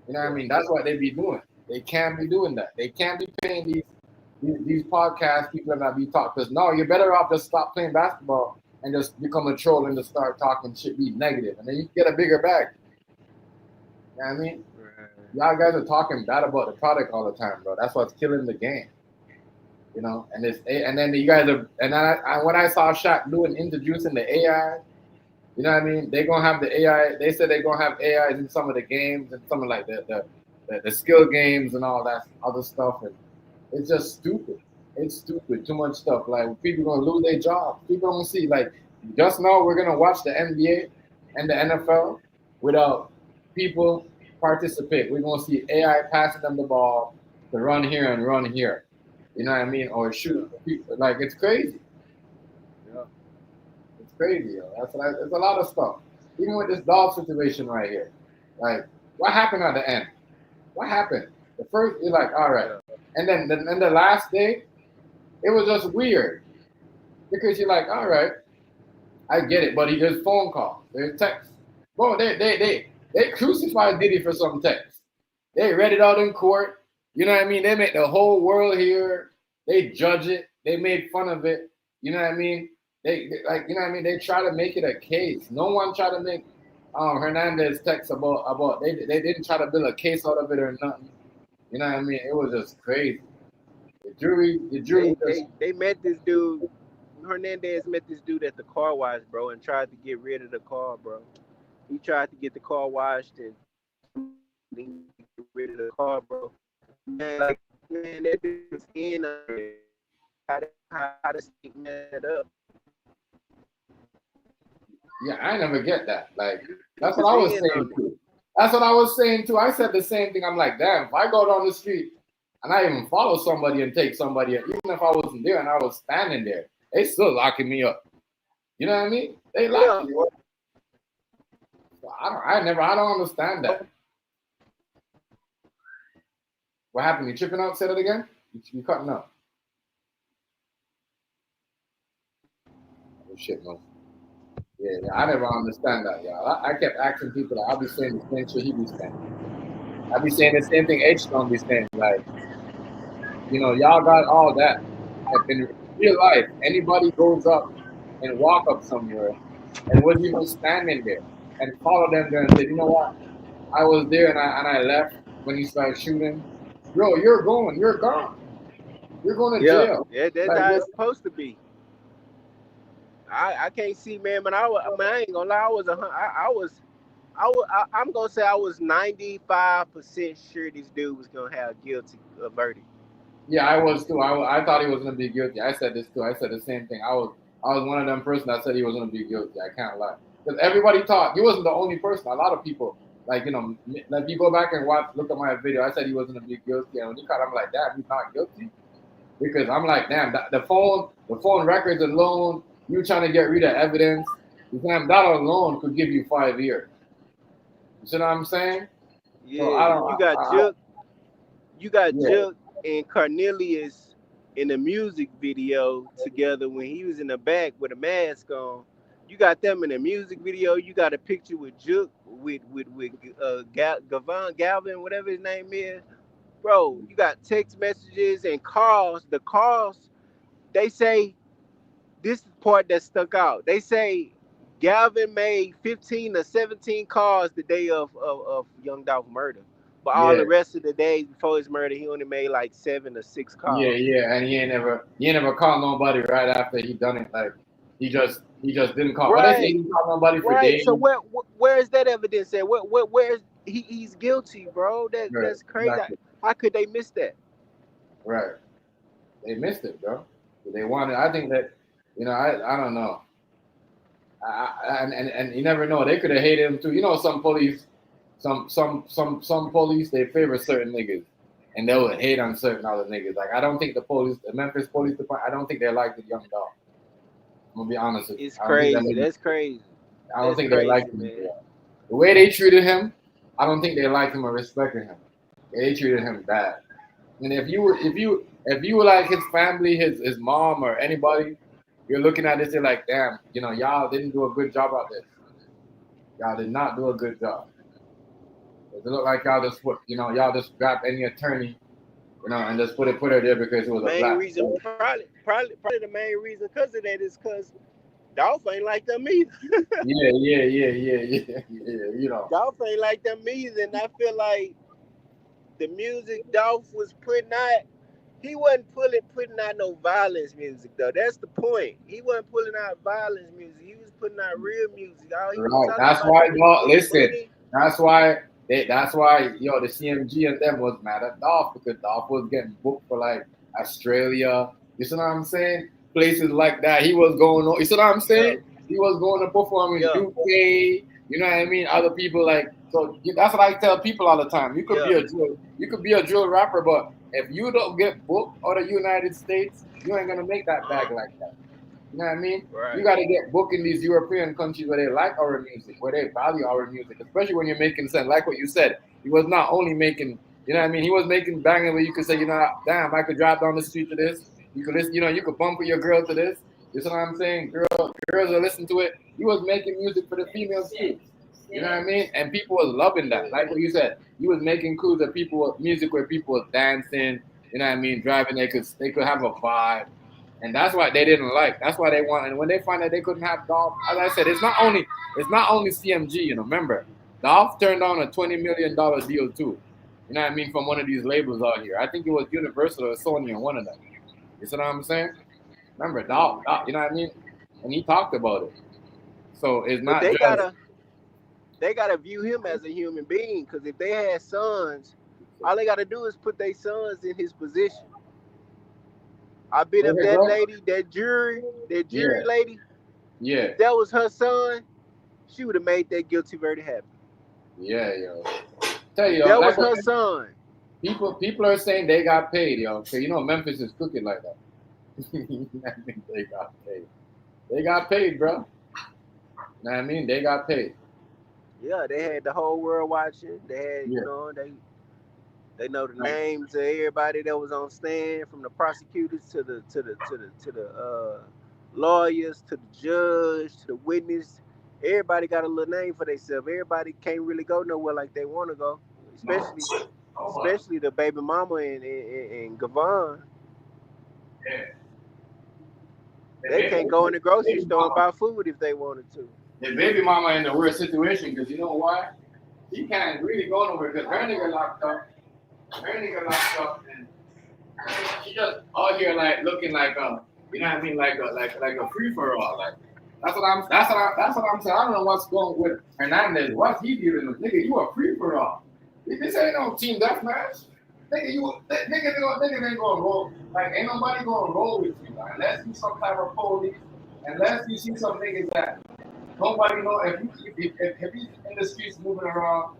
You know what I mean? That's what they be doing. They can't be doing that. They can't be paying these podcast people that be talking. Because no, you're better off just stop playing basketball and just become a troll and just start talking shit, be negative, and then you get a bigger bag. You know what I mean? Y'all guys are talking bad about the product all the time, bro. That's what's killing the game. You know, and then you guys are, and when I saw Shaq doing introducing the AI, you know what I mean? They're gonna have the AI. They said they're gonna have AIs in some of the games and some of like the skill games and all that other stuff, and it's just stupid. It's stupid. Too much stuff. Like people gonna lose their jobs. People don't see. Like just now, we're gonna watch the NBA and the NFL without people participate. We're gonna see AI passing them the ball to run here and run here. You know what I mean? Or shoot people. Like it's crazy. You know, it's crazy. Yo. It's a lot of stuff. Even with this dog situation right here. Like, what happened at the end? What happened? The first, you're like, all right, and then the last day, it was just weird because you're like, all right, I get it, but there's phone calls, there's text. Bro, they crucified Diddy for some text. They read it out in court. You know what I mean? They make the whole world hear. They judge it. They made fun of it. You know what I mean? They like, you know what I mean? They try to make it a case. No one tried to make Hernandez text about. They didn't try to build a case out of it or nothing. You know what I mean? It was just crazy. The jury. They met this dude. Hernandez met this dude at the car wash, bro, and tried to get rid of the car, bro. He tried to get the car washed and get rid of the car, bro. Man, like, man, that dude was in how to stick that up. Yeah, I never get that. Like, that's what I was saying too. That's what I was saying too. I said the same thing. I'm like, damn, if I go down the street and I even follow somebody and take somebody, even if I wasn't there and I was standing there, they still locking me up. You know what I mean? They lock you up. So I don't understand that. What happened? You tripping out? Say that again? You cutting up. Oh shit, man. Yeah, I never understand that, y'all. I kept asking people that I'll be saying the same shit he be saying. I'll be saying the same thing H gonna be saying. Like, you know, y'all got all that. Like in real life, anybody goes up and walk up somewhere and was even standing there and follow them there and say, you know what? I was there and I left when he started shooting. Bro, you're gone. You're going to jail. Yeah, that's like, how it's supposed to be. I can't see, man, but I ain't gonna lie. I'm gonna say I was 95% sure this dude was gonna have a guilty verdict. Yeah, I was too. I thought he was gonna be guilty. I said this too. I said the same thing. I was one of them person that said he was gonna be guilty. I can't lie. Because everybody thought he wasn't the only person. A lot of people, like, you know, if you go back and look at my video, I said he wasn't a big guilty. And when he caught, I'm like, damn, he's not guilty. Because I'm like, damn, the phone records alone, you trying to get rid of evidence, damn, that alone could give you 5 years. You see what I'm saying? Yeah, So you got yeah. Juke and Cornelius in the music video together when he was in the back with a mask on. You got them in the music video. You got a picture with Juke with Govan, Galvin, whatever his name is. Bro, you got text messages and calls. The calls, they say, this is the part that stuck out. They say Galvin made 15 or 17 calls the day of Young Dolph murder. But all the rest of the days before his murder, he only made like 7 or 6 calls. Yeah, and he ain't never called nobody right after he done it. Like he just didn't call. Right. But they say he didn't call nobody for days. So where is that evidence at? Where's he's guilty, bro? That's crazy. Exactly. How could they miss that? Right. They missed it, bro. They wanted. I think that, you know, I don't know. And you never know. They could have hated him too. You know, some police, some police, they favor certain niggas, and they would hate on certain other niggas. Like, I don't think the Memphis Police Department, I don't think they liked the Young Dolph. I'm gonna be honest with you. It's crazy. That's crazy. I don't think they liked him. The way they treated him, I don't think they liked him or respected him. They treated him bad. And if you were like his family, his mom or anybody, you're looking at this, you're like, damn, you know, y'all didn't do a good job out there. Y'all did not do a good job. It looked like y'all just grabbed any attorney, you know, and just put her there because it was a black. Reason, probably the main reason because of that is because Dolph ain't like them either. Yeah. You know, Dolph ain't like them either, and I feel like the music Dolph was putting out, he wasn't putting out no violence music though. That's the point. He wasn't putting out violence music. He was putting out real music. Right. That's why, listen. That's why the CMG and them was mad at Dolph because Dolph was getting booked for like Australia. You see what I'm saying? Places like that. He was going on. You see what I'm saying? Yeah. He was going to perform in UK. You know what I mean? Other people like. So that's what I tell people all the time. You could be a drill rapper, but if you don't get booked out of the United States, you ain't gonna make that bag like that. You know what I mean? Right. You gotta get booked in these European countries where they like our music, where they value our music, especially when you're making sense. Like what you said, he was not only making, you know what I mean? He was making banging where you could say, you know, damn, I could drive down the street to this. You could listen, you know, you could bump with your girl to this. You know what I'm saying? Girls will listen to it. He was making music for the females too. You know what I mean? And people was loving that. Like what you said, he was making music where people was dancing. You know what I mean? Driving, they could have a vibe, and that's what they didn't like. That's why they wanted. And when they find out they couldn't have Dolph, as I said, it's not only CMG. You know, remember, Dolph turned down a $20 million deal too. You know what I mean? From one of these labels out here. I think it was Universal or Sony or one of them. You see what I'm saying? Remember, Dolph, you know what I mean? And he talked about it. So it's not. They gotta view him as a human being, because if they had sons, all they gotta do is put their sons in his position. I bet if that lady, that jury lady, if that was her son, she would have made that guilty verdict happen. Yeah, yo. Tell you, that was her son. People are saying they got paid, yo. So you know Memphis is cooking like that. I think they got paid. They got paid, bro. Know what I mean? They got paid. Yeah, they had the whole world watching. They had, you know, they know the names of everybody that was on stand, from the prosecutors to the lawyers, to the judge, to the witness. Everybody got a little name for themselves. Everybody can't really go nowhere like they want to go, especially the baby mama and Govan. Yeah. They can't go in the grocery store and buy food if they wanted to. The baby mama in a weird situation, because you know why? She can't really go nowhere because her nigga locked up. And she just out here like looking like you know what I mean, like a free for all. Like that's what I'm saying. I don't know what's going with Hernandez. What's he dealing with? Nigga, you a free for all. This ain't no team deathmatch. Nigga, nigga ain't gonna roll. Like ain't nobody gonna roll with you, like, unless you some type of police, unless you see some niggas that nobody know if he's in the streets moving around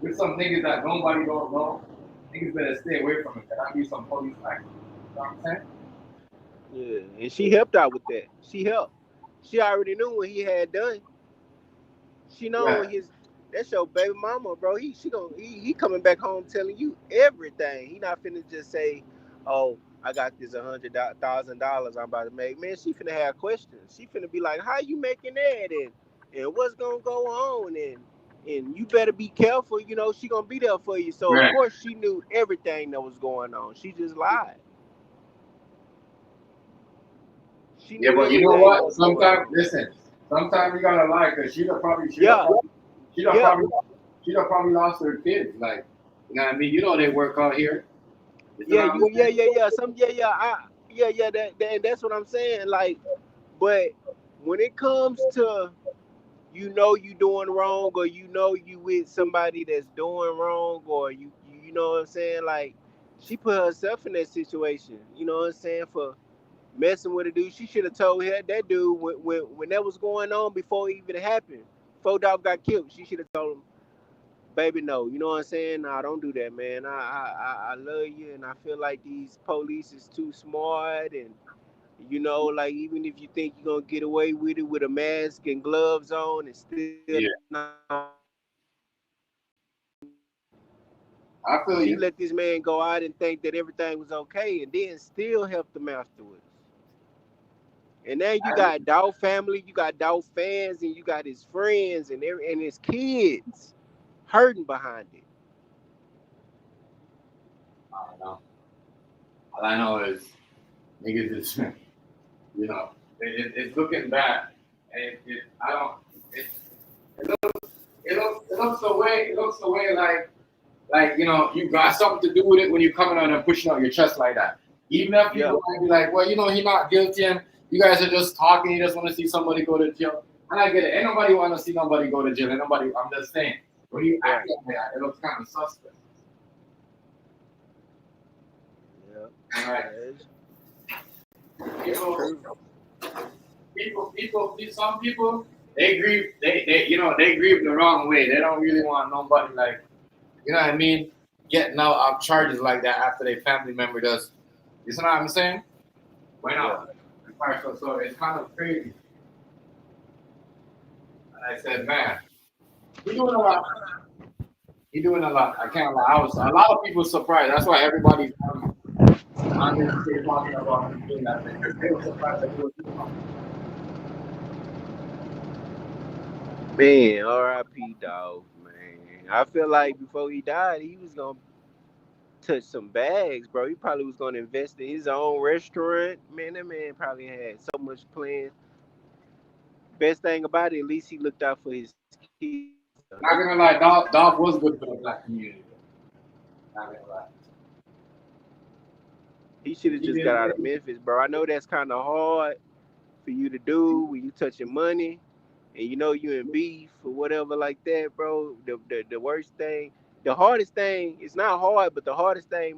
with some niggas that nobody don't know, niggas better stay away from him. Cause I need some police action. You know what I'm saying? Yeah, and she helped out with that. She helped. She already knew what he had done. She know Yeah. that's your baby mama, bro. He coming back home telling you everything. He not finna just say, "Oh, I got this $100,000 I'm about to make." Man, she finna have questions. She finna be like, "How you making that?" and what's gonna go on and you better be careful. You know she gonna be there for you. So of Right. course she knew everything that was going on. She just lied. She Yeah, knew but you know everything that what? was going Sometimes, on. listen. Sometimes you gotta lie because Yeah, yeah. she'd have probably lost her kids. Like, you know what I mean? You know they work out here. You know Yeah, what I'm saying? yeah. And that's what I'm saying. Like, but when it comes to you doing wrong, or you with somebody that's doing wrong, or you know what I'm saying. Like, she put herself in that situation. You know what I'm saying, for messing with a dude. She should have told that dude when that was going on before it even happened. Before Dog got killed, she should have told him, baby, no, you know what I'm saying? Nah, don't do that, man. I love you, and I feel like these police is too smart, and like, even if you think you're gonna get away with it with a mask and gloves on, and still Yeah, not. I feel She you. let this man go out and think that everything was okay, and then still helped him afterwards. And now you got Dog family, you got Dog fans, and you got his friends and his kids hurting behind it. I don't know. All I know is niggas is, it's looking bad. And I don't, it, it looks the way like, you got something to do with it when you're coming out and pushing out your chest like that. Even if Yeah, people might be like, well, he's not guilty and you guys are just talking, you just want to see somebody go to jail. And I get it. Ain't nobody want to see nobody go to jail. Ain't nobody, I'm just saying. When you act right. like that, it looks kind of suspect. Yeah, All right. that's People, true. some people, they grieve, they grieve the wrong way. They don't really want nobody like, you know what I mean, getting out of charges like that after their family member does. You know what I'm saying? Why Yeah. not? So it's kind of crazy. And I said, man, he doing a lot. He doing a lot. I can't lie. A lot of people surprised. That's why everybody's on this day talking about him doing that because they were surprised that he was doing that. Man, R.I.P. Dog, man. I feel like before he died, he was gonna touch some bags, bro. He probably was gonna invest in his own restaurant. Man, that man probably had so much plans. Best thing about it, at least he looked out for his kids. Not gonna lie, Dog was good for the black community. Not gonna lie. He should have He just got did. out of Memphis, bro. I know that's kind of hard for you to do when you touching money and you in beef or whatever like that, bro. The worst thing, the hardest thing, it's not hard, but the hardest thing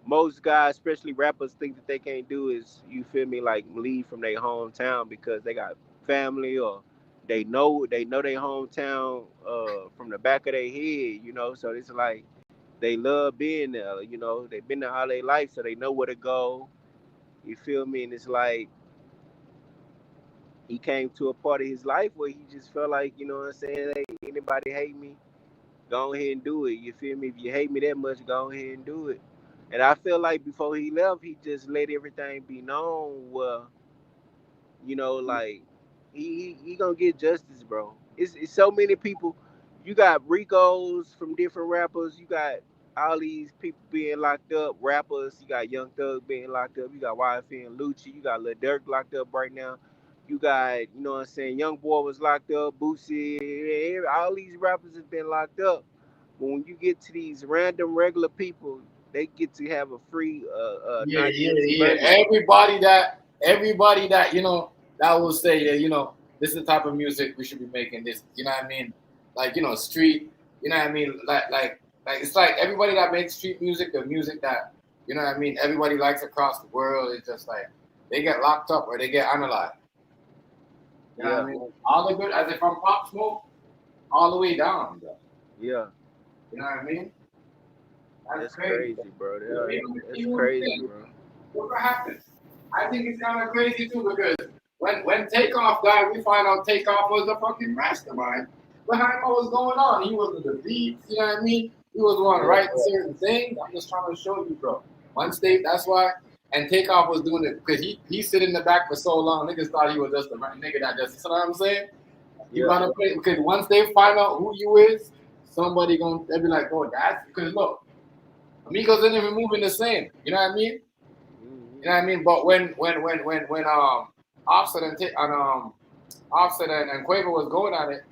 most guys, especially rappers, think that they can't do is, you feel me, like leave from their hometown because they got family, or they know their hometown from the back of their head. So it's like they love being there. They've been there all their life, so they know where to go. You feel me? And it's like he came to a part of his life where he just felt like, you know what I'm saying, hey, anybody hate me, go ahead and do it. You feel me? If you hate me that much, go ahead and do it. And I feel like before he left, he just let everything be known. Well, like he gonna get justice, bro. It's so many people. You got Ricos from different rappers. You got all these people being locked up. Rappers. You got Young Thug being locked up. You got YFN and Lucci. You got Lil Durk locked up right now. You got, what I'm saying, Young Boy was locked up. Boosie. All these rappers have been locked up. But when you get to these random regular people, they get to have a free, Yeah, not yeah, guilty yeah. verdict. Everybody that that will say that this is the type of music we should be making. This, you know what I mean? Like street. You know what I mean? Like it's like everybody that makes street music, the music that what I mean, everybody likes across the world. It's just like they get locked up or they get analyzed. You know what I mean? All the good, as if from Pop Smoke, all the way down, bro. Yeah. You know what I mean? That's crazy, bro. That's crazy, bro. What happens? I think it's kind of crazy too because when Takeoff died, we find out Takeoff was the fucking mastermind behind what was going on. He was the beats, you know what I mean? He was the one writing certain things. I'm just trying to show you, bro. One state, that's why. And Takeoff was doing it because he sit in the back for so long. Niggas thought he was just a nigga that just, you know what I'm saying? You gotta play because once they find out who you is, somebody they'll be like, oh, that's because look, Amigos didn't even moving the same. You know what I mean? You know what I mean? But when Offset Offset and Quavo was going at it,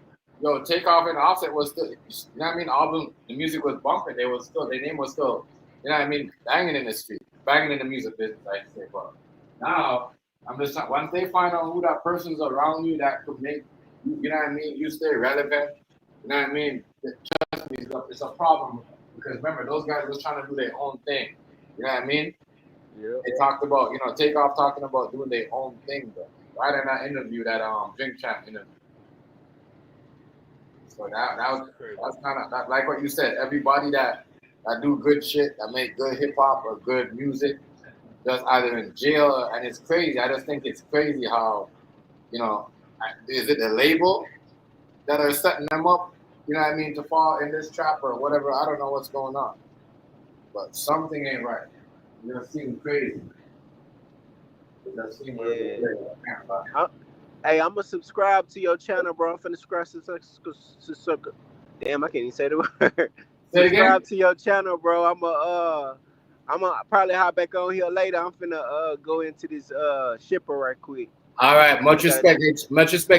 yo, Takeoff and Offset was still, you know what I mean? Album, the music was bumping. Their name was still, you know what I mean, banging in the street, banging in the music business, I should say. But now, I'm just not, once they find out who that person's around you that could make, you know what I mean, you stay relevant, you know what I mean? Trust me, it's a problem. Because remember, those guys was trying to do their own thing. You know what I mean? Yeah. They talked about, Takeoff talking about doing their own thing, bro. Right in that interview, that Drink Champ interview. So that's kind of like what you said. Everybody that do good shit, that make good hip hop or good music, just either in jail, and it's crazy. I just think it's crazy how, is it the label that are setting them up? You know what I mean, to fall in this trap or whatever. I don't know what's going on, but something ain't right. It just seems crazy. It just seems really crazy. Hey, I'm gonna subscribe to your channel, bro. I'm finna scratch damn, I can't even say the word. Subscribe to your channel, bro. I'm gonna probably hop back on here later. I'm finna go into this shipper right quick. All right, much respect,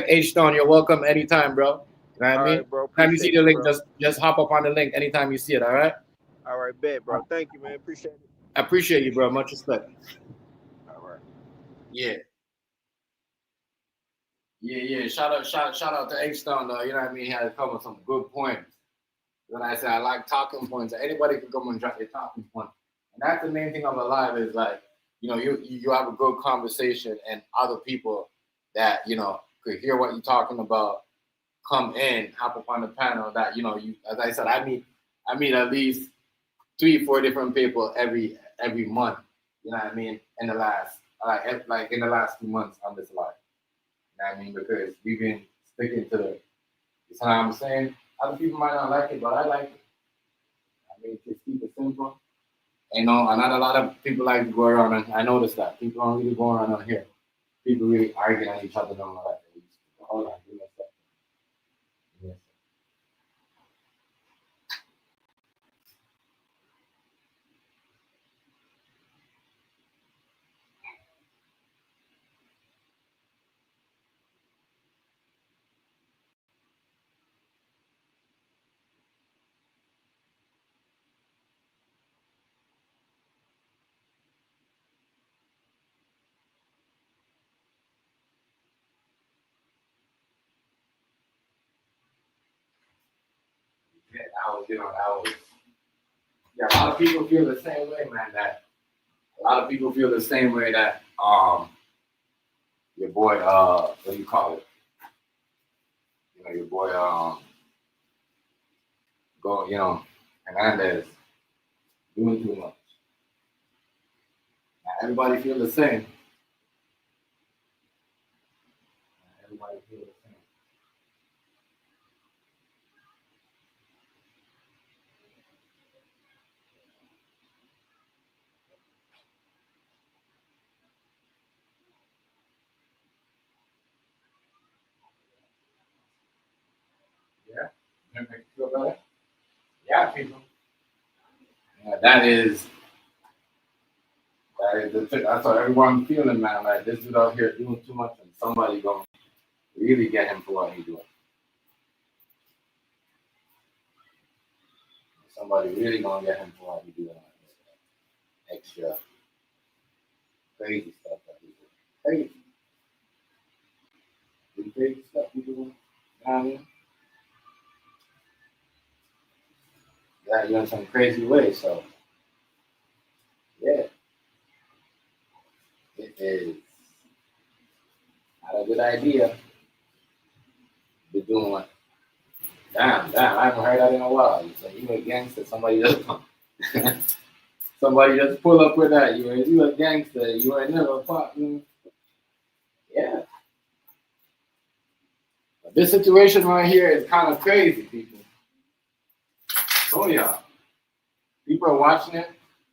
H Stone. You're welcome anytime, bro. You know what I mean? Right, bro. Anytime you see the link, bro. just hop up on the link anytime you see it. All right. All right, bet, bro. Thank you, man. Appreciate it. I appreciate you, bro. Much respect. All right. Yeah. Shout out to H Stone, though. You know what I mean? He had to come with some good points. When I say I like talking points, anybody can come and drop their talking point. And that's the main thing of a live is like, you have a good conversation and other people that, could hear what you're talking about, come in, hop up on the panel that, you, as I said, I meet at least 3-4 different people every month. You know what I mean? In the last, in the last 2 months on this live. You know what I mean? Because we've been sticking to it. You know what I'm saying? Other people might not like it, but I like it. I mean, just keep it simple. And not a lot of people like to go around, and I noticed that. People don't really go around on here. People really arguing at each other, don't like that. Hold on, give me a second. Yes. Yeah, a lot of people feel the same way, man. A lot of people feel the same way that your boy what do you call it? Your boy Hernandez doing too much. Now, everybody feel the same. Everybody feel the same. Yeah, make you feel better. Yeah, people. Yeah, that is the thing. That's what everyone's feeling, man. Like this dude out here doing too much, and somebody gonna really get him for what he's doing. Somebody really gonna get him for what he's doing. Extra crazy stuff that he's doing. Crazy stuff he's doing. You know what I mean? Yeah, you're in some crazy ways. So yeah, it is not a good idea. Damn, I haven't heard that in a while. You say you a gangster, somebody just pull up with that. You a gangster, you ain't never fought. Yeah. But this situation right here is kind of crazy, people. Oh yeah. People are watching it.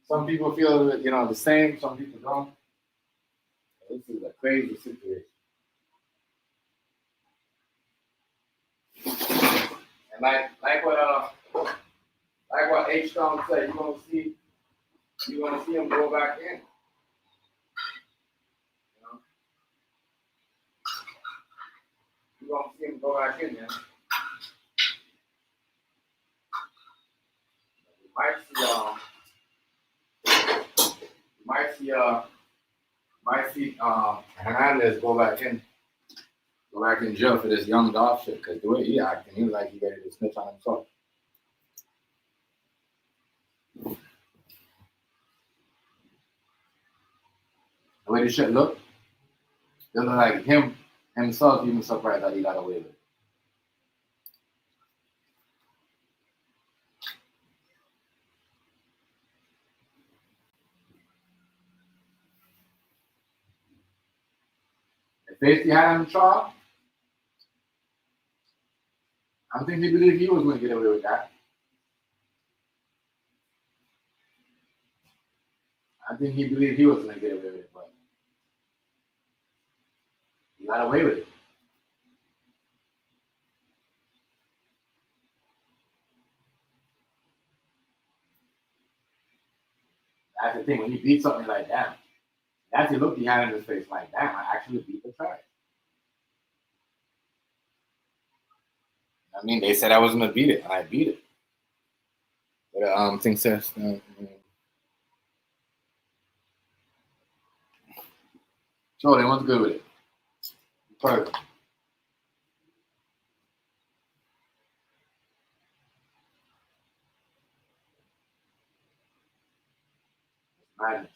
Some people feel the same, some people don't. This is a crazy situation. And like what H Stone said, you're gonna see him go back in. You're gonna see him go back in there. Might see Hernandez go back in jail for this young dog shit. Cause the way he acting, he was like he ready to snitch on himself. The way this shit look, it look like himself even surprised that he got away with it. If Facey had him in trial, I don't think he believed he was going to get away with that. I think he believed he was going to get away with it, but he got away with it. That's the thing, when you beat something like that, that's the look he had in his face, like, damn, I actually beat the trash. I mean, they said I was going to beat it, and I beat it. But thing says, Jordan, what's good with it? Perfect. Madness.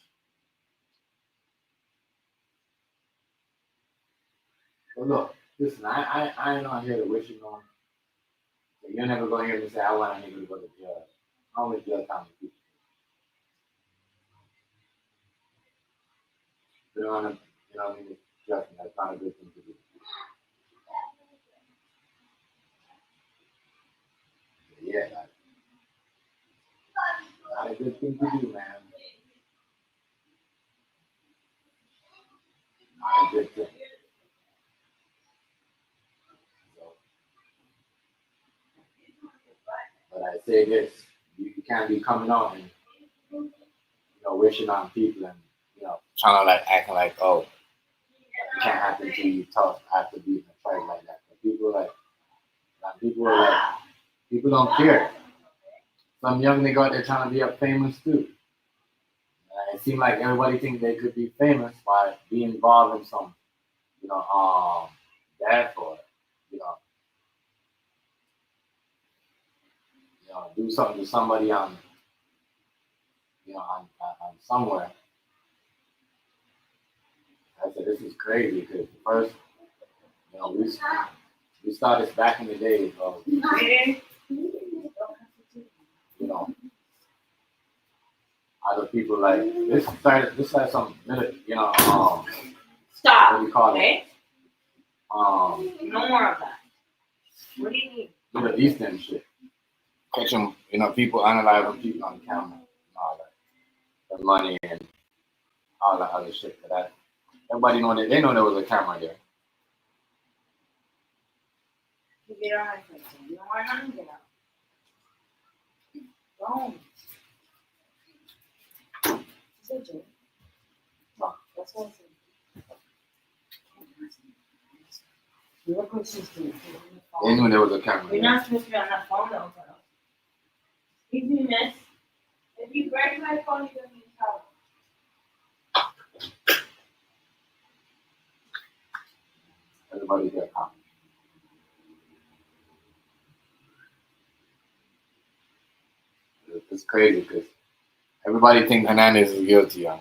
But look, listen, I ain't not here to wish you on. So you're never going to hear me say, I want a nigga to go to jail. I always jail time with people. You don't want to, trust me, that's not a good thing to do. Yeah, that's not a good thing to do, man. Not a good thing. But I say this, you can't be coming on and, wishing on people and, trying to acting like, oh, it can't happen to you tough after beating a fight like that. But people don't care. Some young nigga out there trying to be up famous too. It seems like everybody thinks they could be famous by being involved in some, death or, do something to somebody on somewhere. I said, this is crazy because first, we started back in the days of, other people like this like some Stop. What do you call Okay? it? No more of that. What do you need? Middle Eastern shit. Catching, people analyzing people on camera and all that. The money and all that other shit for that. Everybody know that they know there was a camera there. You get on my face. You don't want nothing to get out. Don't. That's what I said. Look what she's doing. They knew there was a camera You're there. not supposed to be on that phone though. Excuse me, miss. If you break my phone, you don't need help. Everybody got camera. It's crazy because everybody thinks Hernandez is guilty, I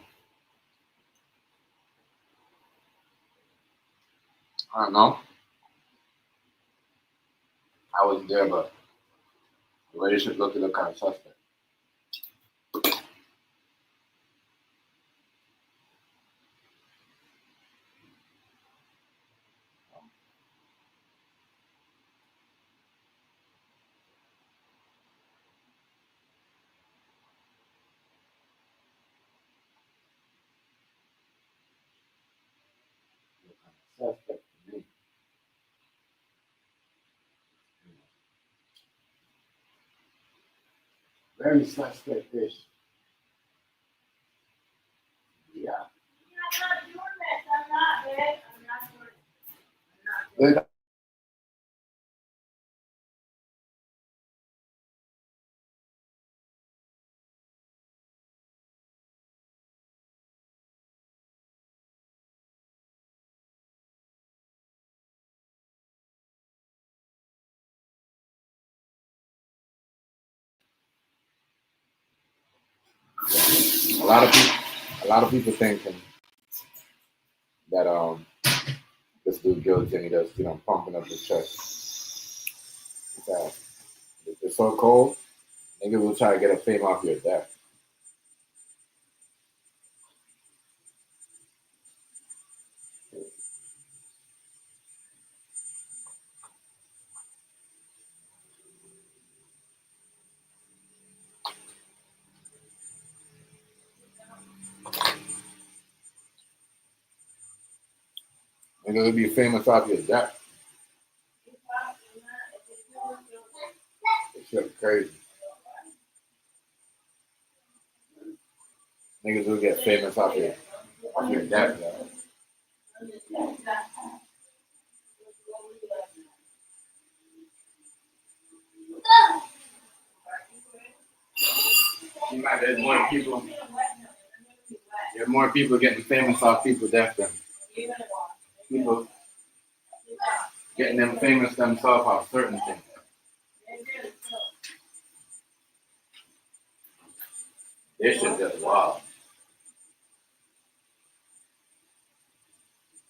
don't know. I wasn't there, but The way shit look, it look kind of suspect. Look kind of suspect to me. Very suspect-ish. Yeah. I'm not doing this. I'm not, babe. I'm not doing it. I'm not doing it. A lot of people thinking that this dude guilty and he just pumping up his chest. That it's so cold, nigga will try to get a fame off your death. Nigga will be famous off your death. This shit crazy. Niggas will get famous off your death, yo. There's more people getting famous off people's death than people getting them famous themselves off certain things. This shit just wild.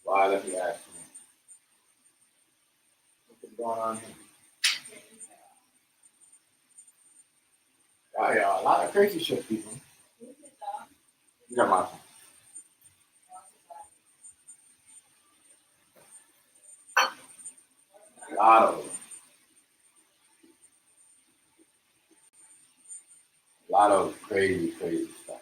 Wild if you ask me. What's going on here? Oh, yeah, a lot of crazy shit, people. You got my phone. A lot of crazy stuff.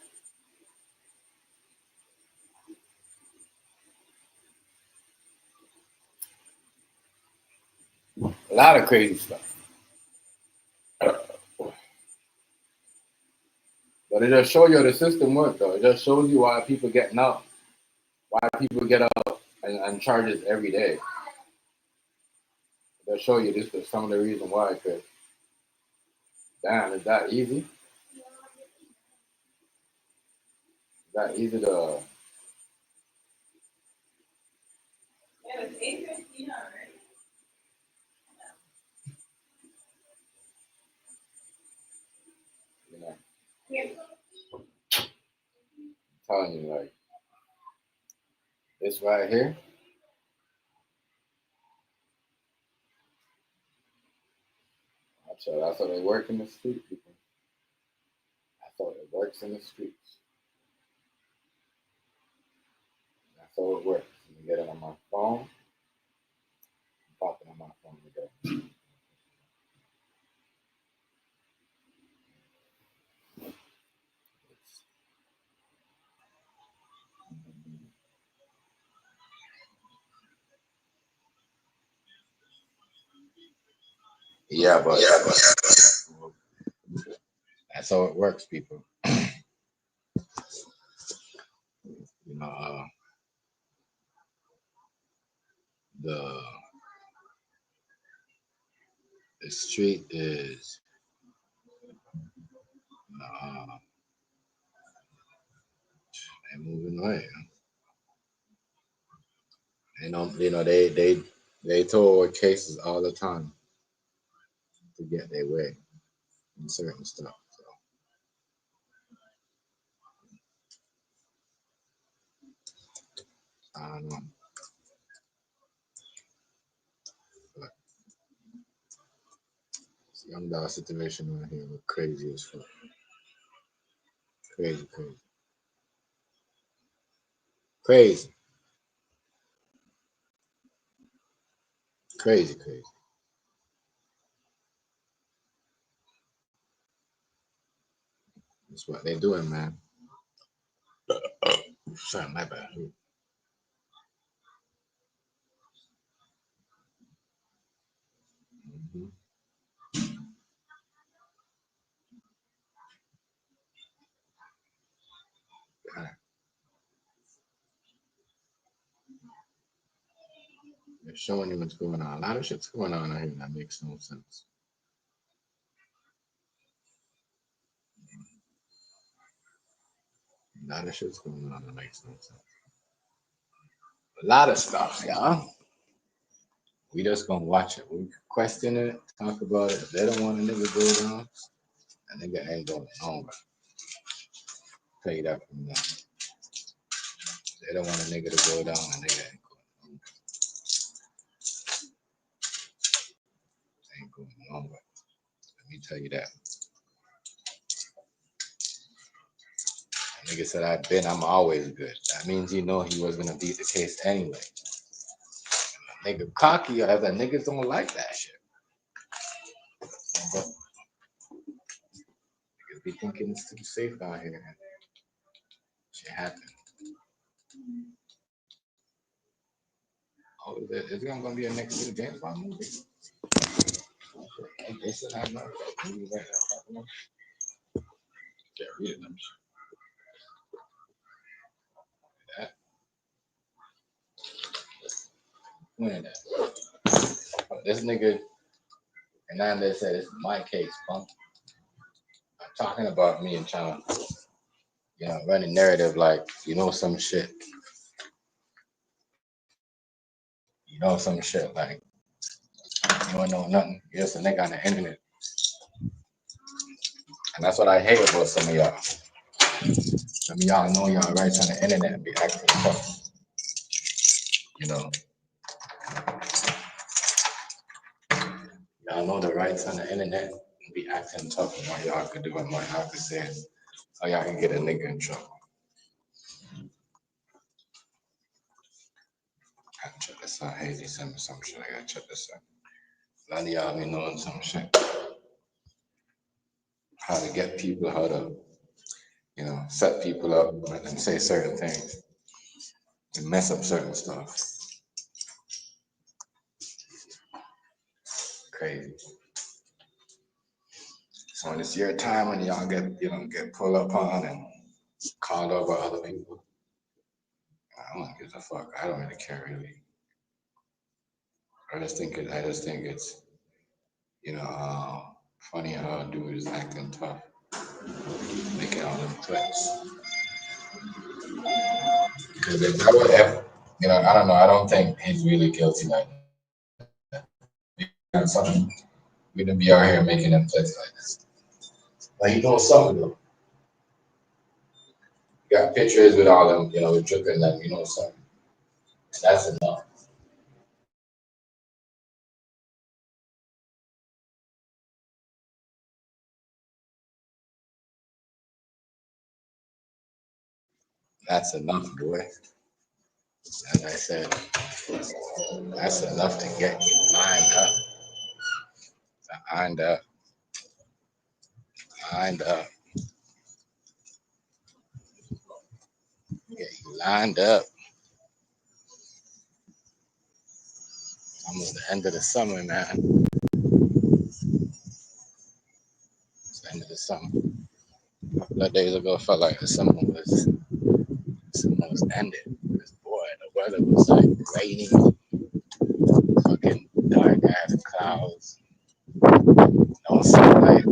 A lot of crazy stuff. But it just shows you the system works, though. It just shows you why people getting up. Why people get up and charges every day. It just show you this is some of the reason why. Because, damn, is that easy? Is that easy to... Yeah, it's 8:15 already. You know, I'm telling you, like, this right here, that's how they work in the street, people. That's how it works in the streets. That's how it works. Let me get it on my phone. I'm popping on my phone today. Yeah, but that's how it works, people. You know, the street is they're moving away. They told cases all the time to get their way in certain stuff. So I don't know. But Young dog situation right here look crazy as fuck. Crazy, crazy. Crazy. Crazy, crazy. That's what they doing, man. Sorry, my bad. Mm-hmm. They're showing you what's going on. A lot of shit's going on out here that makes no sense. A lot of shit's going on that makes no sense. A lot of stuff, y'all. We just gonna watch it. We question it, talk about it. If they don't want a nigga go down, a nigga ain't going nowhere. Tell you that from now. They don't want a nigga to go down, a nigga ain't going nowhere. Ain't going nowhere. Let me tell you that. Nigga said I'm always good. That means you know he was gonna beat the case anyway. Nigga cocky, other niggas don't like that shit. But niggas be thinking it's too safe out here. Shit happen. Oh, is there gonna be a next little James Bond movie? They said I know that movie right now. Can't read them. That. When that. This nigga Hernandez said it's my case, punk. I'm talking about me and trying to, run a narrative like some shit. Some shit like you don't know nothing. You're just a nigga on the internet. And that's what I hate about some of y'all. Some of y'all know y'all rights on the internet and be acting tough. Y'all know the rights on the internet and be acting tough and what y'all could do and what y'all could say. So y'all can get a nigga in trouble. I gotta check this out. Hazy sent me some shit. I gotta check this out. A lot of y'all be knowing some shit. How to get people, how to, set people up and say certain things and mess up certain stuff. Crazy. So when it's your time when y'all get pulled up on and called over other people, I don't give a fuck. I don't really care really. I just think it's funny how a dude is acting tough, making all them threats. Because if that would ever, I don't know. I don't think he's really guilty like that. We wouldn't be out here making them threats like this. But he knows something though. You got pictures with all them, with dripping them, something. That's enough. That's enough, boy. As I said, that's enough to get you lined up. Lined up. Get you lined up. Almost the end of the summer, man. It's the end of the summer. A couple of days ago, I felt like the summer was ended. Because boy, the weather was like rainy, fucking dark ass clouds, no sunlight.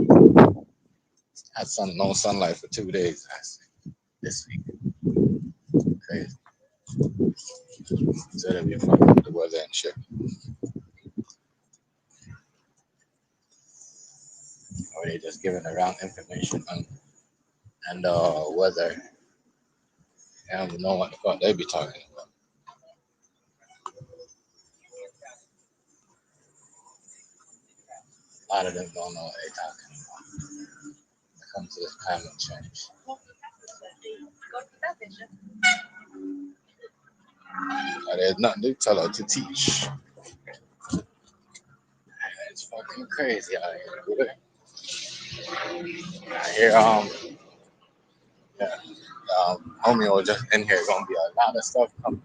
Had no sunlight for 2 days this week. Crazy. Instead of you fucking with the weather and shit. Or they just giving the wrong information on weather. I don't even know what the fuck they be talking about. A lot of them don't know what they're talking about when it comes to this climate change. There's nothing to tell her to teach. It's fucking crazy out here. I hear homie was just in here. Gonna be a lot of stuff coming.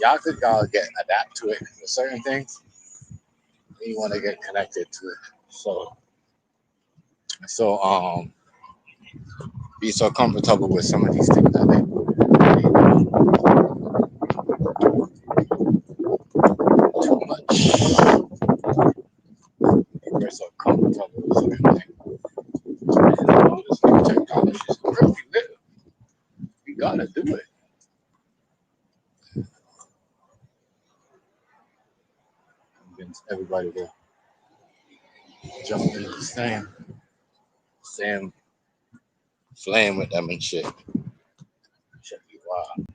Y'all could get adapt to it for certain things. You want to get connected to it. So be so comfortable with some of these things that they too much. We're so comfortable with certain things. This new technology is really lit. We gotta do it. Convince everybody to jump into the same flame with them and shit. Should be wild.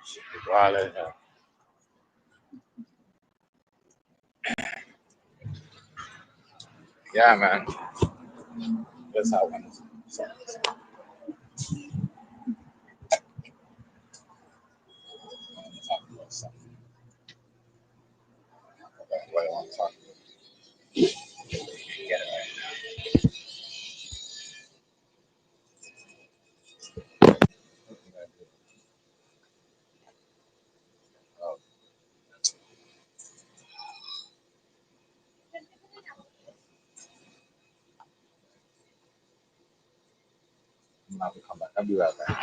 Should be wild as hell. Yeah, man. That's how one is. Talk about something. What I want to talk about. Get it right now. I'm about to come back. I'll be right back.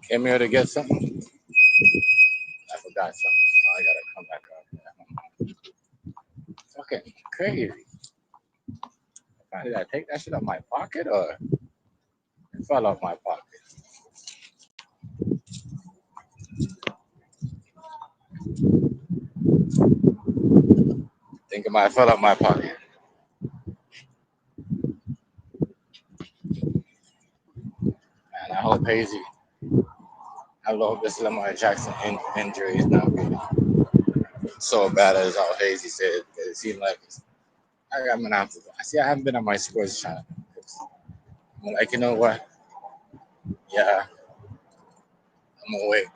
Came here to get something. I forgot something. So I gotta come back up. Okay, crazy. Did I take that shit out of my pocket or it fell off my pocket? I think it might have fell out of my pocket. Man, I hope Hazy. I hope this Lamar Jackson injury is not really so bad as how Hazy said. It seemed like I'm gonna have to. I haven't been on my sports channel. I'm like, you know what? Yeah, I'm gonna wait.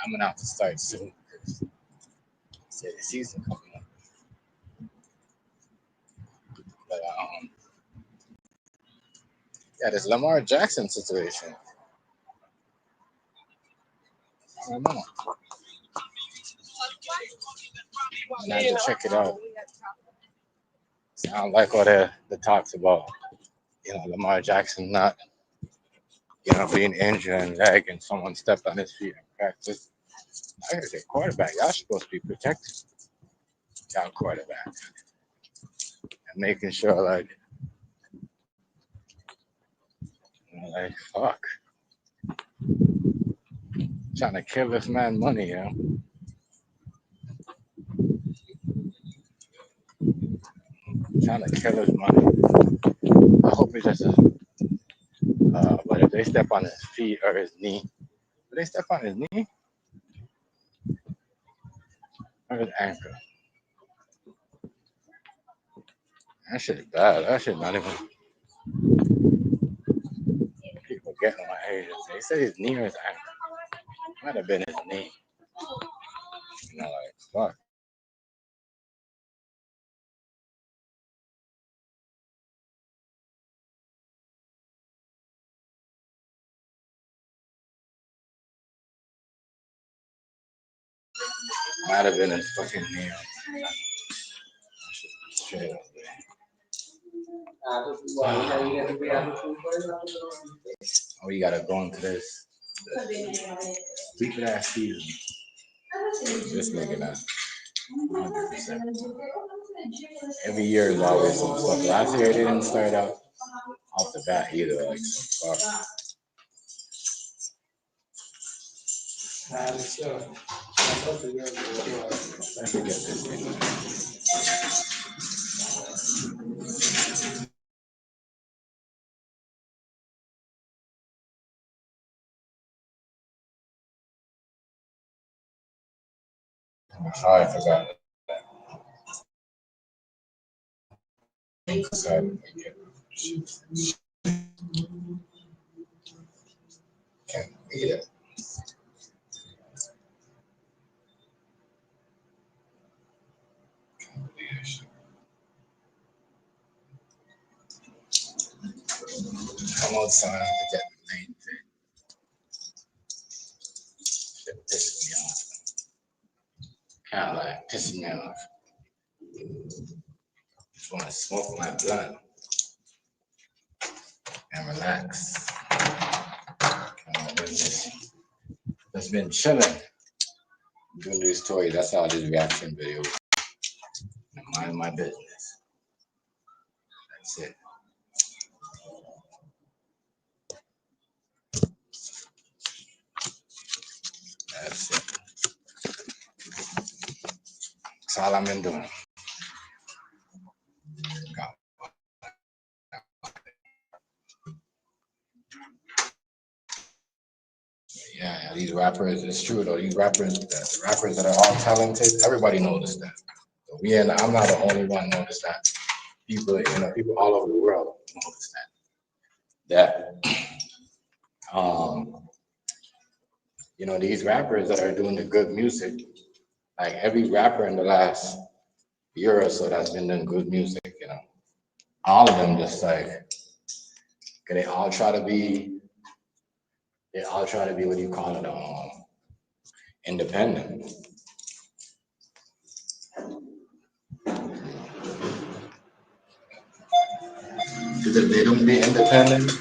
I'm gonna have to start soon because the season coming up. But yeah, this Lamar Jackson situation. I don't know. I have to check it out. Sound like all the talks about, Lamar Jackson not, being injured and leg and someone stepped on his feet in practice. I heard the quarterback, y'all supposed to be protected. Y'all quarterback. And making sure fuck. Trying to kill this man money, Trying to kill his money. I hope he just but if they step on his feet or his knee, do they step on his knee or his ankle? That shit is bad. That shit not even. People getting on my head. They say his knee or his ankle. Might have been his knee. Fuck. Might have been his fucking knee. Straight up there. Oh, you gotta go into this stupid ass season. This nigga now. 100%. every year is always some stuff. Last year, they didn't start out off the bat either. Like, so far. I forget this thing. Oh, I forgot. So, can't read it. Come outside to get the main thing. Shit pissing me off. Kind of like pissing me off. Just want to smoke my blunt and relax. Just been chilling, doing these stories. That's all these reaction videos. Mind my business. That's it. That's it. That's all I've been doing. Yeah, these rappers, it's true though. These rappers that are all talented, everybody knows that. So I'm not the only one notice that. People, people all over the world notice that. These rappers that are doing the good music, like every rapper in the last year or so that's been doing good music, all of them just like, they all try to be what do you call it, independent. Because if they don't be independent,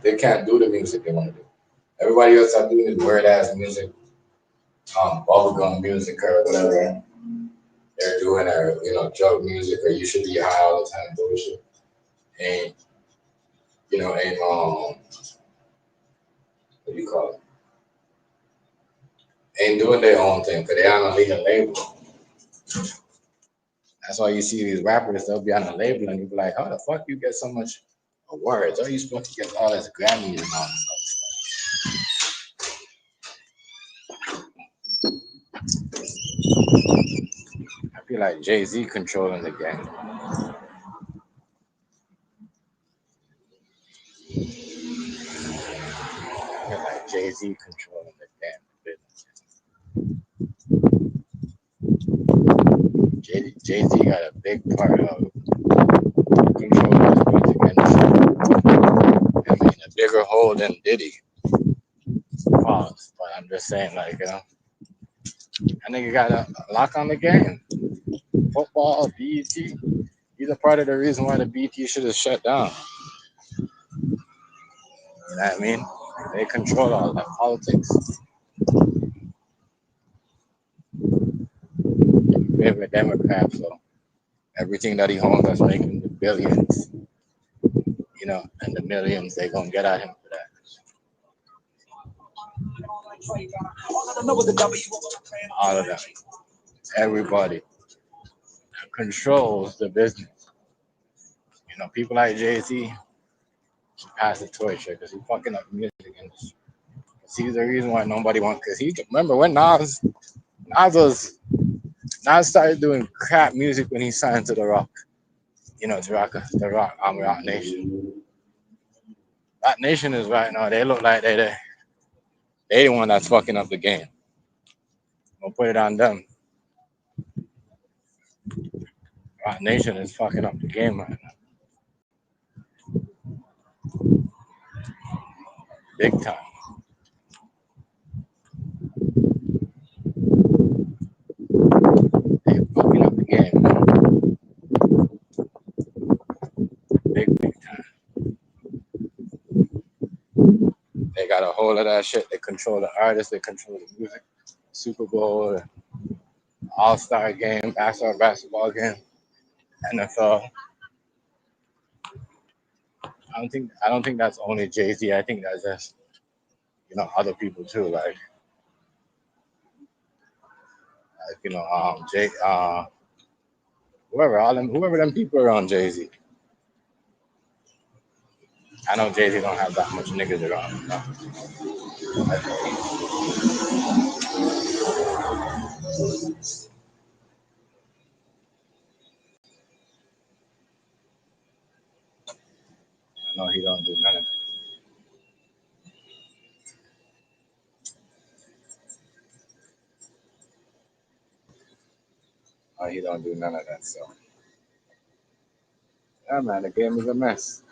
they can't do the music they want to do. Everybody else are doing this weird ass music, bubblegum music or whatever they're doing, or drug music, or you should be high all the time bullshit. And what do you call it? Ain't doing their own thing because they're on a legal label. That's why you see these rappers, they'll be on a label and you be like, how the fuck you get so much awards? How are you supposed to get all this Grammys and all this other stuff? I feel like Jay-Z controlling the game. I feel like Jay-Z controlling the damn business. Jay-Z got a big part of controlling the music industry. I mean, a bigger hole than Diddy. Pause. But I'm just saying, like, I think you got a lock on the game. Football, BET. These are part of the reason why the BET should have shut down. You know what I mean? They control all that politics. Favorite Democrat, so everything that he owns that's making the billions, and the millions, they're gonna get at him for that. All of them. Everybody controls the business. People like Jay-Z pass the torch because he's fucking up the music industry. He's the reason why nobody wants. Because remember when Nas started doing crap music when he signed to the Rock. The Rock Nation. That Nation is right now. They look like they the one that's fucking up the game. We'll put it on them. Rock Nation is fucking up the game right now. Big time. They're fucking up the game. Big time. They got a hold of that shit. They control the artists. They control the music. Super Bowl, All-Star game, basketball game. NFL. I don't think that's only Jay-Z. I think that's just other people too. Like Jay, whoever them people around Jay-Z. I know Jay-Z don't have that much niggas around him. No. I know he don't do none of that. He don't do none of that. So yeah, man, the game is a mess.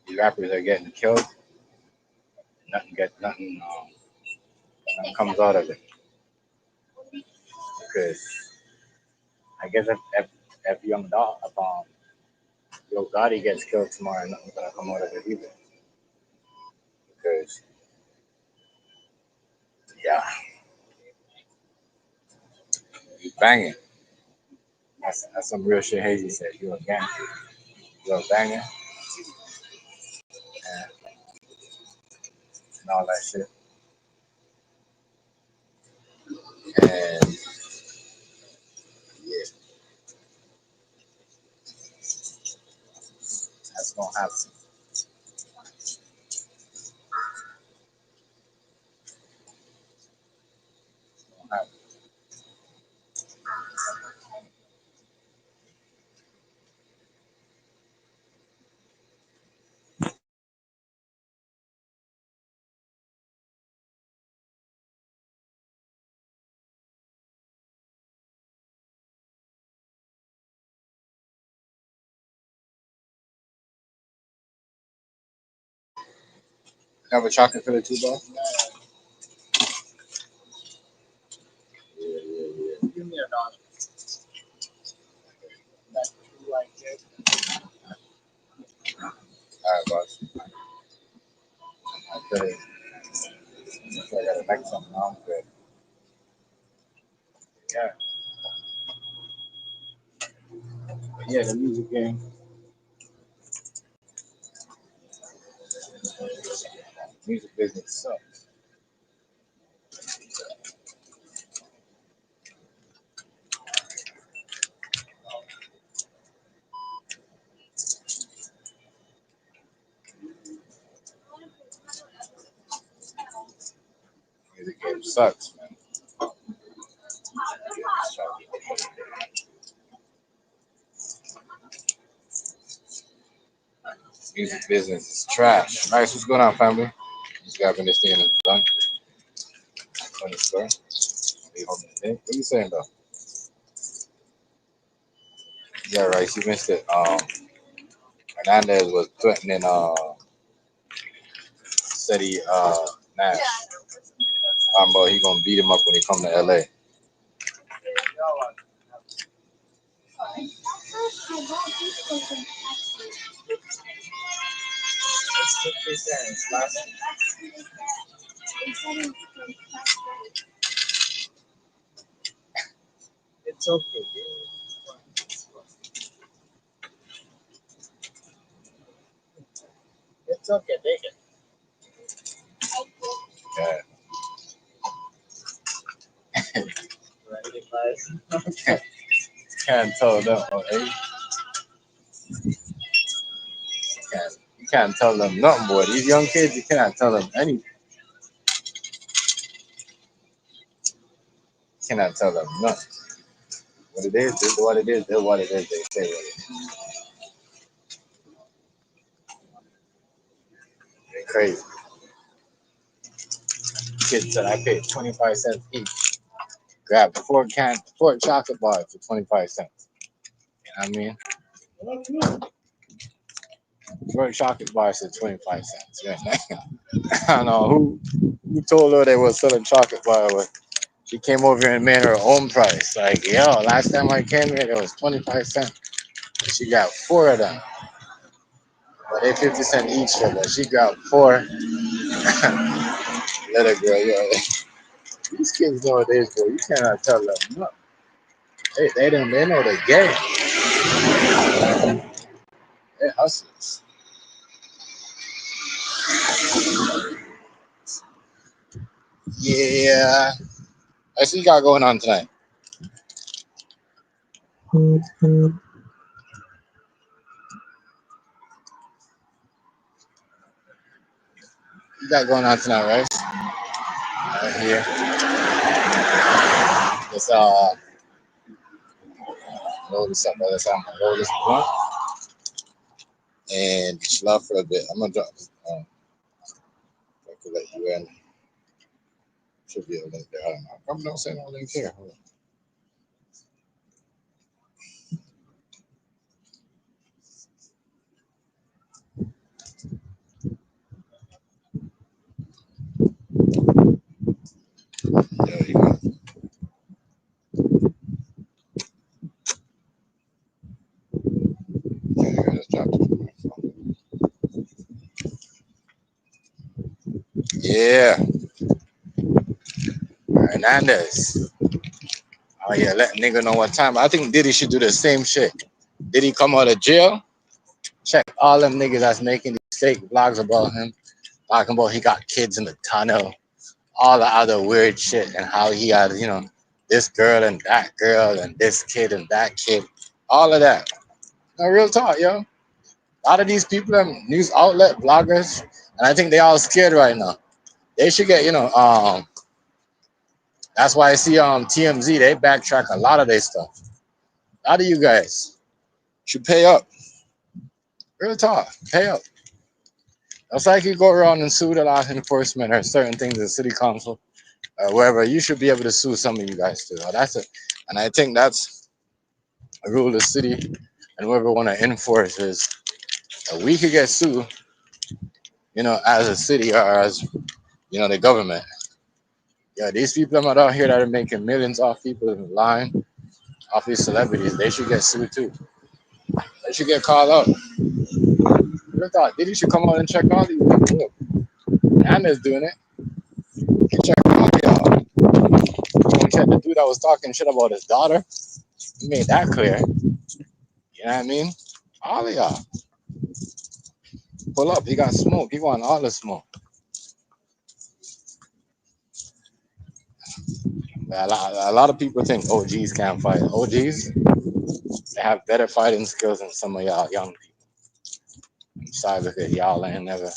The rappers are getting killed. Nothing comes out of it. Because I guess if Young Dog, Yo Gotti gets killed tomorrow, nothing's gonna come out of it either. Because yeah, he's banging. That's some real shit. Hazy said you a gang, you a banger, and all that shit. And yeah, that's gonna happen. Have a chocolate filler too, bro? Yeah. Give me a dollar. All right, boss. I feel it. I gotta make something. I'm good. Yeah. But yeah, the music game. Music business sucks. Music game sucks, man. Music business is trash. Nice, what's going on, family? Just grabbing this thing in the blunt on the store. What are you saying, though? Yeah, right. You missed it. Hernandez was threatening Ceddy Nash. But he gonna beat him up when he come to LA. It's okay. It's okay. Take it. Yeah. Can't tell them. You can't tell them nothing, boy. These young kids, you cannot tell them anything. You cannot tell them nothing. What it is, is what it is. They're what it is. They say what it is. They're crazy. Kids said I paid 25 cents each. Grab four chocolate bars for 25 cents. You know what I mean? 4 chocolate bars for 25 cents. Right? I don't know who told her they were selling chocolate bar. But she came over here and made her own price. Like, yo, last time I came here, it was 25 cents. She got 4 of them. But they 50 cents each, but she got 4. Let her girl, yo. These kids nowadays, bro, you cannot tell them nothing. They know the game. They hustlers. Yeah. I see you got going on tonight. You got going on tonight, right? Right here. Let's roll this up by the time I roll this blunt and chill out for a bit. I'm gonna drop this. I could let you in. Should be a link there. I don't know. I probably don't say no link here. Hold on. There you go. There you go. Just dropped it. Yeah. Hernandez. Oh yeah, let nigga know what time. I think Diddy should do the same shit. Diddy come out of jail? Check all them niggas that's making these fake vlogs about him, talking about he got kids in the tunnel, all the other weird shit, and how he had, this girl and this kid and that kid, all of that. No, real talk, yo. A lot of these people are news outlet bloggers, and I think they all scared right now. They should get, that's why I see TMZ, they backtrack a lot of their stuff. A lot of you guys should pay up. Real talk, pay up. That's like you go around and sue the law enforcement or certain things in city council or wherever. You should be able to sue some of you guys too. That's it, and I think that's a rule of the city, and whoever want to enforce is that we could get sued, as a city or as the government. Yeah, these people out here that are making millions off people in line, off these celebrities, they should get sued too. They should get called out. I thought Diddy should come out and check all these people. Look, Hernandez doing it. He check all y'all. Don't check the dude that was talking shit about his daughter. He made that clear. You know what I mean? All of y'all. Pull up. He got smoke. He want all the smoke. A lot of people think OGs can't fight. OGs, they have better fighting skills than some of y'all young people. I'm sorry because y'all ain't never,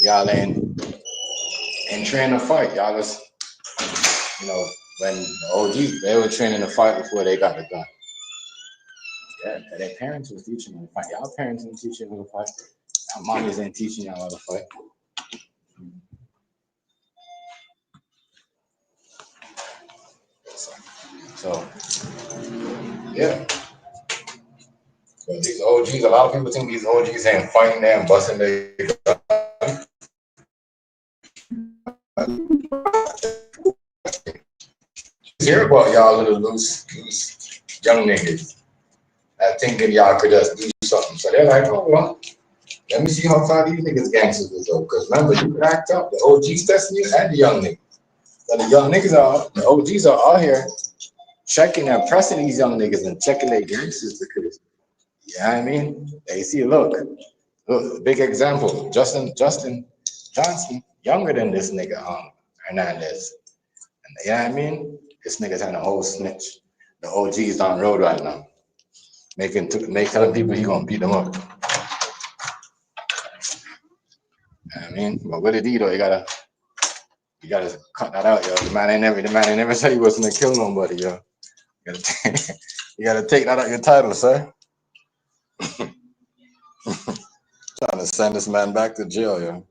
y'all ain't trained to fight. Y'all just, when the OGs, they were training to fight before they got the gun. Yeah, their parents was teaching them to fight. Y'all parents ain't teaching them to fight. Y'all mommies ain't teaching y'all how to fight. So, yeah. But these OGs, a lot of people think these OGs ain't fighting there and busting their gun. Hear about y'all little loose young niggas that thinking y'all could just do something. So they're like, oh, well, let me see how far these niggas gangsters will go. Because remember, you could act up. The OGs testing you and the young niggas. So the young niggas the OGs are out here checking and pressing these young niggas and checking their gangsters because, you know what I mean? They see, look, big example. Justin Johnson, younger than this nigga, Hernandez. And you know what I mean? This nigga's had a whole snitch. The OG's on road right now. Telling people he gonna beat them up. You know what I mean? But what did he do? You gotta cut that out, yo. The man ain't never said he was gonna kill nobody, yo. You gotta take that out your title, sir. Trying to send this man back to jail, yo.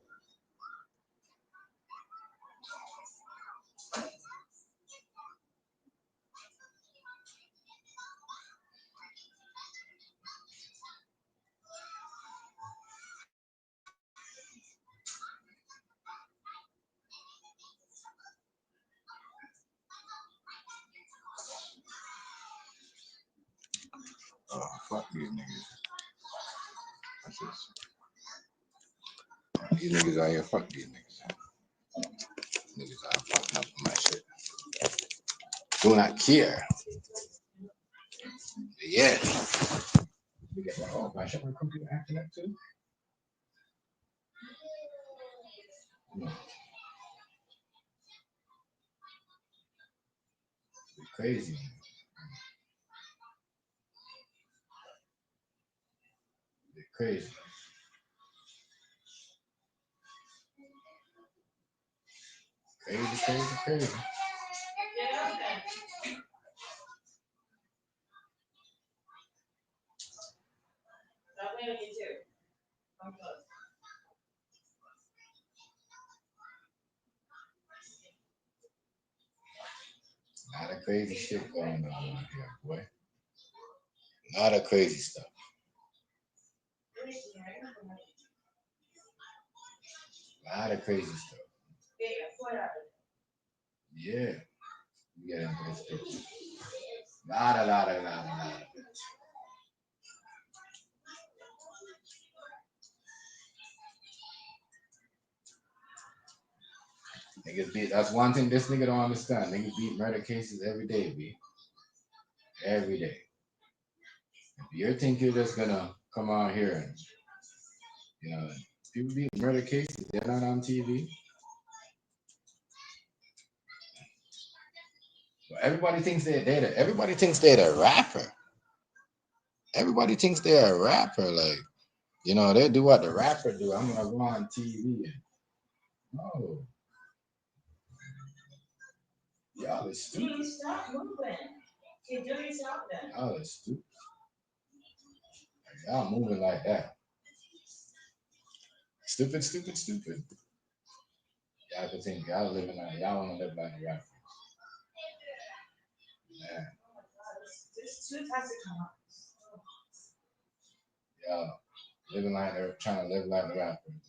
Oh, fuck these niggas. These niggas out here, fuck these niggas. Niggas out fucking up my shit. Do not care. Yeah. Oh, my shit, my computer acting up too? No. Crazy. They're crazy. Crazy. A lot of crazy shit going on here, boy. A lot of crazy stuff. A lot of crazy stuff. Yeah. We get into this bitch. Lot of niggas beat, that's one thing this nigga don't understand. Niggas beat murder cases every day, B. Every day. If you think you're just gonna come out here and, you know, people beat murder cases, they're not on TV. But everybody thinks everybody thinks they're a rapper. Everybody thinks they're a rapper. Like, you know, they do what the rapper do. I'm gonna go on TV. No. Y'all is stupid. Stop moving. You do yourself then. Y'all is stupid. Y'all moving like that. Stupid. Y'all can think y'all living like y'all wanna live like a rapper. Yeah. There's 2 types of come up. Y'all living like they're trying to live like the rappers.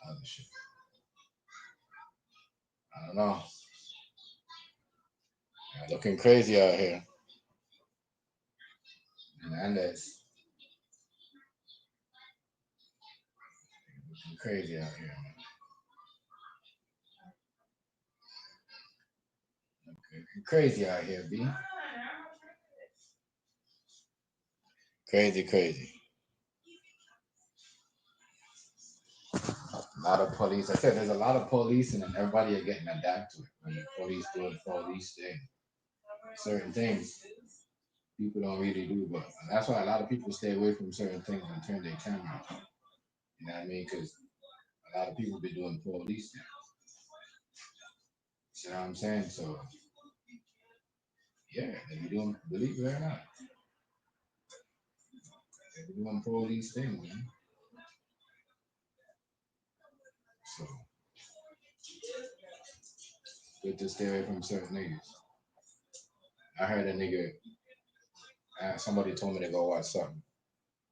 Other shit. I don't know. Y'all looking crazy out here. Hernandez. Looking crazy out here, man. Looking crazy out here, B. Crazy. A lot of police. I said there's a lot of police, and then everybody are getting adapted to it. When the police doing police thing, certain things people don't really do, but that's why a lot of people stay away from certain things and turn their camera off. You know what I mean? Because a lot of people be doing police things. You know what I'm saying? So yeah, they be doing, believe it or not, they be doing police things, man. So good to stay away from certain niggas. I heard a nigga, somebody told me to go watch something.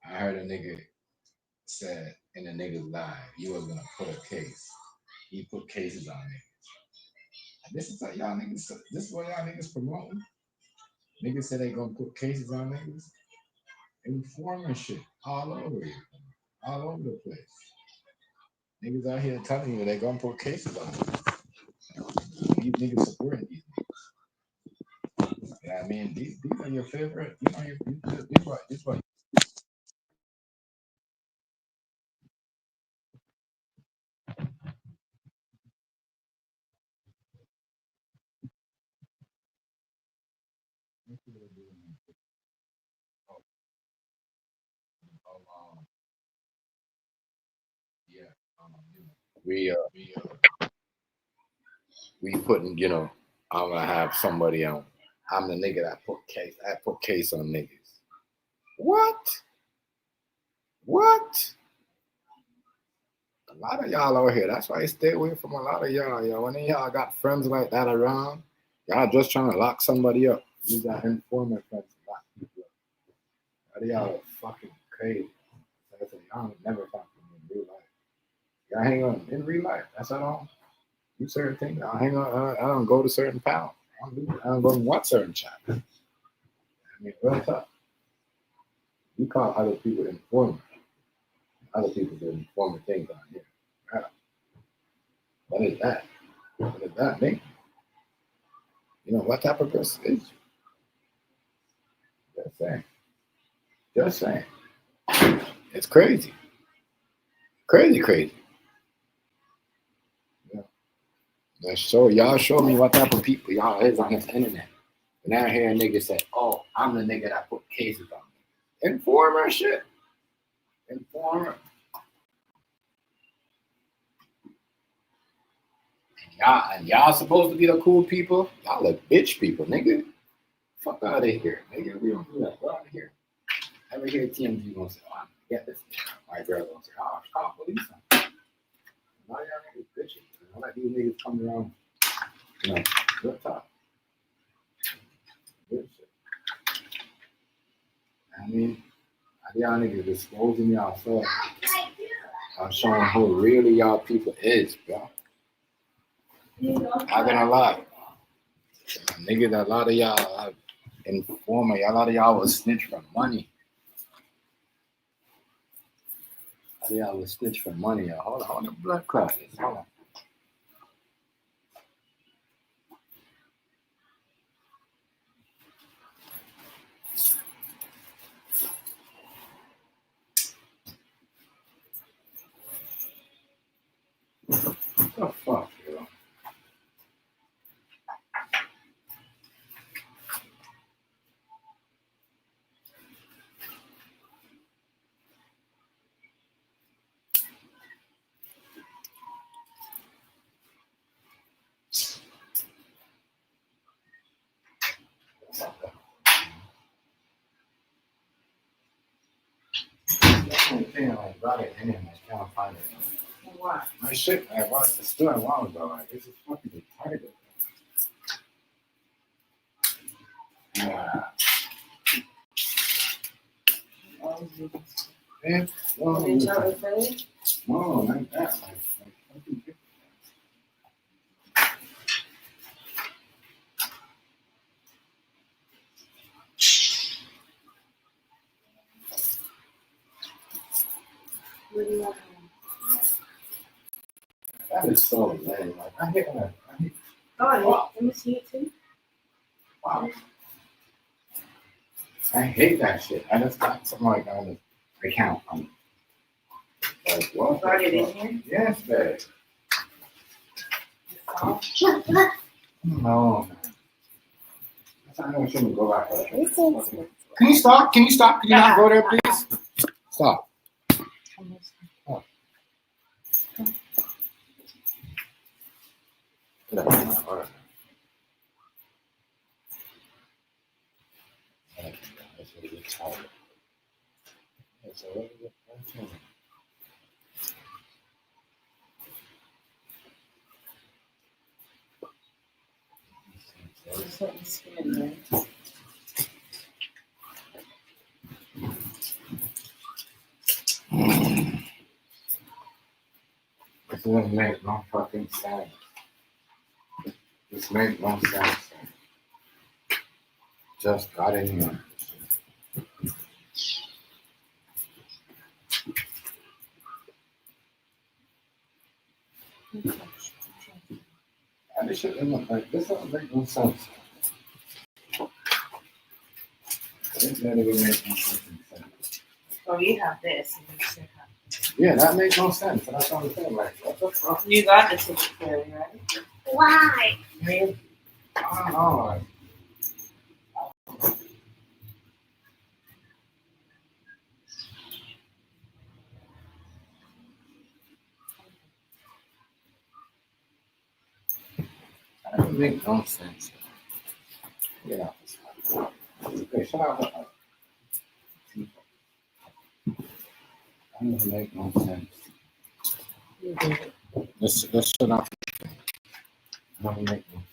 I heard a nigga said in a nigga's live, you was gonna put a case. He put cases on niggas. This is what y'all niggas, this is what y'all niggas promoting. Niggas say they gonna put cases on niggas. Informing shit all over you. All over the place. Niggas out here telling you they gonna put cases on you. These niggas supporting these niggas. Yeah, I mean, these are your favorite, you know, this what we putting, you know, I'm gonna have somebody on. I'm the nigga that put case on niggas. What? A lot of y'all out here. That's why I stay away from a lot of y'all. Yo, when y'all got friends like that around, y'all just trying to lock somebody up. You got informant friends to lock people up. Y'all are fucking crazy. Like I said, y'all never talk to me in real life. Y'all hang on in real life. That's all. Do certain things. I hang on. I don't go to certain pals. I don't go to what certain chat. I mean, real tough. You call other people informants. Other people doing former things on here. Wow. What is that? What does that mean? You know, what type of person is you? Just saying. Just saying. It's crazy. Crazy. Yeah. Y'all show me what type of people y'all is on this internet. And now here a nigga say, oh, I'm the nigga that put cases on me. Informer shit. Informer. And y'all supposed to be the cool people. Y'all look bitch people, nigga. Fuck out of here, nigga. We don't do that. Go out of here. Ever hear TMZ gonna say, oh, I'm gonna get this. My girl gonna say, oh, call police on. Now y'all niggas bitches. All that these niggas come around, you know, good talk. Good shit. I mean, y'all niggas exposing y'all self. I'm showing who really y'all people is, bro. Not gonna lie. Nigga, a lot of y'all have informer. A lot of y'all was snitch for money. A lot of y'all was snitch for money. Hold on, the blood clot is. Hold on. What the fuck, yo? Thing I brought it in and I can't find it. What? My shit, I bought it still a while ago. Like, this is fucking retarded. Man, no, like that. Like fucking that is so lame. Like, I hate that. Oh, let me see it too. Wow. I hate that shit. I just got something like that on the account. Like, what? Brought it in here? Yes, babe. No, man. I know I shouldn't go back there. Can you stop? Can you stop? Can you not go there, please? Stop. Oh. No, all right. This doesn't make no fucking sense. This makes no sense. Just got in here. And this shit doesn't like this doesn't make no sense. This doesn't even make no fucking sense. Oh, you have this. And you should have this. Yeah, that makes no sense. And that's what I'm saying. Like, what the fuck? You got the security, right? Why? Man, I don't know. Like, that doesn't make no sense. Get out this house. Okay, shut up. That doesn't make no sense. Let's shut up. That doesn't make no sense.